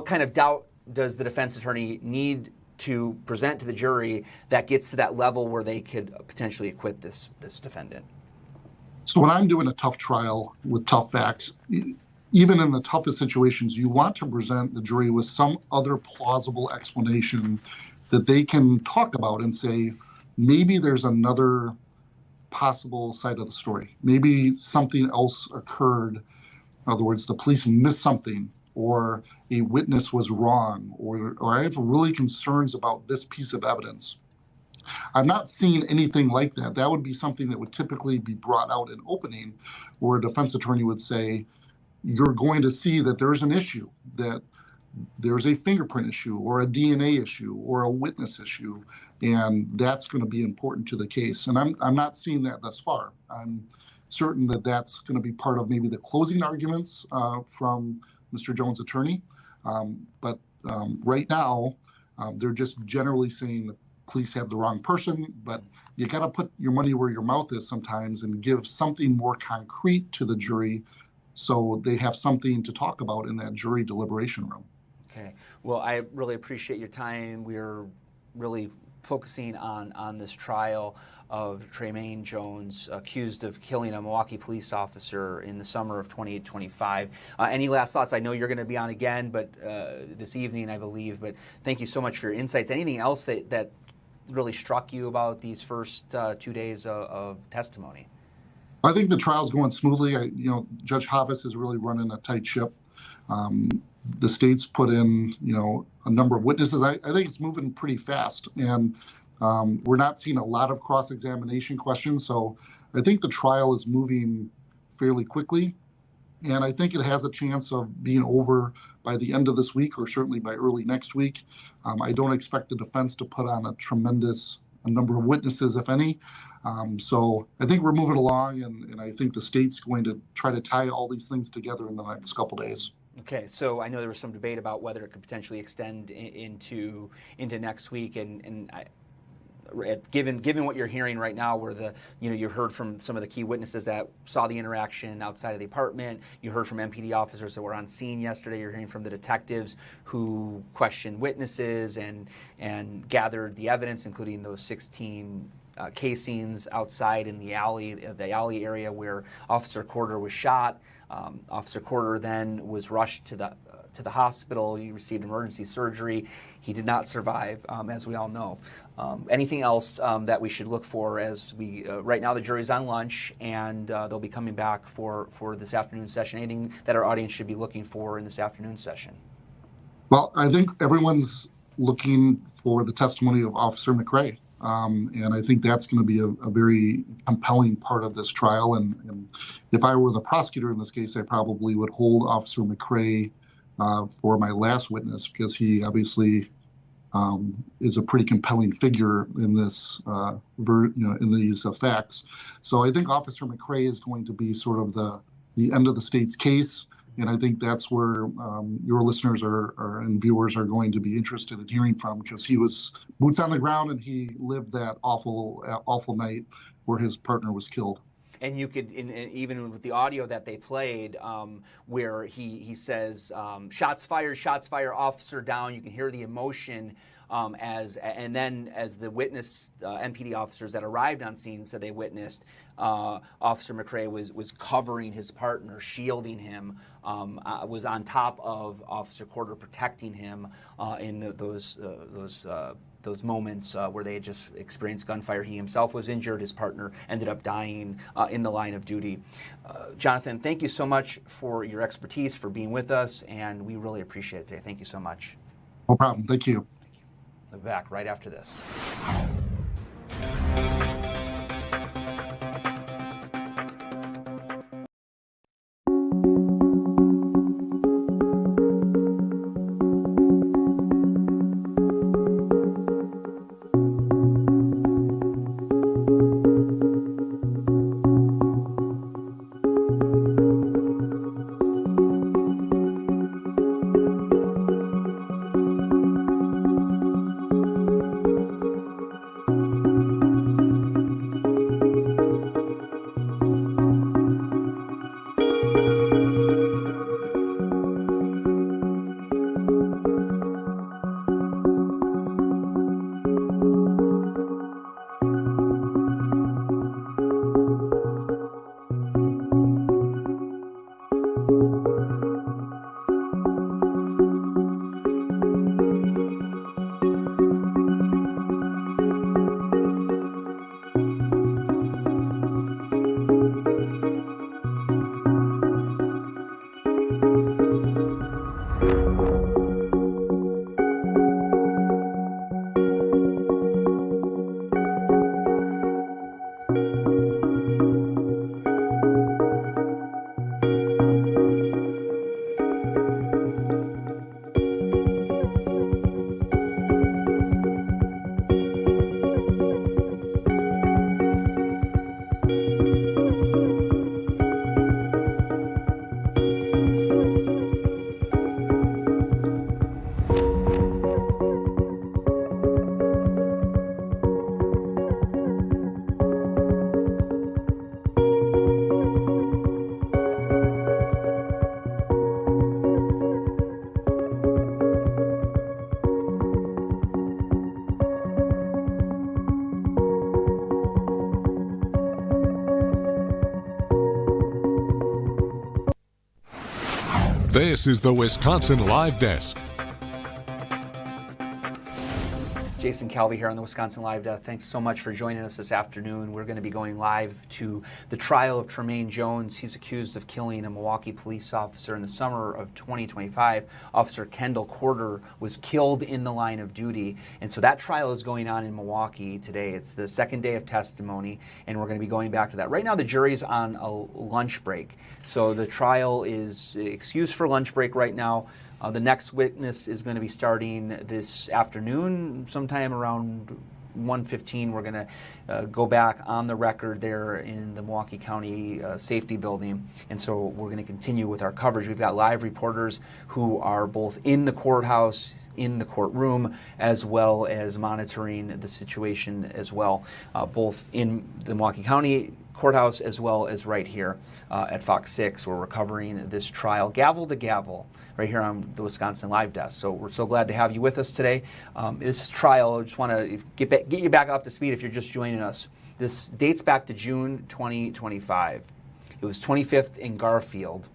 R: kind of doubt does the defense attorney need to present to the jury that gets to that level where they could potentially acquit this defendant?
S: So when I'm doing a tough trial with tough facts, even in the toughest situations, you want to present the jury with some other plausible explanation that they can talk about and say, maybe there's another possible side of the story. Maybe something else occurred. In other words, the police missed something, or a witness was wrong, or I have really concerns about this piece of evidence. I'm not seeing anything like that. That would be something that would typically be brought out in opening, where a defense attorney would say, you're going to see that there's an issue, that there's a fingerprint issue or a DNA issue or a witness issue, and that's going to be important to the case. And I'm not seeing that thus far. I'm certain that that's going to be part of maybe the closing arguments from Mr. Jones' attorney. But right now, they're just generally saying the police have the wrong person, but you got to put your money where your mouth is sometimes and give something more concrete to the jury so they have something to talk about in that jury deliberation room.
R: Okay. Well, I really appreciate your time. We're really focusing on this trial of Tremaine Jones, accused of killing a Milwaukee police officer in the summer of 2025. Any last thoughts? I know you're going to be on again, but this evening, I believe. But thank you so much for your insights. Anything else that really struck you about these first 2 days of testimony?
S: I think the trial's going smoothly. Judge Havas is really running a tight ship. The state's put in, a number of witnesses. I think it's moving pretty fast, and we're not seeing a lot of cross-examination questions. So I think the trial is moving fairly quickly, and I think it has a chance of being over by the end of this week or certainly by early next week. I don't expect the defense to put on a number of witnesses, if any. So I think we're moving along, and I think the state's going to try to tie all these things together in the next couple days.
R: Okay, so I know there was some debate about whether it could potentially extend into next week, and given what you're hearing right now, where you've heard from some of the key witnesses that saw the interaction outside of the apartment, you heard from MPD officers that were on scene yesterday, you're hearing from the detectives who questioned witnesses and gathered the evidence, including those 16 casings outside in the alley area where Officer Corder was shot. Officer Corder then was rushed to the hospital. He received emergency surgery. He did not survive, as we all know. Anything else that we should look for as we right now the jury's on lunch, and they'll be coming back for this afternoon session. Anything that our audience should be looking for in this afternoon session?
S: Well, I think everyone's looking for the testimony of Officer McCray. And I think that's going to be a very compelling part of this trial. And if I were the prosecutor in this case, I probably would hold Officer McCray for my last witness, because he obviously is a pretty compelling figure in this, in these facts. So I think Officer McCray is going to be sort of the end of the state's case. And I think that's where your listeners and viewers are going to be interested in hearing from, because he was boots on the ground and he lived that awful night where his partner was killed.
R: And you could, even with the audio that they played, where he says, shots fired, officer down, you can hear the emotion. And then as the witness, MPD officers that arrived on scene said they witnessed, Officer McCray was covering his partner, shielding him, was on top of Officer Corder, protecting him in those moments where they had just experienced gunfire. He himself was injured. His partner ended up dying in the line of duty. Jonathan, thank you so much for your expertise, for being with us, and we really appreciate it today. Thank you so much.
S: No problem. Thank you.
R: We'll be back right after this.
O: This is the Wisconsin Live Desk.
R: Jason Calvi here on the Wisconsin Live Desk. Thanks so much for joining us this afternoon. We're going to be going live to the trial of Tremaine Jones. He's accused of killing a Milwaukee police officer in the summer of 2025. Officer Kendall was killed in the line of duty. And so that trial is going on in Milwaukee today. It's the second day of testimony, and we're going to be going back to that. Right now, the jury's on a lunch break. So the trial is excused for lunch break right now. The next witness is going to be starting this afternoon, sometime around 1:15. We're going to go back on the record there in the Milwaukee County Safety Building. And so we're going to continue with our coverage. We've got live reporters who are both in the courthouse, in the courtroom, as well as monitoring the situation as well, both in the Milwaukee County Courthouse as well as right here at Fox 6, where we're covering this trial, gavel to gavel, right here on the Wisconsin Live Desk. So we're so glad to have you with us today. This trial, I just want to get you back up to speed if you're just joining us. This dates back to June 2025. It was 25th in Garfield.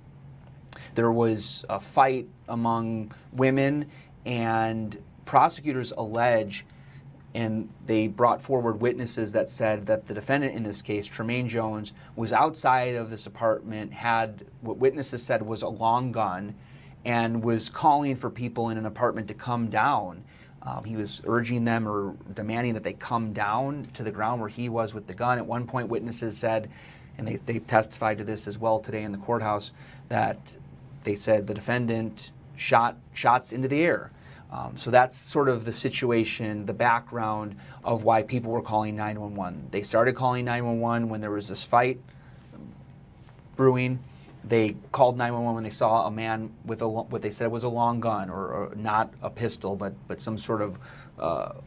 R: There was a fight among women, and prosecutors allege, and they brought forward witnesses that said that the defendant in this case, Tremaine Jones, was outside of this apartment, had what witnesses said was a long gun, and was calling for people in an apartment to come down. He was urging them or demanding that they come down to the ground where he was with the gun. At one point, witnesses said, and they testified to this as well today in the courthouse, that they said the defendant shot shots into the air. So that's sort of the situation, the background of why people were calling 911. They started calling 911 when there was this fight brewing. They called 911 when they saw a man with what they said was a long gun, or not a pistol, but some sort of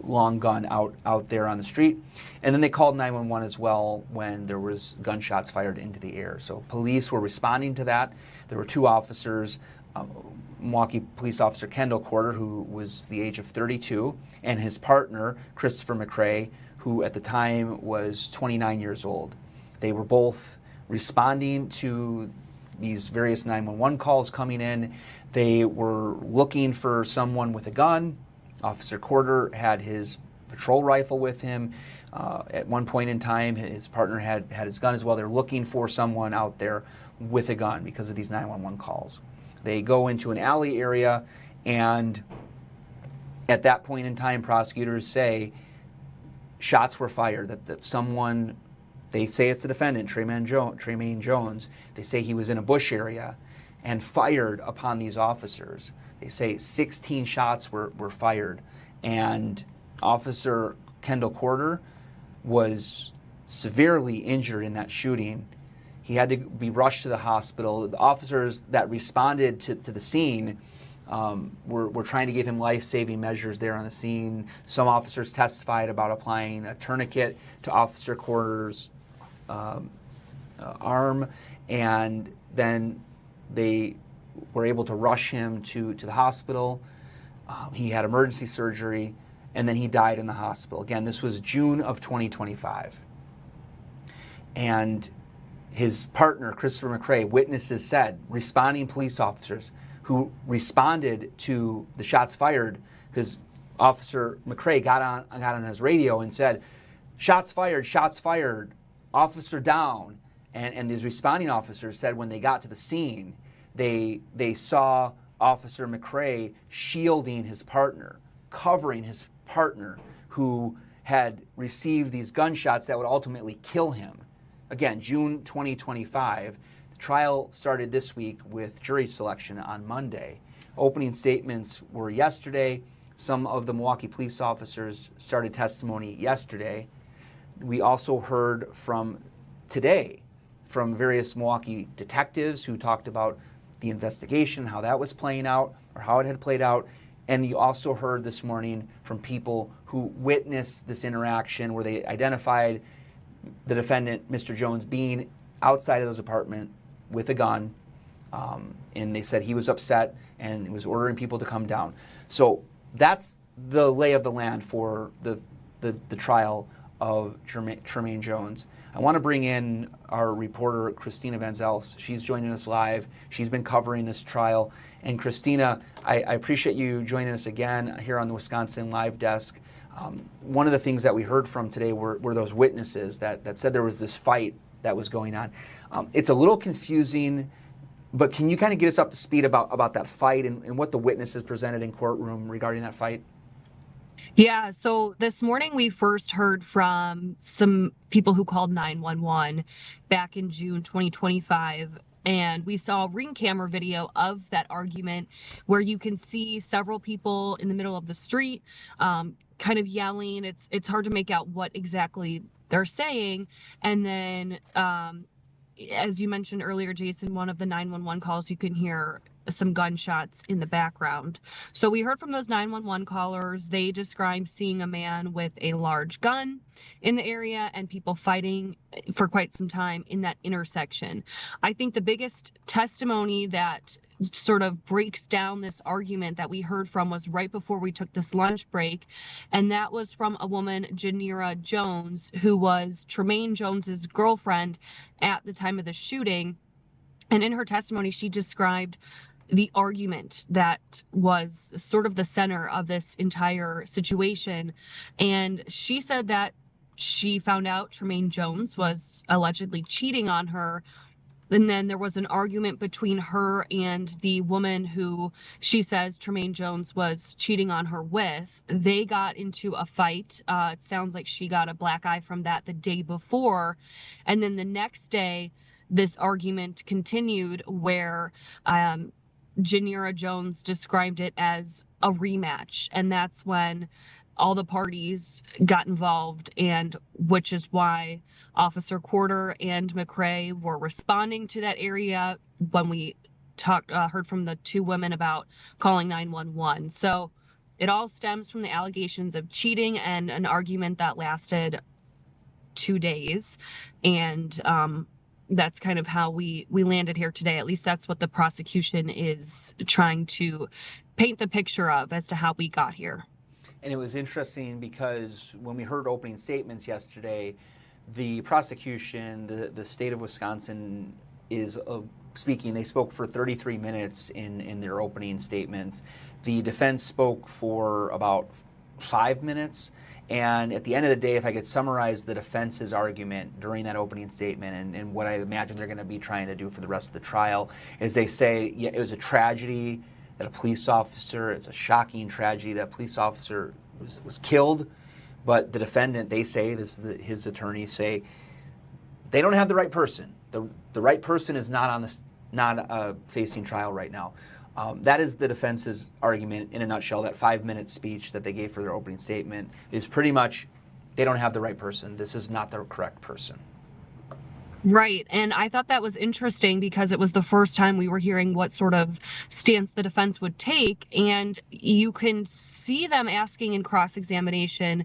R: long gun out there on the street. And then they called 911 as well when there was gunshots fired into the air. So police were responding to that. There were two officers, Milwaukee Police Officer Kendall, who was the age of 32, and his partner, Christopher McCray, who at the time was 29 years old. They were both responding to these various 911 calls coming in. They were looking for someone with a gun. Officer Corder had his patrol rifle with him. At one point in time, his partner had his gun as well. They're looking for someone out there with a gun because of these 911 calls. They go into an alley area, and at that point in time, prosecutors say shots were fired, that someone, they say it's the defendant, Tremaine Jones, they say he was in a bush area and fired upon these officers. They say 16 shots were fired, and Officer Kendall Corder was severely injured in that shooting. He had to be rushed to the hospital. The officers that responded to the scene were trying to give him life-saving measures there on the scene. Some officers testified about applying a tourniquet to Officer Corder's arm, and then they were able to rush him to the hospital. He had emergency surgery, and then he died in the hospital. Again, this was June of 2025. And his partner, Christopher McCray, witnesses said, responding police officers who responded to the shots fired, because Officer McCray got on his radio and said, shots fired, officer down. And these responding officers said when they got to the scene, they saw Officer McCray shielding his partner, covering his partner, who had received these gunshots that would ultimately kill him. Again, June 2025. The trial started this week with jury selection on Monday. Opening statements were yesterday. Some of the Milwaukee police officers started testimony yesterday. We also heard from today from various Milwaukee detectives who talked about the investigation, how that was playing out, or how it had played out. And you also heard this morning from people who witnessed this interaction where they identified the defendant, Mr. Jones, being outside of his apartment with a gun, and they said he was upset and was ordering people to come down. So that's the lay of the land for the trial of Tremaine Jones. I want to bring in our reporter, Christina Van Zelst. She's joining us live. She's been covering this trial. And Christina, I appreciate you joining us again here on the Wisconsin Live Desk. One of the things that we heard from today were those witnesses that said there was this fight that was going on. It's a little confusing, but can you kind of get us up to speed about that fight and what the witnesses presented in courtroom regarding that fight?
Q: Yeah, so this morning we first heard from some people who called 911 back in June 2025. And we saw a ring camera video of that argument where you can see several people in the middle of the street kind of yelling. It's hard to make out what exactly they're saying. And then, as you mentioned earlier, Jason, one of the 911 calls, you can hear some gunshots in the background. So we heard from those 911 callers. They described seeing a man with a large gun in the area and people fighting for quite some time in that intersection. I think the biggest testimony that sort of breaks down this argument that we heard from was right before we took this lunch break, and that was from a woman, Janiraa Jones, who was Tremaine Jones's girlfriend at the time of the shooting. And in her testimony, she described the argument that was sort of the center of this entire situation. And she said that she found out Tremaine Jones was allegedly cheating on her. And then there was an argument between her and the woman who she says Tremaine Jones was cheating on her with. They got into a fight. It sounds like she got a black eye from that the day before. And then the next day, this argument continued where Janiraa Jones described it as a rematch. And that's when all the parties got involved, and which is why Officer Porter and McCrae were responding to that area when we heard from the two women about calling 911. So it all stems from the allegations of cheating and an argument that lasted 2 days. And that's kind of how we landed here today. At least that's what the prosecution is trying to paint the picture of as to how we got here.
R: And it was interesting because when we heard opening statements yesterday, the prosecution, the state of Wisconsin is speaking. They spoke for 33 minutes in their opening statements. The defense spoke for about 5 minutes. And at the end of the day, if I could summarize the defense's argument during that opening statement and what I imagine they're going to be trying to do for the rest of the trial, is they say, yeah, it was a tragedy that a police officer, it's a shocking tragedy that a police officer was killed. But the defendant, they say, his attorneys say, they don't have the right person. The right person is not facing trial right now. That is the defense's argument in a nutshell. That 5-minute speech that they gave for their opening statement is pretty much, they don't have the right person. This is not the correct person.
Q: Right. And I thought that was interesting because it was the first time we were hearing what sort of stance the defense would take. And you can see them asking in cross-examination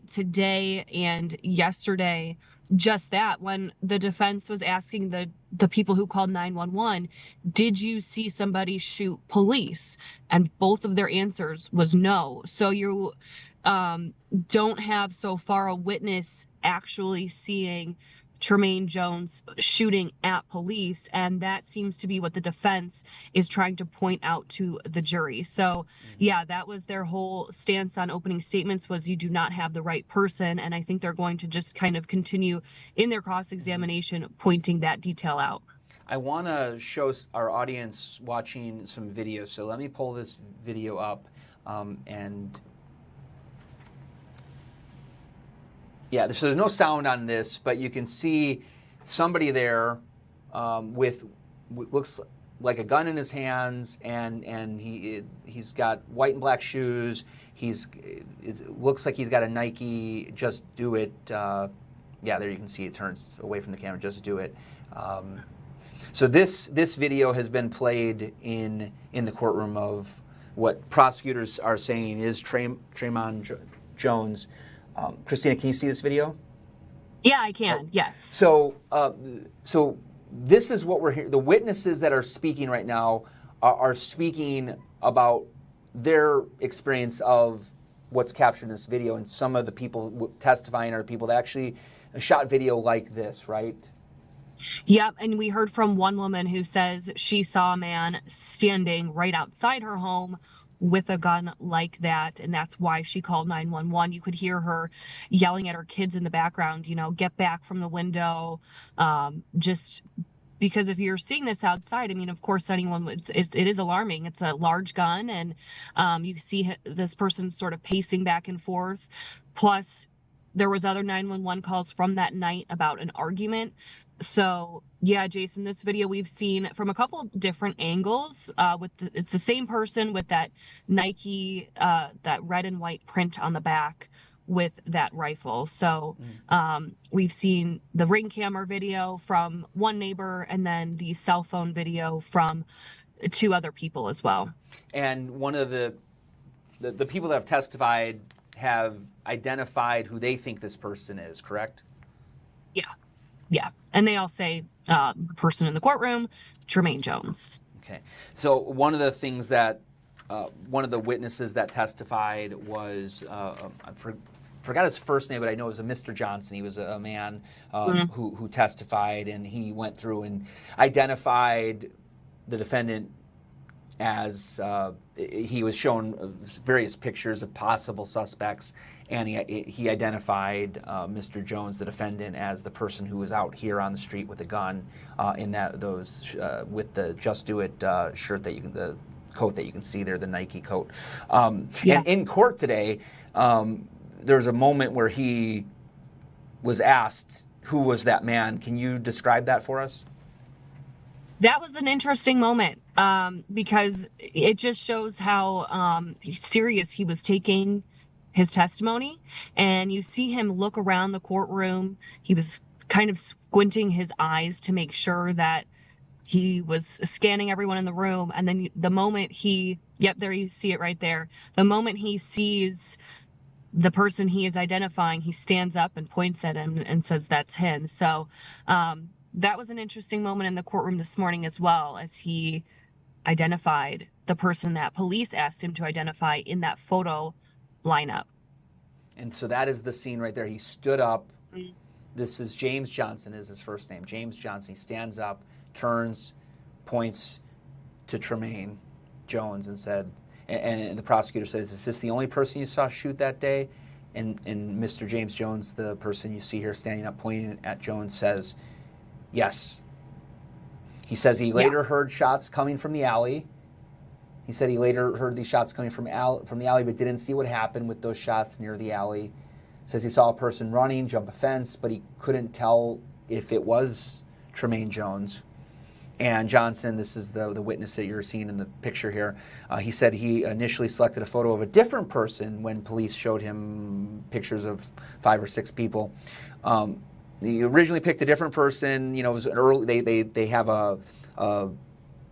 Q: today and yesterday just that, when the defense was asking the people who called 911, did you see somebody shoot police? And both of their answers was no. So you don't have so far a witness actually seeing Tremaine Jones shooting at police, and that seems to be what the defense is trying to point out to the jury. So yeah, that was their whole stance on opening statements, was you do not have the right person, and I think they're going to just kind of continue in their cross-examination pointing that detail out.
R: I want to show our audience watching some videos, so let me pull this video up and yeah, so there's no sound on this, but you can see somebody there with looks like a gun in his hands, and he's got white and black shoes. It looks like he's got a Nike Just Do It. Yeah, there you can see it turns away from the camera. Just Do It. So this video has been played in the courtroom of what prosecutors are saying is Tremaine Jones. Christina, can you see this video?
Q: Yeah, I can. Yes.
R: So this is what we're hearing. The witnesses that are speaking right now are speaking about their experience of what's captured in this video, and some of the people testifying are people that actually shot video like this, right?
Q: Yep, and we heard from one woman who says she saw a man standing right outside her home with a gun like that, and that's why she called 911. You could hear her yelling at her kids in the background, get back from the window, just because if you're seeing this outside, I mean, of course, it is alarming. It's a large gun, and you see this person sort of pacing back and forth. Plus, there was other 911 calls from that night about an argument. So yeah, Jason, this video we've seen from a couple different angles. It's the same person with that Nike, that red and white print on the back with that rifle. So we've seen the ring camera video from one neighbor, and then the cell phone video from 2 other people as well.
R: And one of the people that have testified have identified who they think this person is, correct?
Q: Yeah, and they all say the person in the courtroom, Tremaine Jones.
R: Okay, so one of the things that one of the witnesses that testified was, I forgot his first name, but I know it was a Mr. Johnson. He was a man who testified, and he went through and identified the defendant as he was shown various pictures of possible suspects, and he identified Mr. Jones, the defendant, as the person who was out here on the street with a gun in with the Just Do It shirt that the coat that you can see there, the Nike coat. And in court today, there was a moment where he was asked who was that man. Can you describe that for us?
Q: That was an interesting moment because it just shows how serious he was taking his testimony. And you see him look around the courtroom. He was kind of squinting his eyes to make sure that he was scanning everyone in the room. And then the moment there you see it right there. The moment he sees the person he is identifying, he stands up and points at him and says, "That's him." So that was an interesting moment in the courtroom this morning as well, as he identified the person that police asked him to identify in that photo lineup.
R: And so that is the scene right there. He stood up. This is James Johnson is his first name. James Johnson. He stands up, turns, points to Tremaine Jones and said, and the prosecutor says, "Is this the only person you saw shoot that day?" And Mr. James Jones, the person you see here standing up pointing at Jones, says, "Yes." He says he later heard shots coming from the alley. He said he later heard these shots coming from the alley, but didn't see what happened with those shots near the alley. Says he saw a person running, jump a fence, but he couldn't tell if it was Tremaine Jones. And Johnson, this is the witness that you're seeing in the picture here, he said he initially selected a photo of a different person when police showed him pictures of 5 or 6 people. He originally picked a different person. It was an early. They have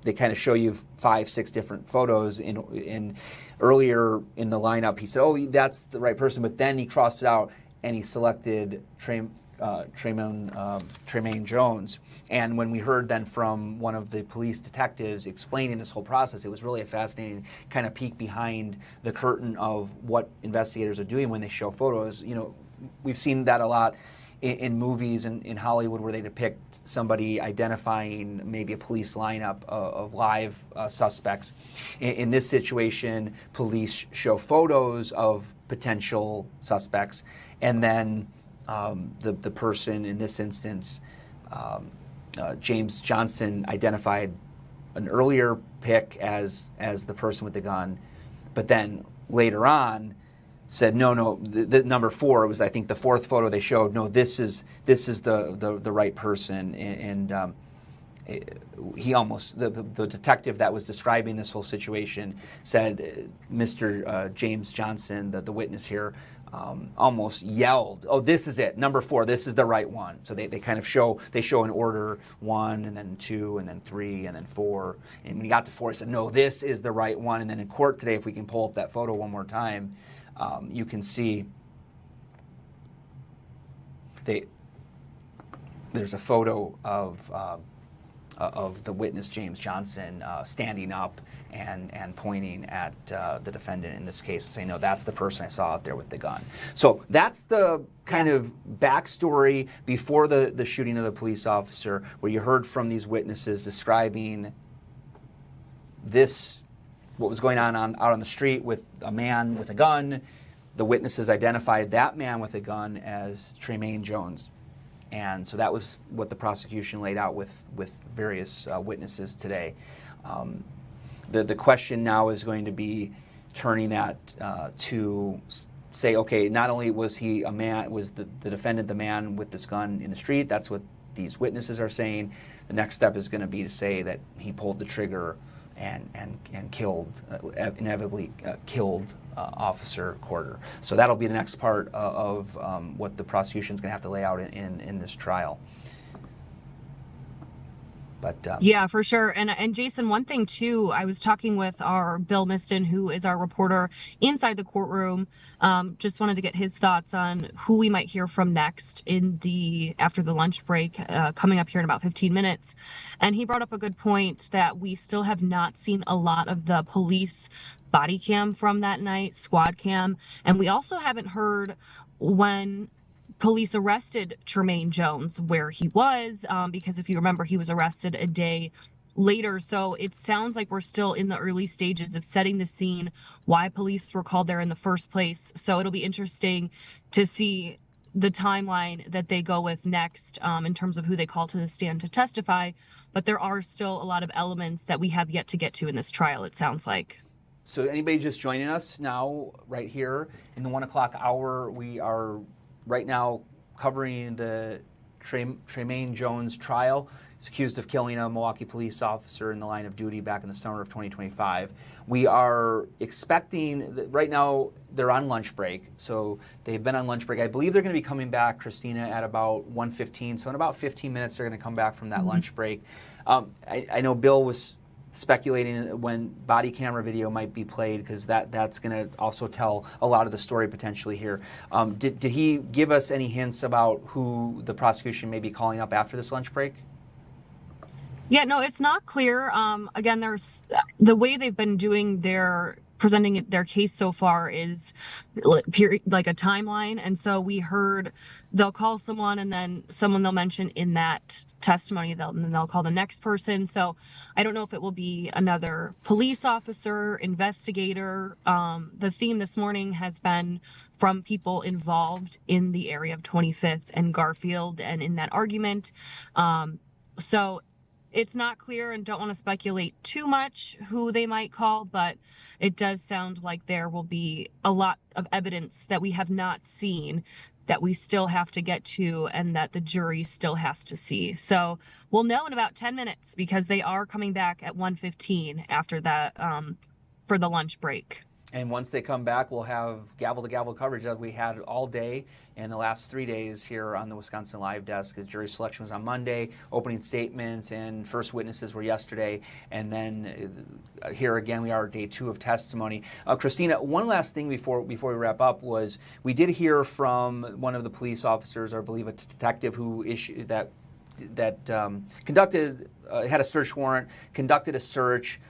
R: they kind of show you 5, 6 different photos. In earlier in the lineup, he said, "Oh, that's the right person," but then he crossed it out and he selected Tremaine Jones. And when we heard then from one of the police detectives explaining this whole process, it was really a fascinating kind of peek behind the curtain of what investigators are doing when they show photos. We've seen that a lot in movies in Hollywood where they depict somebody identifying maybe a police lineup of live suspects. In this situation, police show photos of potential suspects, and then the person in this instance, James Johnson, identified an earlier pick as the person with the gun, but then later on said no, the number 4 was, I think, the 4th photo they showed. No, this is the right person, and he almost the detective that was describing this whole situation said Mr. James Johnson, the witness here, almost yelled, "Oh, this is it, number 4, this is the right one." So they kind of show in order 1 and then 2 and then 3 and then 4. And when he got to 4, he said, "No, this is the right one." And then in court today, if we can pull up that photo one more time, you can see there's a photo of of the witness James Johnson standing up and pointing at the defendant in this case, saying, "No, that's the person I saw out there with the gun." So that's the kind of backstory before the shooting of the police officer, where you heard from these witnesses describing what was going on out on the street with a man with a gun. The witnesses identified that man with a gun as Tremaine Jones. And so that was what the prosecution laid out with various witnesses today. The question now is going to be turning that to say, okay, not only was he was the defendant the man with this gun in the street, that's what these witnesses are saying. The next step is going to be to say that he pulled the trigger and killed, inevitably killed Officer Corder. So that'll be the next part of what the prosecution's going to have to lay out in this trial. But
Q: yeah, for sure. And Jason, one thing too, I was talking with our Bill Miston, who is our reporter inside the courtroom. Just wanted to get his thoughts on who we might hear from next after the lunch break, coming up here in about 15 minutes. And he brought up a good point that we still have not seen a lot of the police body cam from that night, squad cam. And we also haven't heard when police arrested Tremaine Jones where he was, because if you remember, he was arrested a day later. So it sounds like we're still in the early stages of setting the scene, why police were called there in the first place. So it'll be interesting to see the timeline that they go with next, in terms of who they call to the stand to testify. But there are still a lot of elements that we have yet to get to in this trial, it sounds like.
R: So anybody just joining us now, right here in the 1 o'clock hour, we are right now covering the Tremaine Jones trial. He's accused of killing a Milwaukee police officer in the line of duty back in the summer of 2025. We are expecting that right now they're on lunch break. So they've been on lunch break. I believe they're going to be coming back, Christina, at about 1:15. So in about 15 minutes, they're going to come back from that lunch break. I know Bill was speculating when body camera video might be played, because that's going to also tell a lot of the story potentially here. Did he give us any hints about who the prosecution may be calling up after this lunch break?
Q: Yeah, no, it's not clear. Again, there's the way they've been presenting their case so far is like a timeline. And so we heard they'll call someone, and then someone they'll mention in that testimony, and then they'll call the next person. So I don't know if it will be another police officer, investigator. The theme this morning has been from people involved in the area of 25th and Garfield and in that argument. So it's not clear, and don't want to speculate too much who they might call, but it does sound like there will be a lot of evidence that we have not seen that we still have to get to and that the jury still has to see. So we'll know in about 10 minutes, because they are coming back at 1:15 after that for the lunch break.
R: And once they come back, we'll have gavel-to-gavel coverage that we had all day and the last 3 days here on the Wisconsin Live Desk. The jury selection was on Monday, opening statements and first witnesses were yesterday, and then here again we are day 2 of testimony. Christina, one last thing before we wrap up was we did hear from one of the police officers, or I believe a detective, who issued conducted had a search warrant, conducted a search,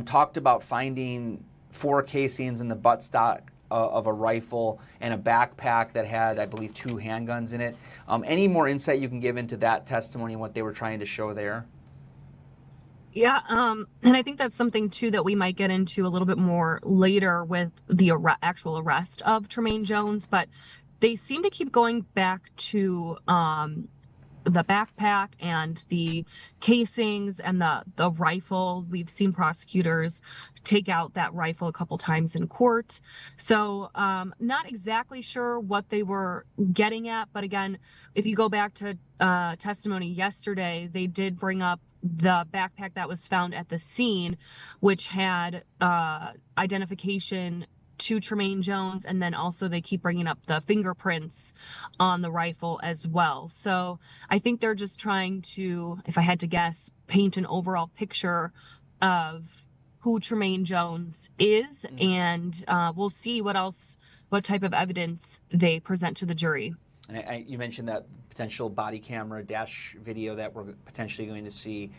R: talked about finding 4 casings in the buttstock of a rifle and a backpack that had, I believe, 2 handguns in it. Any more insight you can give into that testimony and what they were trying to show there?
Q: Yeah, and I think that's something, too, that we might get into a little bit more later with the actual arrest of Tremaine Jones. But they seem to keep going back to the backpack and the casings and the rifle. We've seen prosecutors take out that rifle a couple times in court. So not exactly sure what they were getting at. But again, if you go back to testimony yesterday, they did bring up the backpack that was found at the scene, which had identification to Tremaine Jones, and then also they keep bringing up the fingerprints on the rifle as well. So I think they're just trying to, if I had to guess, paint an overall picture of who Tremaine Jones is, and we'll see what type of evidence they present to the jury.
R: And you mentioned that potential body camera dash video that we're potentially going to see.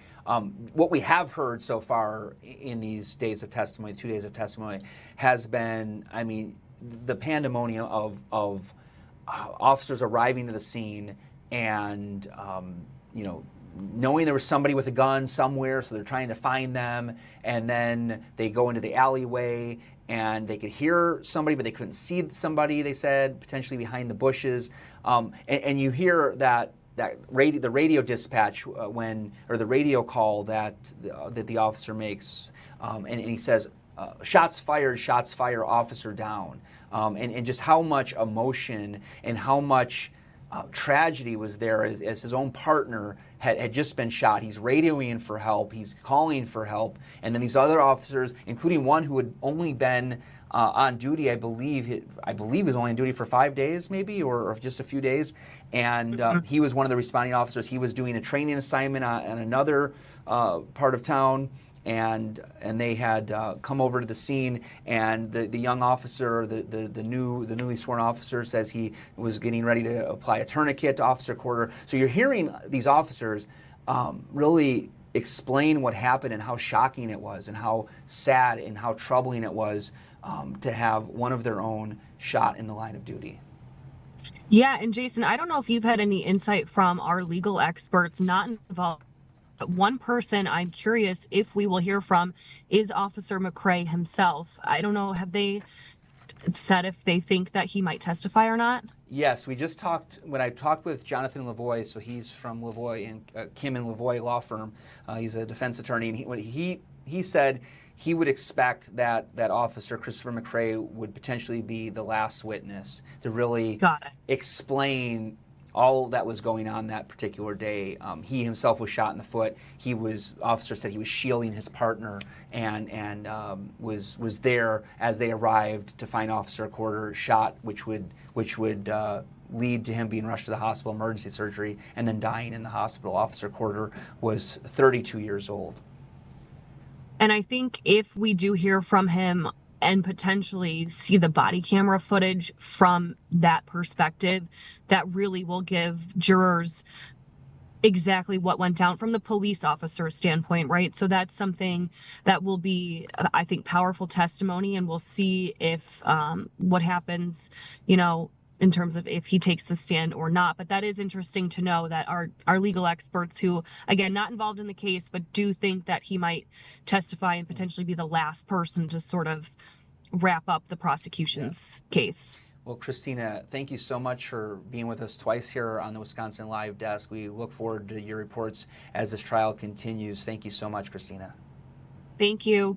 R: What we have heard so far in these days of testimony, 2 days of testimony, has been, I mean, the pandemonium of officers arriving to the scene and, you know, knowing there was somebody with a gun somewhere, so they're trying to find them, and then they go into the alleyway and they could hear somebody, but they couldn't see somebody, they said, potentially behind the bushes. And you hear that the radio dispatch or the radio call that the officer makes, and he says, shots fired, officer down. And just how much emotion and how much tragedy was there as his own partner had just been shot. He's radioing for help. He's calling for help. And then these other officers, including one who had only been on duty, I believe was only on duty for 5 days maybe, or just a few days. And he was one of the responding officers. He was doing a training assignment on another part of town. And they had come over to the scene, and the young officer, the newly sworn officer, says he was getting ready to apply a tourniquet to Officer Porter. So you're hearing these officers really explain what happened and how shocking it was, and how sad and how troubling it was to have one of their own shot in the line of duty.
Q: Yeah, and Jason, I don't know if you've had any insight from our legal experts not involved. One person I'm curious if we will hear from is Officer McCrae himself. I don't know, have they said if they think that he might testify or not?
R: Yes, we just talked, when I talked with Jonathan Lavoie, so he's from Lavoie and Kim and Lavoie law firm. He's a defense attorney, and he said he would expect that Officer Christopher McCray would potentially be the last witness to really explain all that was going on that particular day. He himself was shot in the foot. Officer said he was shielding his partner and was there as they arrived to find Officer Porter shot, which would lead to him being rushed to the hospital, emergency surgery, and then dying in the hospital. Officer Porter was 32 years old.
Q: And I think if we do hear from him and potentially see the body camera footage from that perspective, that really will give jurors exactly what went down from the police officer standpoint, right? So that's something that will be, I think, powerful testimony, and we'll see if what happens, you know, in terms of if he takes the stand or not. But that is interesting to know that our legal experts who, again, not involved in the case, but do think that he might testify and potentially be the last person to sort of wrap up the prosecution's case.
R: Well, Christina, thank you so much for being with us twice here on the Wisconsin Live Desk. We look forward to your reports as this trial continues. Thank you so much, Christina.
Q: Thank you.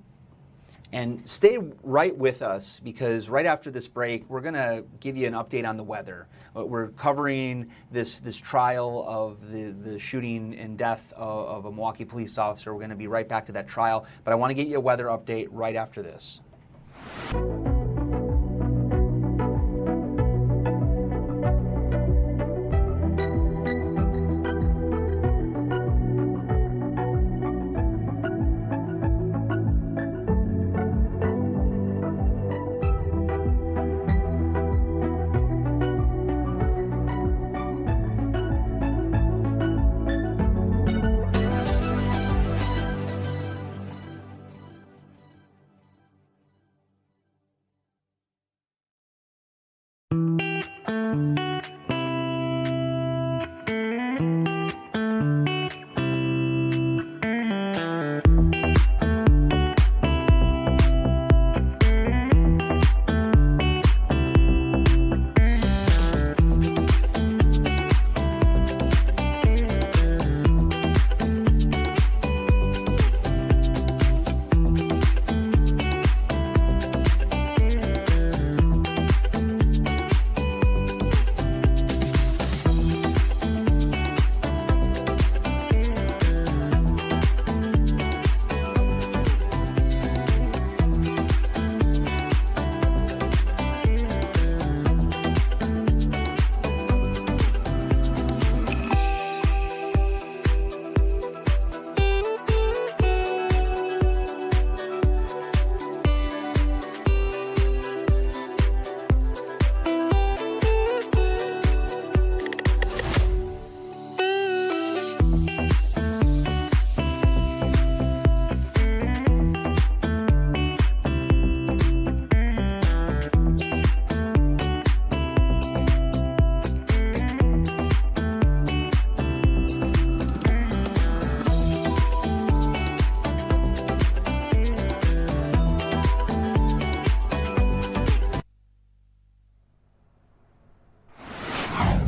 R: And stay right with us, because right after this break, we're going to give you an update on the weather. We're covering this trial of the shooting and death of a Milwaukee police officer. We're going to be right back to that trial, but I want to get you a weather update right after this.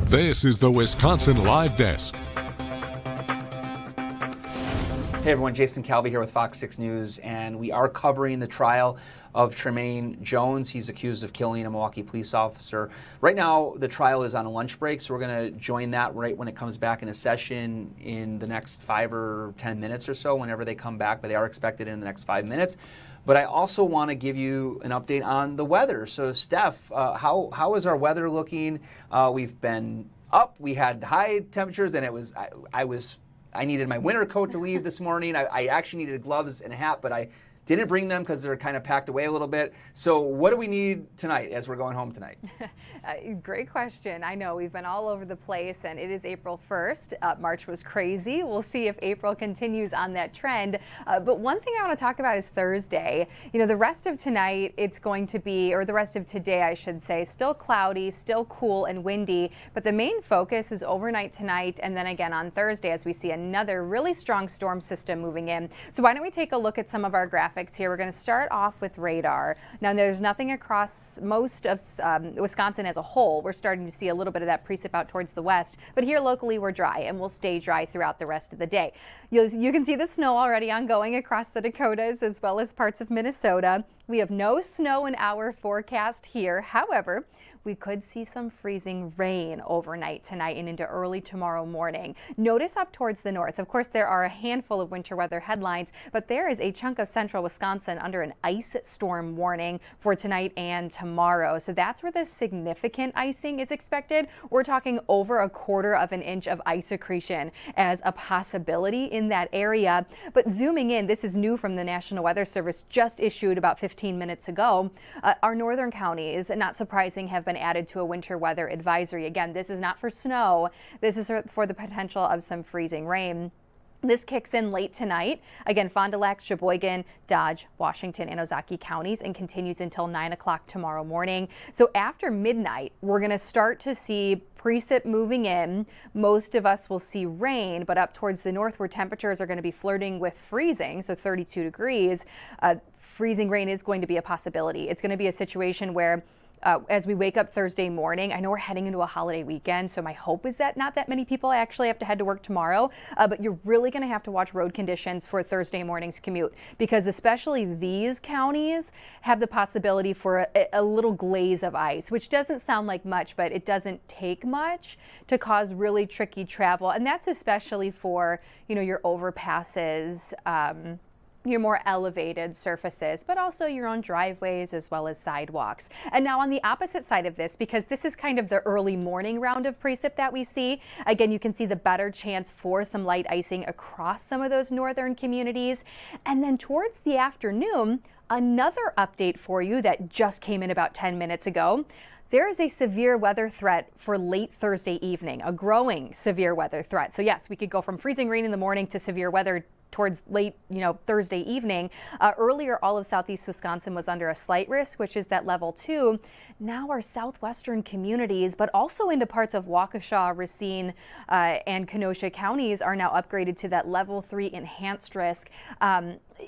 O: This is the Wisconsin Live Desk.
R: Hey everyone, Jason Calvi here with Fox 6 News, and we are covering the trial of Tremaine Jones. He's accused of killing a Milwaukee police officer. Right now, the trial is on a lunch break, so we're going to join that right when it comes back in a session in the next 5 or 10 minutes or so, whenever they come back, but they are expected in the next 5 minutes. But I also want to give you an update on the weather. So, Steph, how is our weather looking? We've been up. We had high temperatures, and it was I needed my winter coat to leave this morning. I actually needed gloves and a hat, but I didn't bring them because they're kind of packed away a little bit. So what do we need tonight as we're going home tonight?
T: Great question. I know we've been all over the place, and it is April 1st. March was crazy. We'll see if April continues on that trend. But one thing I want to talk about is Thursday. You know, the rest of tonight, it's going to be, or the rest of today, I should say, still cloudy, still cool and windy. But the main focus is overnight tonight, and then again on Thursday as we see another really strong storm system moving in. So why don't we take a look at some of our graphics here. We're going to start off with radar. Now, there's nothing across most of Wisconsin as a whole. We're starting to see a little bit of that precip out towards the west, but here locally we're dry and we'll stay dry throughout the rest of the day. You can see the snow already ongoing across the Dakotas as well as parts of Minnesota. We have no snow in our forecast here. However, we could see some freezing rain overnight tonight and into early tomorrow morning. Notice up towards the north, of course, there are a handful of winter weather headlines, but there is a chunk of central Wisconsin under an ice storm warning for tonight and tomorrow. So that's where the significant icing is expected. We're talking over 1/4 of an inch of ice accretion as a possibility in that area. But zooming in, this is new from the National Weather Service, just issued about 15 minutes ago. Our northern counties, not surprising, have been added to a winter weather advisory. Again, this is not for snow. This is for the potential of some freezing rain. This kicks in late tonight. Again, Fond du Lac, Sheboygan, Dodge, Washington, and Ozaukee counties, and continues until 9 o'clock tomorrow morning. So after midnight, we're going to start to see precip moving in. Most of us will see rain, but up towards the north where temperatures are going to be flirting with freezing, so 32 degrees, freezing rain is going to be a possibility. It's going to be a situation where as we wake up Thursday morning, I know we're heading into a holiday weekend, so my hope is that not that many people actually have to head to work tomorrow, but you're really going to have to watch road conditions for Thursday morning's commute, because especially these counties have the possibility for a little glaze of ice, which doesn't sound like much, but it doesn't take much to cause really tricky travel. And that's especially for, your overpasses, your more elevated surfaces, but also your own driveways as well as sidewalks. And now on the opposite side of this, because this is kind of the early morning round of precip that we see, again, you can see the better chance for some light icing across some of those northern communities. And then towards the afternoon, another update for you that just came in about 10 minutes ago. There is a severe weather threat for late Thursday evening, a growing severe weather threat. So yes, we could go from freezing rain in the morning to severe weather towards late, Thursday evening. Earlier, all of southeast Wisconsin was under a slight risk, which is that level 2. Now our southwestern communities, but also into parts of Waukesha, Racine, and Kenosha counties are now upgraded to that level 3 enhanced risk.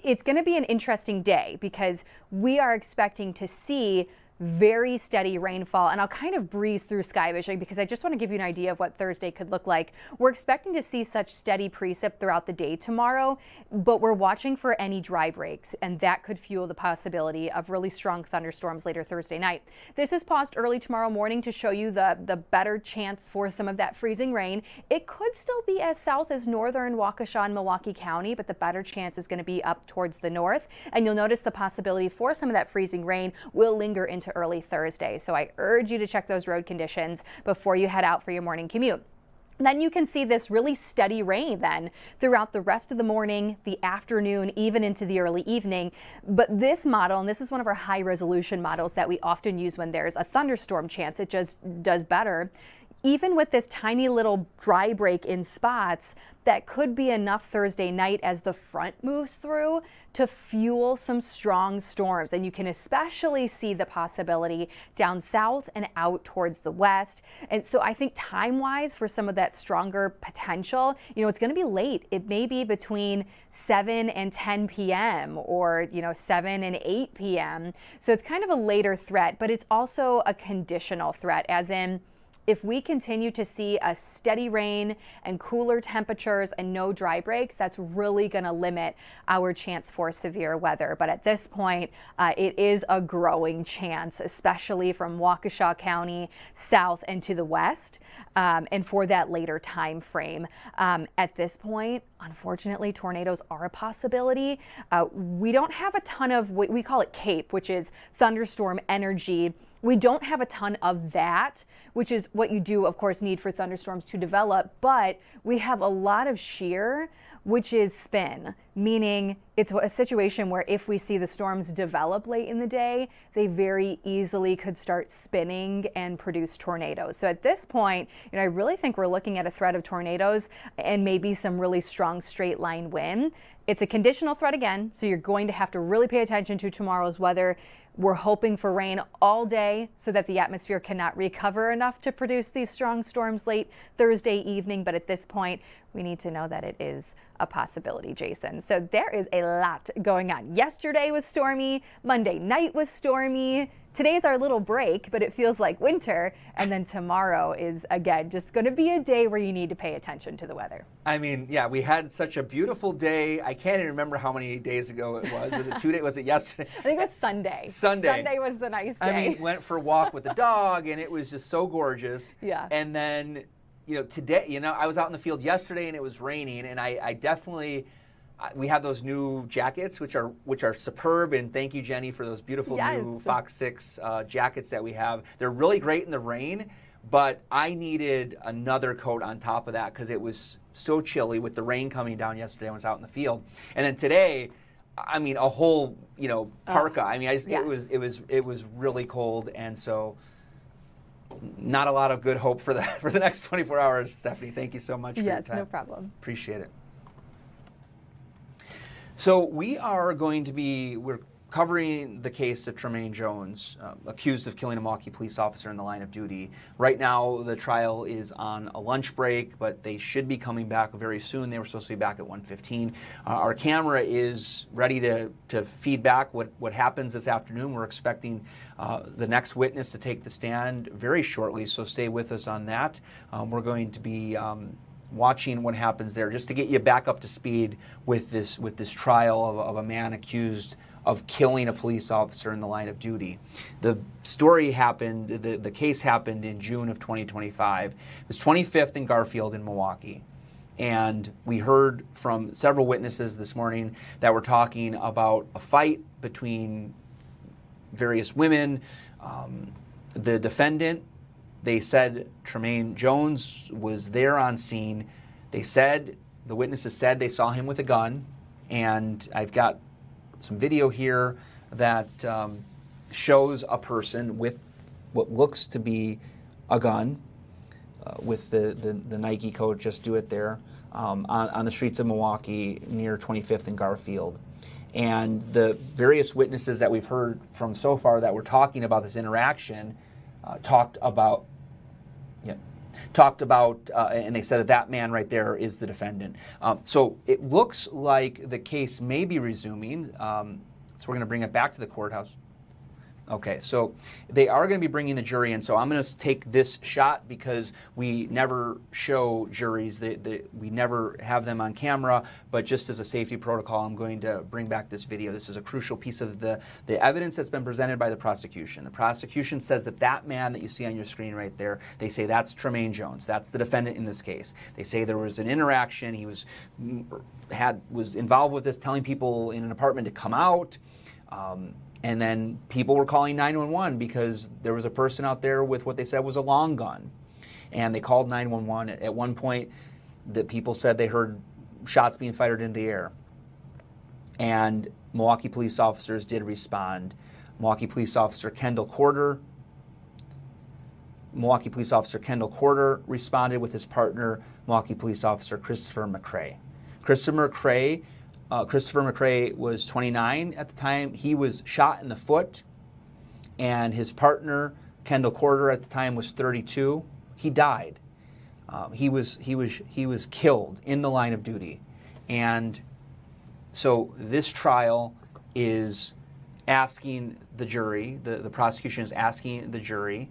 T: It's going to be an interesting day because we are expecting to see very steady rainfall, and I'll kind of breeze through sky vision because I just want to give you an idea of what Thursday could look like. We're expecting to see such steady precip throughout the day tomorrow, but we're watching for any dry breaks, and that could fuel the possibility of really strong thunderstorms later Thursday night. This is paused early tomorrow morning to show you the better chance for some of that freezing rain. It could still be as south as northern Waukesha and Milwaukee County, but the better chance is going to be up towards the north, and you'll notice the possibility for some of that freezing rain will linger into early Thursday. So I urge you to check those road conditions before you head out for your morning commute. Then you can see this really steady rain then throughout the rest of the morning, the afternoon, even into the early evening. But this model, and this is one of our high resolution models that we often use when there's a thunderstorm chance, it just does better. Even with this tiny little dry break in spots, that could be enough Thursday night as the front moves through to fuel some strong storms. And you can especially see the possibility down south and out towards the west. And so I think time-wise for some of that stronger potential, it's going to be late. It may be between 7 and 10 p.m. or, 7 and 8 p.m. So it's kind of a later threat, but it's also a conditional threat, as in If we continue to see a steady rain and cooler temperatures and no dry breaks, that's really going to limit our chance for severe weather. But at this point, it is a growing chance, especially from Waukesha County south and to the west, and for that later time frame. At this point, unfortunately, tornadoes are a possibility. We don't have a ton of what we call it CAPE, which is thunderstorm energy. We don't have a ton of that, which is what you do, of course, need for thunderstorms to develop, but we have a lot of shear, which is spin, meaning it's a situation where if we see the storms develop late in the day, they very easily could start spinning and produce tornadoes. So at this point, I really think we're looking at a threat of tornadoes and maybe some really strong straight line wind. It's a conditional threat again, so you're going to have to really pay attention to tomorrow's weather. We're hoping for rain all day so that the atmosphere cannot recover enough to produce these strong storms late Thursday evening. But at this point, we need to know that it is a possibility, Jason. So there is a lot going on. Yesterday was stormy. Monday night was stormy. Today's our little break, but it feels like winter. And then tomorrow is, again, just going to be a day where you need to pay attention to the weather.
R: I mean, yeah, we had such a beautiful day. I can't even remember how many days ago it was. Was it 2 days? Was it yesterday?
T: I think it was Sunday. Sunday was the nice day.
R: I mean, went for a walk with the dog, and it was just so gorgeous.
T: Yeah.
R: And then, today, I was out in the field yesterday, and it was raining, and I definitely... We have those new jackets, which are superb, and thank you, Jenny, for those beautiful new FOX6 jackets that we have. They're really great in the rain, but I needed another coat on top of that because it was so chilly with the rain coming down yesterday when I was out in the field. And then today, I mean, a whole parka. I mean, it was really cold, and so not a lot of good hope for the next 24 hours. Stephanie, thank you so much for your time.
T: Yes, no problem.
R: Appreciate it. So we're covering the case of Tremaine Jones, accused of killing a Milwaukee police officer in the line of duty. Right now, the trial is on a lunch break, but they should be coming back very soon. They were supposed to be back at 1:15. Our camera is ready to feed back what happens this afternoon. We're expecting the next witness to take the stand very shortly, so stay with us on that. We're going to be watching what happens there, just to get you back up to speed with this trial of a man accused of killing a police officer in the line of duty. The story happened, the case happened in June of 2025. It was 25th and Garfield in Milwaukee. And we heard from several witnesses this morning that were talking about a fight between various women. The defendant, they said Tremaine Jones was there on scene. The witnesses said they saw him with a gun. And I've got some video here that shows a person with what looks to be a gun with the Nike code, just do it there, on the streets of Milwaukee near 25th and Garfield. And the various witnesses that we've heard from so far that were talking about this interaction talked about, and they said that man right there is the defendant. So it looks like the case may be resuming. So we're going to bring it back to the courthouse. Okay, so they are going to be bringing the jury in. So I'm going to take this shot because we never show juries. We never have them on camera. But just as a safety protocol, I'm going to bring back this video. This is a crucial piece of the evidence that's been presented by the prosecution. The prosecution says that man that you see on your screen right there, they say that's Tremaine Jones. That's the defendant in this case. They say there was an interaction. He was involved with this, telling people in an apartment to come out. And then people were calling 911 because there was a person out there with what they said was a long gun. And they called 911. At one point, the people said they heard shots being fired into the air. And Milwaukee police officers did respond. Milwaukee police officer Kendall Corder responded with his partner, Milwaukee police officer Christopher McCray. Christopher McCray was 29 at the time. He was shot in the foot, and his partner, Kendall Corder, at the time was 32. He died. He was killed in the line of duty, and so this trial is asking the jury. The prosecution is asking the jury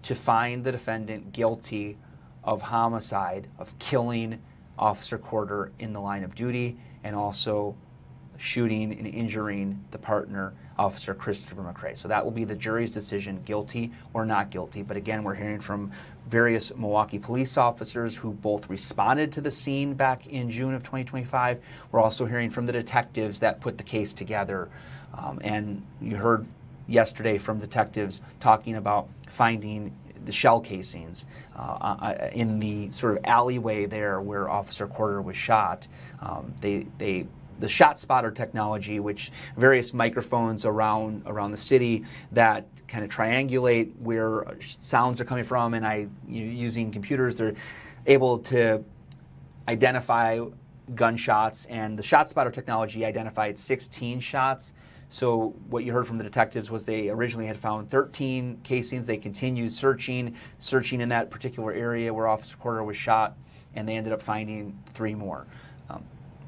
R: to find the defendant guilty of homicide, of killing Officer Corder in the line of duty, and also shooting and injuring the partner, Officer Christopher McCray. So that will be the jury's decision, guilty or not guilty. But again, we're hearing from various Milwaukee police officers who both responded to the scene back in June of 2025. We're also hearing from the detectives that put the case together. And you heard yesterday from detectives talking about finding the shell casings in the sort of alleyway there where Officer Corder was shot. The shot spotter technology, which various microphones around the city that kind of triangulate where sounds are coming from, and using computers, they're able to identify gunshots, and the shot spotter technology identified 16 shots. So what you heard from the detectives was they originally had found 13 casings. They continued searching in that particular area where Officer Corder was shot, and they ended up finding 3 more.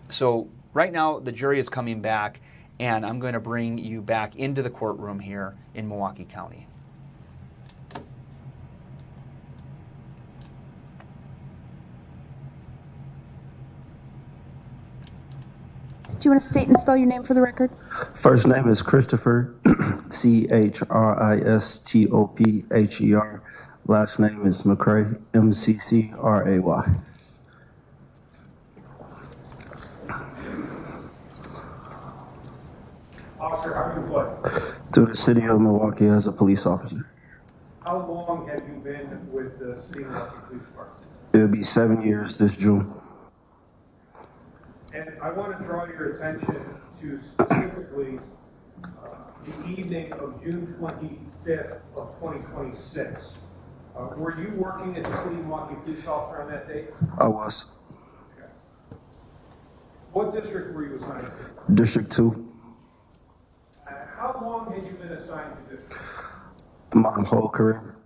R: So right now, the jury is coming back, and I'm going to bring you back into the courtroom here in Milwaukee County.
C: Do you want to state and spell your name for the record?
L: First name is Christopher, Christopher. Last name is McCray, McCray.
D: Officer, how are you what?
L: To the city of Milwaukee as a police officer.
D: How long have you been with the City of Milwaukee Police Department?
L: It'll be 7 years this June.
D: And I want to draw your attention to specifically the evening of June 25th of 2026. Were you working as a City of Milwaukee police officer on that date?
L: I was.
D: Okay. What district were you assigned to?
L: District 2.
D: How long had you been assigned to this?
L: My whole career.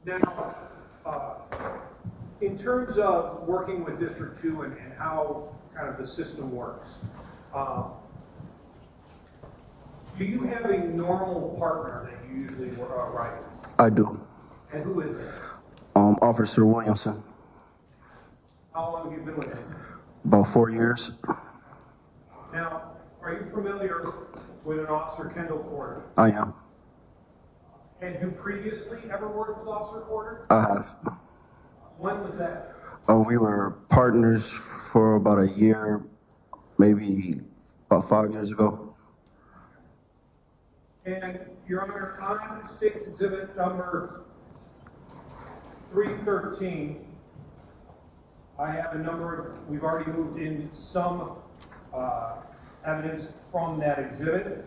D: Now, in terms of working with District 2 and how kind of the system works, do you have a normal partner that you usually ride with?
L: I do.
D: And who is it?
L: Officer Williamson.
D: How long have you been with him?
L: About 4 years.
D: Now, are you familiar with an Officer Kendall Corder?
L: I am.
D: Had you previously ever worked with Officer Corder?
L: I have.
D: When was that?
L: We were partners for about a year, maybe about 5 years ago.
D: And, Your Honor, on State's Exhibit number 313, I have a number of, we've already moved in some evidence from that exhibit.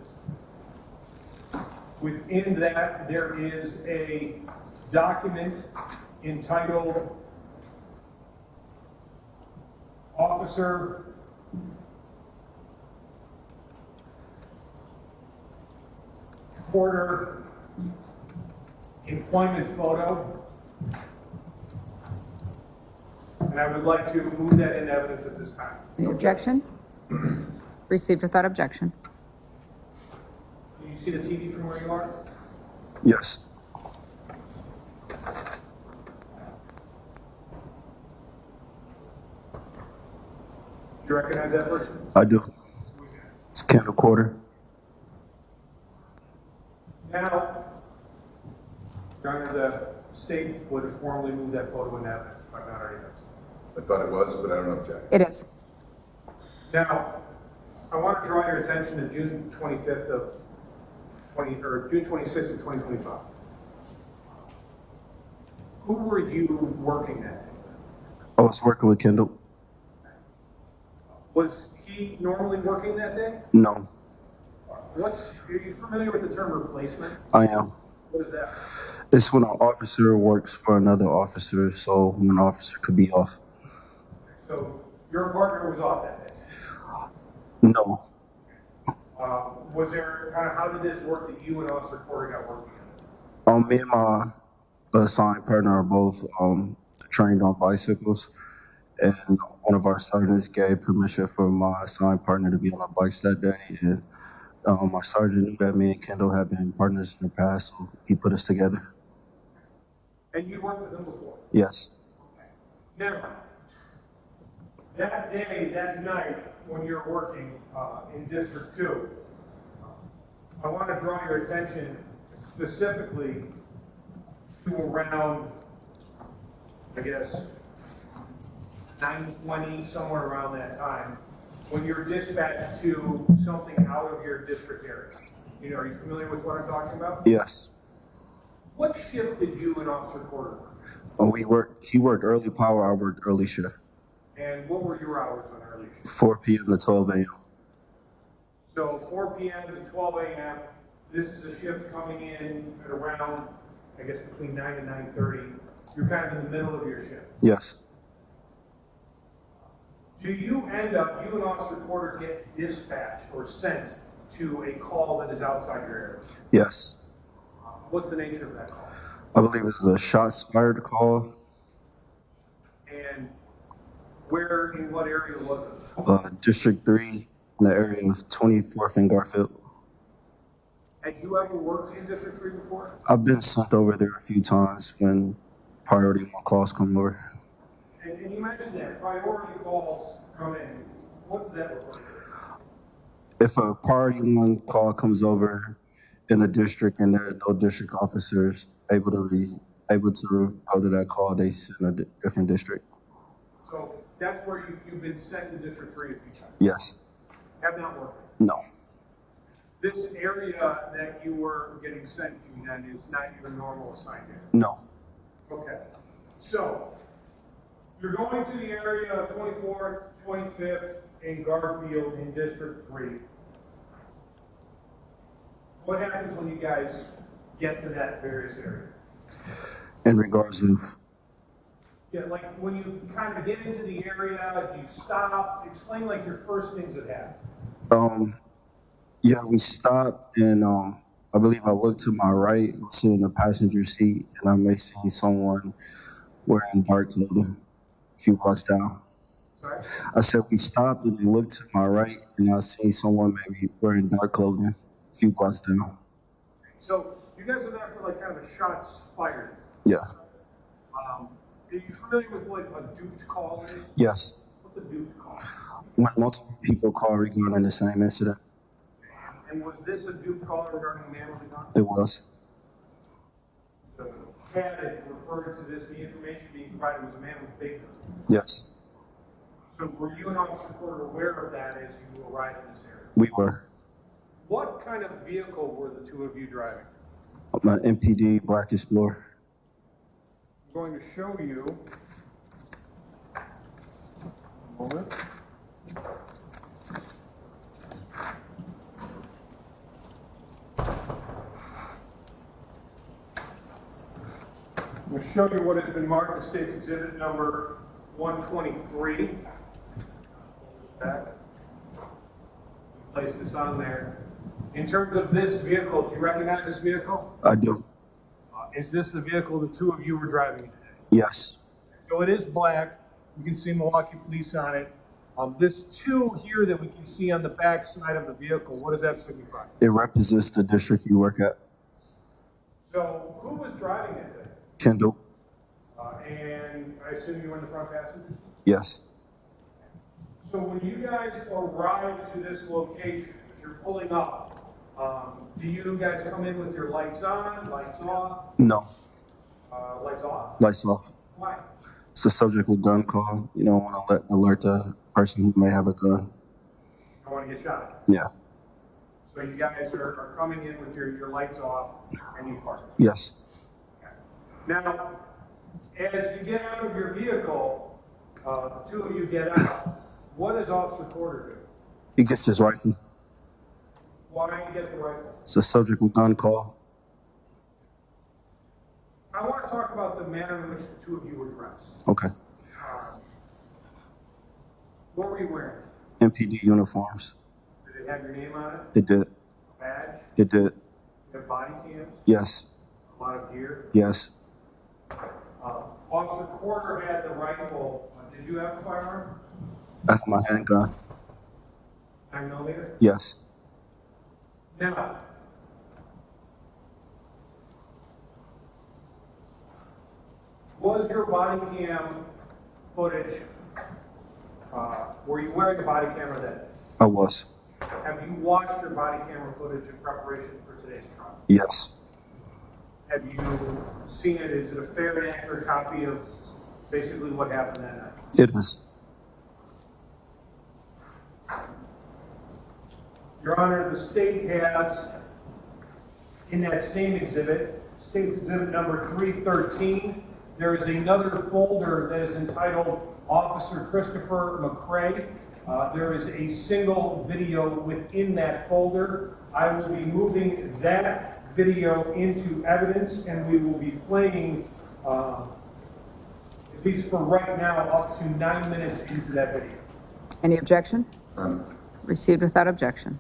D: Within that, there is a document entitled Officer Corder employment photo. And I would like to move that in evidence at this time.
C: Any objection? Received without objection.
D: Can you see the TV from where you are?
L: Yes.
D: Do you recognize that person?
L: I do. It's Kendall Corder.
D: Now, Your Honor, the state would have formally moved that photo in evidence, if I'm not already done.
A: I thought it was, but I don't object.
C: It is.
D: Now, I want to draw your attention to June 25th of June 26th of 2025. Who were you working that day?
L: I was working with Kendall.
D: Was he normally working that day?
L: No,
D: Are you familiar with the term replacement?
L: I am.
D: What is that?
L: It's when an officer works for another officer, so one officer could be off.
D: So your partner was off that day?
L: No.
D: Was there how did this work that you and Officer Corey got working together?
L: Me and my assigned partner are both trained on bicycles, and one of our sergeants gave permission for my assigned partner to be on our bikes that day, and My sergeant knew that me and Kendall had been partners in the past, so he put us together.
D: And you worked with him before?
L: Yes.
D: Now, that day, that night, when you're working in District 2, I want to draw your attention specifically to around, I guess, 9:20, somewhere around that time, when you're dispatched to something out of your district area. You know, are you familiar with what I'm talking about?
L: Yes.
D: What shift did you and Officer Porter work?
L: He worked early power, I worked early shift.
D: And what were your hours on early shift?
L: 4 p.m. to 12 a.m.
D: So 4 p.m. to 12 a.m., this is a shift coming in at around, I guess, between 9 and 9:30. You're kind of in the middle of your shift.
L: Yes.
D: Do you end up, you and Officer Porter get dispatched or sent to a call that is outside your area?
L: Yes.
D: What's the nature of that call?
L: I believe it's a shots fired call.
D: And where, in what area was it?
L: District 3, in the area of 24th and Garfield.
D: Had you ever worked in District 3 before?
L: I've been sent over there a few times when priority 1 calls come over.
D: And you mentioned that priority calls come in. What does that look like?
L: If a priority 1 call comes over in a district and there are no district officers able to go to that call, they send a different district.
D: So that's where you've been sent to District 3 a few times?
L: Yes.
D: Have not worked?
L: No.
D: This area that you were getting sent to then is not your normal assignment?
L: No.
D: Okay. So you're going to the area of 24th, 25th, and Garfield in District 3. What happens when you guys get to that various area?
L: In regards of,
D: Yeah, like when you kind of get into the area, you stop, explain like your first things that happen.
L: yeah, we stopped and I believe I looked to my right, I was sitting in the passenger seat, and I may see someone wearing dark clothing a few blocks down.
D: Sorry?
L: I said we stopped and I looked to my right, and I seen someone maybe wearing dark clothing a few blocks down.
D: So you guys are there for like kind of a shots fired.
L: Yeah.
D: Are you familiar with what a duped call is?
L: Yes.
D: What's a duped call?
L: When multiple people call regarding the same incident.
D: And was this a duped call regarding a man with a gun?
L: It was.
D: The padded referred to this, the information being provided was a man with a big gun.
L: Yes.
D: So were you and Officer Porter aware of that as you arrived in this area?
L: We were.
D: What kind of vehicle were the two of you driving?
L: My MPD Black Explorer.
D: I'm going to show you. A moment. I'm going to show you what has been marked as State's Exhibit number 123. Back. Place this on there. In terms of this vehicle, do you recognize this vehicle?
L: I do.
D: Is this the vehicle the two of you were driving today?
L: Yes.
D: So it is black. You can see Milwaukee Police on it. This 2 here that we can see on the back side of the vehicle, what does that signify?
L: It represents the district you work at.
D: So who was driving it then?
L: Kendall.
D: And I assume you were in the front passenger?
L: Yes.
D: So when you guys arrive to this location, as you're pulling up, do you guys come in with your lights on, lights off?
L: No.
D: Lights off?
L: Lights off.
D: Why?
L: It's a subject with gun call. You don't want to alert the person who may have a gun.
D: I want to get shot.
L: Yeah.
D: So you guys are coming in with your lights off and you park.
L: Yes.
D: Now, as you get out of your vehicle, the two of you get out. What does Officer Porter do?
L: He gets his rifle.
D: Why do you get the rifle?
L: It's a subject with gun call.
D: I want to talk about the manner in which the two of you were dressed.
L: Okay.
D: What were you wearing?
L: MPD uniforms.
D: Did it have your name on it?
L: It did.
D: Badge?
L: It did.
D: You have body cams?
L: Yes.
D: A lot of gear?
L: Yes.
D: Officer Porter had the rifle. Did you have a firearm?
L: I have my handgun.
D: 9mm?
L: Yes.
D: Now, was your body cam footage, were you wearing a body camera then?
L: I was.
D: Have you watched your body camera footage in preparation for today's trial?
L: Yes.
D: Have you seen it? Is it a fair and accurate copy of basically what happened that night?
L: It is.
D: Your Honor, the state has, in that same exhibit, state's exhibit number 313, there is another folder that is entitled Officer Christopher McCray. There is a single video within that folder. I will be moving that video into evidence, and we will be playing, at least for right now, up to 9 minutes into that video.
C: Any objection? Received without objection.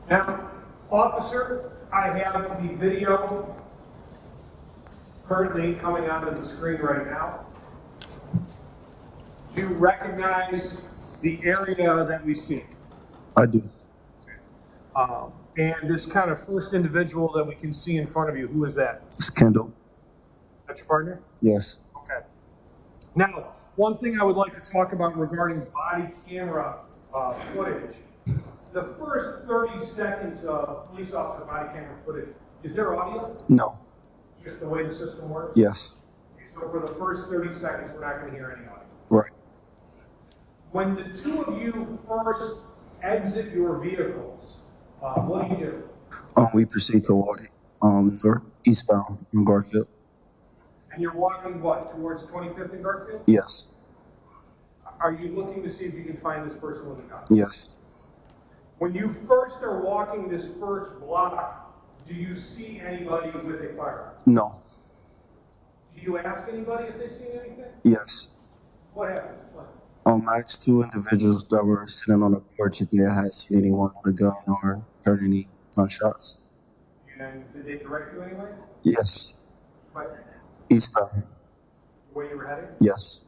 D: Now, officer, I have the video currently coming onto the screen right now. Do you recognize the area that we see?
L: I do.
D: And this kind of first individual that we can see in front of you, who is that?
L: It's Kendall.
D: That's your partner?
L: Yes.
D: Okay. Now, one thing I would like to talk about regarding body camera footage. The first 30 seconds of police officer body camera footage, is there audio?
L: No.
D: Just the way the system works?
L: Yes.
D: Okay, so for the first 30 seconds, we're not going to hear any audio.
L: Right.
D: When the two of you first exit your vehicles, what do you do?
L: We proceed to walk eastbound in Garfield.
D: And you're walking what, towards 25th and Garfield?
L: Yes.
D: Are you looking to see if you can find this person with a gun?
L: Yes.
D: When you first are walking this first block, do you see anybody with a firearm?
L: No.
D: Do you ask anybody if they've seen anything?
L: Yes.
D: What happened? What?
L: I asked two individuals that were sitting on the porch if they had seen anyone with a gun or heard any gunshots.
D: And did they direct you anyway?
L: Yes.
D: But
L: Eastbound.
D: where you were heading?
L: Yes.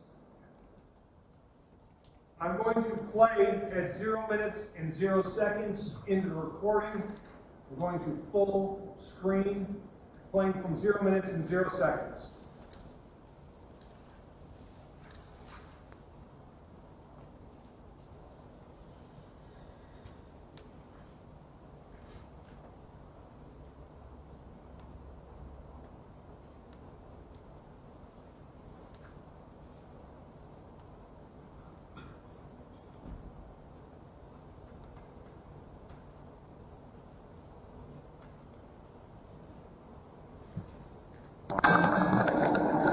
D: I'm going to play at 0 minutes and 0 seconds into the recording. We're going to full screen, playing from 0 minutes and 0 seconds.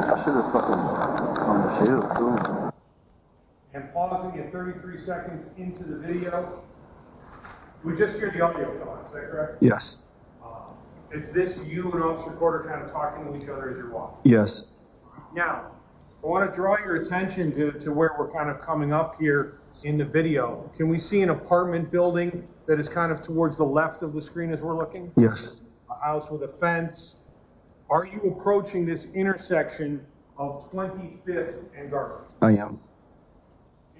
L: I should have fucking on the shield too.
D: And pausing at 33 seconds into the video. We just hear the audio come on, is that correct?
L: Yes.
D: Is this you and Officer Porter kind of talking to each other as you're walking?
L: Yes.
D: Now, I want to draw your attention to where we're kind of coming up here in the video. Can we see an apartment building that is kind of towards the left of the screen as we're looking?
L: Yes.
D: A house with a fence. Are you approaching this intersection of 25th and Garfield?
L: I am.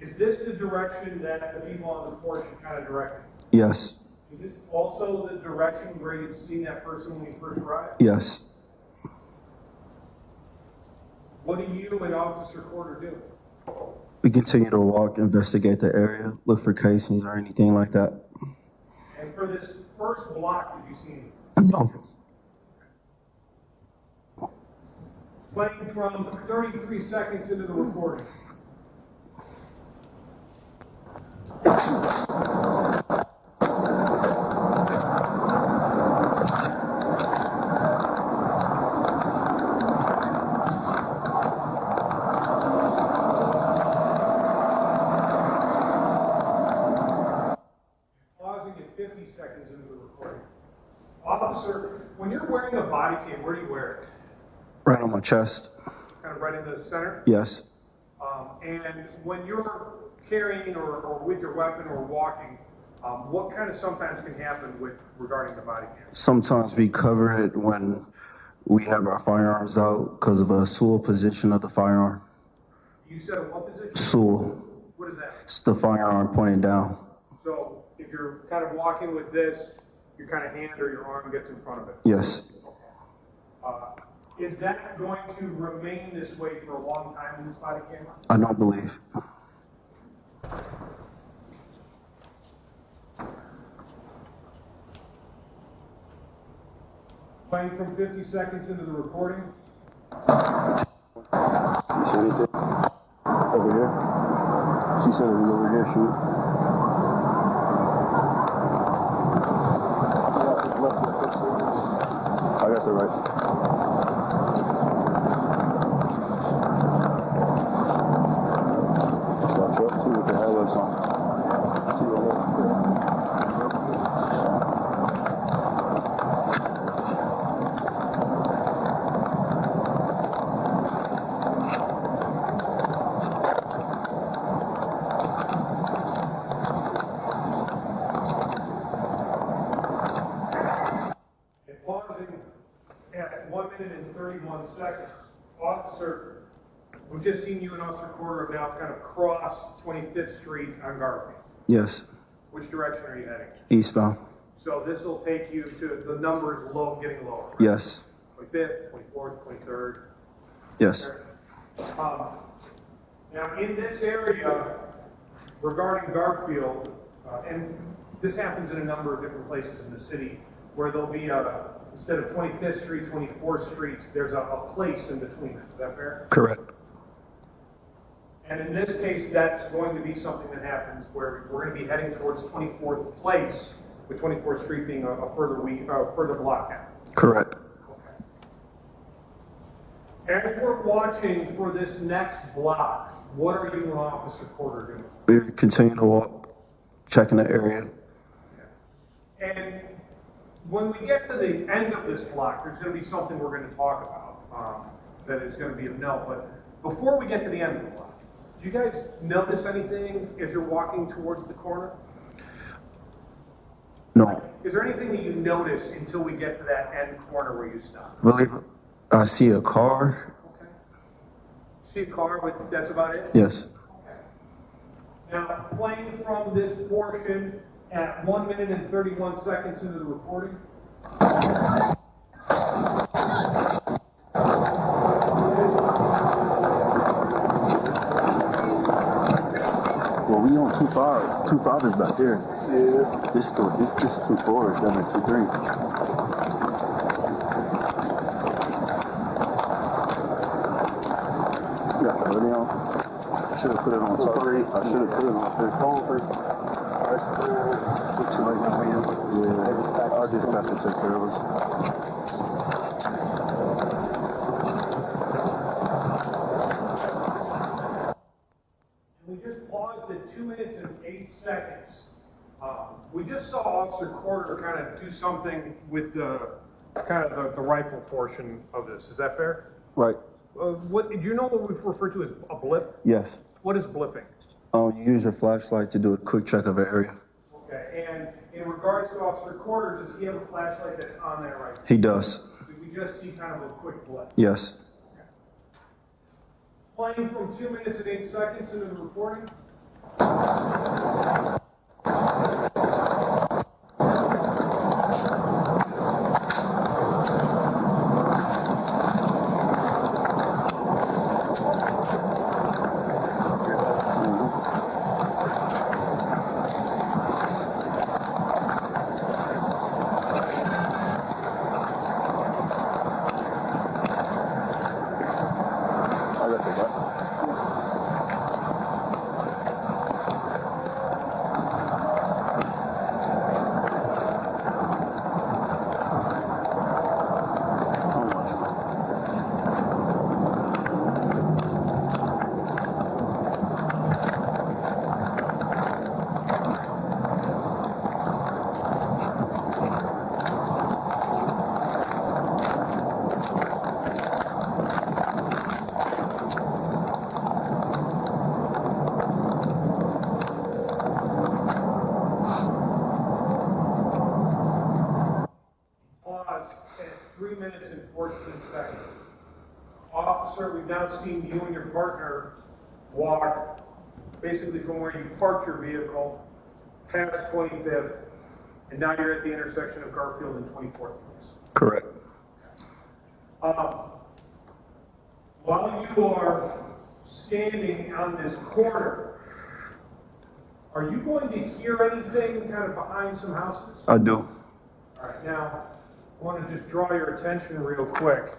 D: Is this the direction that the people on the porch are kind of directing?
L: Yes.
D: Is this also the direction where you'd seen that person when you first arrived?
L: Yes.
D: What do you and Officer Porter do?
L: We continue to walk, investigate the area, look for casings or anything like that.
D: And for this first block, did you see anything?
L: No.
D: Playing from 33 seconds into the recording. Pausing at 50 seconds into the recording. Officer, when you're wearing a body cam, where do you wear it?
L: Right on my chest.
D: Kind of right in the center?
L: Yes.
D: And when you're carrying or with your weapon or walking, What kind of sometimes can happen regarding the body cam?
L: Sometimes we cover it when we have our firearms out because of a stool position of the firearm.
D: You said what position?
L: Stool.
D: What is that?
L: It's the firearm pointing down.
D: So if you're kind of walking with this, your kind of hand or your arm gets in front of it?
L: Yes.
D: Is that going to remain this way for a long time in this body camera?
L: I don't believe.
D: Playing from 50 seconds into the recording.
K: You see anything? Over here? She said it was over here, shoot. I got the right. Watch up, see what the hell is on. See what
D: At 1 minute and 31 seconds, Officer, we've just seen you and Officer Porter have now kind of crossed 25th Street on Garfield.
L: Yes.
D: Which direction are you heading?
L: Eastbound.
D: So this will take you to the numbers getting lower. Right?
L: Yes.
D: 25th, 24th, 23rd.
L: Yes.
D: Now in this area, regarding Garfield, and this happens in a number of different places in the city, where there'll be instead of 25th Street, 24th Street, there's a place in between them. Is that fair?
L: Correct.
D: And in this case, that's going to be something that happens where we're going to be heading towards 24th Place, with 24th Street being a further block out.
L: Correct.
D: As we're watching for this next block, what are you and Officer Porter doing?
L: We continue to walk, checking the area.
D: And when we get to the end of this block, there's going to be something we're going to talk about that is going to be of note. But before we get to the end of the block, do you guys notice anything as you're walking towards the corner?
L: No.
D: Is there anything that you notice until we get to that end corner where you stop?
L: I believe I see a car.
D: Okay. See a car, but that's about it?
L: Yes.
D: Okay. Now, playing from this portion at 1 minute and 31 seconds into the recording.
K: Well, we on 2-5 is back there. Yeah. This is 2-4 down at 2-3. You got the hoodie on? I should have put it on top. I should have put it on first. Yeah, I'll just have to take care of us.
D: We just paused at 2 minutes and 8 seconds. We just saw Officer Porter kind of do something with the rifle portion of this. Is that fair?
L: Right.
D: What do you know what we refer to as a blip?
L: Yes.
D: What is blipping?
L: You use your flashlight to do a quick check of an area.
D: Okay, and in regards to Officer Porter, does he have a flashlight that's on there right now?
L: He does.
D: Did we just see kind of a quick blip?
L: Yes.
D: Okay. Playing from 2 minutes and 8 seconds into the recording. 3 minutes and 14 seconds. Officer, we've now seen you and your partner walk basically from where you parked your vehicle past 25th, and now you're at the intersection of Garfield and 24th Place.
L: Correct.
D: While you are standing on this corner, are you going to hear anything kind of behind some houses?
L: I do.
D: All right, now, I want to just draw your attention real quick.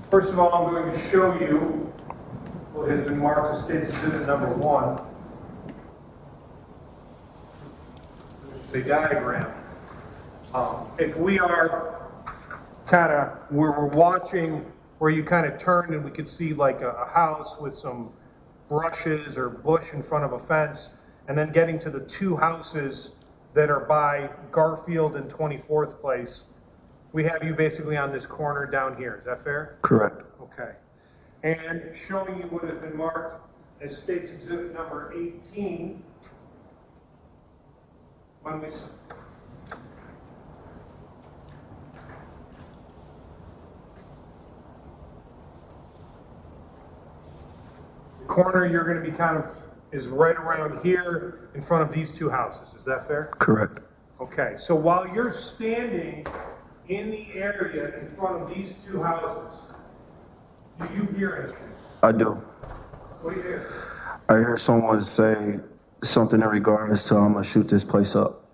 D: First of all, I'm going to show you what has been marked as State's Exhibit number 1. It's a diagram. If we are kind of, where we're watching, where you kind of turned and we could see like a house with some brushes or bush in front of a fence, and then getting to the 2 houses that are by Garfield and 24th Place, we have you basically on this corner down here. Is that fair?
L: Correct.
D: Okay. And showing you what has been marked as State's Exhibit number 18. When we the corner you're going to be kind of is right around here in front of these 2 houses. Is that fair?
L: Correct.
D: Okay. So while you're standing in the area in front of these 2 houses, do you hear anything?
L: I do.
D: What do you hear?
L: I hear someone say something in regards to I'm gonna shoot this place up.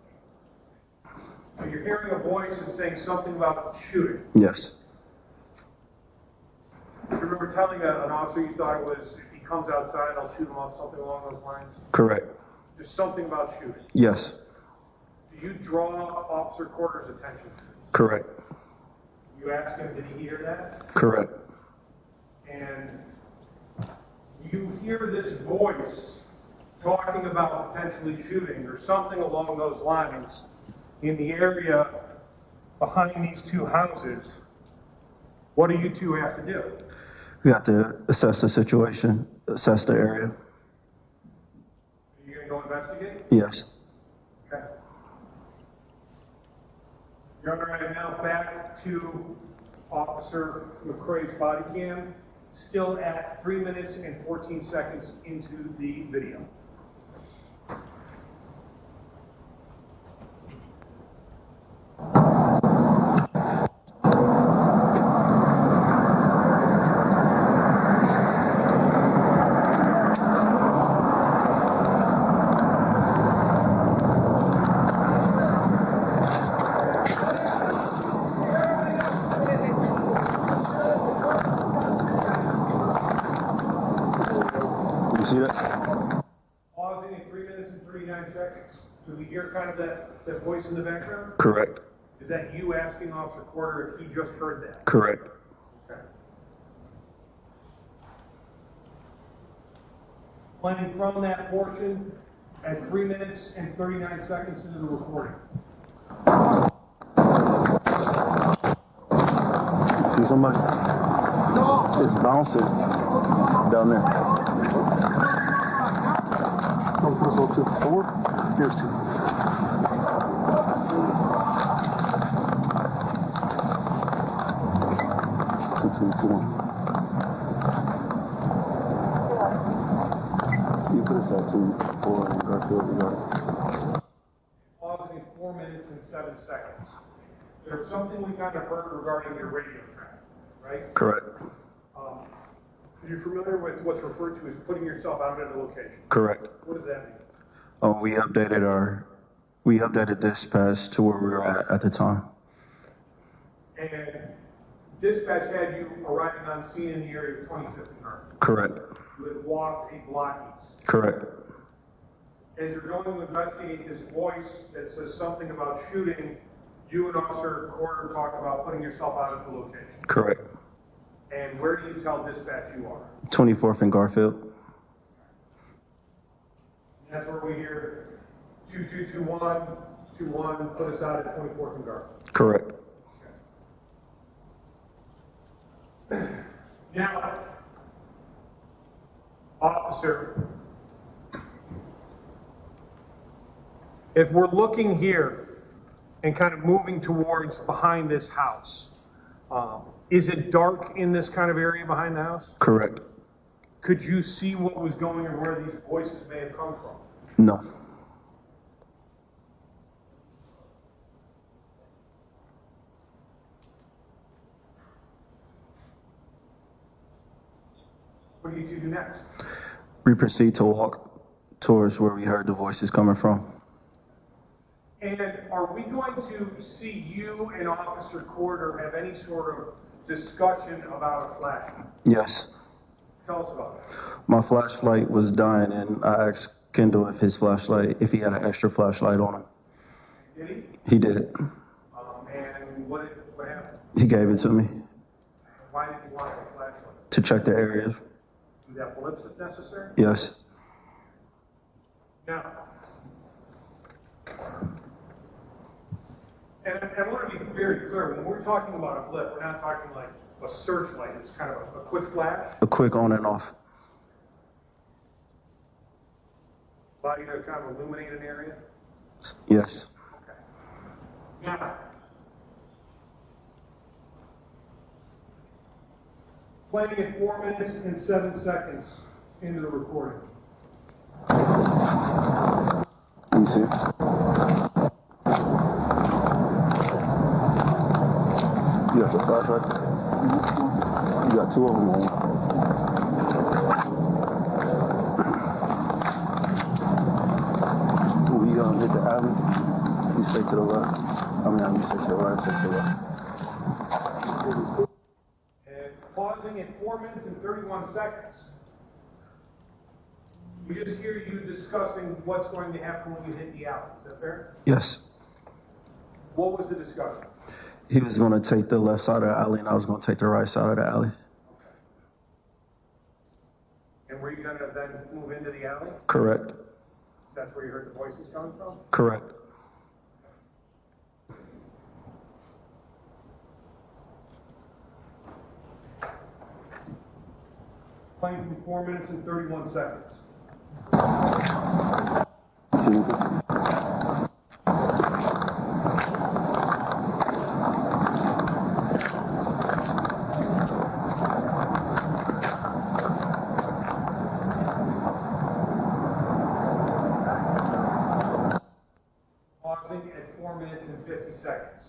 D: So you're hearing a voice and saying something about shooting.
L: Yes.
D: You remember telling an officer you thought it was, if he comes outside, I'll shoot him up, something along those lines?
L: Correct.
D: Just something about shooting.
L: Yes.
D: Do you draw Officer Porter's attention to this?
L: Correct.
D: You ask him, did he hear that?
L: Correct.
D: And you hear this voice talking about potentially shooting or something along those lines in the area behind these 2 houses. What do you 2 have to do?
L: We have to assess the situation, assess the area.
D: Are you going to go investigate?
L: Yes.
D: Okay. Your Honor, I am now back to Officer McCrae's body cam, still at 3 minutes and 14 seconds into the video.
L: See that?
D: Pausing at 3 minutes and 39 seconds. Do we hear kind of that voice in the background?
L: Correct.
D: Is that you asking Officer Porter if he just heard that?
L: Correct.
D: Okay. Playing from that portion at 3 minutes and 39 seconds into the recording.
L: See somebody? No. It's bouncing down there.
K: Don't put us all 2 forward. Here's 2.
L: You put us at 2, 4, and Garfield, you got it.
D: Pausing at 4 minutes and 7 seconds. There's something we kind of heard regarding your radio track, right?
L: Correct.
D: You're familiar with what's referred to as putting yourself out at a location?
L: Correct.
D: What does that mean?
L: We updated dispatch to where we were at the time.
D: And dispatch had you arriving on scene in the area of 25th and Garfield.
L: Correct.
D: You had walked a block east.
L: Correct.
D: As you're going to investigate this voice that says something about shooting, you and Officer Porter talk about putting yourself out at the location.
L: Correct.
D: And where do you tell dispatch you are?
L: 24th and Garfield.
D: That's where we hear 2221, 21, put us out at 24th and Garfield.
L: Correct.
D: Now, officer, if we're looking here and kind of moving towards behind this house, is it dark in this kind of area behind the house?
L: Correct.
D: Could you see what was going or where these voices may have come from?
L: No.
D: What do you two do next?
L: We proceed to walk towards where we heard the voices coming from.
D: And are we going to see you and Officer Corder have any sort of discussion about a flashlight?
L: Yes.
D: Tell us about it.
L: My flashlight was dying, and I asked Kendall if he had an extra flashlight on him.
D: Did he?
L: He did.
D: And what happened?
L: He gave it to me
D: Why did you want a flashlight?
L: to check the area.
D: Do that blips if necessary?
L: Yes.
D: Now, and I want to be very clear, when we're talking about a blip, we're not talking like a searchlight. It's kind of a quick flash.
L: A quick on and off.
D: Allow you to kind of illuminate an area.
L: Yes.
D: Okay. Now, playing at 4 minutes and 7 seconds into the recording.
L: Let me see. You got the flashlight? You got two of them on. We hit the alley. You stay to the left. You stay to the right, stay to the left.
D: And pausing at 4 minutes and 31 seconds. We just hear you discussing what's going to happen when you hit the alley. Is that fair?
L: Yes.
D: What was the discussion?
L: He was going to take the left side of the alley, and I was going to take the right side of the alley.
D: And were you going to then move into the alley?
L: Correct.
D: That's where you heard the voices coming from?
L: Correct.
D: Playing for 4 minutes and 31 seconds. Pausing at 4 minutes and 50 seconds.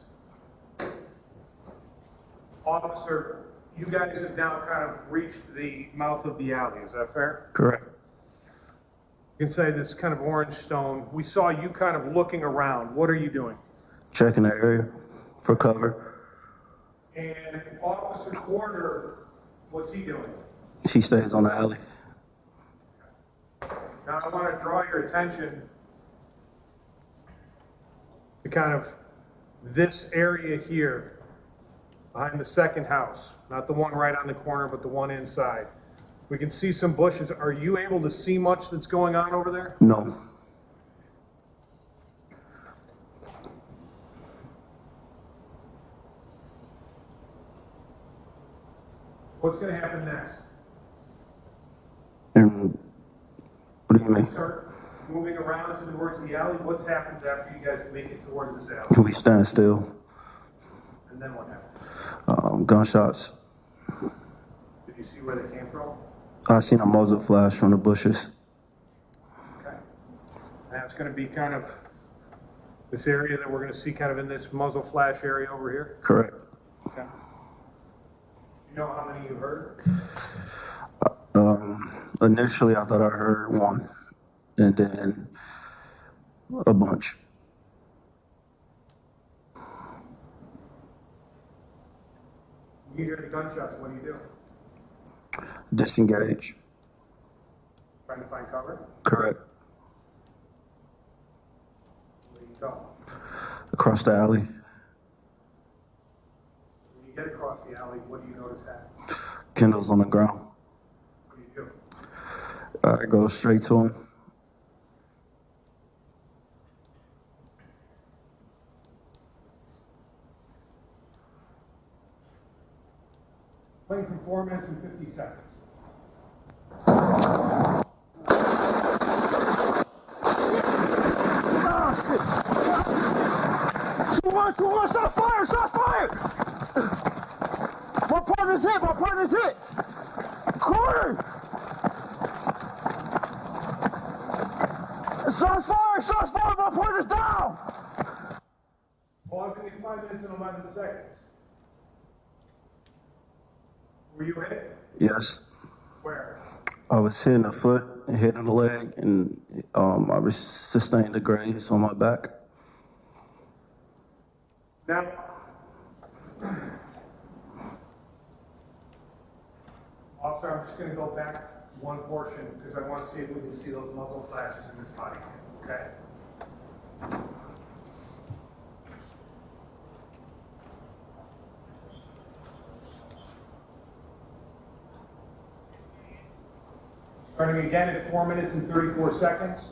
D: Officer, you guys have now kind of reached the mouth of the alley, is that fair?
L: Correct.
D: You can say this kind of orange stone. We saw you kind of looking around. What are you doing?
L: Checking the area for cover.
D: And Officer Corder, what's he doing?
L: He stays on the alley.
D: Now I want to draw your attention to kind of this area here behind the second house, not the one right on the corner, but the one inside. We can see some bushes. Are you able to see much that's going on over there?
L: No.
D: What's going to happen next?
L: And what do you mean?
D: Start moving around towards the alley. What happens after you guys make it towards this alley?
L: We stand still.
D: And then what happens?
L: Gunshots.
D: Did you see where they came from?
L: I seen a muzzle flash from the bushes.
D: Okay. That's going to be kind of this area that we're going to see kind of in this muzzle flash area over here?
L: Correct.
D: Okay. You know how many you heard?
L: Initially, I thought I heard one, and then a bunch.
D: You hear the gunshots, what do you do?
L: Disengage.
D: Trying to find cover?
L: Correct.
D: Where do you go?
L: Across the alley.
D: When you get across the alley, what do you notice happen?
L: Kendall's on the ground.
D: What do you do?
L: I go straight to him.
D: Playing for 4 minutes and 50 seconds.
K: Too much, shots fired, shots fired! My partner's hit! Corner! Shots fired, my partner's down!
D: Pausing in 5 minutes and 11 seconds. Were you hit?
L: Yes.
D: Where?
L: I was hitting the foot, hitting the leg, and I sustained a graze on my back.
D: Now, officer, I'm just going to go back one portion because I want to see if we can see those muzzle flashes in this body cam, okay? Starting again at 4 minutes and 34 seconds.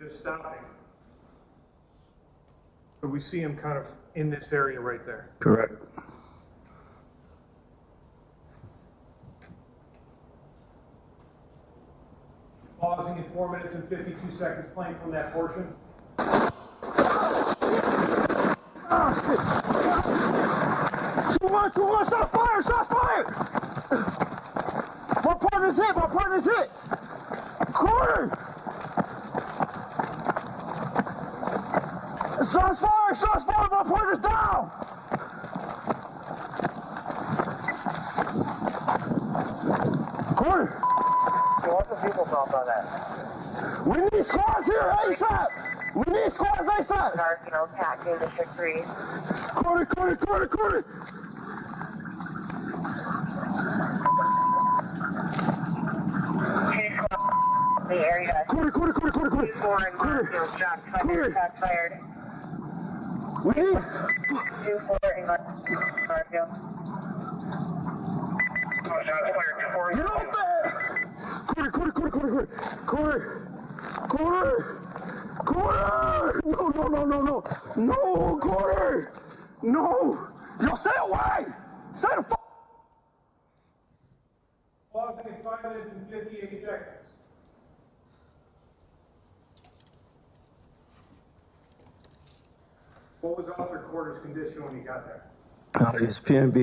D: Just stopping. So we see him kind of in this area right there.
L: Correct.
D: Pausing at 4 minutes and 52 seconds, playing from that portion.
K: Too much, shots fired! My partner's hit! Corner! Shots fired, my partner's down! Corner!
G: What's the people's thoughts on that?
K: We need squads here ASAP! We need squads ASAP!
G: Arsenal attacking District 3.
K: Corner!
G: The area.
K: Corner!
G: 2-4 in Garfield, shots fired, shots fired.
K: We need...
G: 2-4 in Garfield. Shots fired, 2-4 in
K: Get out there! Corner! No, corner! No! Yo, stay away! Stay the fuck!
D: Pausing at 5 minutes and 58 seconds. What was Officer Quarter's condition when he got there?
L: It's PNB.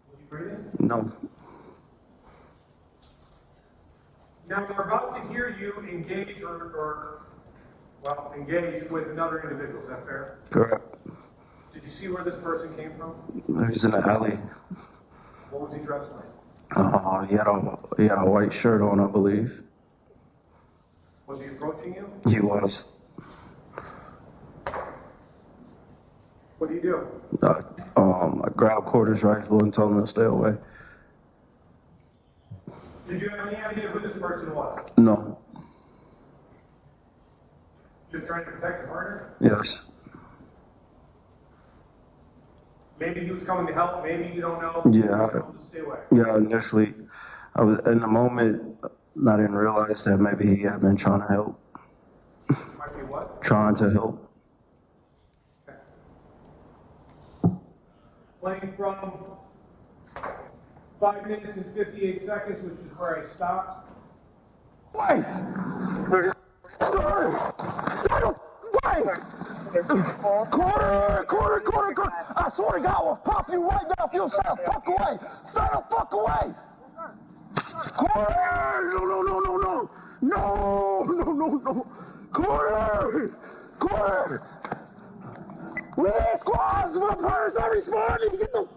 D: Was he breathing?
L: No.
D: Now, we're about to hear you engage engage with another individual. Is that fair?
L: Correct.
D: Did you see where this person came from?
L: He's in the alley.
D: What was he dressed like?
L: He had a white shirt on, I believe.
D: Was he approaching you?
L: He was.
D: What do you do?
L: I grabbed Quarter's rifle and told him to stay away.
D: Did you have any idea who this person was?
L: No.
D: Just trying to protect the partner?
L: Yes.
D: Maybe he was coming to help, maybe you don't know.
L: Yeah.
D: To stay away.
L: Yeah, initially, I was in the moment, I didn't realize that maybe he had been trying to help.
D: Might be what?
L: Trying to help.
D: Okay. Playing from 5 minutes and 58 seconds, which is where I stopped.
K: Wait! Corner! I swear to God, I will pop you right now if you stay the fuck away! Stay the fuck away! Corner! No! Corner! We need squads! My partner's not responding! Get the...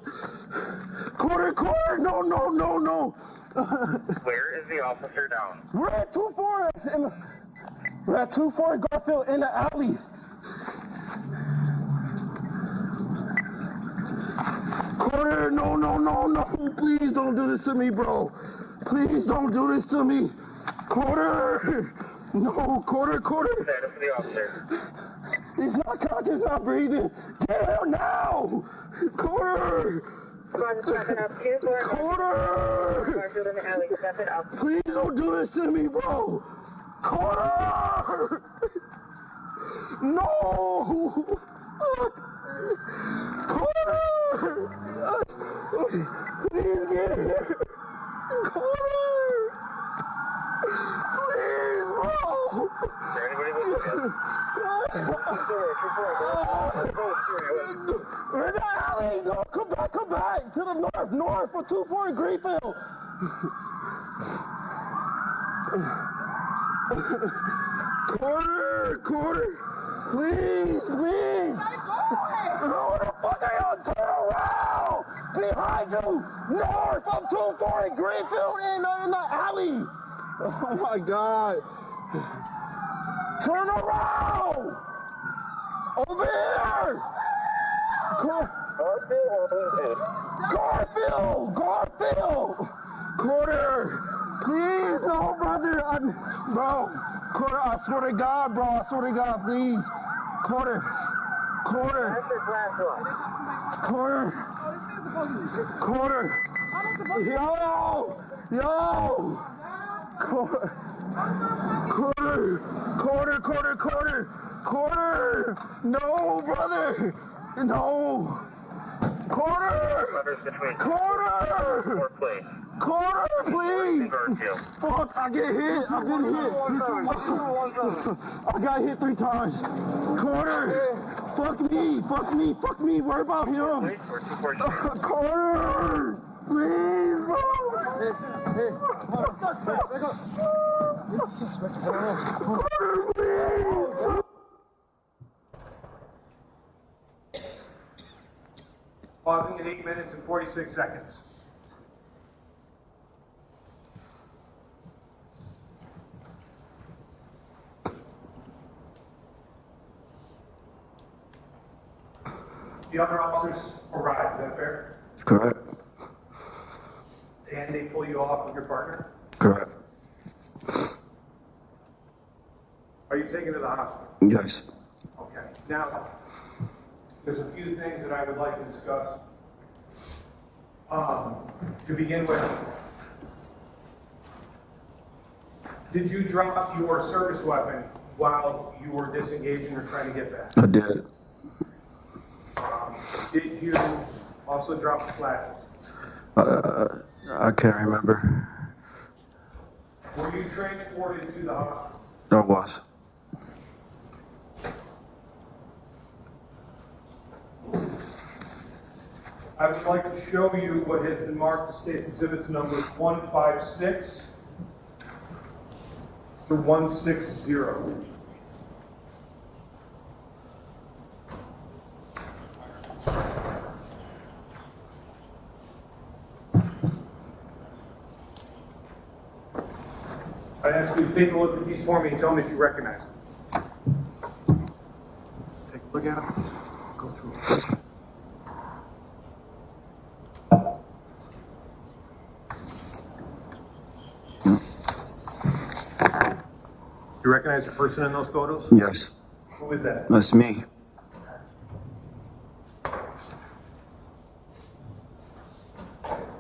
K: Corner! No!
G: Where is the officer down?
K: We're at 2-4 We're at 2-4 Garfield in the alley. Corner, no. Please don't do this to me, bro. Please don't do this to me. Corner. No, quarter. He's not conscious, not breathing. Get him now! Quarter! Please don't do this to me, bro! Quarter! No! Quarter! Please get here! Quarter! Please, bro! We're in the alley! No, come back! To the north for 240 Greenfield! Quarter! Please! Where the fuck are y'all? Turn around! Behind you! North of 240 Greenfield in the alley! Oh my God! Turn around! Over here! Garfield! Quarter! Please, no, brother! Bro! Quarter, I swear to God, bro! Please! Quarter! Yo! Quarter! No, brother! No! Quarter, please! Fuck, I get hit. I've been hit. I got hit 3 times. Quarter! Fuck me. Worry about him. Quarter! Please, bro! Quarter, please!
D: Pausing at 8 minutes and 46 seconds. The other officers arrived, is that fair?
L: Correct.
D: And they pull you off with your partner?
L: Correct.
D: Are you taken to the hospital?
L: Yes.
D: Okay. Now, there's a few things that I would like to discuss. To begin with, did you drop your service weapon while you were disengaging or trying to get back?
L: I did.
D: Did you also drop the flash?
L: I can't remember.
D: Were you transported to the hospital?
L: I was.
D: I would like to show you what has been marked as State's Exhibits numbers 156 through 160. I ask you to take a look at these for me and tell me if you recognize them. Take a look at them. Go through them. You recognize the person in those photos?
L: Yes.
D: Who is that?
L: That's me.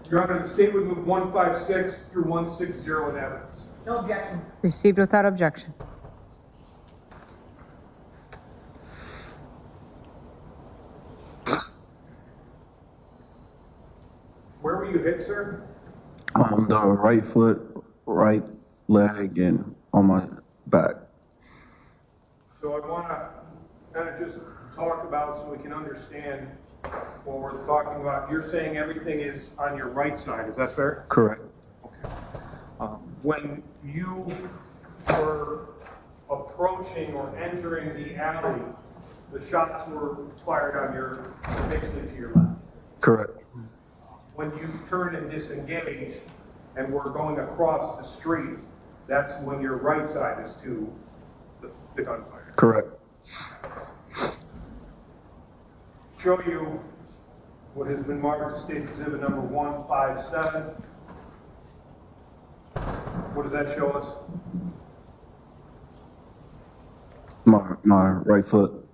D: Your Honor, the state would move 156 through 160 in evidence.
I: No objection.
C: Received without objection.
D: Where were you hit, sir?
L: The right foot, right leg, and on my back.
D: So I want to kind of just talk about so we can understand what we're talking about. You're saying everything is on your right side, is that fair?
L: Correct.
D: Okay. When you were approaching or entering the alley, the shots were fired on your, basically to your left.
L: Correct.
D: When you turned and disengaged and were going across the street, that's when your right side is to the gunfire.
L: Correct.
D: Show you what has been marked as State's Exhibit number 157. What does that show us?
L: My right foot.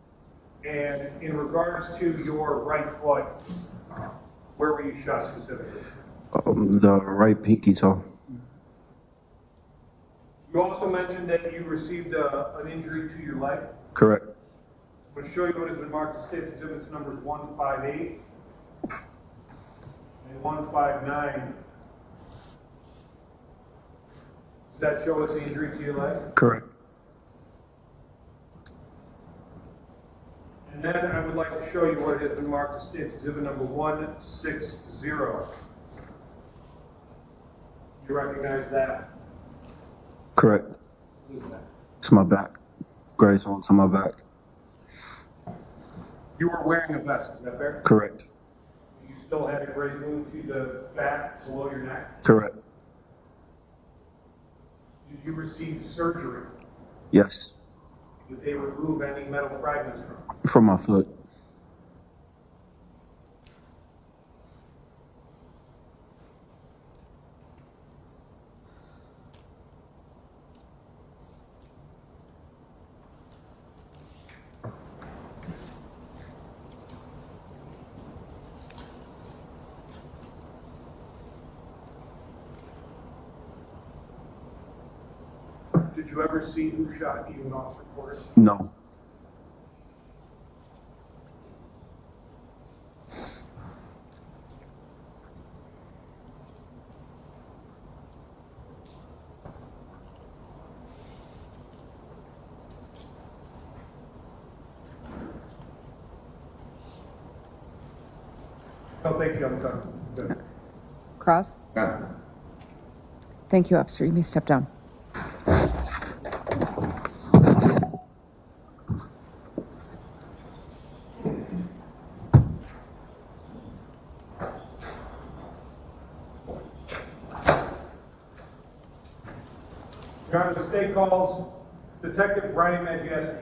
D: And in regards to your right foot, where were you shot specifically?
L: The right pinky toe.
D: You also mentioned that you received an injury to your leg.
L: Correct.
D: I'm going to show you what has been marked as State's Exhibits numbers 158 and 159. Does that show us the injury to your leg?
L: Correct.
D: And then I would like to show you what has been marked as State's Exhibit number 160. You recognize that?
L: Correct.
D: What is that?
L: It's my back. Graze onto my back.
D: You were wearing a vest, is that fair?
L: Correct.
D: You still had a graze wound to the back below your neck?
L: Correct.
D: Did you receive surgery?
L: Yes.
D: Did they remove any metal fragments from you?
L: From my foot.
D: Did you ever see who shot you in Officer Porter?
L: No.
D: No, thank you, I'm done. Good.
C: Cross? Thank you, officer. You may step down.
D: Your Honor, the state calls Detective Brian Majeski.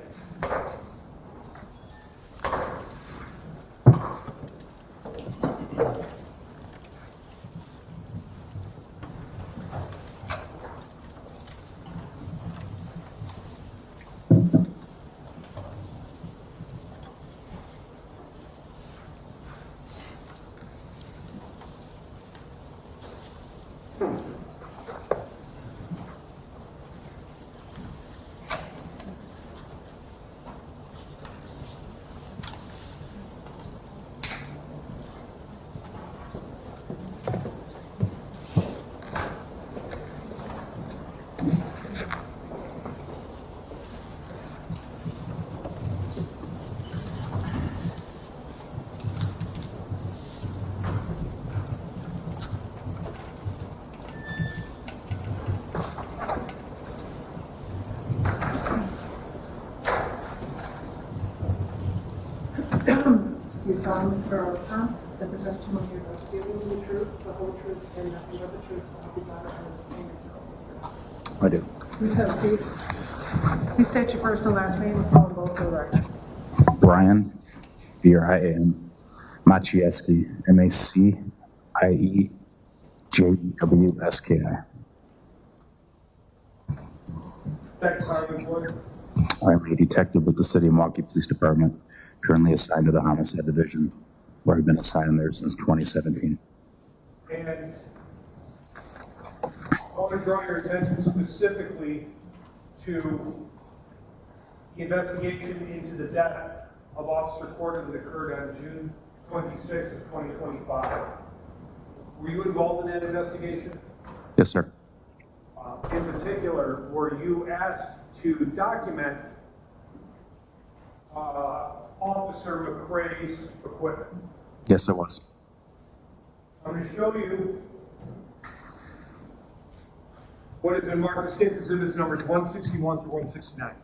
E: Do you solemnly swear or affirm that the testimony you're about to give will be the truth, the whole truth, and nothing but the truth, so help you God, and the pain of
L: I do.
E: Please have a seat. Please state your first and last name and follow both for the record.
U: Brian, B-R-I-N, Maciejewski, M-A-C-I-E-J-E-W-S-K-I. I'm a detective with the City of Milwaukee Police Department, currently assigned to the Homicide Division, where I've been assigned there since 2017.
D: And I want to draw your attention specifically to the investigation into the death of Officer Porter that occurred on June 26th of 2025. Were you involved in that investigation?
U: Yes, sir.
D: In particular, were you asked to document Officer McCrae's equipment?
U: Yes, I was.
D: I'm going to show you what has been marked as State's Exhibits numbers 161 through 169.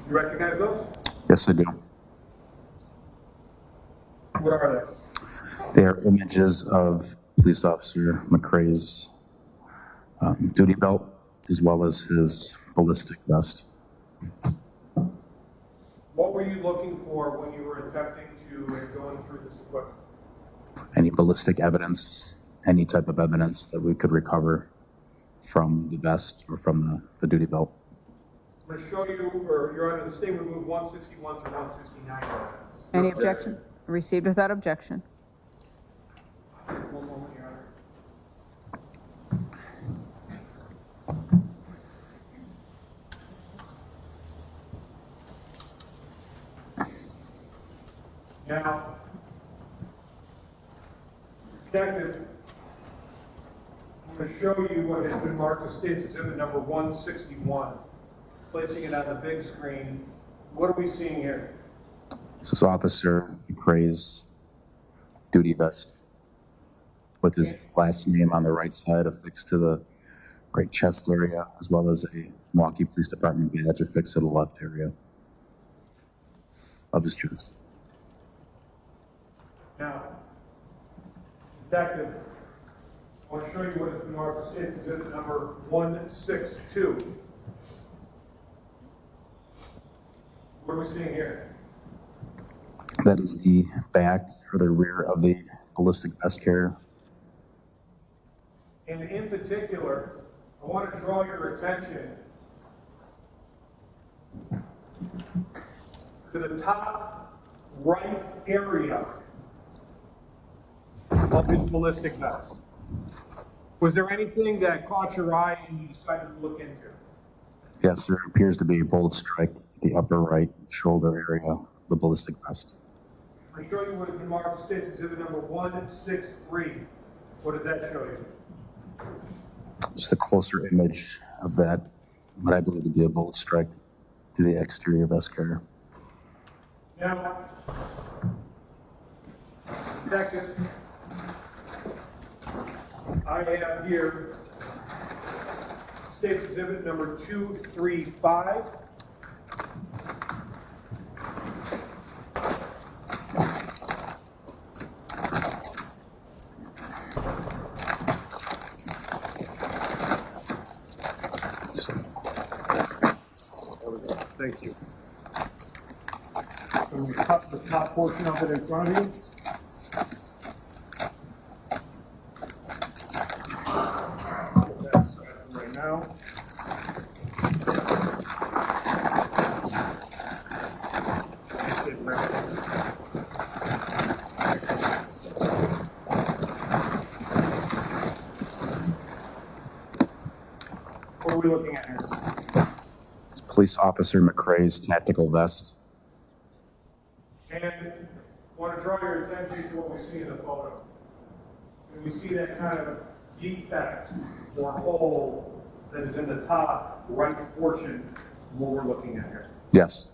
D: You recognize those?
U: Yes, I do.
D: What are
U: They are images of Police Officer McCrae's duty belt, as well as his ballistic vest.
D: they? What were you looking for when you were attempting to going through this equipment?
U: Any ballistic evidence, any type of evidence that we could recover from the vest or from the duty belt.
D: I'm going to show you, or Your Honor, the state would move 161 to 169.
C: Any objection? Received without objection.
D: One moment, Your Honor. Now, Detective, I'm going to show you what has been marked as State's Exhibit number 161. Placing it on the big screen. What are we seeing here?
U: This is Officer McCrae's duty vest with his last name on the right side affixed to the right chest area, as well as a Milwaukee Police Department badge affixed to the left area of his chest.
D: Now, Detective, I want to show you what has been marked as State's Exhibit number 162. What are we seeing here?
U: That is the back or the rear of the ballistic vest carrier.
D: And in particular, I want to draw your attention to the top right area of his ballistic vest. Was there anything that caught your eye and you decided to look into?
U: Yes, there appears to be a bullet strike at the upper right shoulder area of the ballistic vest.
D: I'm going to show you what has been marked as State's Exhibit number 163. What does that show you?
U: Just a closer image of that, what I believe to be a bullet strike to the exterior vest carrier.
D: Now, Detective, I have here State's Exhibit number 235. Thank you. So we cut the top portion of it in front of you. Put that aside for right now. What are we looking at here?
U: Police Officer McCrae's tactical vest.
D: And I want to draw your attention to what we see in the photo. And we see that kind of defect or hole that is in the top right portion of what we're looking at here.
U: Yes.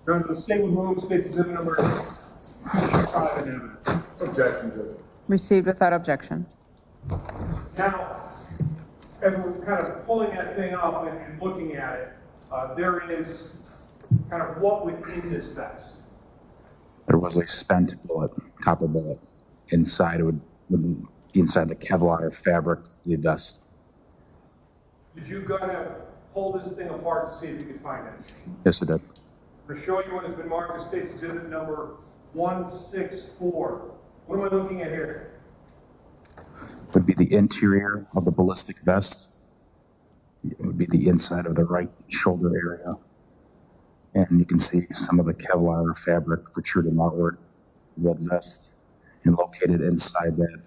D: Your Honor, the state would move State's Exhibit number 265 in evidence. Objection, Judge.
C: Received without objection.
D: Now, as we're kind of pulling that thing up and looking at it, there is kind of what within this vest.
U: There was a spent bullet, copper bullet, inside. It would be inside the Kevlar fabric of the vest.
D: Did you go to pull this thing apart to see if you could find it?
U: Yes, it did.
D: I'm going to show you what has been marked as State's Exhibit number 164. What am I looking at here?
U: Would be the interior of the ballistic vest. It would be the inside of the right shoulder area. And you can see some of the Kevlar fabric protruding outward of that vest. And located inside that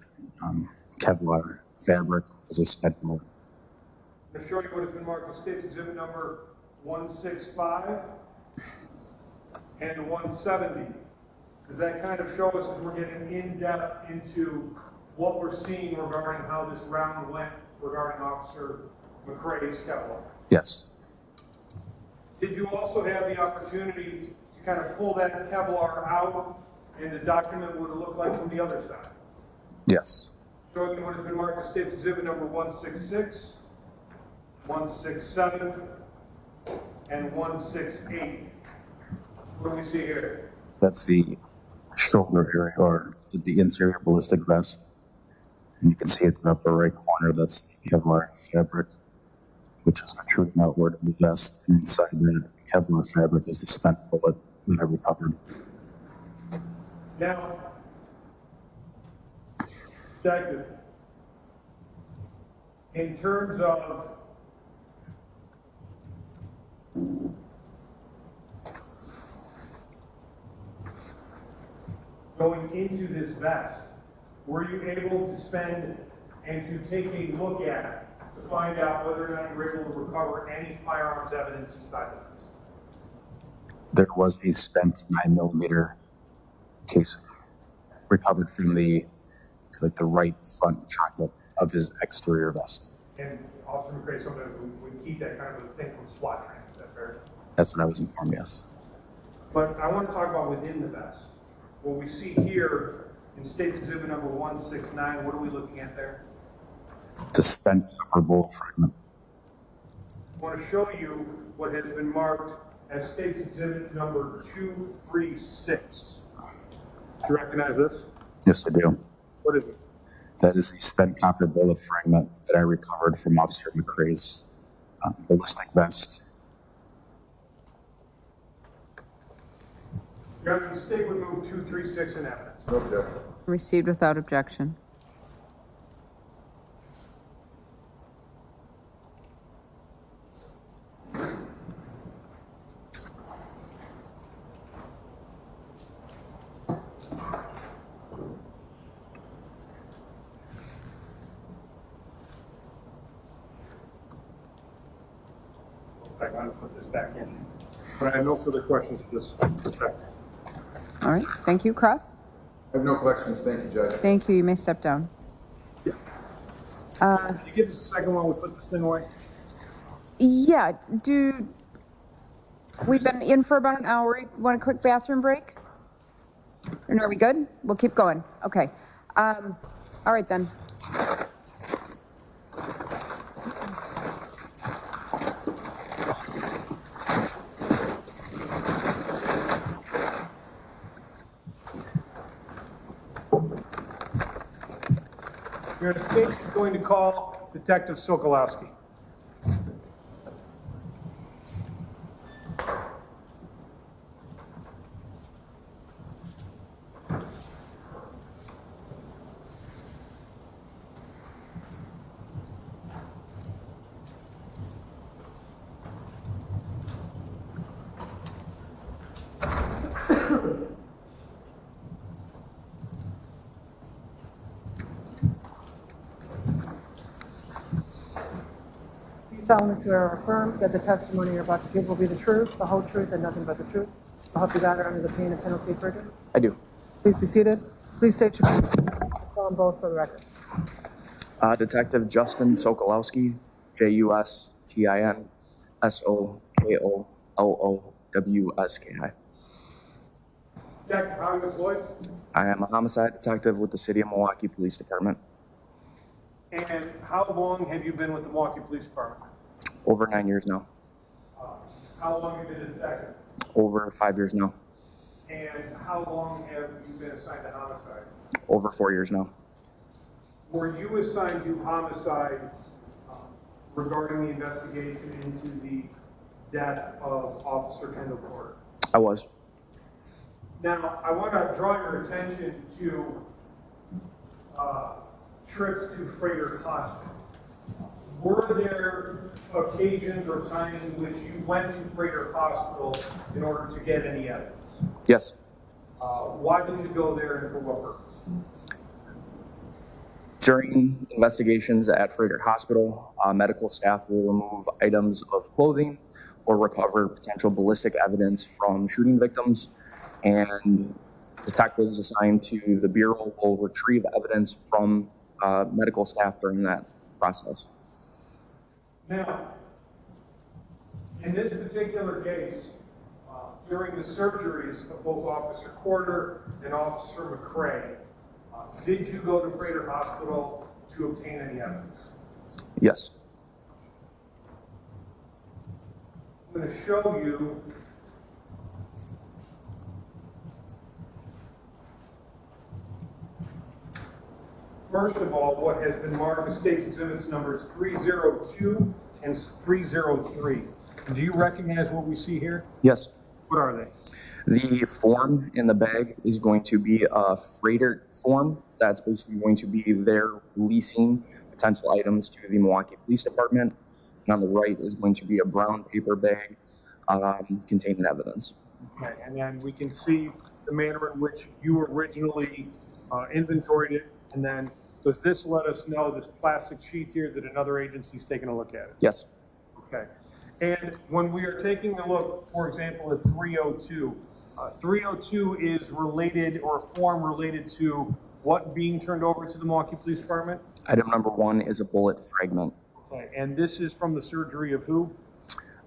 U: Kevlar fabric is a spent bullet.
D: I'm going to show you what has been marked as State's Exhibit number 165 and 170. Does that kind of show us as we're getting in depth into what we're seeing regarding how this round went regarding Officer McCrae's Kevlar?
U: Yes.
D: Did you also have the opportunity to kind of pull that Kevlar out and the document would look like from the other side?
U: Yes.
D: Showing you what has been marked as State's Exhibit number 166, 167, and 168. What do we see here?
U: That's the shoulder area or the interior ballistic vest. And you can see it in the upper right corner, that's the Kevlar fabric, which is protruding outward of the vest. And inside that Kevlar fabric is the spent bullet that I recovered.
D: Now, Detective, in terms of going into this vest, were you able to spend and to take a look at to find out whether or not you were able to recover any firearms evidence inside the vest?
U: There was a spent 9mm case recovered from the right front pocket of his exterior vest.
D: And Officer McCrae sometimes would keep that kind of a thing from SWAT training, is that fair?
U: That's what I was informed, yes.
D: But I want to talk about within the vest. What we see here in State's Exhibit number 169, what are we looking at there?
U: The spent copper bullet fragment.
D: I want to show you what has been marked as State's Exhibit number 236. Do you recognize this?
U: Yes, I do.
D: What is it?
U: That is the spent copper bullet fragment that I recovered from Officer McCrae's ballistic vest.
D: Your Honor, the State would move 236 in evidence.
C: Received without objection.
D: I'm going to put this back in. But I have no further questions for this detective.
C: All right, thank you. Cross?
A: I have no questions. Thank you, Judge.
C: Thank you. You may step down.
D: Yeah. Can you give us a second while we put this thing away?
C: Yeah, we've been in for about an hour. Want a quick bathroom break? Or are we good? We'll keep going. Okay. All right then.
D: Your State is going to call Detective Sokolowski.
E: Solemnly swear or affirm that the testimony you're about to give will be the truth, the whole truth, and nothing but the truth. So help you God under the pain and penalty of perjury.
U: I do.
E: Please be seated. Please state your name. Tell them both for the record.
F: Detective Justin Sokolowski, JUSTIN SOKOLOWSKI.
D: Detective, how are you employed?
F: I am a homicide detective with the City of Milwaukee Police Department.
D: And how long have you been with the Milwaukee Police Department?
F: Over 9 years now.
D: How long have you been a detective?
F: Over 5 years now.
D: And how long have you been assigned to homicide?
F: Over 4 years now.
D: Were you assigned to homicide regarding the investigation into the death of Officer Kendall?
F: I was.
D: Now, I want to draw your attention to trips to Freighter Hospital. Were there occasions or times in which you went to Freighter Hospital in order to get any evidence?
F: Yes.
D: Why did you go there and for what purpose?
F: During investigations at Freighter Hospital, medical staff will remove items of clothing or recover potential ballistic evidence from shooting victims, and detectives assigned to the Bureau will retrieve evidence from medical staff during that process.
D: Now, in this particular case, during the surgeries of both Officer Porter and Officer McCrae, did you go to Freighter Hospital to obtain any evidence?
F: Yes.
D: I'm going to show you first of all, what has been marked as State's Exhibits numbers 302 and 303. Do you recognize what we see here?
F: Yes.
D: What are they?
F: The form in the bag is going to be a freighter form. That's basically going to be their releasing potential items to the Milwaukee Police Department. And on the right is going to be a brown paper bag containing evidence.
D: Okay, and then we can see the manner in which you originally inventoried it. And then does this let us know, this plastic sheet here, that another agency's taking a look at it?
F: Yes.
D: Okay. And when we are taking a look, for example, at 302, 302 is related, or a form related to what being turned over to the Milwaukee Police Department?
F: Item number 1 is a bullet fragment.
D: Okay, and this is from the surgery of who?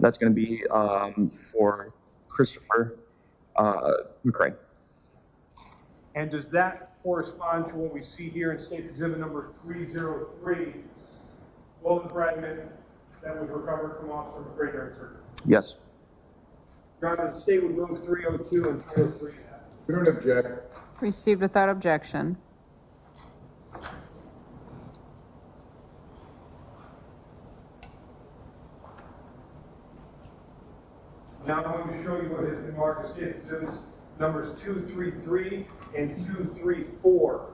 F: That's going to be for Christopher McCray.
D: And does that correspond to what we see here in State's Exhibit number 303, bullet fragment that was recovered from Officer McCray during surgery?
F: Yes.
D: Your Honor, the State would move 302 and 303 now.
A: We don't object.
C: Received without objection.
D: Now I'm going to show you what has been marked as State Exhibits numbers 233 and 234.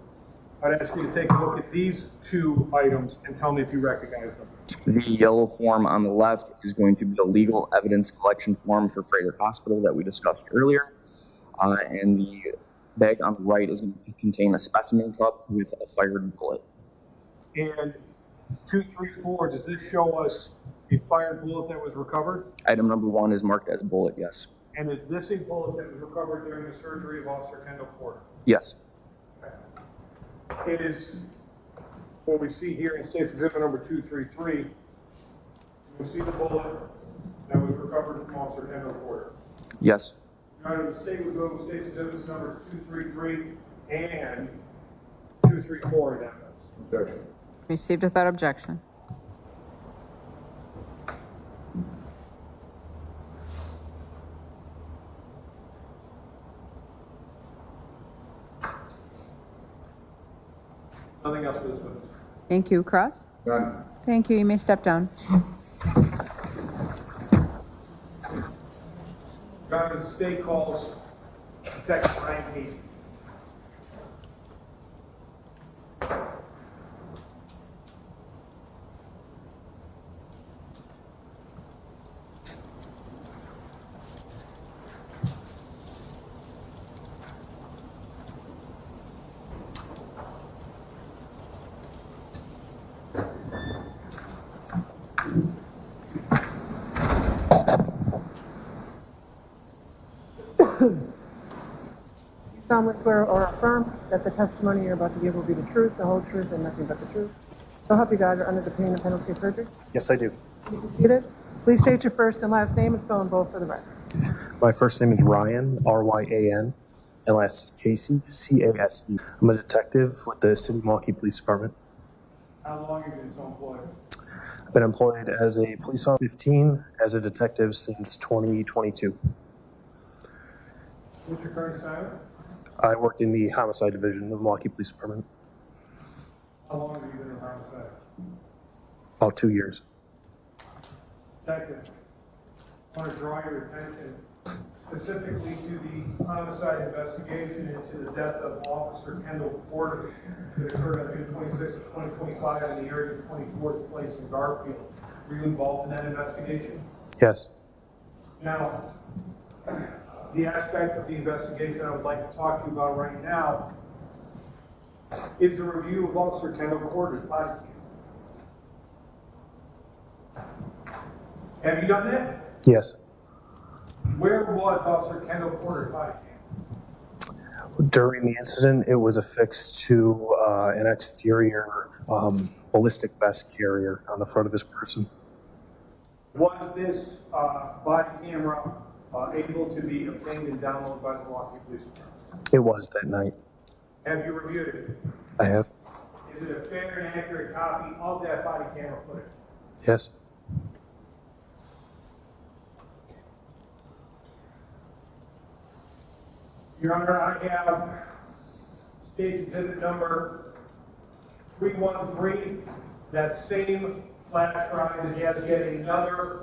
D: I'd ask you to take a look at these two items and tell me if you recognize them.
F: The yellow form on the left is going to be the legal evidence collection form for Freighter Hospital that we discussed earlier. And the bag on the right is going to contain a specimen cup with a fired bullet.
D: And 234, does this show us a fired bullet that was recovered?
F: Item number 1 is marked as bullet, yes.
D: And is this a bullet that was recovered during the surgery of Officer Kendall Porter?
F: Yes.
D: It is what we see here in State's Exhibit number 233. You see the bullet that was recovered from Officer Kendall Porter.
F: Yes.
D: Your Honor, the State would go with State's Exhibits numbers 233 and 234 in evidence.
A: Objection.
C: Received without objection.
D: Nothing else for this witness.
C: Thank you. Cross?
A: None.
C: Thank you. You may step down.
D: Your Honor, the State calls Detective Ryan Casey.
E: You solemnly swear or affirm that the testimony you're about to give will be the truth, the whole truth, and nothing but the truth. So help you God, you're under the pain and penalty of perjury.
J: Yes, I do.
E: Please be seated. Please state your first and last name and spell them both for the record.
J: My first name is Ryan, R-Y-A-N, and last is Casey, C-A-S-E. I'm a detective with the City of Milwaukee Police Department.
D: How long have you been so employed?
J: I've been employed as a police officer 15, as a detective since 2022.
D: What's your current assignment?
J: I worked in the homicide division of the Milwaukee Police Department.
D: How long have you been in homicide?
J: About 2 years.
D: Detective, I want to draw your attention specifically to the homicide investigation into the death of Officer Kendall Porter that occurred on June 26th of 2025 in the area of 24th Place in Garfield. Were you involved in that investigation?
J: Yes.
D: Now, the aspect of the investigation I would like to talk to you about right now is the review of Officer Kendall Porter's body cam. Have you done that?
J: Yes.
D: Where was Officer Kendall Porter's body cam?
J: During the incident, it was affixed to an exterior ballistic vest carrier on the front of his person.
D: Was this body camera able to be obtained and downloaded by the Milwaukee Police Department?
J: It was that night.
D: Have you reviewed it?
J: I have.
D: Is it a fair and accurate copy of that body camera footage?
J: Yes.
D: Your Honor, I have State's Exhibit number 313, that same flash drive that has yet another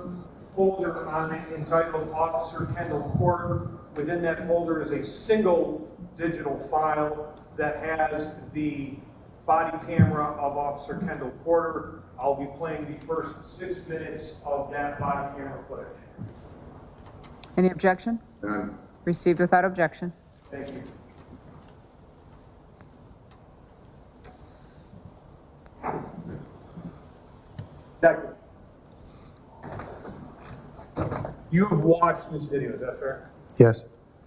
D: folder on it entitled Officer Kendall Court. Within that folder is a single digital file that has the body camera of Officer Kendall Porter. I'll be playing the first 6 minutes of that body camera footage.
C: Any objection?
A: None.
C: Received without objection.
D: Thank you. Detective, you've watched this video, is that fair?
J: Yes.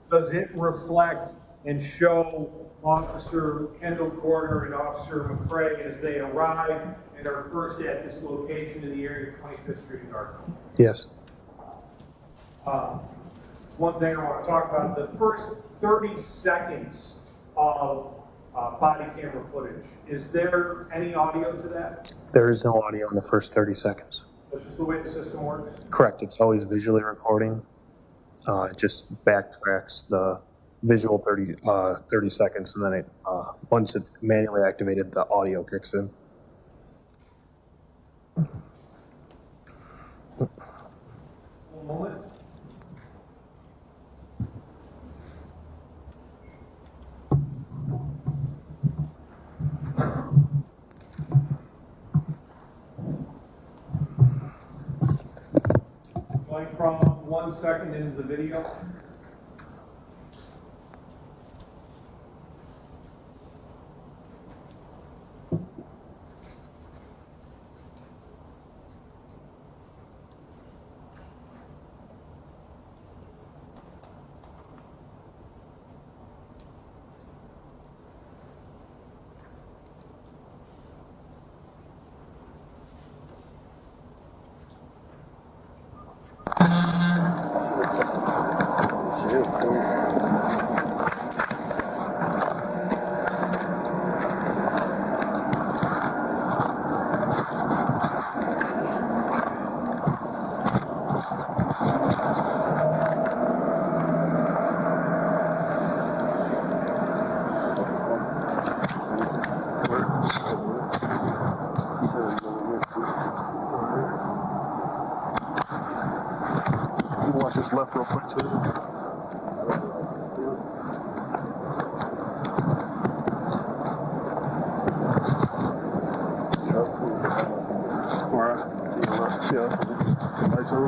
D: Does it reflect and show Officer Kendall Porter and Officer McCray as they arrive and are first at this location in the area of 25th Street and Garfield?
J: Yes.
D: One thing I want to talk about, the first 30 seconds of body camera footage, is there any audio to that?
J: There is no audio in the first 30 seconds.
D: That's just the way the system works?
J: Correct. It's always visually recording. It just backtracks the visual 30 seconds, and then it once it's manually activated, the audio kicks in.
D: One moment. Going from 1 second into the video.
K: Watch this left real quick too. Alright, to your left, yeah. Lights on.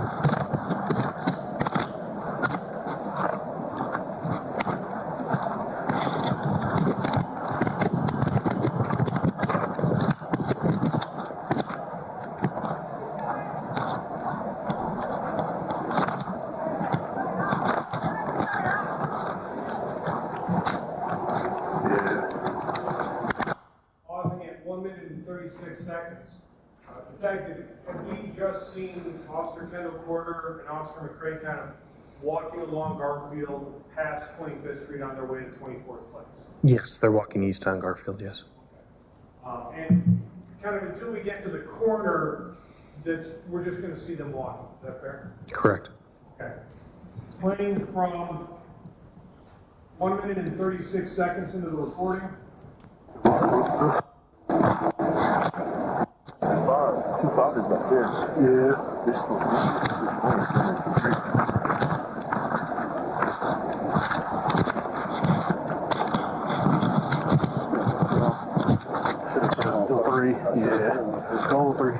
D: Detective, have we just seen Officer Kendall Porter and Officer McCray kind of walking along Garfield past 25th Street on their way to 24th Place?
J: Yes, they're walking east on Garfield, yes.
D: And kind of until we get to the corner, we're just going to see them walking. Is that fair?
J: Correct.
D: Okay. Playing from 1 minute and 36 seconds into the recording.
K: Two fathers back there. Yeah. This one is coming from three. Should have put it on three. Yeah. Go on three.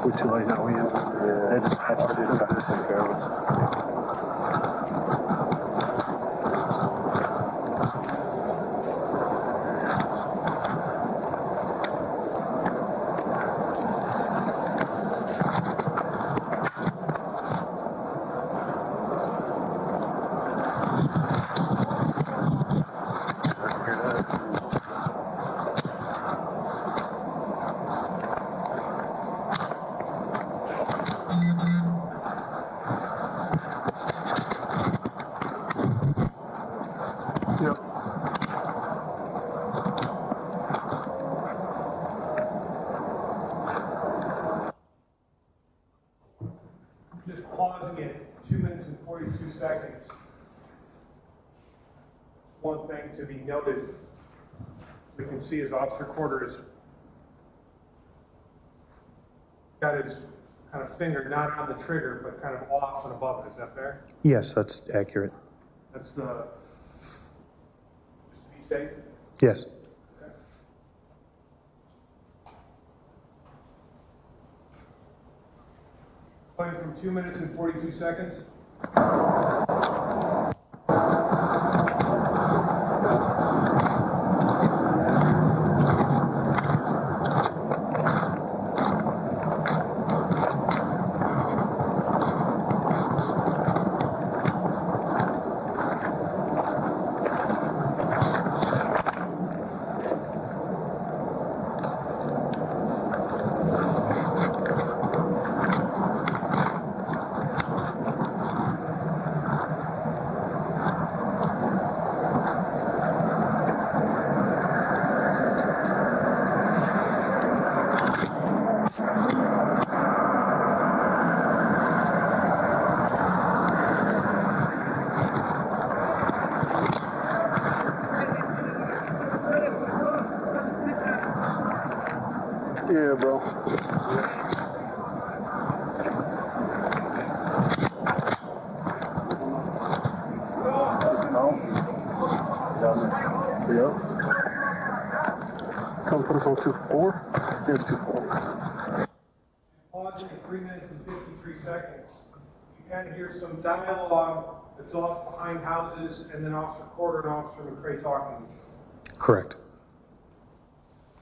K: We're too late now. They just patched this back to careless.
D: Just pausing at 2 minutes and 42 seconds. One thing to be noted, We can see his officer quarters got his kind of finger not on the trigger, but kind of off and above it. Is that fair?
J: Yes, that's accurate.
D: That's the, just to be safe?
J: Yes.
D: Okay. Playing from 2 minutes and 42 seconds.
K: Yeah, bro. Come put us on 2-4. Here's 2-4.
D: Pausing at 3 minutes and 53 seconds. You kind of hear some dialogue that's off behind houses, and then Officer Porter and Officer McCray talking.
J: Correct.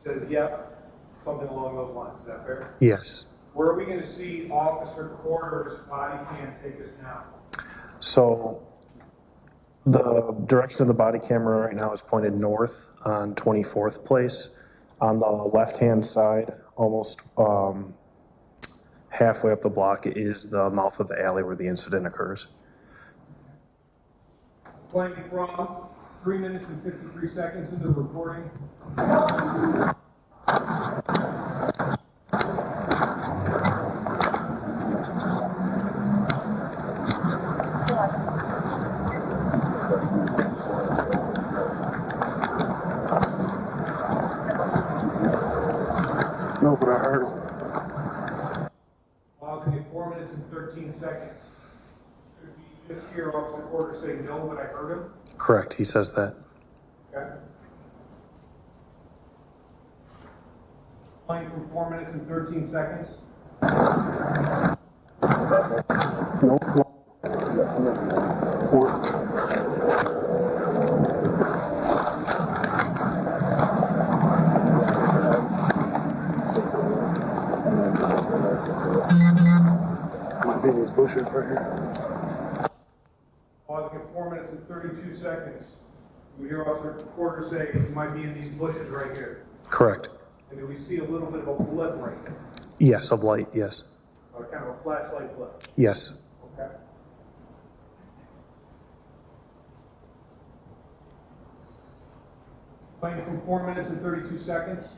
D: Says, yep, something along those lines. Is that fair?
J: Yes.
D: Where are we going to see Officer Porter's body cam take us now?
J: So the direction of the body camera right now is pointed north on 24th Place. On the left-hand side, almost halfway up the block, is the mouth of the alley where the incident occurs.
D: Playing from 3 minutes and 53 seconds into the recording.
K: No, but I heard him.
D: Pausing at 4 minutes and 13 seconds. Could we just hear Officer Porter say, no, but I heard him?
J: Correct, he says that.
D: Okay. Playing from 4 minutes and 13 seconds.
K: No. These bushes right here.
D: Pausing at 4 minutes and 32 seconds. We hear Officer Porter say he might be in these bushes right here.
J: Correct.
D: And do we see a little bit of a blip right there?
J: Yes, of light, yes.
D: Kind of a flashlight blip.
J: Yes.
D: Okay. Playing from 4 minutes and 32 seconds.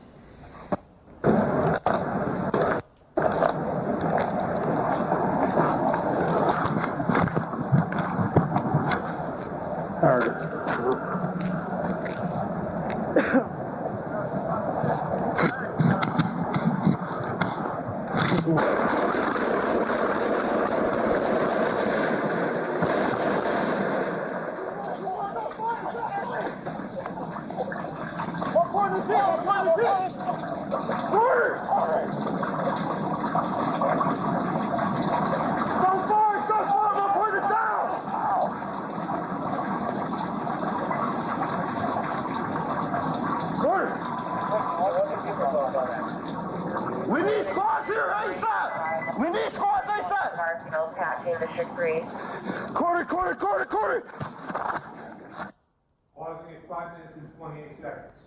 K: We need squads here ASAP! We need squads ASAP! Quarter!
D: Pausing at 5 minutes and 28 seconds.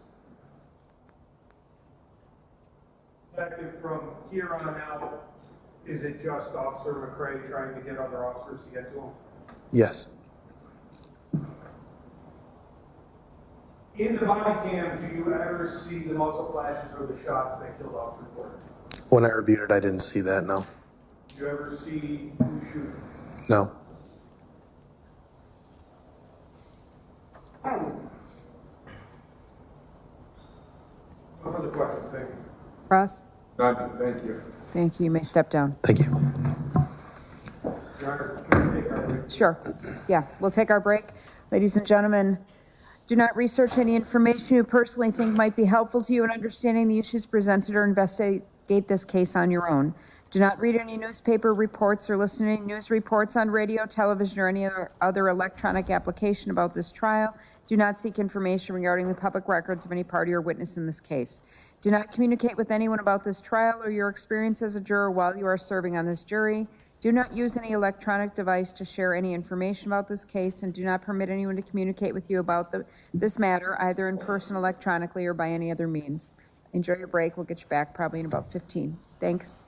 D: Effective from here on out, is it just Officer McCray trying to get other officers to get to him?
J: Yes.
D: In the body cam, do you ever see the muzzle flashes or the shots that killed Officer Porter?
J: When I reviewed it, I didn't see that, no.
D: Do you ever see who shooting?
J: No.
D: No further questions, thank you.
C: Ross?
A: None, thank you.
C: Thank you. You may step down.
J: Thank you.
D: Your Honor, can we take our break?
C: Sure. Yeah, we'll take our break. Ladies and gentlemen, do not research any information you personally think might be helpful to you in understanding the issues presented or investigate this case on your own. Do not read any newspaper reports or listen to any news reports on radio, television, or any other electronic application about this trial. Do not seek information regarding the public records of any party or witness in this case. Do not communicate with anyone about this trial or your experience as a juror while you are serving on this jury. Do not use any electronic device to share any information about this case, and do not permit anyone to communicate with you about this matter, either in person, electronically, or by any other means. Enjoy your break. We'll get you back probably in about 15. Thanks.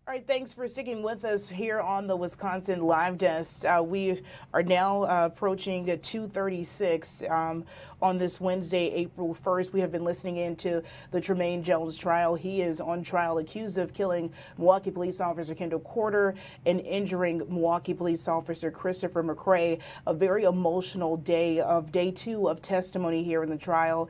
M: All right, thanks for sticking with us here on the Wisconsin Live Desk. We are now approaching 2:36 on this Wednesday, April 1st. We have been listening into the Tremaine Jones trial. He is on trial accused of killing Milwaukee police officer Kendall and injuring Milwaukee police officer Christopher McCray. A very emotional day 2 of testimony here in the trial.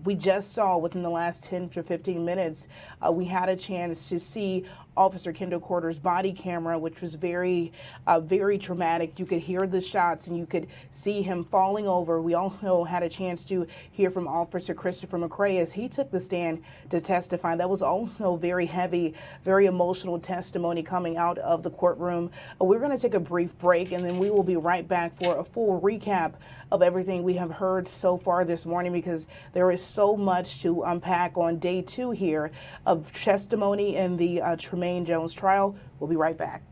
M: we just saw within the last 10 to 15 minutes, we had a chance to see Officer Kendall Corder's body camera, which was very traumatic. You could hear the shots and you could see him falling over. We also had a chance to hear from Officer Christopher McCray as he took the stand to testify. That was also very heavy, very emotional testimony coming out of the courtroom. We're going to take a brief break and then we will be right back for a full recap of everything we have heard so far this morning, because there is so much to unpack on day 2 here of testimony in the Tremaine Jones trial. We'll be right back.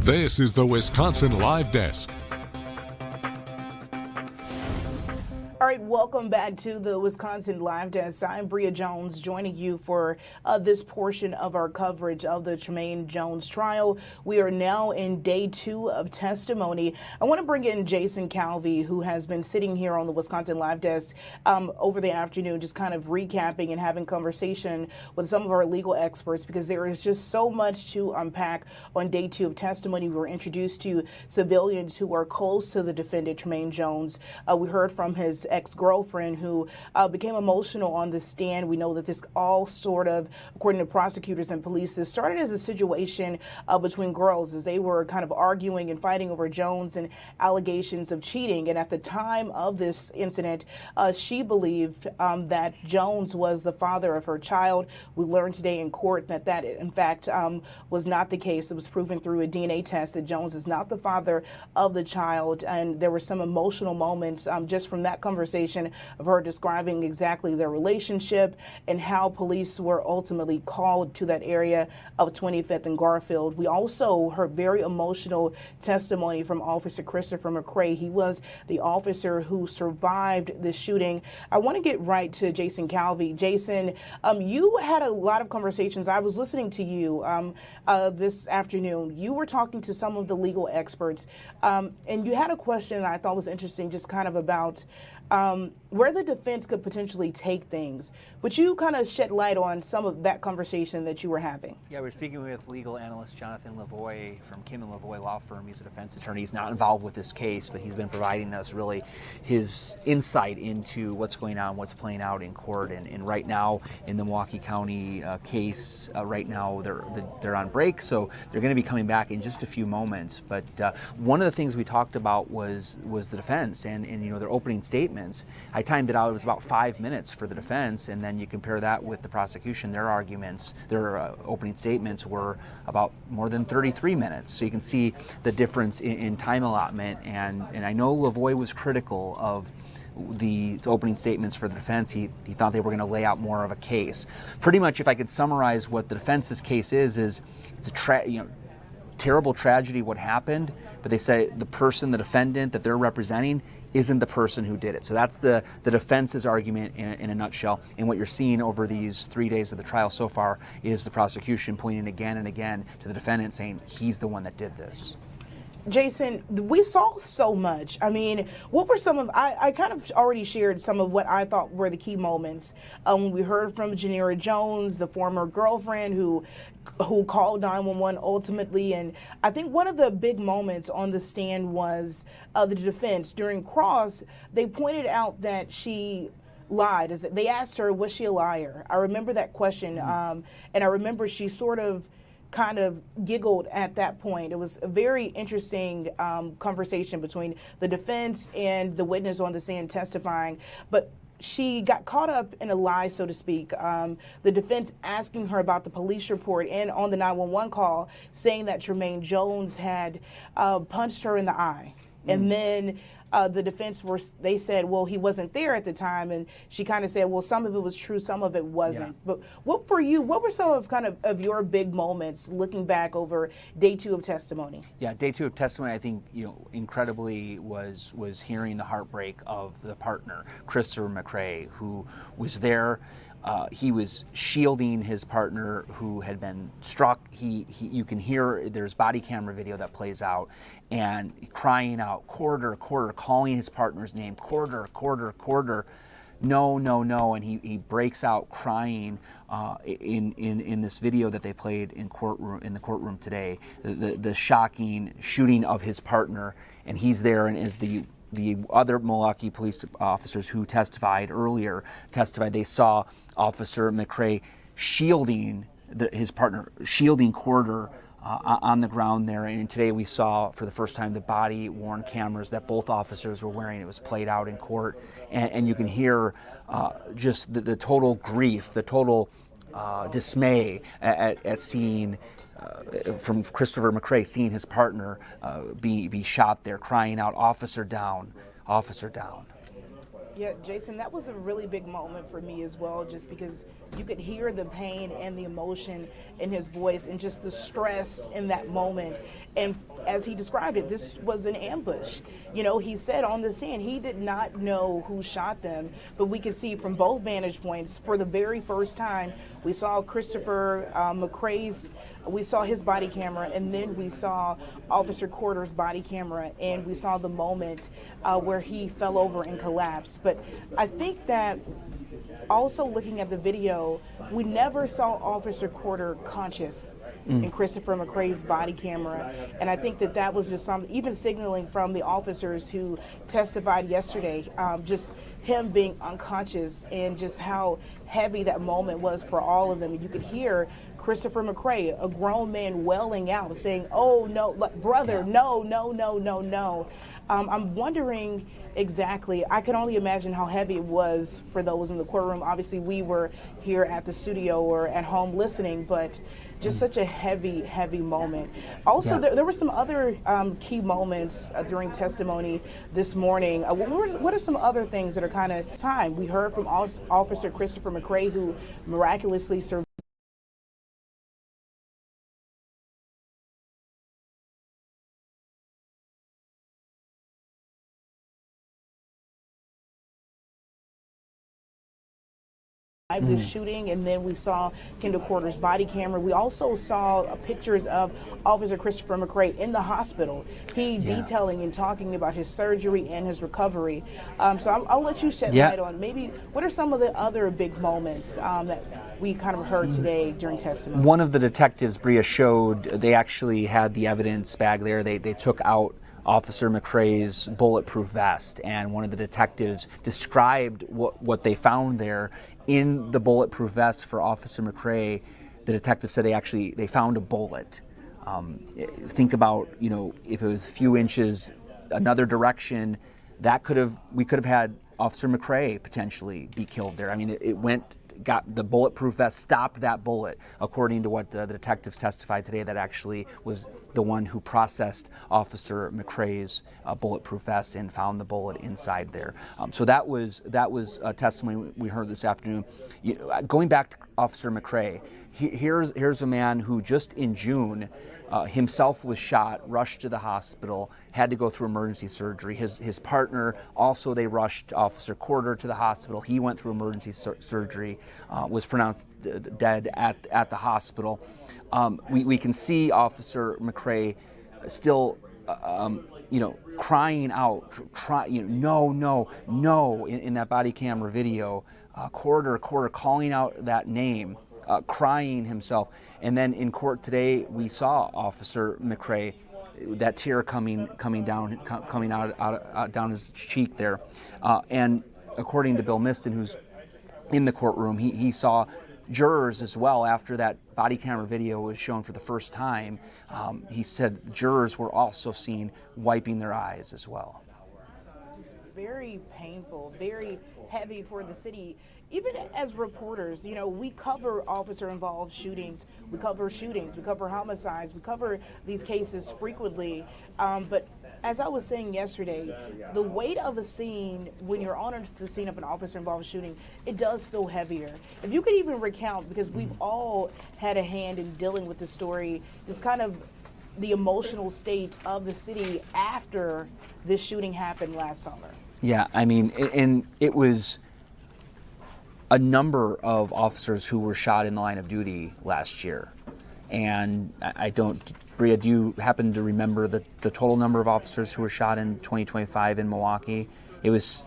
O: This is the Wisconsin Live Desk.
M: All right, welcome back to the Wisconsin Live Desk. I'm Bria Jones, joining you for this portion of our coverage of the Tremaine Jones trial. We are now in day 2 of testimony. I want to bring in Jason Calvi, who has been sitting here on the Wisconsin Live Desk over the afternoon, just kind of recapping and having conversation with some of our legal experts, because there is just so much to unpack on day 2 of testimony. We were introduced to civilians who are close to the defendant, Tremaine Jones. We heard from his ex-girlfriend who became emotional on the stand. We know that this all sort of, according to prosecutors and police, this started as a situation between girls as they were kind of arguing and fighting over Jones and allegations of cheating. And at the time of this incident, she believed that Jones was the father of her child. We learned today in court that that, in fact, was not the case. It was proven through a DNA test that Jones is not the father of the child. And there were some emotional moments just from that conversation conversation of her describing exactly their relationship and how police were ultimately called to that area of 25th and Garfield. We also heard very emotional testimony from Officer Christopher McCray. He was the officer who survived the shooting. I want to get right to Jason Calvi. Jason, you had a lot of conversations. I was listening to you this afternoon. You were talking to some of the legal experts, and you had a question that I thought was interesting, just kind of about where the defense could potentially take things. Would you kind of shed light on some of that conversation that you were having?
R: Yeah, we're speaking with legal analyst Jonathan Lavoie from Kim and Lavoie Law Firm. He's a defense attorney. He's not involved with this case, but he's been providing us really his insight into what's going on, what's playing out in court. And right now in the Milwaukee County case, right now they're on break, so they're going to be coming back in just a few moments. But one of the things we talked about was the defense and their opening statements. I timed it out. It was about 5 minutes for the defense, and then you compare that with the prosecution. Their arguments, their opening statements were about more than 33 minutes. So you can see the difference in time allotment. And I know Lavoie was critical of the opening statements for the defense. He thought they were going to lay out more of a case. Pretty much, if I could summarize what the defense's case is it's a terrible tragedy what happened, but they say the person, the defendant that they're representing, isn't the person who did it. So that's the defense's argument in a nutshell. And what you're seeing over these 3 days of the trial so far is the prosecution pointing again and again to the defendant saying he's the one that did this.
M: Jason, we saw so much. I mean, what were some of, I kind of already shared some of what I thought were the key moments. We heard from Janiraa Jones, the former girlfriend who called 911 ultimately. And I think one of the big moments on the stand was the defense. During cross, they pointed out that she lied. They asked her, was she a liar? I remember that question. And I remember she kind of giggled at that point. It was a very interesting conversation between the defense and the witness on the stand testifying. But she got caught up in a lie, so to speak. The defense asking her about the police report and on the 911 call saying that Tremaine Jones had punched her in the eye. And then the defense they said, well, he wasn't there at the time. And she kind of said, well, some of it was true, some of it wasn't. Yeah. But what were some of your big moments looking back over day 2 of testimony?
R: Yeah, day 2 of testimony, I think, incredibly was hearing the heartbreak of the partner, Christopher McCray, who was there. He was shielding his partner who had been struck. You can hear there's body camera video that plays out, and crying out, quarter, calling his partner's name, quarter, no, and he breaks out crying in this video that they played in the courtroom today. The shocking shooting of his partner, and he's there, and as the other Milwaukee police officers who testified earlier they saw Officer McCray shielding his partner, shielding Quarter on the ground there. And today we saw for the first time the body-worn cameras that both officers were wearing. It was played out in court, and you can hear just the total grief, the total dismay at seeing from Christopher McCray, seeing his partner be shot there, crying out, officer down, officer down.
M: Yeah, Jason, that was a really big moment for me as well, just because you could hear the pain and the emotion in his voice and just the stress in that moment. And as he described it, this was an ambush. He said on the stand he did not know who shot them, but we could see from both vantage points for the very first time, we saw Christopher McCray's, we saw his body camera, and then we saw Officer Quarter's body camera, and we saw the moment where he fell over and collapsed. But I think that also looking at the video, we never saw Officer Quarter conscious in Christopher McCray's body camera. And I think that was just even signaling from the officers who testified yesterday, just him being unconscious and just how heavy that moment was for all of them. You could hear Christopher McCray, a grown man wailing out, saying, "Oh no, brother, no, no, no, no, no." I'm wondering exactly, I can only imagine how heavy it was for those in the courtroom. Obviously, we were here at the studio or at home listening, but just such a heavy, heavy moment. Also, there were some other key moments during testimony this morning. What are some other things that are kind of time? We heard from Officer Christopher McCray, who miraculously survived this shooting, and then we saw Kendall Quarter's body camera. We also saw pictures of Officer Christopher McCray in the hospital. He detailing and talking about his surgery and his recovery. So I'll let you shed light on maybe what are some of the other big moments that we kind of heard today during testimony.
R: One of the detectives Bria showed, they actually had the evidence bag there. They took out Officer McCray's bulletproof vest, and one of the detectives described what they found there in the bulletproof vest for Officer McCray. The detective said they found a bullet. Think about, if it was a few inches another direction, we could have had Officer McCray potentially be killed there. I mean, got the bulletproof vest, stopped that bullet, according to what the detectives testified today. That actually was the one who processed Officer McCray's bulletproof vest and found the bullet inside there. So that was a testimony we heard this afternoon. Going back to Officer McCray, here's a man who just in June himself was shot, rushed to the hospital, had to go through emergency surgery. His partner also, they rushed Officer Quarter to the hospital. He went through emergency surgery, was pronounced dead at the hospital. We can see Officer McCray still, crying out, no, in that body camera video. Quarter calling out that name. Crying himself. And then in court today, we saw Officer McCray, that tear coming out down his cheek there. And according to Bill Miston, who's in the courtroom, he saw jurors as well after that body camera video was shown for the first time. He said jurors were also seen wiping their eyes as well.
M: Just very painful, very heavy for the city. Even as reporters, we cover officer-involved shootings, we cover homicides, we cover these cases frequently. But as I was saying yesterday, the weight of a scene, when you're on the scene of an officer-involved shooting, it does feel heavier. If you could even recount, because we've all had a hand in dealing with the story, just kind of the emotional state of the city after this shooting happened last summer. Yeah, I mean, and it was a number of officers who were shot in the line of duty last year. And Bria, do you happen to remember the total number of officers who were shot in 2025 in Milwaukee? It was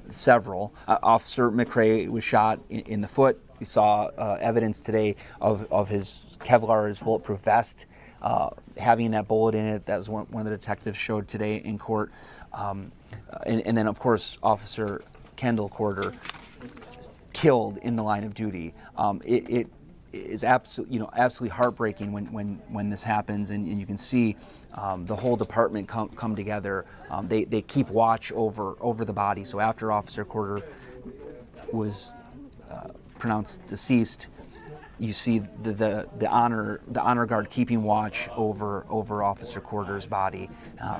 M: several. Officer McCray was shot in the foot. We saw evidence today of his Kevlar, his bulletproof vest, having that bullet in it. That was one of the detectives showed today in court. And then, of course, Officer Kendall Quarter killed in the line of duty. It is absolutely heartbreaking when this happens, and you can see the whole department come together. They keep watch over the body. So after Officer Quarter was pronounced deceased, you see the honor guard keeping watch over Officer Quarter's body,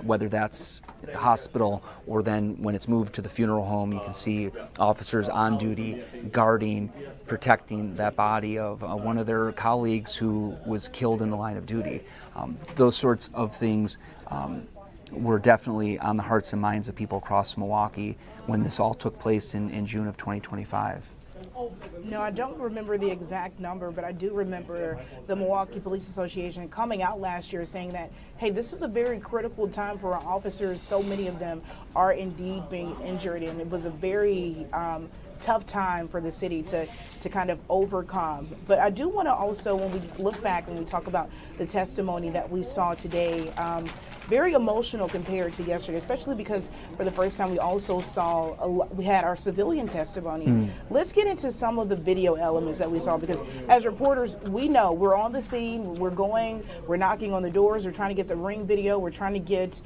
M: whether that's at the hospital or then when it's moved to the funeral home. You can see officers on duty guarding, protecting that body of one of their colleagues who was killed in the line of duty. Those sorts of things were definitely on the hearts and minds of people across Milwaukee when this all took place in June of 2025. No, I don't remember the exact number, but I do remember the Milwaukee Police Association coming out last year saying that, hey, this is a very critical time for our officers. So many of them are indeed being injured, and it was a very tough time for the city to kind of overcome. But I do want to also, when we look back and we talk about the testimony that we saw today, very emotional compared to yesterday, especially because for the first time we also saw, we had our civilian testimony. Let's get into some of the video elements that we saw, because as reporters, we know we're on the scene, we're knocking on the doors, we're trying to get the ring video, we're trying to get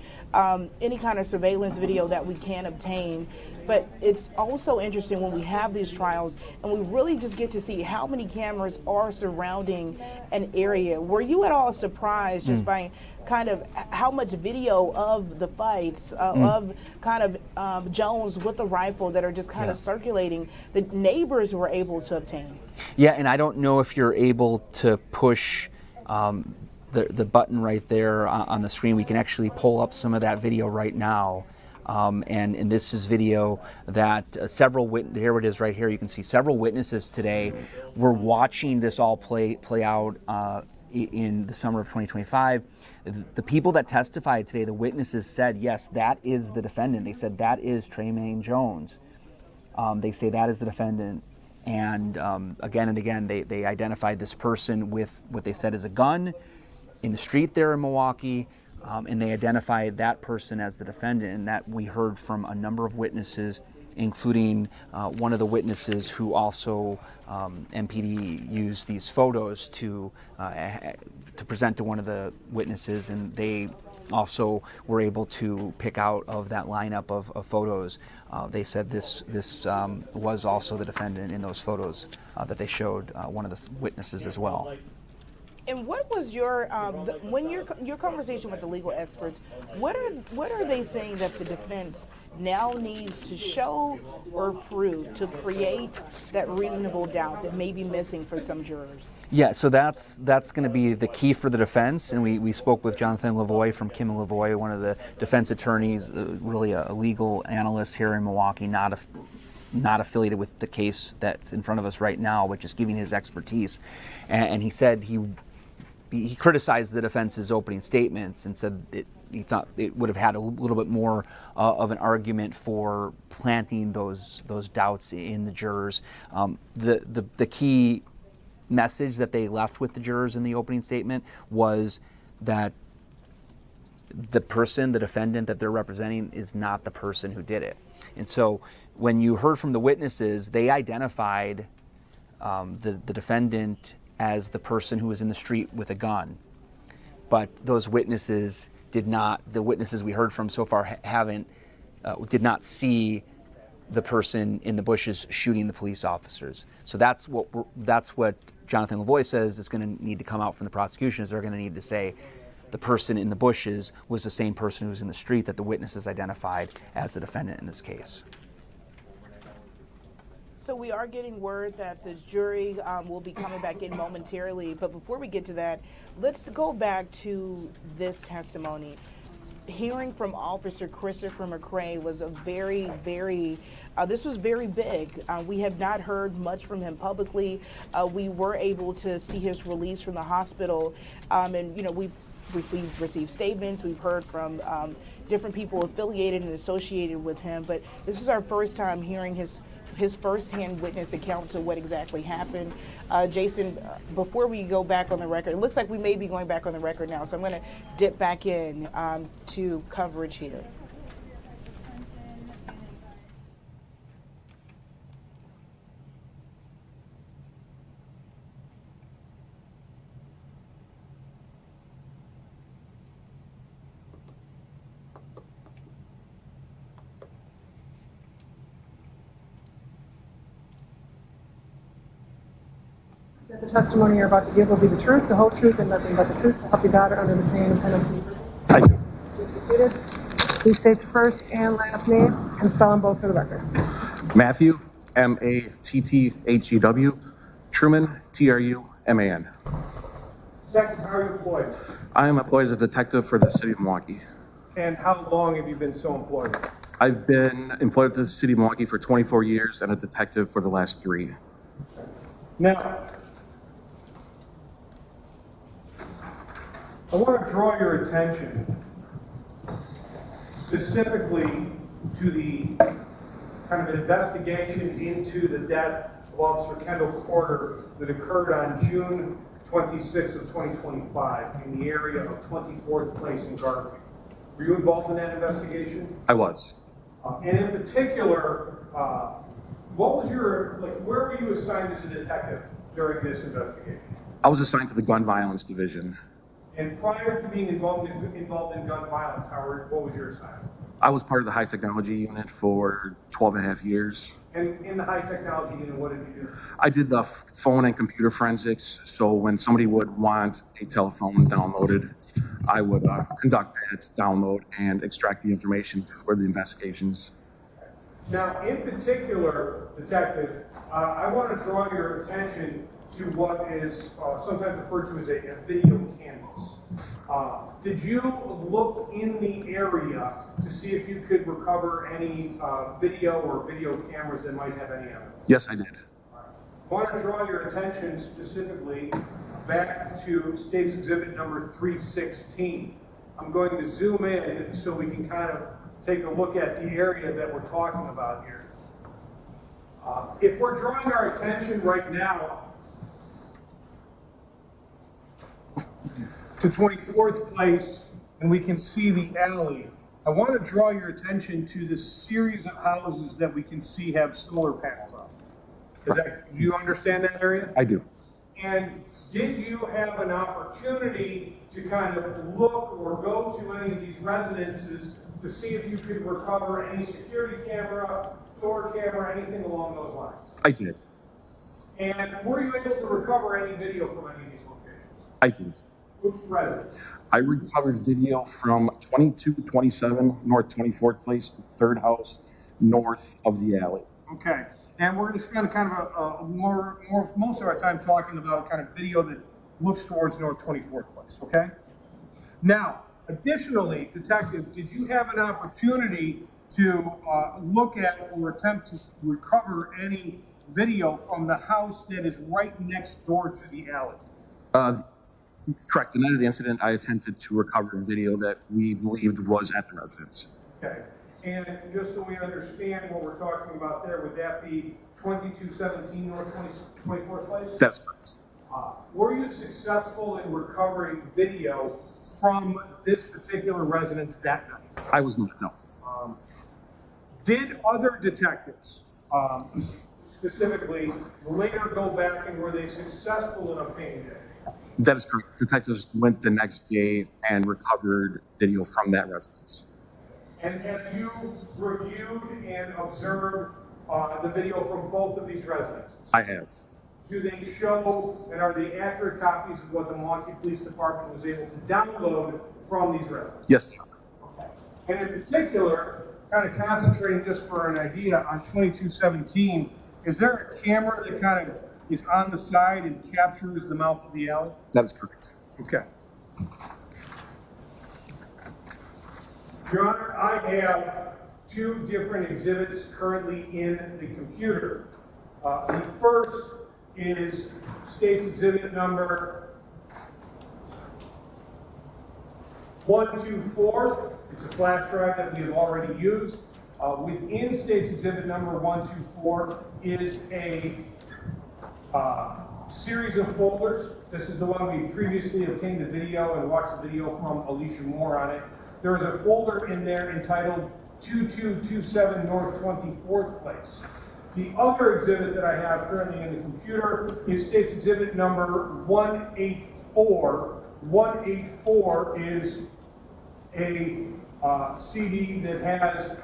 M: any kind of surveillance video that we can obtain. But it's also interesting when we have these trials and we really just get to see how many cameras are surrounding an area. Were you at all surprised just by kind of how much video of the fights, of kind of Jones with the rifle that are just kind of circulating, the neighbors were able to obtain?
R: Yeah, and I don't know if you're able to push the button right there on the screen. We can actually pull up some of that video right now. And this is video that here it is right here. You can see several witnesses today were watching this all play out in the summer of 2025. The people that testified today, the witnesses said, yes, that is the defendant. They said that is Tremaine Jones. They say that is the defendant. And again and again, they identified this person with what they said is a gun in the street there in Milwaukee. And they identified that person as the defendant, and that we heard from a number of witnesses, including one of the witnesses who also MPD used these photos to present to one of the witnesses, and they also were able to pick out of that lineup of photos. They said this was also the defendant in those photos that they showed one of the witnesses as well.
M: And what was your conversation with the legal experts? What are they saying that the defense now needs to show or prove to create that reasonable doubt that may be missing for some jurors?
R: Yeah, so that's going to be the key for the defense. And we spoke with Jonathan Lavoie from Kim and Lavoie, one of the defense attorneys, really a legal analyst here in Milwaukee, not affiliated with the case that's in front of us right now, but just giving his expertise. And he said he criticized the defense's opening statements and said he thought it would have had a little bit more of an argument for planting those doubts in the jurors. The key message that they left with the jurors in the opening statement was that the person, the defendant that they're representing, is not the person who did it. And so when you heard from the witnesses, they identified the defendant as the person who was in the street with a gun. But those witnesses the witnesses we heard from so far did not see the person in the bushes shooting the police officers. So that's what Jonathan Lavoie says is going to need to come out from the prosecution, is they're going to need to say the person in the bushes was the same person who was in the street that the witnesses identified as the defendant in this case.
M: So we are getting word that the jury will be coming back in momentarily. But before we get to that, let's go back to this testimony. Hearing from Officer Christopher McCray was a very, very, this was very big. We have not heard much from him publicly. We were able to see his release from the hospital. And, you know, we've received statements. We've heard from different people affiliated and associated with him. But this is our first time hearing his firsthand witness account to what exactly happened. Jason, before we go back on the record, it looks like we may be going back on the record now, so I'm going to dip back in to coverage here.
E: That the testimony you're about to give will be the truth, the whole truth, and nothing but the truth, to help your daughter under the pain and penalty.
J: I do.
E: Please be seated. Please state your first and last name and spell them both for the record.
J: Matthew, Matthew, Truman, Truman.
D: Detective, how are you employed?
J: I am employed as a detective for the city of Milwaukee.
D: And how long have you been so employed?
J: I've been employed at the city of Milwaukee for 24 years and a detective for the last 3.
D: Now, I want to draw your attention specifically to the kind of an investigation into the death of Officer Kendall Porter that occurred on June 26th of 2025 in the area of 24th Place in Garfield. Were you involved in that investigation?
F: I was.
D: And in particular, what was your, where were you assigned as a detective during this investigation?
F: I was assigned to the Gun Violence Division.
D: And prior to being involved in gun violence, what was your assignment?
F: I was part of the high technology unit for 12 and a half years.
D: And in the high technology unit, what did you do?
F: I did the phone and computer forensics. So when somebody would want a telephone downloaded, I would conduct that download and extract the information for the investigations.
D: Now, in particular, Detective, I want to draw your attention to what is sometimes referred to as a video canvas. Did you look in the area to see if you could recover any video or video cameras that might have any evidence?
F: Yes, I did.
D: I want to draw your attention specifically back to State's Exhibit number 316. I'm going to zoom in so we can kind of take a look at the area that we're talking about here. If we're drawing our attention right now to 24th Place, and we can see the alley, I want to draw your attention to this series of houses that we can see have solar panels on. Do you understand that area?
F: I do.
D: And did you have an opportunity to kind of look or go to any of these residences to see if you could recover any security camera, door camera, anything along those lines?
F: I did.
D: And were you able to recover any video from any of these locations?
F: I did.
D: Which residence?
F: I recovered video from 2227 North 24th Place, the third house north of the alley.
D: Okay. And we're going to spend kind of most of our time talking about kind of video that looks towards North 24th Place, okay? Now, additionally, Detective, did you have an opportunity to look at or attempt to recover any video from the house that is right next door to the alley?
F: Correct. The night of the incident, I attempted to recover video that we believed was at the residence.
D: Okay. And just so we understand what we're talking about there, would that be 2217 North 24th Place?
F: That's correct.
D: Were you successful in recovering video from this particular residence that night?
F: I was not, no.
D: Did other detectives, specifically, later go back and were they successful in obtaining it?
F: That is correct. Detectives went the next day and recovered video from that residence.
D: And have you reviewed and observed the video from both of these residences?
F: I have.
D: Do they show and are they accurate copies of what the Milwaukee Police Department was able to download from these residences?
F: Yes, they are.
D: Okay. And in particular, kind of concentrating just for an idea on 2217, is there a camera that kind of is on the side and captures the mouth of the alley?
F: That is correct.
D: Okay. Your Honor, I have two different exhibits currently in the computer. The first is State's Exhibit number 124. It's a flash drive that we have already used. Within State's Exhibit number 124 is a series of folders. This is the one we previously obtained the video and watched the video from Alicia Moore on it. There is a folder in there entitled 2227 North 24th Place. The other exhibit that I have currently in the computer is State's Exhibit number 184. 184 is a CD that has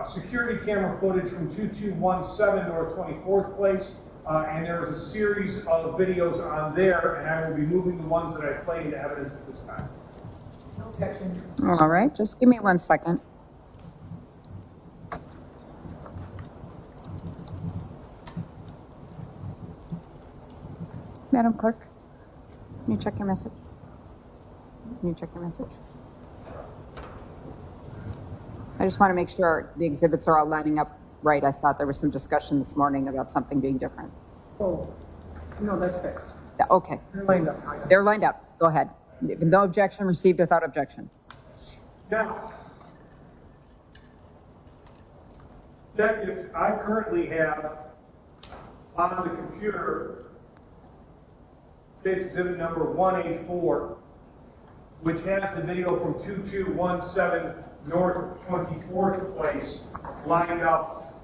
D: security camera footage from 2217 North 24th Place. And there's a series of videos on there, and I will be moving the ones that I play into evidence at this time. No objection.
C: All right, just give me 1 second. Madam Clerk, can you check your message? Can you check your message? I just want to make sure the exhibits are all lining up right. I thought there was some discussion this morning about something being different.
E: Oh, no, that's fixed.
C: Yeah, okay.
E: They're lined up.
C: They're lined up. Go ahead. No objection received without objection.
D: Now, Detective, I currently have on the computer State's Exhibit number 184, which has the video from 2217 North 24th Place lined up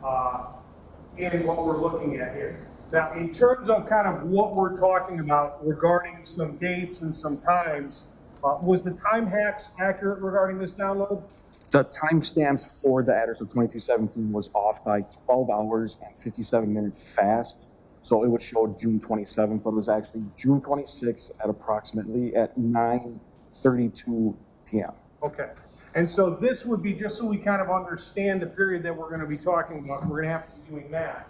D: in what we're looking at here. Now, in terms of kind of what we're talking about regarding some dates and some times, was the time hacks accurate regarding this download?
F: The timestamps for the address of 2217 was off by 12 hours and 57 minutes fast. So it would show June 27th, but it was actually June 26th at approximately at 9:32 p.m.
D: Okay. And so this would be, just so we kind of understand the period that we're going to be talking about, we're going to have to be doing that.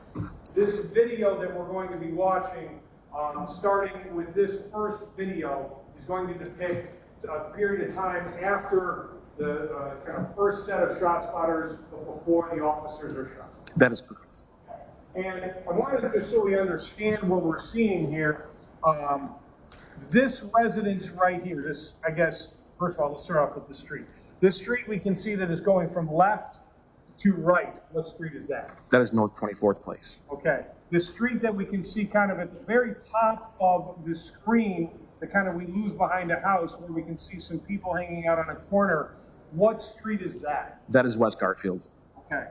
D: This video that we're going to be watching, starting with this first video, is going to depict a period of time after the kind of first set of shot spotters before the officers are shot.
F: That is correct.
D: And I wanted, just so we understand what we're seeing here, this residence right here, this, I guess, first of all, let's start off with the street. This street, we can see that is going from left to right. What street is that?
F: That is North 24th Place.
D: Okay. The street that we can see kind of at the very top of the screen, that kind of we lose behind a house, where we can see some people hanging out on a corner. What street is that?
F: That is West Garfield.
D: Okay.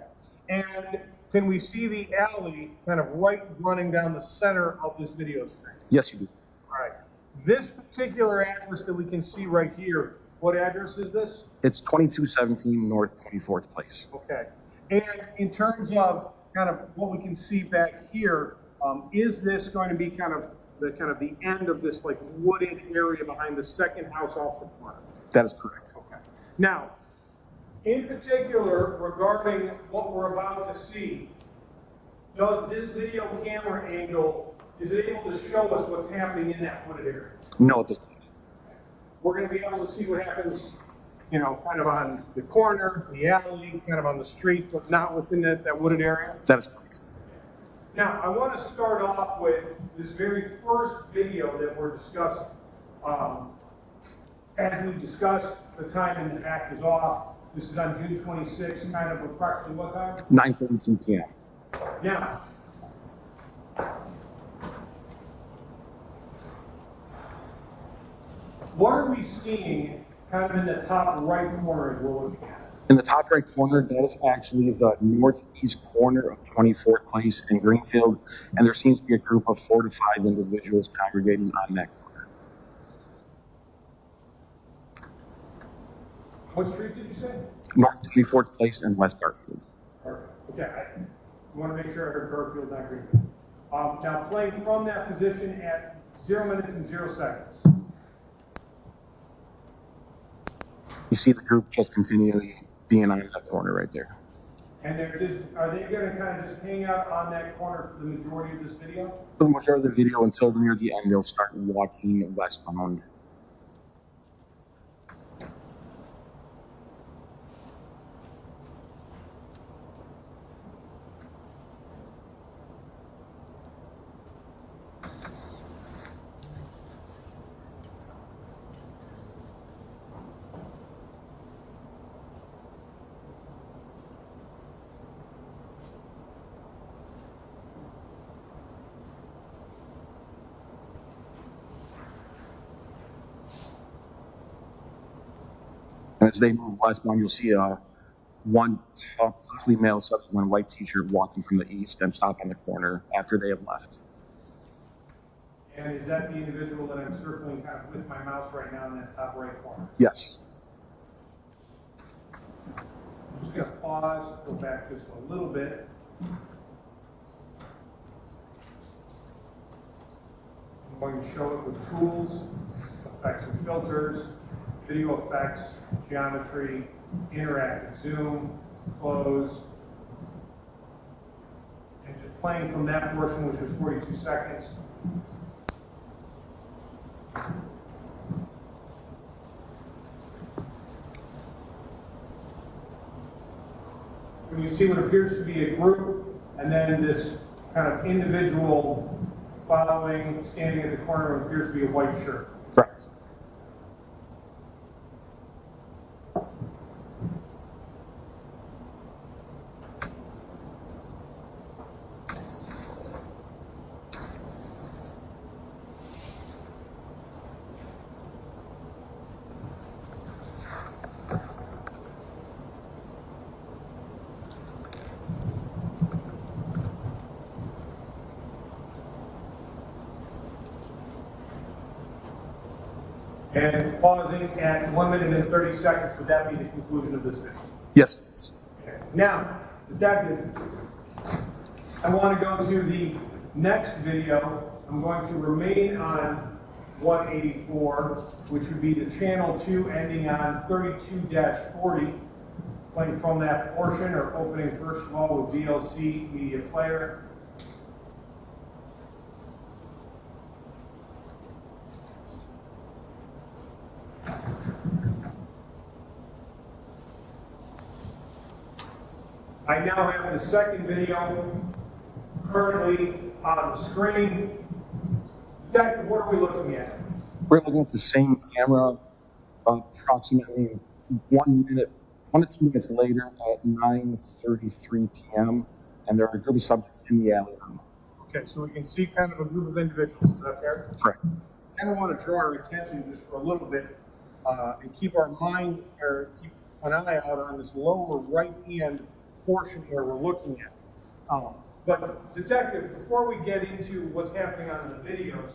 D: And can we see the alley kind of right running down the center of this video screen?
F: Yes, you do.
D: All right. This particular address that we can see right here, what address is this?
F: It's 2217 North 24th Place.
D: Okay. And in terms of kind of what we can see back here, is this going to be kind of the end of this like wooded area behind the second house off the corner?
F: That is correct.
D: Okay. Now, in particular, regarding what we're about to see, does this video camera angle, is it able to show us what's happening in that wooded area?
F: No, it does not.
D: We're going to be able to see what happens, you know, kind of on the corner, the alley, kind of on the street, but not within that wooded area?
F: That is correct.
D: Now, I want to start off with this very first video that we're discussing. As we discussed, the time in the act is off. This is on June 26th, kind of approximately what time?
F: 9:32 p.m.
D: Now, what are we seeing kind of in the top right corner as we're looking at it?
F: In the top right corner, that is actually the northeast corner of 24th Place in Greenfield, and there seems to be a group of 4 to 5 individuals congregating on that corner.
D: What street did you say?
F: North 24th Place and West Garfield.
D: Perfect. Okay, I want to make sure I heard Garfield, not Greenfield. Now, playing from that position at 0 minutes and 0 seconds.
F: You see the group just continually being on that corner right there.
D: And are they going to kind of just hang out on that corner for the majority of this video?
F: For the majority of the video until near the end, they'll start walking westbound. As they move westbound, you'll see one possibly male subject in a white t-shirt walking from the east and stop on the corner after they have left.
D: And is that the individual that I'm circling kind of with my mouse right now in that top right corner?
F: Yes.
D: I'm just going to pause, go back just a little bit. I'm going to show it with tools, effects and filters, video effects, geometry, interactive zoom, close, and just playing from that portion, which was 42 seconds. When you see what appears to be a group, and then this kind of individual following, standing at the corner of what appears to be a white shirt.
F: Correct.
D: And pausing at 1 minute and 30 seconds, would that be the conclusion of this video?
J: Yes.
D: Okay. Now, detective, I want to go to the next video. I'm going to remain on 184, which would be the channel 2 ending on 32-40, playing from that portion or opening first of all with DLC media player. I now have the second video currently on the screen. Detective, what are we looking at?
F: We're looking at the same camera approximately 1 to 2 minutes later at 9:33 p.m. And there are a group of subjects in the alley now.
D: Okay, so we can see kind of a group of individuals. Is that fair?
F: Correct.
D: I kind of want to draw our attention just for a little bit and keep our mind or keep an eye out on this lower right-hand portion where we're looking at. But detective, before we get into what's happening on the videos,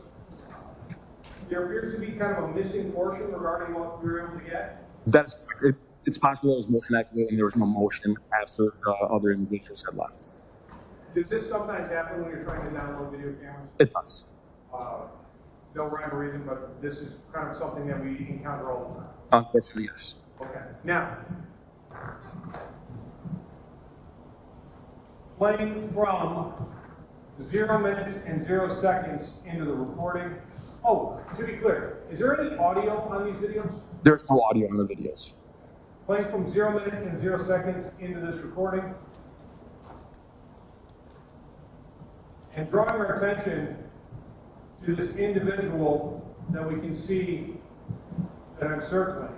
D: there appears to be kind of a missing portion regarding what we were able to get.
F: That's correct. It's possible there was motion activated and there was no motion after the other individuals had left.
D: Does this sometimes happen when you're trying to download video cameras?
F: It does.
D: No rhyme or reason, but this is kind of something that we encounter all the time.
F: Unfortunately, yes.
D: Okay. Now, playing from 0 minutes and 0 seconds into the recording. Oh, to be clear, is there any audio on these videos?
F: There's no audio on the videos.
D: Playing from 0 minute and 0 seconds into this recording. And drawing our attention to this individual that we can see that I'm circling.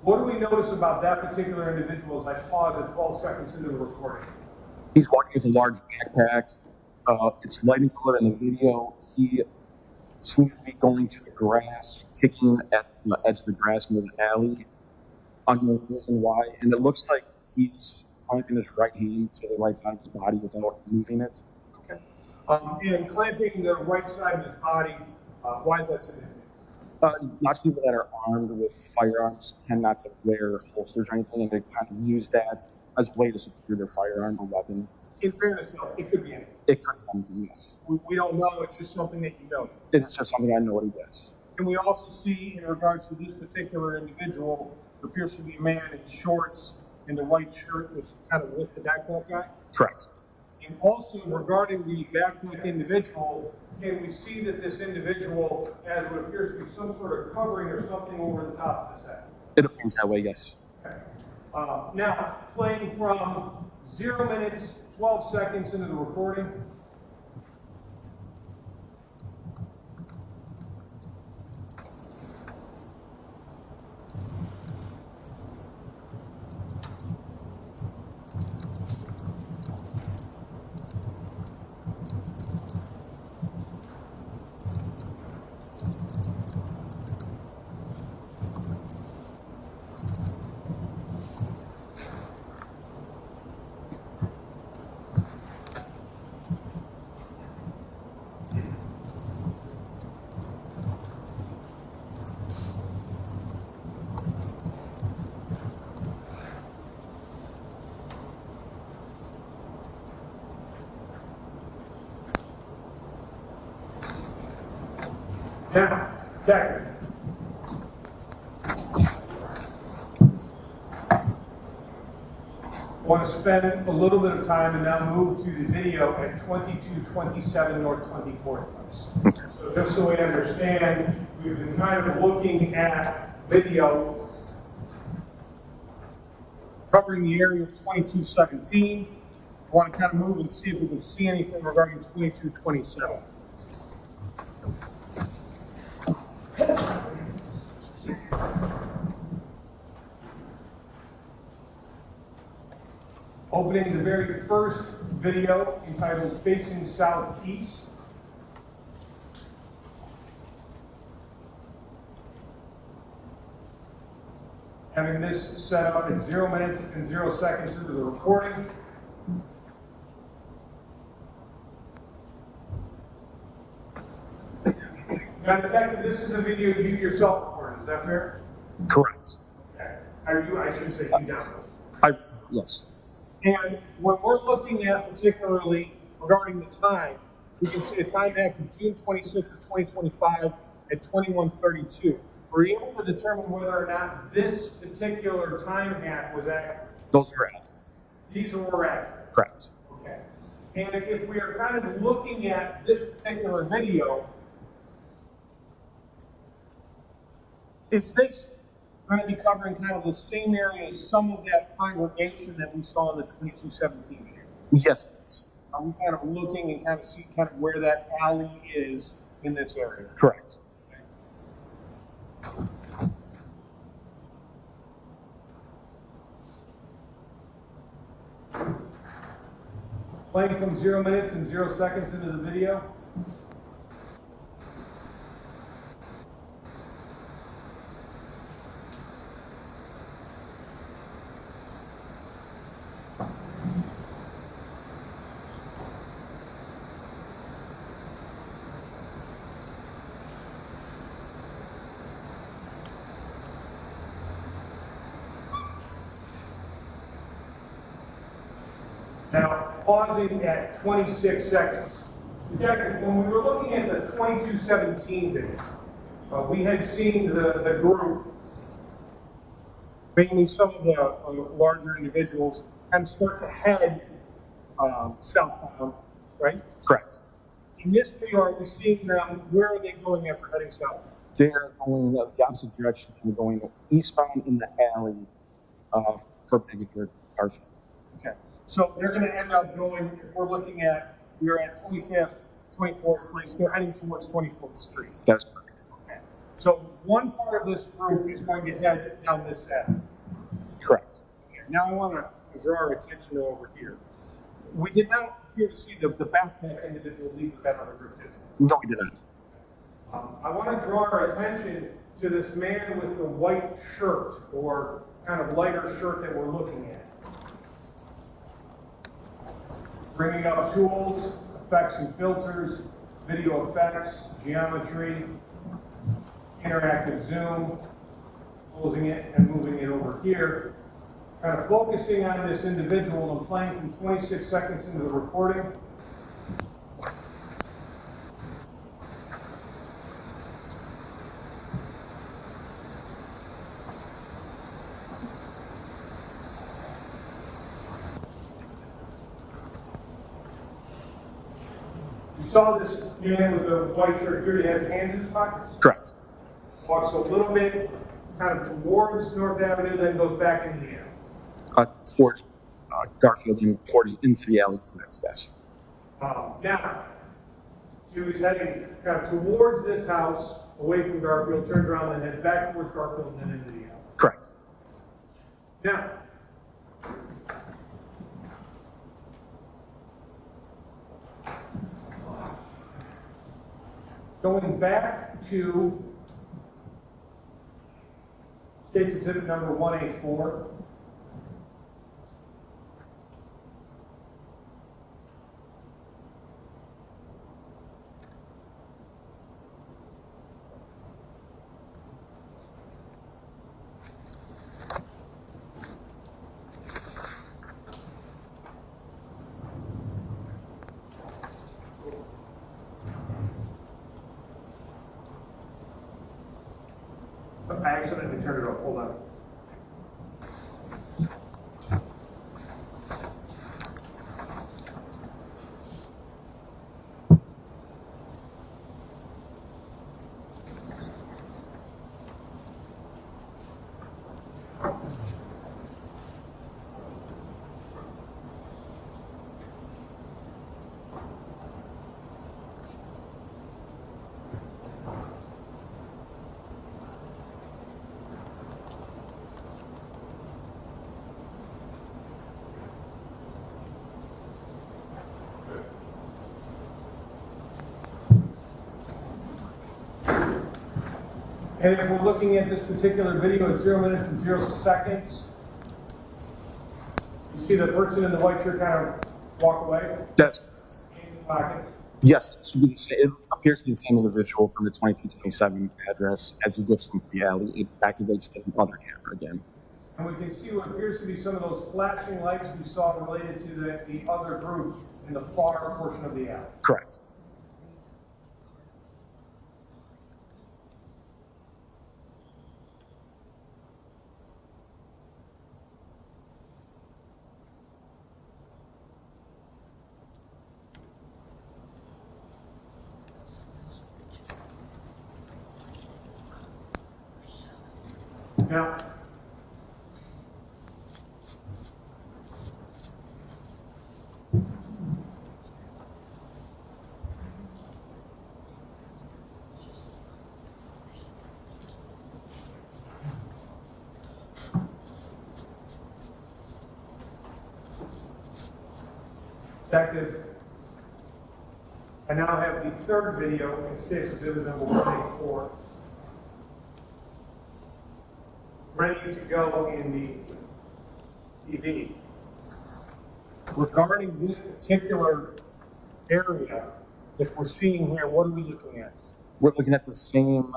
D: What do we notice about that particular individual as I pause at 12 seconds into the recording?
F: He's walking with a large backpack. It's light in color in the video. He seems to be going to the grass, kicking at the edge of the grass near the alley. Unknown reason why. And it looks like he's clamping his right hand to the right side of his body without moving it.
D: Okay. And clamping the right side of his body, why is that significant?
F: Lots of people that are armed with firearms tend not to wear holsters or anything, and they kind of use that as a way to secure their firearm or weapon.
D: In fairness, no, it could be anything.
F: It could be anything, yes.
D: We don't know, it's just something that you know.
F: It's just something I know what he does.
D: Can we also see, in regards to this particular individual, there appears to be a man in shorts and the white shirt was kind of with the backpack guy?
F: Correct.
D: And also regarding the backpack individual, can we see that this individual has what appears to be some sort of covering or something over the top of his head?
F: It appears that way, yes.
D: Okay. Now, playing from 0 minutes, 12 seconds into the recording. Now, check. I want to spend a little bit of time and now move to the video at 2227 North 24th Place. So just so we understand, we've been kind of looking at video covering the area of 2217. I want to kind of move and see if we can see anything regarding 2227. Opening the very first video entitled Facing Southeast. Having this set up at 0 minutes and 0 seconds into the recording. Now, Detective, this is a video you yourself recorded, is that fair?
J: Correct.
D: Okay. Are you, I should say, you downloaded.
J: Yes.
D: And when we're looking at particularly regarding the time, we can see a time hack of June 26th of 2025 at 21:32. Were you able to determine whether or not this particular time hack was accurate?
J: Those were accurate.
D: These were accurate.
J: Correct.
D: Okay. And if we are kind of looking at this particular video, is this going to be covering kind of the same area as some of that congregation that we saw in the 2217 video?
J: Yes, it is.
D: Are we kind of looking and kind of see kind of where that alley is in this area?
J: Correct.
D: Playing from 0 minutes and 0 seconds into the video. Now, pausing at 26 seconds. Detective, when we were looking at the 2217 video, we had seen the group, mainly some of the larger individuals, kind of start to head southbound, right?
J: Correct.
D: In this video, are we seeing them, where are they going after heading south?
J: They're going the opposite direction and going eastbound in the alley of perpendicular Garfield.
D: Okay. So they're going to end up going, if we're looking at, we're at 25th, 24th place, they're heading towards 24th Street.
J: That's correct.
D: Okay. So one part of this group is going to head down this alley.
J: Correct.
D: Okay. Now I want to draw our attention over here. We did not appear to see the backpack individual leave with that other group, did we?
J: No, we did not.
D: I want to draw our attention to this man with the white shirt, or kind of lighter shirt that we're looking at. Bringing up tools, effects and filters, video effects, geometry, interactive zoom, closing it and moving it over here. Kind of focusing on this individual and playing from 26 seconds into the recording. You saw this man with the white shirt here, he has his hands in his pockets?
J: Correct.
D: Walks a little bit kind of towards North Avenue, then goes back into the alley.
J: Towards Garfield and towards into the alley for next best.
D: Now, she was heading kind of towards this house, away from Garfield, turns around and heads back towards Garfield and then into the alley.
J: Correct.
D: Now, going back to State's Exhibit number 184. I accidentally turned it off. Hold on. And if we're looking at this particular video at 0 minutes and 0 seconds, you see the person in the white shirt kind of walk away?
J: That's correct.
D: Hands in pockets.
F: Yes, it should be the same. It appears to be the same individual from the 2227 address. As he gets into the alley, it activates the other camera again.
D: And we can see what appears to be some of those flashing lights we saw related to the other group in the far portion of the alley.
F: Correct.
D: Now, Detective, I now have the third video in State's Exhibit number 184. Ready to go in the TV. Regarding this particular area, if we're seeing here, what are we looking at?
F: We're looking at the same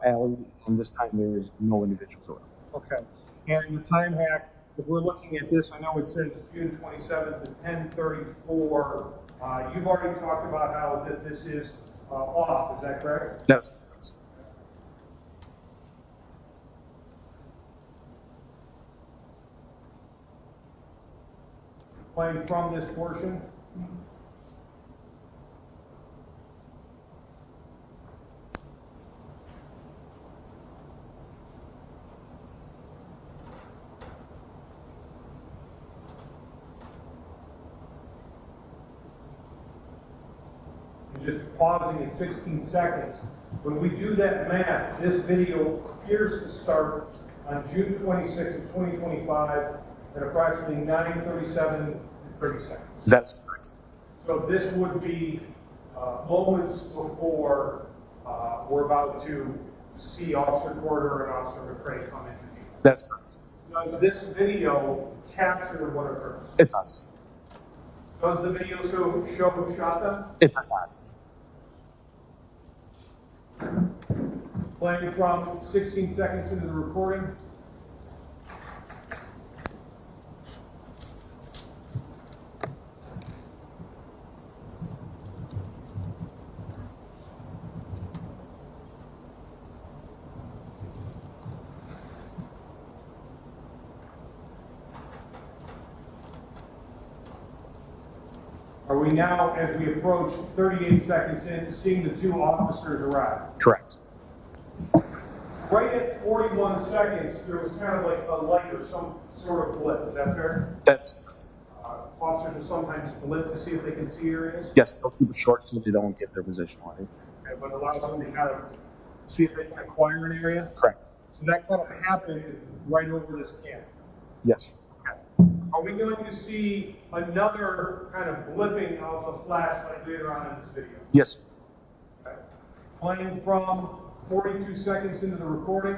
F: alley, and this time there is no individuals around.
D: Okay. And the time hack, if we're looking at this, I know it says June 27th at 10:34. You've already talked about how that this is off, is that correct?
F: That's correct.
D: Playing from this portion. Just pausing at 16 seconds. When we do that math, this video appears to start on June 26th of 2025 at approximately 9:37 and 30 seconds.
F: That's correct.
D: So this would be moments before we're about to see Officer Porter and Officer McCrae come into view.
F: That's correct.
D: Does this video capture what occurred?
F: It does.
D: Does the video show who shot them?
F: It does not.
D: Playing from 16 seconds into the recording. Are we now, as we approach 38 seconds in, seeing the two officers arrive?
F: Correct.
D: Right at 41 seconds, there was kind of like a light or some sort of blip. Is that fair?
F: That's correct.
D: Officers will sometimes blip to see if they can see areas.
F: Yes, they'll keep it short so they don't give their position away.
D: Okay, but allows them to kind of see if they can acquire an area.
F: Correct.
D: So that kind of happened right over this camp.
F: Yes.
D: Okay. Are we going to see another kind of blipping of a flashlight later on in this video?
F: Yes.
D: Okay. Playing from 42 seconds into the recording.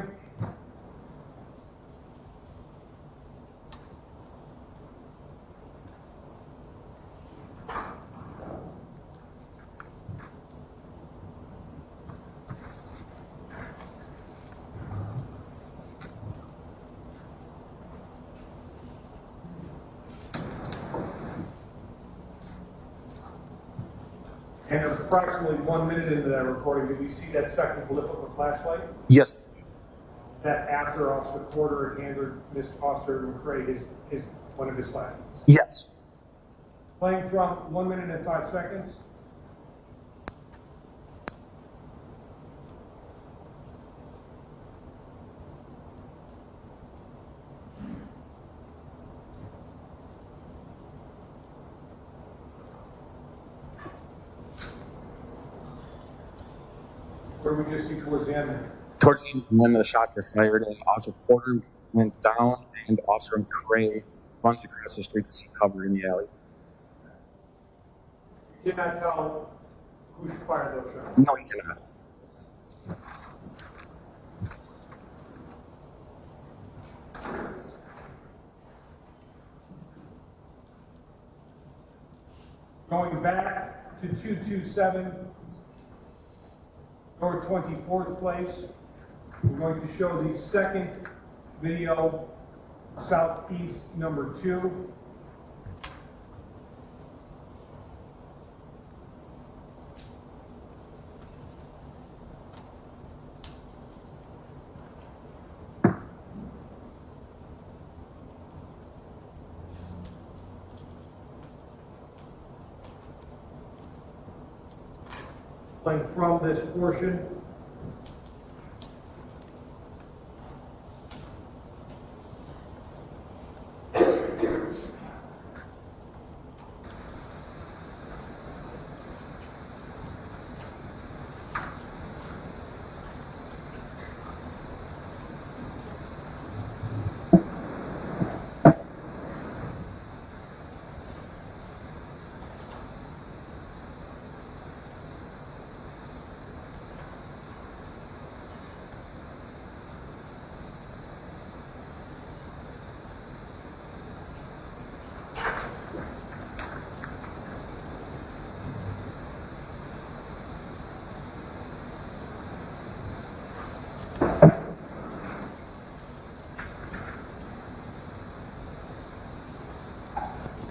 D: And approximately 1 minute into that recording, did we see that second blip of the flashlight?
F: Yes.
D: That after Officer Porter had handed Officer McCray one of his flashlights?
F: Yes.
D: Playing from 1 minute and 5 seconds. Where we just see towards the end.
F: Towards the end, when the shots were fired, and Officer Porter went down, and Officer McCray runs across the street to see cover in the alley.
D: You cannot tell who fired those shots.
F: No, he cannot.
D: Going back to 227 North 24th Place. We're going to show the second video, southeast number 2. From this portion.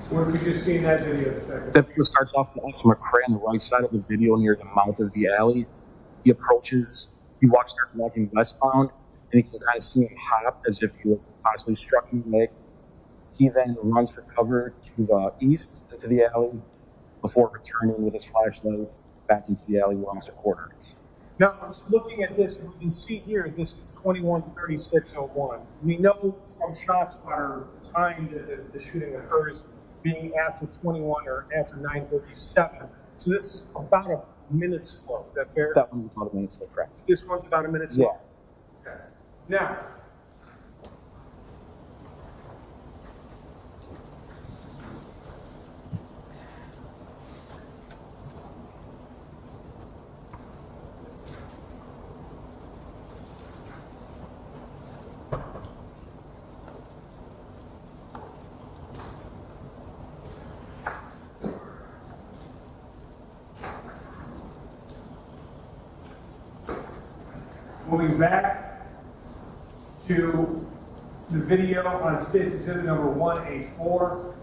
D: What did we just see in that video?
F: The video starts off with Officer McCray on the right side of the video near the mouth of the alley. He starts walking westbound, and you can kind of see him hop as if he was possibly struck in the leg. He then runs for cover to the east into the alley before returning with his flashlight back into the alley where Officer Porter is.
D: Now, looking at this, we can see here, this is 21:36:01. We know from ShotSpotter the time that the shooting occurs being after 21 or after 9:37. So this is about a minute slow. Is that fair?
F: That one's about a minute slow, correct.
D: This one's about a minute slow?
F: Yeah.
D: Okay. Now, moving back to the video on State's Exhibit number 184,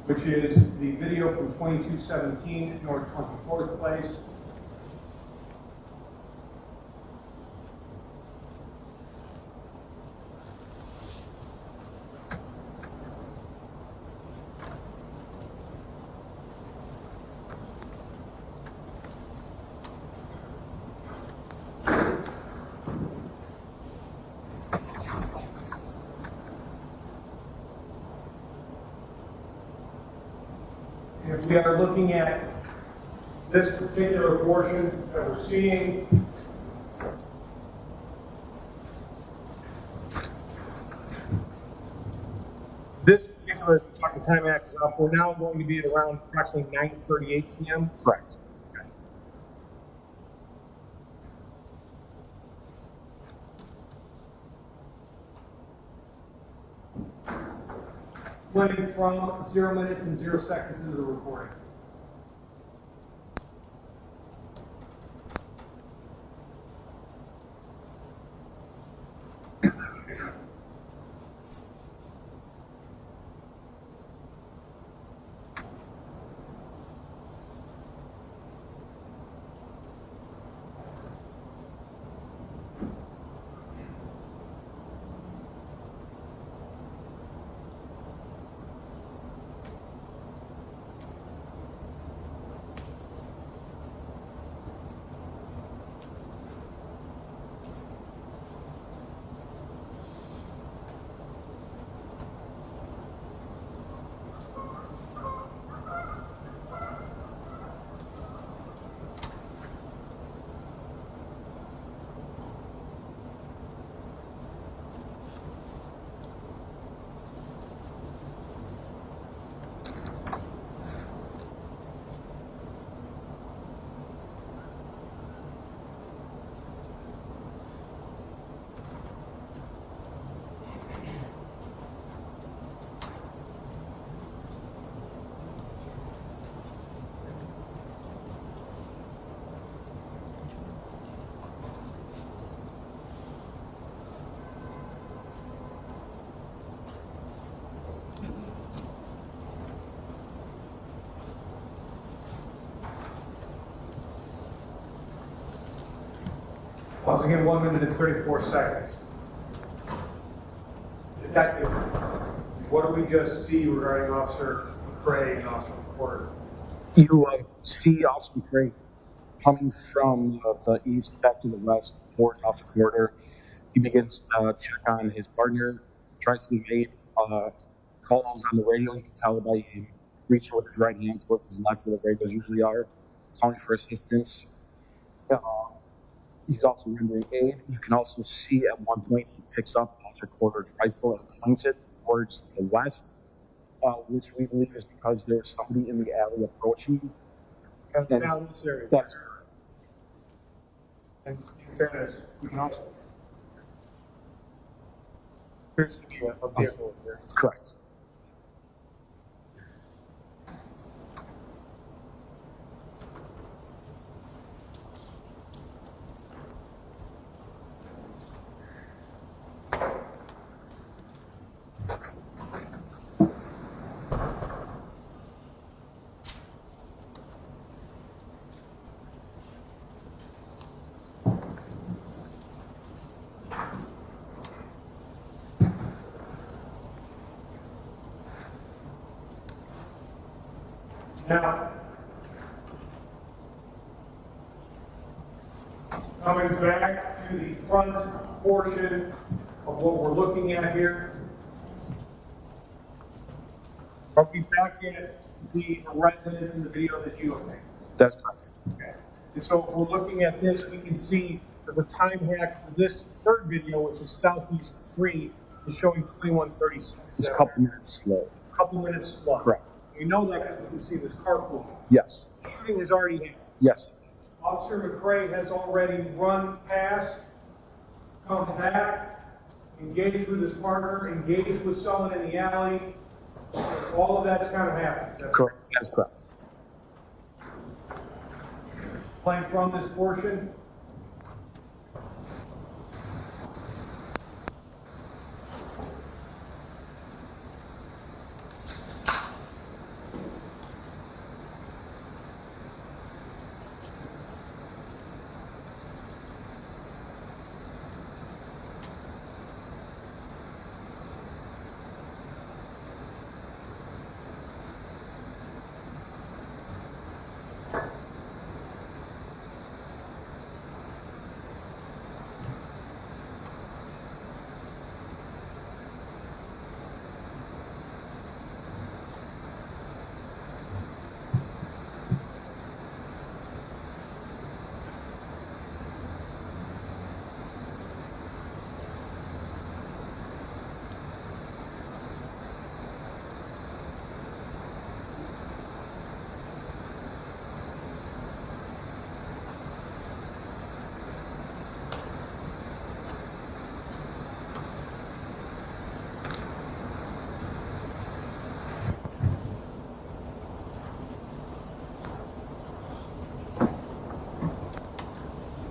D: which is the video from 2217 North 24th Place. If we are looking at this particular portion that we're seeing, this particular, as we talked to time actors off, we're now going to be at around approximately 9:38 p.m.
F: Correct.
D: Okay. Playing from 0 minutes and 0 seconds into the recording. Once again, 1 minute and 34 seconds. Detective, what do we just see regarding Officer McCray and Officer Porter?
F: You see Officer McCrae coming from the east back to the west towards Officer Porter. He begins to check on his partner, tries to make calls on the radio. You can tell by him reaching with his right hand towards his left, where the radios usually are, calling for assistance. He's also rendering aid. You can also see at one point he picks up Officer Porter's rifle and points it towards the west, which we believe is because there was somebody in the alley approaching.
D: Down this area.
F: That's
D: correct. And in fairness, we can also. Appears to be a vehicle here.
F: correct.
D: Now, coming back to the front portion of what we're looking at here. Are we back at the residence in the video that you obtained?
F: That's correct.
D: Okay. And so if we're looking at this, we can see that the time hack for this third video, which is Southeast 3, is showing 21:36.
F: It's a couple minutes slow.
D: A couple minutes slow.
F: Correct.
D: We know that because we can see this carpool.
F: Yes.
D: Shooting has already happened.
F: Yes.
D: Officer McCray has already run past, come back, engaged with his partner, engaged with someone in the alley. All of that's kind of happened.
F: Correct. That's correct.
D: Playing from this portion.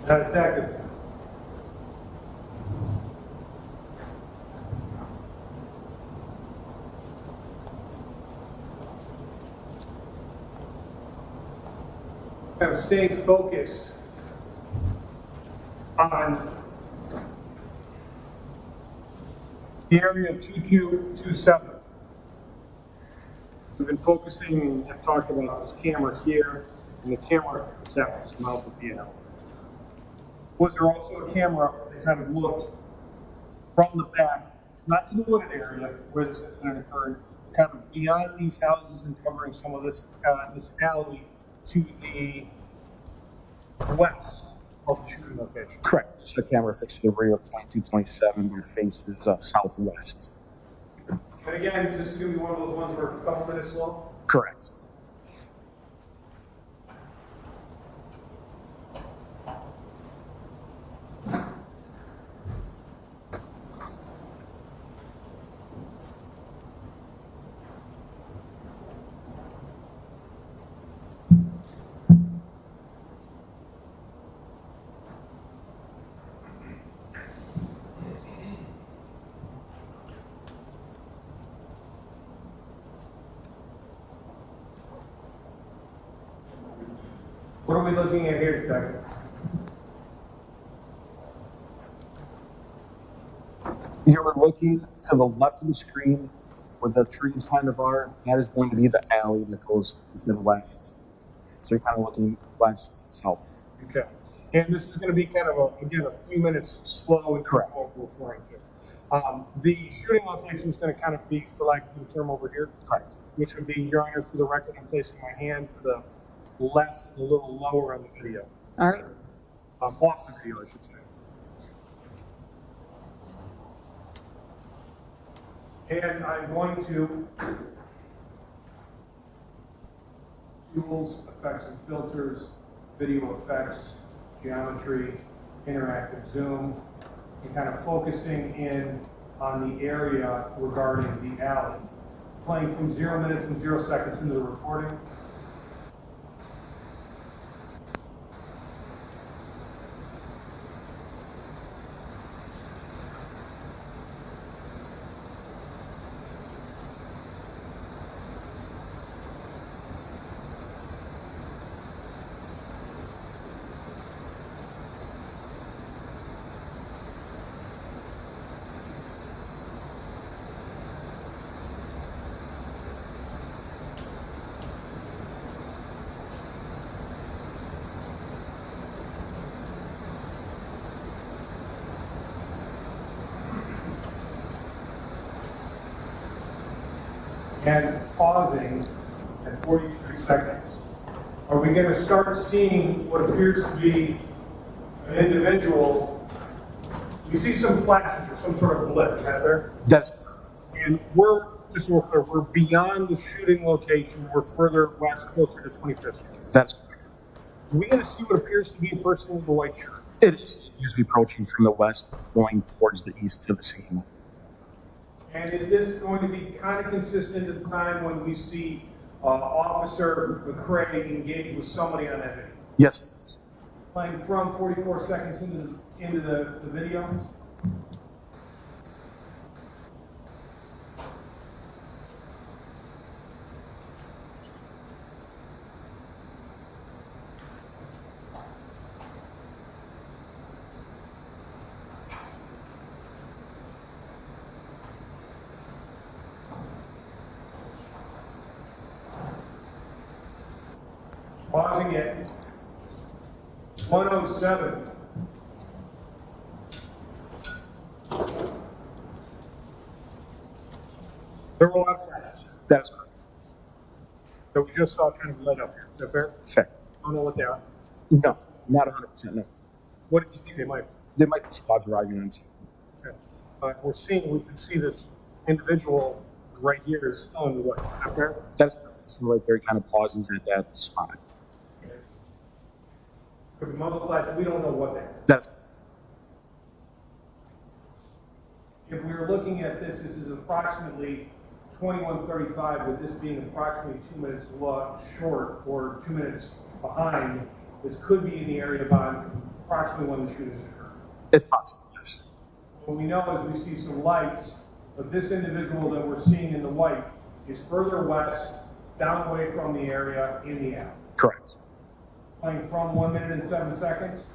D: Detective. Kind of staying focused on the area of 2227. We've been focusing and have talked about this camera here, and the camera is mounted at the end. Was there also a camera that kind of looked from the back, not to the wooded area where this incident occurred, kind of beyond these houses and covering some of this this alley to the west of the shooting location?
F: Correct. There's a camera fixed to the rear of 2227 that faces southwest.
D: And again, this is going to be one of those ones where a couple minutes slow?
F: Correct.
D: What are we looking at here, Detective?
J: You're looking to the left of the screen where the trees kind of are. That is going to be the alley that goes to the west. So you're kind of looking west, south.
D: Okay. And this is going to be kind of, again, a few minutes slow and
J: correct
D: what we're referring to. The shooting location is going to kind of be, for lack of a term, over here.
J: Correct.
D: Which would be, Your Honor, for the record, I'm placing my hand to the left, a little lower on the video.
C: All right.
D: Off the video, I should say. And I'm going to tools, effects and filters, video effects, geometry, interactive zoom, and kind of focusing in on the area regarding the alley. Playing from 0 minutes and 0 seconds into the recording. And pausing at 43 seconds. Are we going to start seeing what appears to be an individual? We see some flashes or some sort of blip, is that fair?
J: That's correct.
D: And we're, just so we're clear, we're beyond the shooting location. We're further west, closer to 25th Street.
J: That's correct.
D: Are we going to see what appears to be a person with a white shirt?
J: It is usually approaching from the west, going towards the east to the scene.
D: And is this going to be kind of consistent at the time when we see Officer McCray engage with somebody on that video?
J: Yes.
D: Playing from 44 seconds into the video? Pausing at 1:07. There were a lot of flashes.
J: That's correct.
D: That we just saw kind of lit up here. Is that fair?
J: Fair.
D: I don't know what they are.
J: No, not 100%, no.
D: What did you think they might be?
J: They might be squads arriving on scene.
D: Okay. If we're seeing, we can see this individual right here is still in the way. Is that fair?
J: That's so right there. He kind of pauses at that spot.
D: Could be muzzle flash, we don't know what they are.
J: That's
D: If we were looking at this, this is approximately 21:35, with this being approximately 2 minutes short or 2 minutes behind. This could be in the area about approximately when the shootings occurred.
J: It's possible, yes.
D: What we know is we see some lights, but this individual that we're seeing in the white is further west, down away from the area in the alley.
J: Correct.
D: Playing from 1 minute and 7 seconds.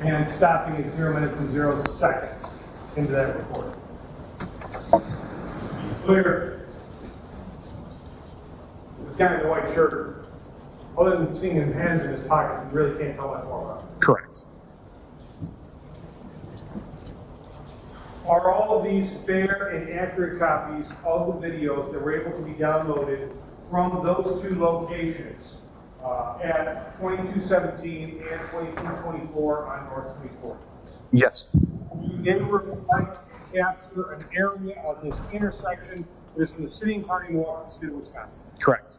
D: And stopping at 0 minutes and 0 seconds into that recording. Clear. This guy in the white shirt, other than seeing his hands in his pocket, you really can't tell much more about him.
J: Correct.
D: Are all of these fair and accurate copies of the videos that were able to be downloaded from those two locations at 2217 and 2224 on North 24th.
J: Yes.
D: They reflect and capture an area of this intersection that is in the city and county of Milwaukee, state of Wisconsin.
J: Correct.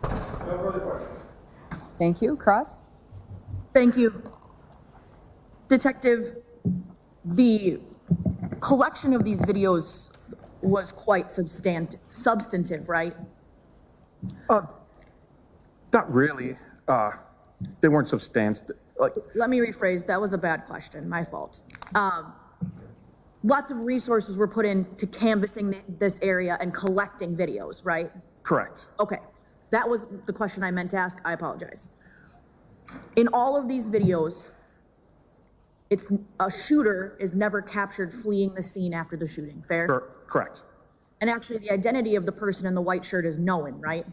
D: No further questions.
C: Thank you. Cross?
I: Thank you. Detective, the collection of these videos was quite substantive, right?
J: Not really. They weren't substantial. Like,
I: Let me rephrase, that was a bad question, my fault. Lots of resources were put into canvassing this area and collecting videos, right?
J: correct.
I: Okay, that was the question I meant to ask, I apologize. In all of these videos, a shooter is never captured fleeing the scene after the shooting, fair?
J: Correct.
I: And actually, the identity of the person in the white shirt is known, right?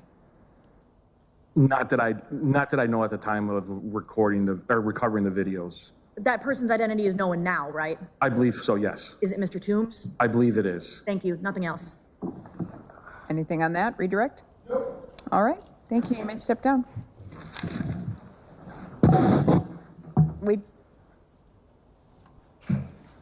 J: Not that I know at the time of recording recovering the videos.
I: That person's identity is known now, right?
J: I believe so, yes.
I: Is it Mr. Toombs?
J: I believe it is.
I: Thank you, nothing else.
C: Anything on that? Redirect? Nope. All right, thank you. You may step down.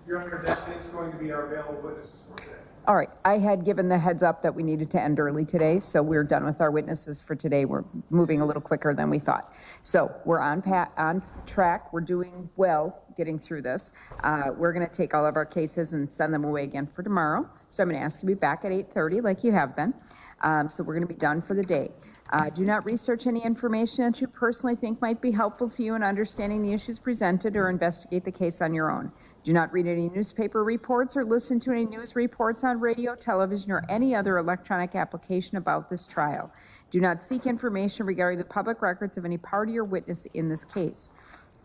D: Your Honor, that is going to be our available witnesses for today.
C: All right, I had given the heads up that we needed to end early today, so we're done with our witnesses for today. We're moving a little quicker than we thought. So we're on track. We're doing well getting through this. We're going to take all of our cases and send them away again for tomorrow. So I'm going to ask you to be back at 8:30 like you have been. So we're going to be done for the day. Do not research any information that you personally think might be helpful to you in understanding the issues presented or investigate the case on your own. Do not read any newspaper reports or listen to any news reports on radio, television, or any other electronic application about this trial. Do not seek information regarding the public records of any party or witness in this case.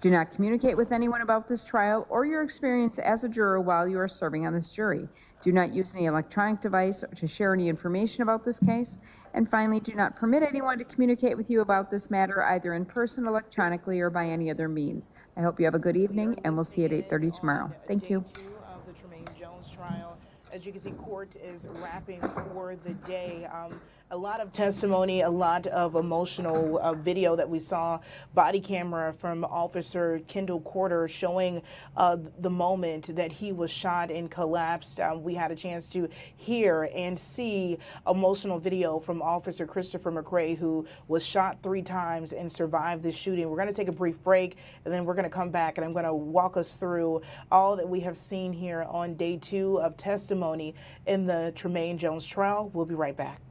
C: Do not communicate with anyone about this trial or your experience as a juror while you are serving on this jury. Do not use any electronic device to share any information about this case. And finally, do not permit anyone to communicate with you about this matter either in person, electronically, or by any other means. I hope you have a good evening, and we'll see you at 8:30 tomorrow. Thank you.
M: Day 2 of the Tremaine Jones trial. As you can see, court is wrapping for the day. A lot of testimony, a lot of emotional video that we saw, body camera from Officer Kendall showing the moment that he was shot and collapsed. We had a chance to hear and see emotional video from Officer Christopher McCray, who was shot 3 times and survived the shooting. We're going to take a brief break, and then we're going to come back, and I'm going to walk us through all that we have seen here on day 2 of testimony in the Tremaine Jones trial. We'll be right back.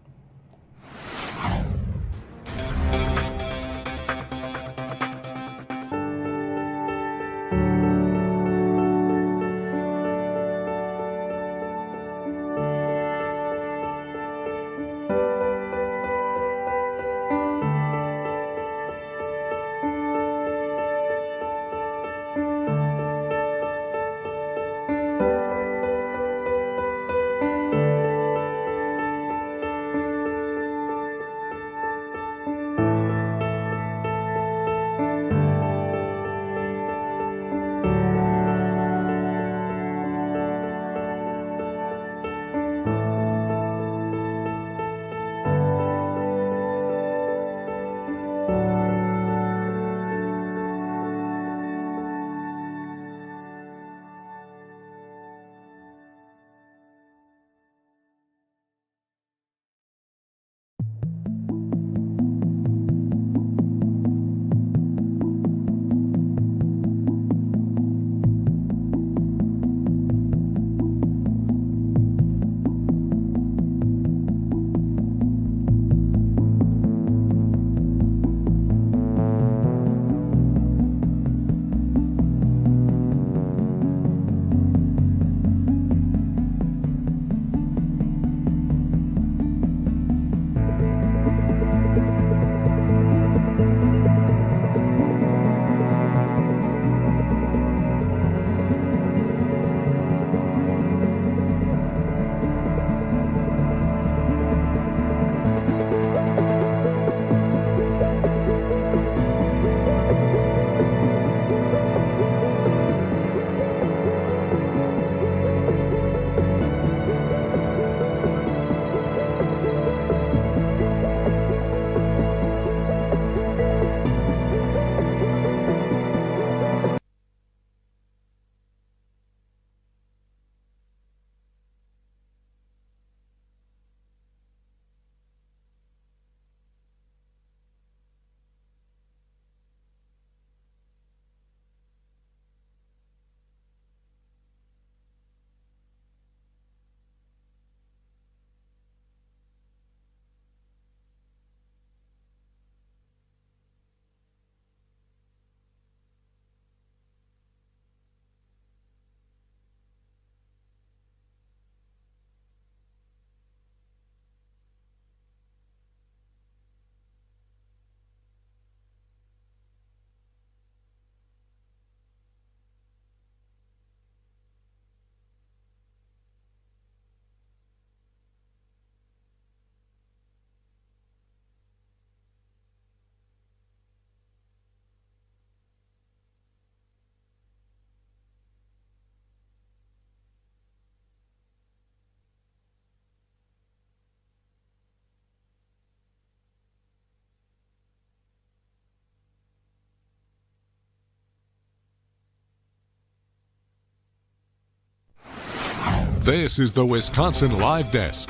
O: This is the Wisconsin Live Desk.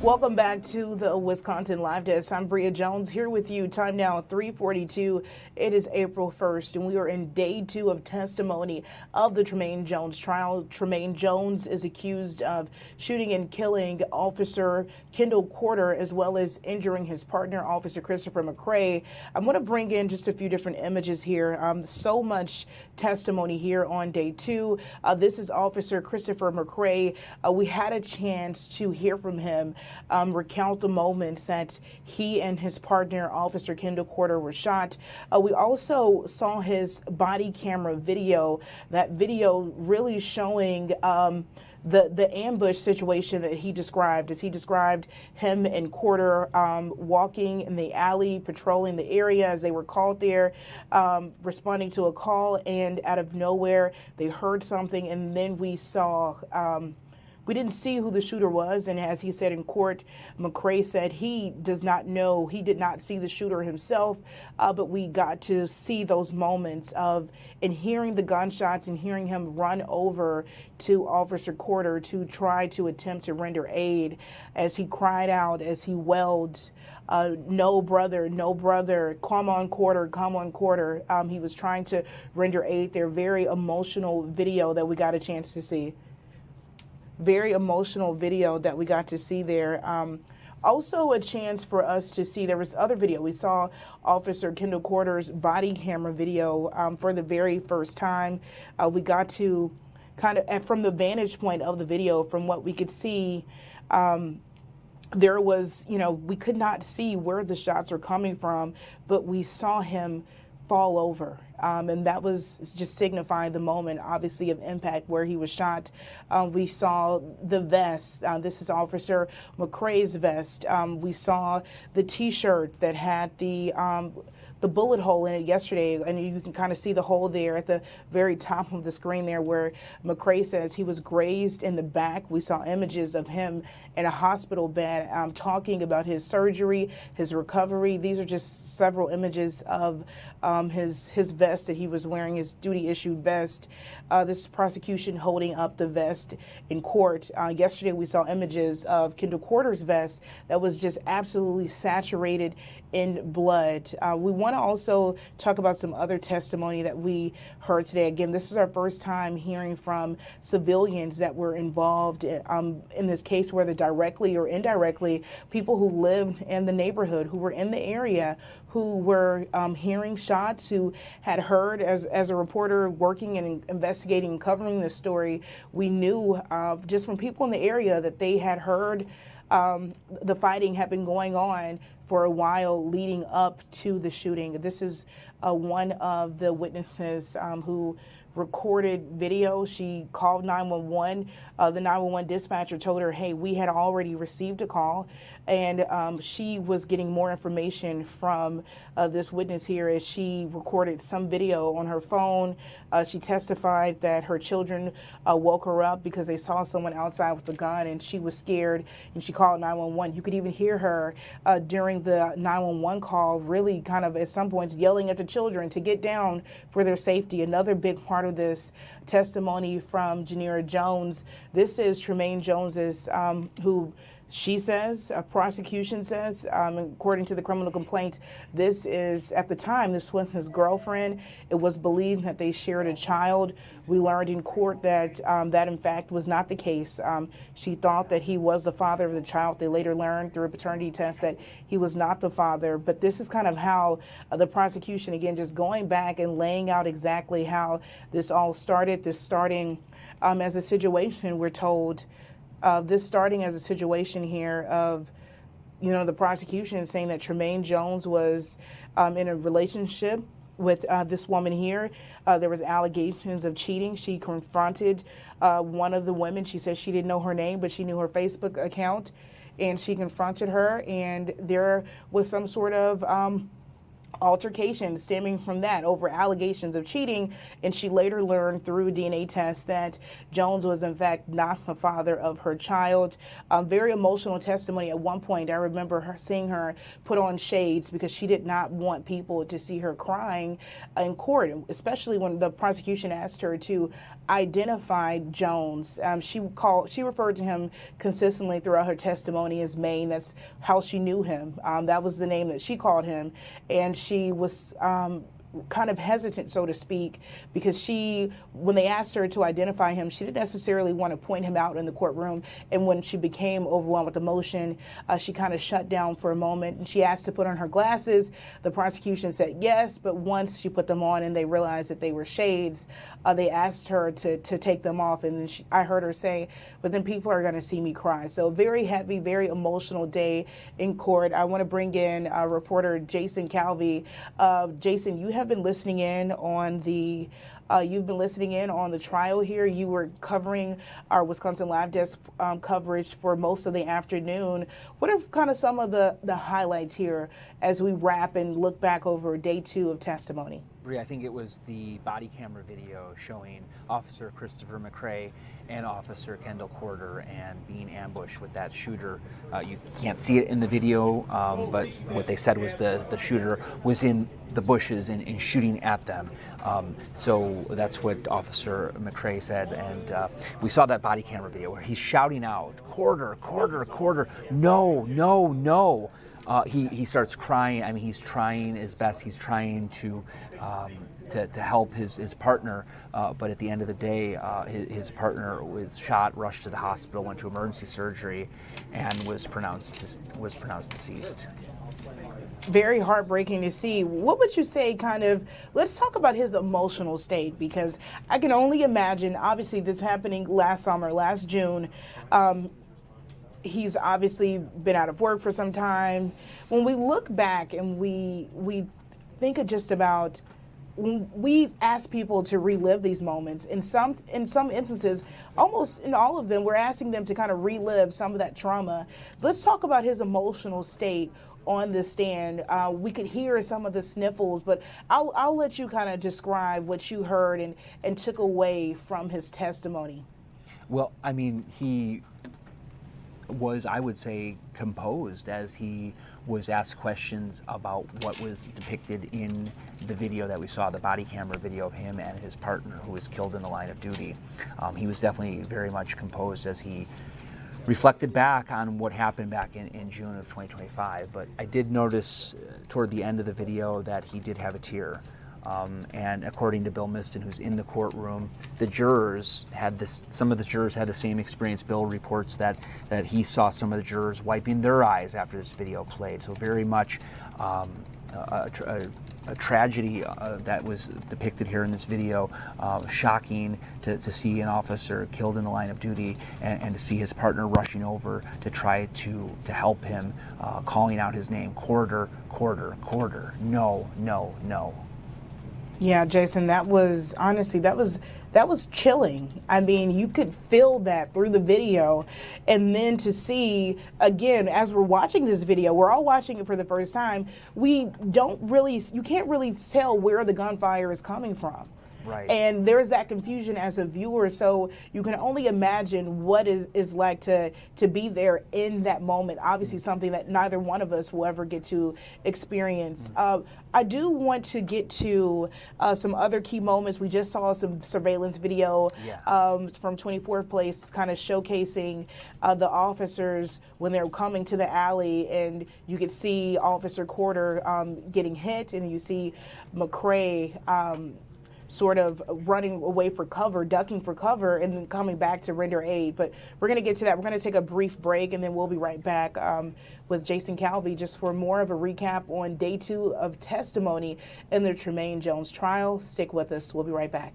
M: Welcome back to the Wisconsin Live Desk. I'm Bria Jones here with you. Time now 3:42. It is April 1st, and we are in day 2 of testimony of the Tremaine Jones trial. Tremaine Jones is accused of shooting and killing Officer Kendall Porter, as well as injuring his partner, Officer Christopher McCray. I'm going to bring in just a few different images here. So much testimony here on day 2. This is Officer Christopher McCray. We had a chance to hear from him. Recount the moments that he and his partner, Officer Kendall Porter, were shot. We also saw his body camera video, that video really showing the ambush situation that he described, as he described him and Porter walking in the alley, patrolling the area as they were called there, responding to a call, and out of nowhere they heard something, and then we saw we didn't see who the shooter was, and as he said in court, McCrae said he does not know, he did not see the shooter himself, but we got to see those moments of, and hearing the gunshots and hearing him run over to Officer Porter to try to attempt to render aid, as he cried out, as he wailed, no brother, no brother, come on Porter, come on Porter. He was trying to render aid there. Very emotional video that we got a chance to see. Very emotional video that we got to see there. Also a chance for us to see, there was other video. We saw Officer Kendall Porter's body camera video for the very first time. We got to kind of, from the vantage point of the video, from what we could see, there was, we could not see where the shots were coming from, but we saw him fall over. And that was just signifying the moment, obviously, of impact where he was shot. We saw the vest. This is Officer McCrae's vest. We saw the T-shirt that had the bullet hole in it yesterday, and you can kind of see the hole there at the very top of the screen there where McCrae says he was grazed in the back. We saw images of him in a hospital bed talking about his surgery, his recovery. These are just several images of his vest that he was wearing, his duty-issued vest. This is prosecution holding up the vest in court. Yesterday we saw images of Kendall Porter's vest that was just absolutely saturated in blood. We want to also talk about some other testimony that we heard today. Again, this is our first time hearing from civilians that were involved in this case, whether directly or indirectly, people who lived in the neighborhood, who were in the area, who were hearing shots, who had heard, as a reporter working and investigating and covering this story, we knew just from people in the area that they had heard the fighting had been going on for a while leading up to the shooting. This is one of the witnesses who recorded video. She called 911. The 911 dispatcher told her, hey, we had already received a call, and she was getting more information from this witness here as she recorded some video on her phone. She testified that her children woke her up because they saw someone outside with a gun, and she was scared, and she called 911. You could even hear her during the 911 call really kind of at some points yelling at the children to get down for their safety. Another big part of this testimony from Janiraa Jones. This is Tremaine Jones's, who she says, prosecution says, according to the criminal complaint, this is, at the time, this was his girlfriend. It was believed that they shared a child. We learned in court that that, in fact, was not the case. She thought that he was the father of the child. They later learned through a paternity test that he was not the father. But this is kind of how the prosecution, again, just going back and laying out exactly how this all started, this starting as a situation, we're told, this starting as a situation here of, the prosecution saying that Tremaine Jones was in a relationship with this woman here. There was allegations of cheating. She confronted one of the women. She said she didn't know her name, but she knew her Facebook account, and she confronted her, and there was some sort of altercation stemming from that over allegations of cheating, and she later learned through DNA tests that Jones was in fact not the father of her child. Very emotional testimony. At one point, I remember seeing her put on shades because she did not want people to see her crying in court, especially when the prosecution asked her to identify Jones. She referred to him consistently throughout her testimony as Maine. That's how she knew him. That was the name that she called him, and she was kind of hesitant, so to speak, because when they asked her to identify him, she didn't necessarily want to point him out in the courtroom. And when she became overwhelmed with emotion, she kind of shut down for a moment. And she asked to put on her glasses. The prosecution said yes, but once she put them on and they realized that they were shades, they asked her to take them off. And then I heard her say, but then people are going to see me cry. So very heavy, very emotional day in court. I want to bring in reporter Jason Calvi. Jason, you have been listening in on the trial here. You were covering our Wisconsin Live Desk coverage for most of the afternoon. What are kind of some of the highlights here as we wrap and look back over day 2 of testimony?
N: I think it was the body camera video showing Officer Christopher McCray and Officer Kendall and being ambushed with that shooter. You can't see it in the video, but what they said was the shooter was in the bushes and shooting at them. So that's what Officer McCray said. And we saw that body camera video where he's shouting out, quarter, no, no, no. He starts crying. I mean, he's trying his best. He's trying to help his partner, but at the end of the day, his partner was shot, rushed to the hospital, went to emergency surgery, and was pronounced deceased.
M: Very heartbreaking to see. What would you say let's talk about his emotional state, because I can only imagine, obviously this happening last June. He's obviously been out of work for some time. When we look back and we think of just about, when we ask people to relive these moments, in some instances, almost in all of them, we're asking them to kind of relive some of that trauma. Let's talk about his emotional state on the stand. We could hear some of the sniffles, but I'll let you kind of describe what you heard and took away from his testimony.
N: Well, I mean, he was, I would say, composed as he was asked questions about what was depicted in the video that we saw, the body camera video of him and his partner who was killed in the line of duty. He was definitely very much composed as he reflected back on what happened back in June of 2025. But I did notice toward the end of the video that he did have a tear. And according to Bill Miston, who's in the courtroom, some of the jurors had the same experience. Bill reports that he saw some of the jurors wiping their eyes after this video played. So very much a tragedy that was depicted here in this video. Shocking to see an officer killed in the line of duty, and to see his partner rushing over to try to help him, calling out his name, quarter, no, no, no.
M: Yeah, Jason, that was chilling. I mean, you could feel that through the video. And then to see, again, as we're watching this video, we're all watching it for the first time, you can't really tell where the gunfire is coming from.
N: Right.
M: And there's that confusion as a viewer, so you can only imagine what is like to be there in that moment. Obviously something that neither one of us will ever get to experience. I do want to get to some other key moments. We just saw some surveillance video from 24th Place kind of showcasing the officers when they're coming to the alley, and you could see Officer Corder getting hit, and you see McCrae sort of running away for cover, ducking for cover, and then coming back to render aid. But we're going to get to that. We're going to take a brief break, and then we'll be right back with Jason Calvi just for more of a recap on day 2 of testimony in the Tremaine Jones trial. Stick with us. We'll be right back.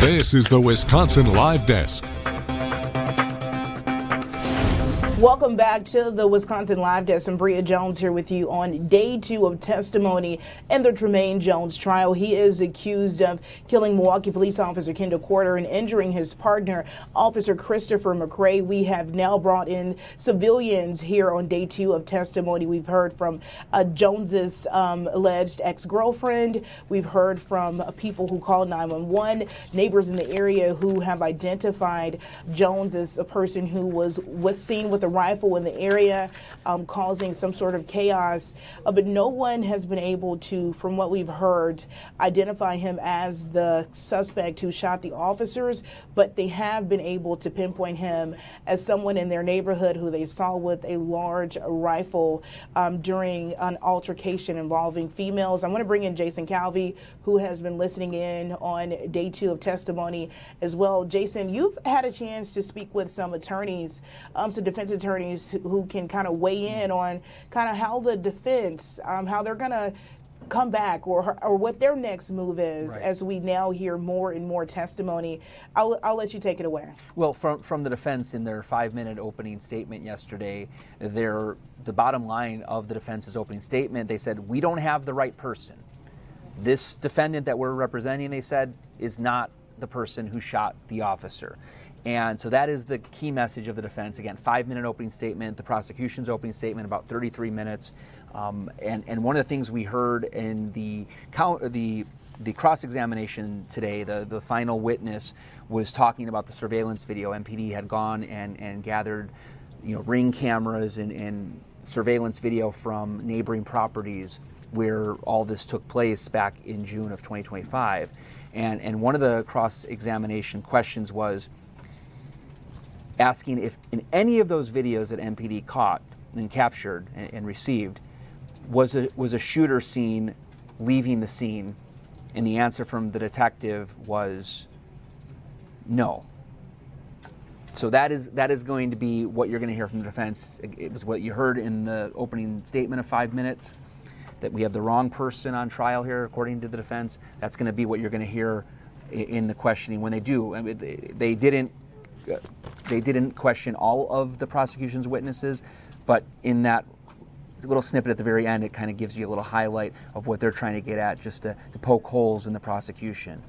O: This is the Wisconsin Live Desk.
M: Welcome back to the Wisconsin Live Desk. I'm Bria Jones here with you on day 2 of testimony in the Tremaine Jones trial. He is accused of killing Milwaukee police officer Kendall and injuring his partner, Officer Christopher McCray. We have now brought in civilians here on day 2 of testimony. We've heard from Jones's alleged ex-girlfriend. We've heard from people who called 911, neighbors in the area who have identified Jones as a person who was seen with a rifle in the area, causing some sort of chaos, but no one has been able to, from what we've heard, identify him as the suspect who shot the officers, but they have been able to pinpoint him as someone in their neighborhood who they saw with a large rifle during an altercation involving females. I'm going to bring in Jason Calvi, who has been listening in on day 2 of testimony as well. Jason, you've had a chance to speak with some attorneys, some defense attorneys who can kind of weigh in on kind of how the defense, how they're going to come back or what their next move is as we now hear more and more testimony. I'll let you take it away.
N: Well, from the defense in their 5-minute opening statement yesterday, the bottom line of the defense's opening statement, they said, we don't have the right person. This defendant that we're representing, they said, is not the person who shot the officer. And so that is the key message of the defense. Again, 5-minute opening statement, the prosecution's opening statement, about 33 minutes. And one of the things we heard in the cross-examination today, the final witness was talking about the surveillance video. MPD had gone and gathered, Ring cameras and surveillance video from neighboring properties where all this took place back in June of 2025. And one of the cross-examination questions was asking if in any of those videos that MPD caught and captured and received, was a shooter seen leaving the scene? And the answer from the detective was no. So that is going to be what you're going to hear from the defense. It was what you heard in the opening statement of 5 minutes, that we have the wrong person on trial here, according to the defense. That's going to be what you're going to hear in the questioning when they do. I mean, they didn't question all of the prosecution's witnesses, but in that little snippet at the very end, it kind of gives you a little highlight of what they're trying to get at, just to poke holes in the prosecution.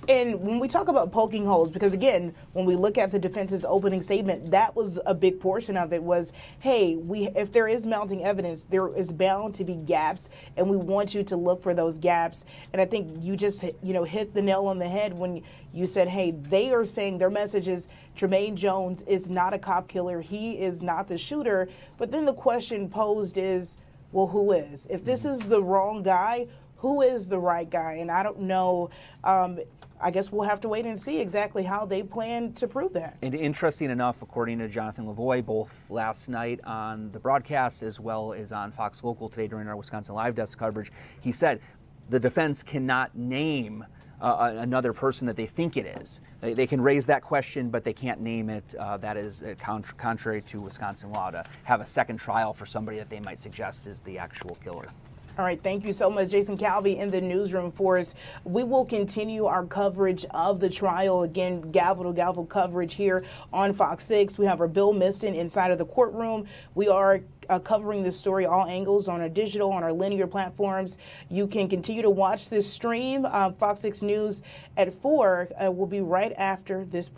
M: And when we talk about poking holes, because again, when we look at the defense's opening statement, that was a big portion of it was, hey, if there is mounting evidence, there is bound to be gaps, and we want you to look for those gaps. And I think you just, hit the nail on the head when you said, hey, they are saying their message is Tremaine Jones is not a cop killer. He is not the shooter. But then the question posed is, well, who is? If this is the wrong guy, who is the right guy? And I don't know. I guess we'll have to wait and see exactly how they plan to prove that.
N: And interesting enough, according to Jonathan Lavoie, both last night on the broadcast as well as on Fox Local today during our Wisconsin Live Desk coverage, he said the defense cannot name another person that they think it is. They can raise that question, but they can't name it. That is contrary to Wisconsin law to have a second trial for somebody that they might suggest is the actual killer.
M: All right, thank you so much, Jason Calvi in the newsroom for us. We will continue our coverage of the trial. Again, gavel to gavel coverage here on Fox 6. We have our Bill Miston inside of the courtroom. We are covering this story all angles on our digital, on our linear platforms. You can continue to watch this stream. Fox 6 News at 4 will be right after this.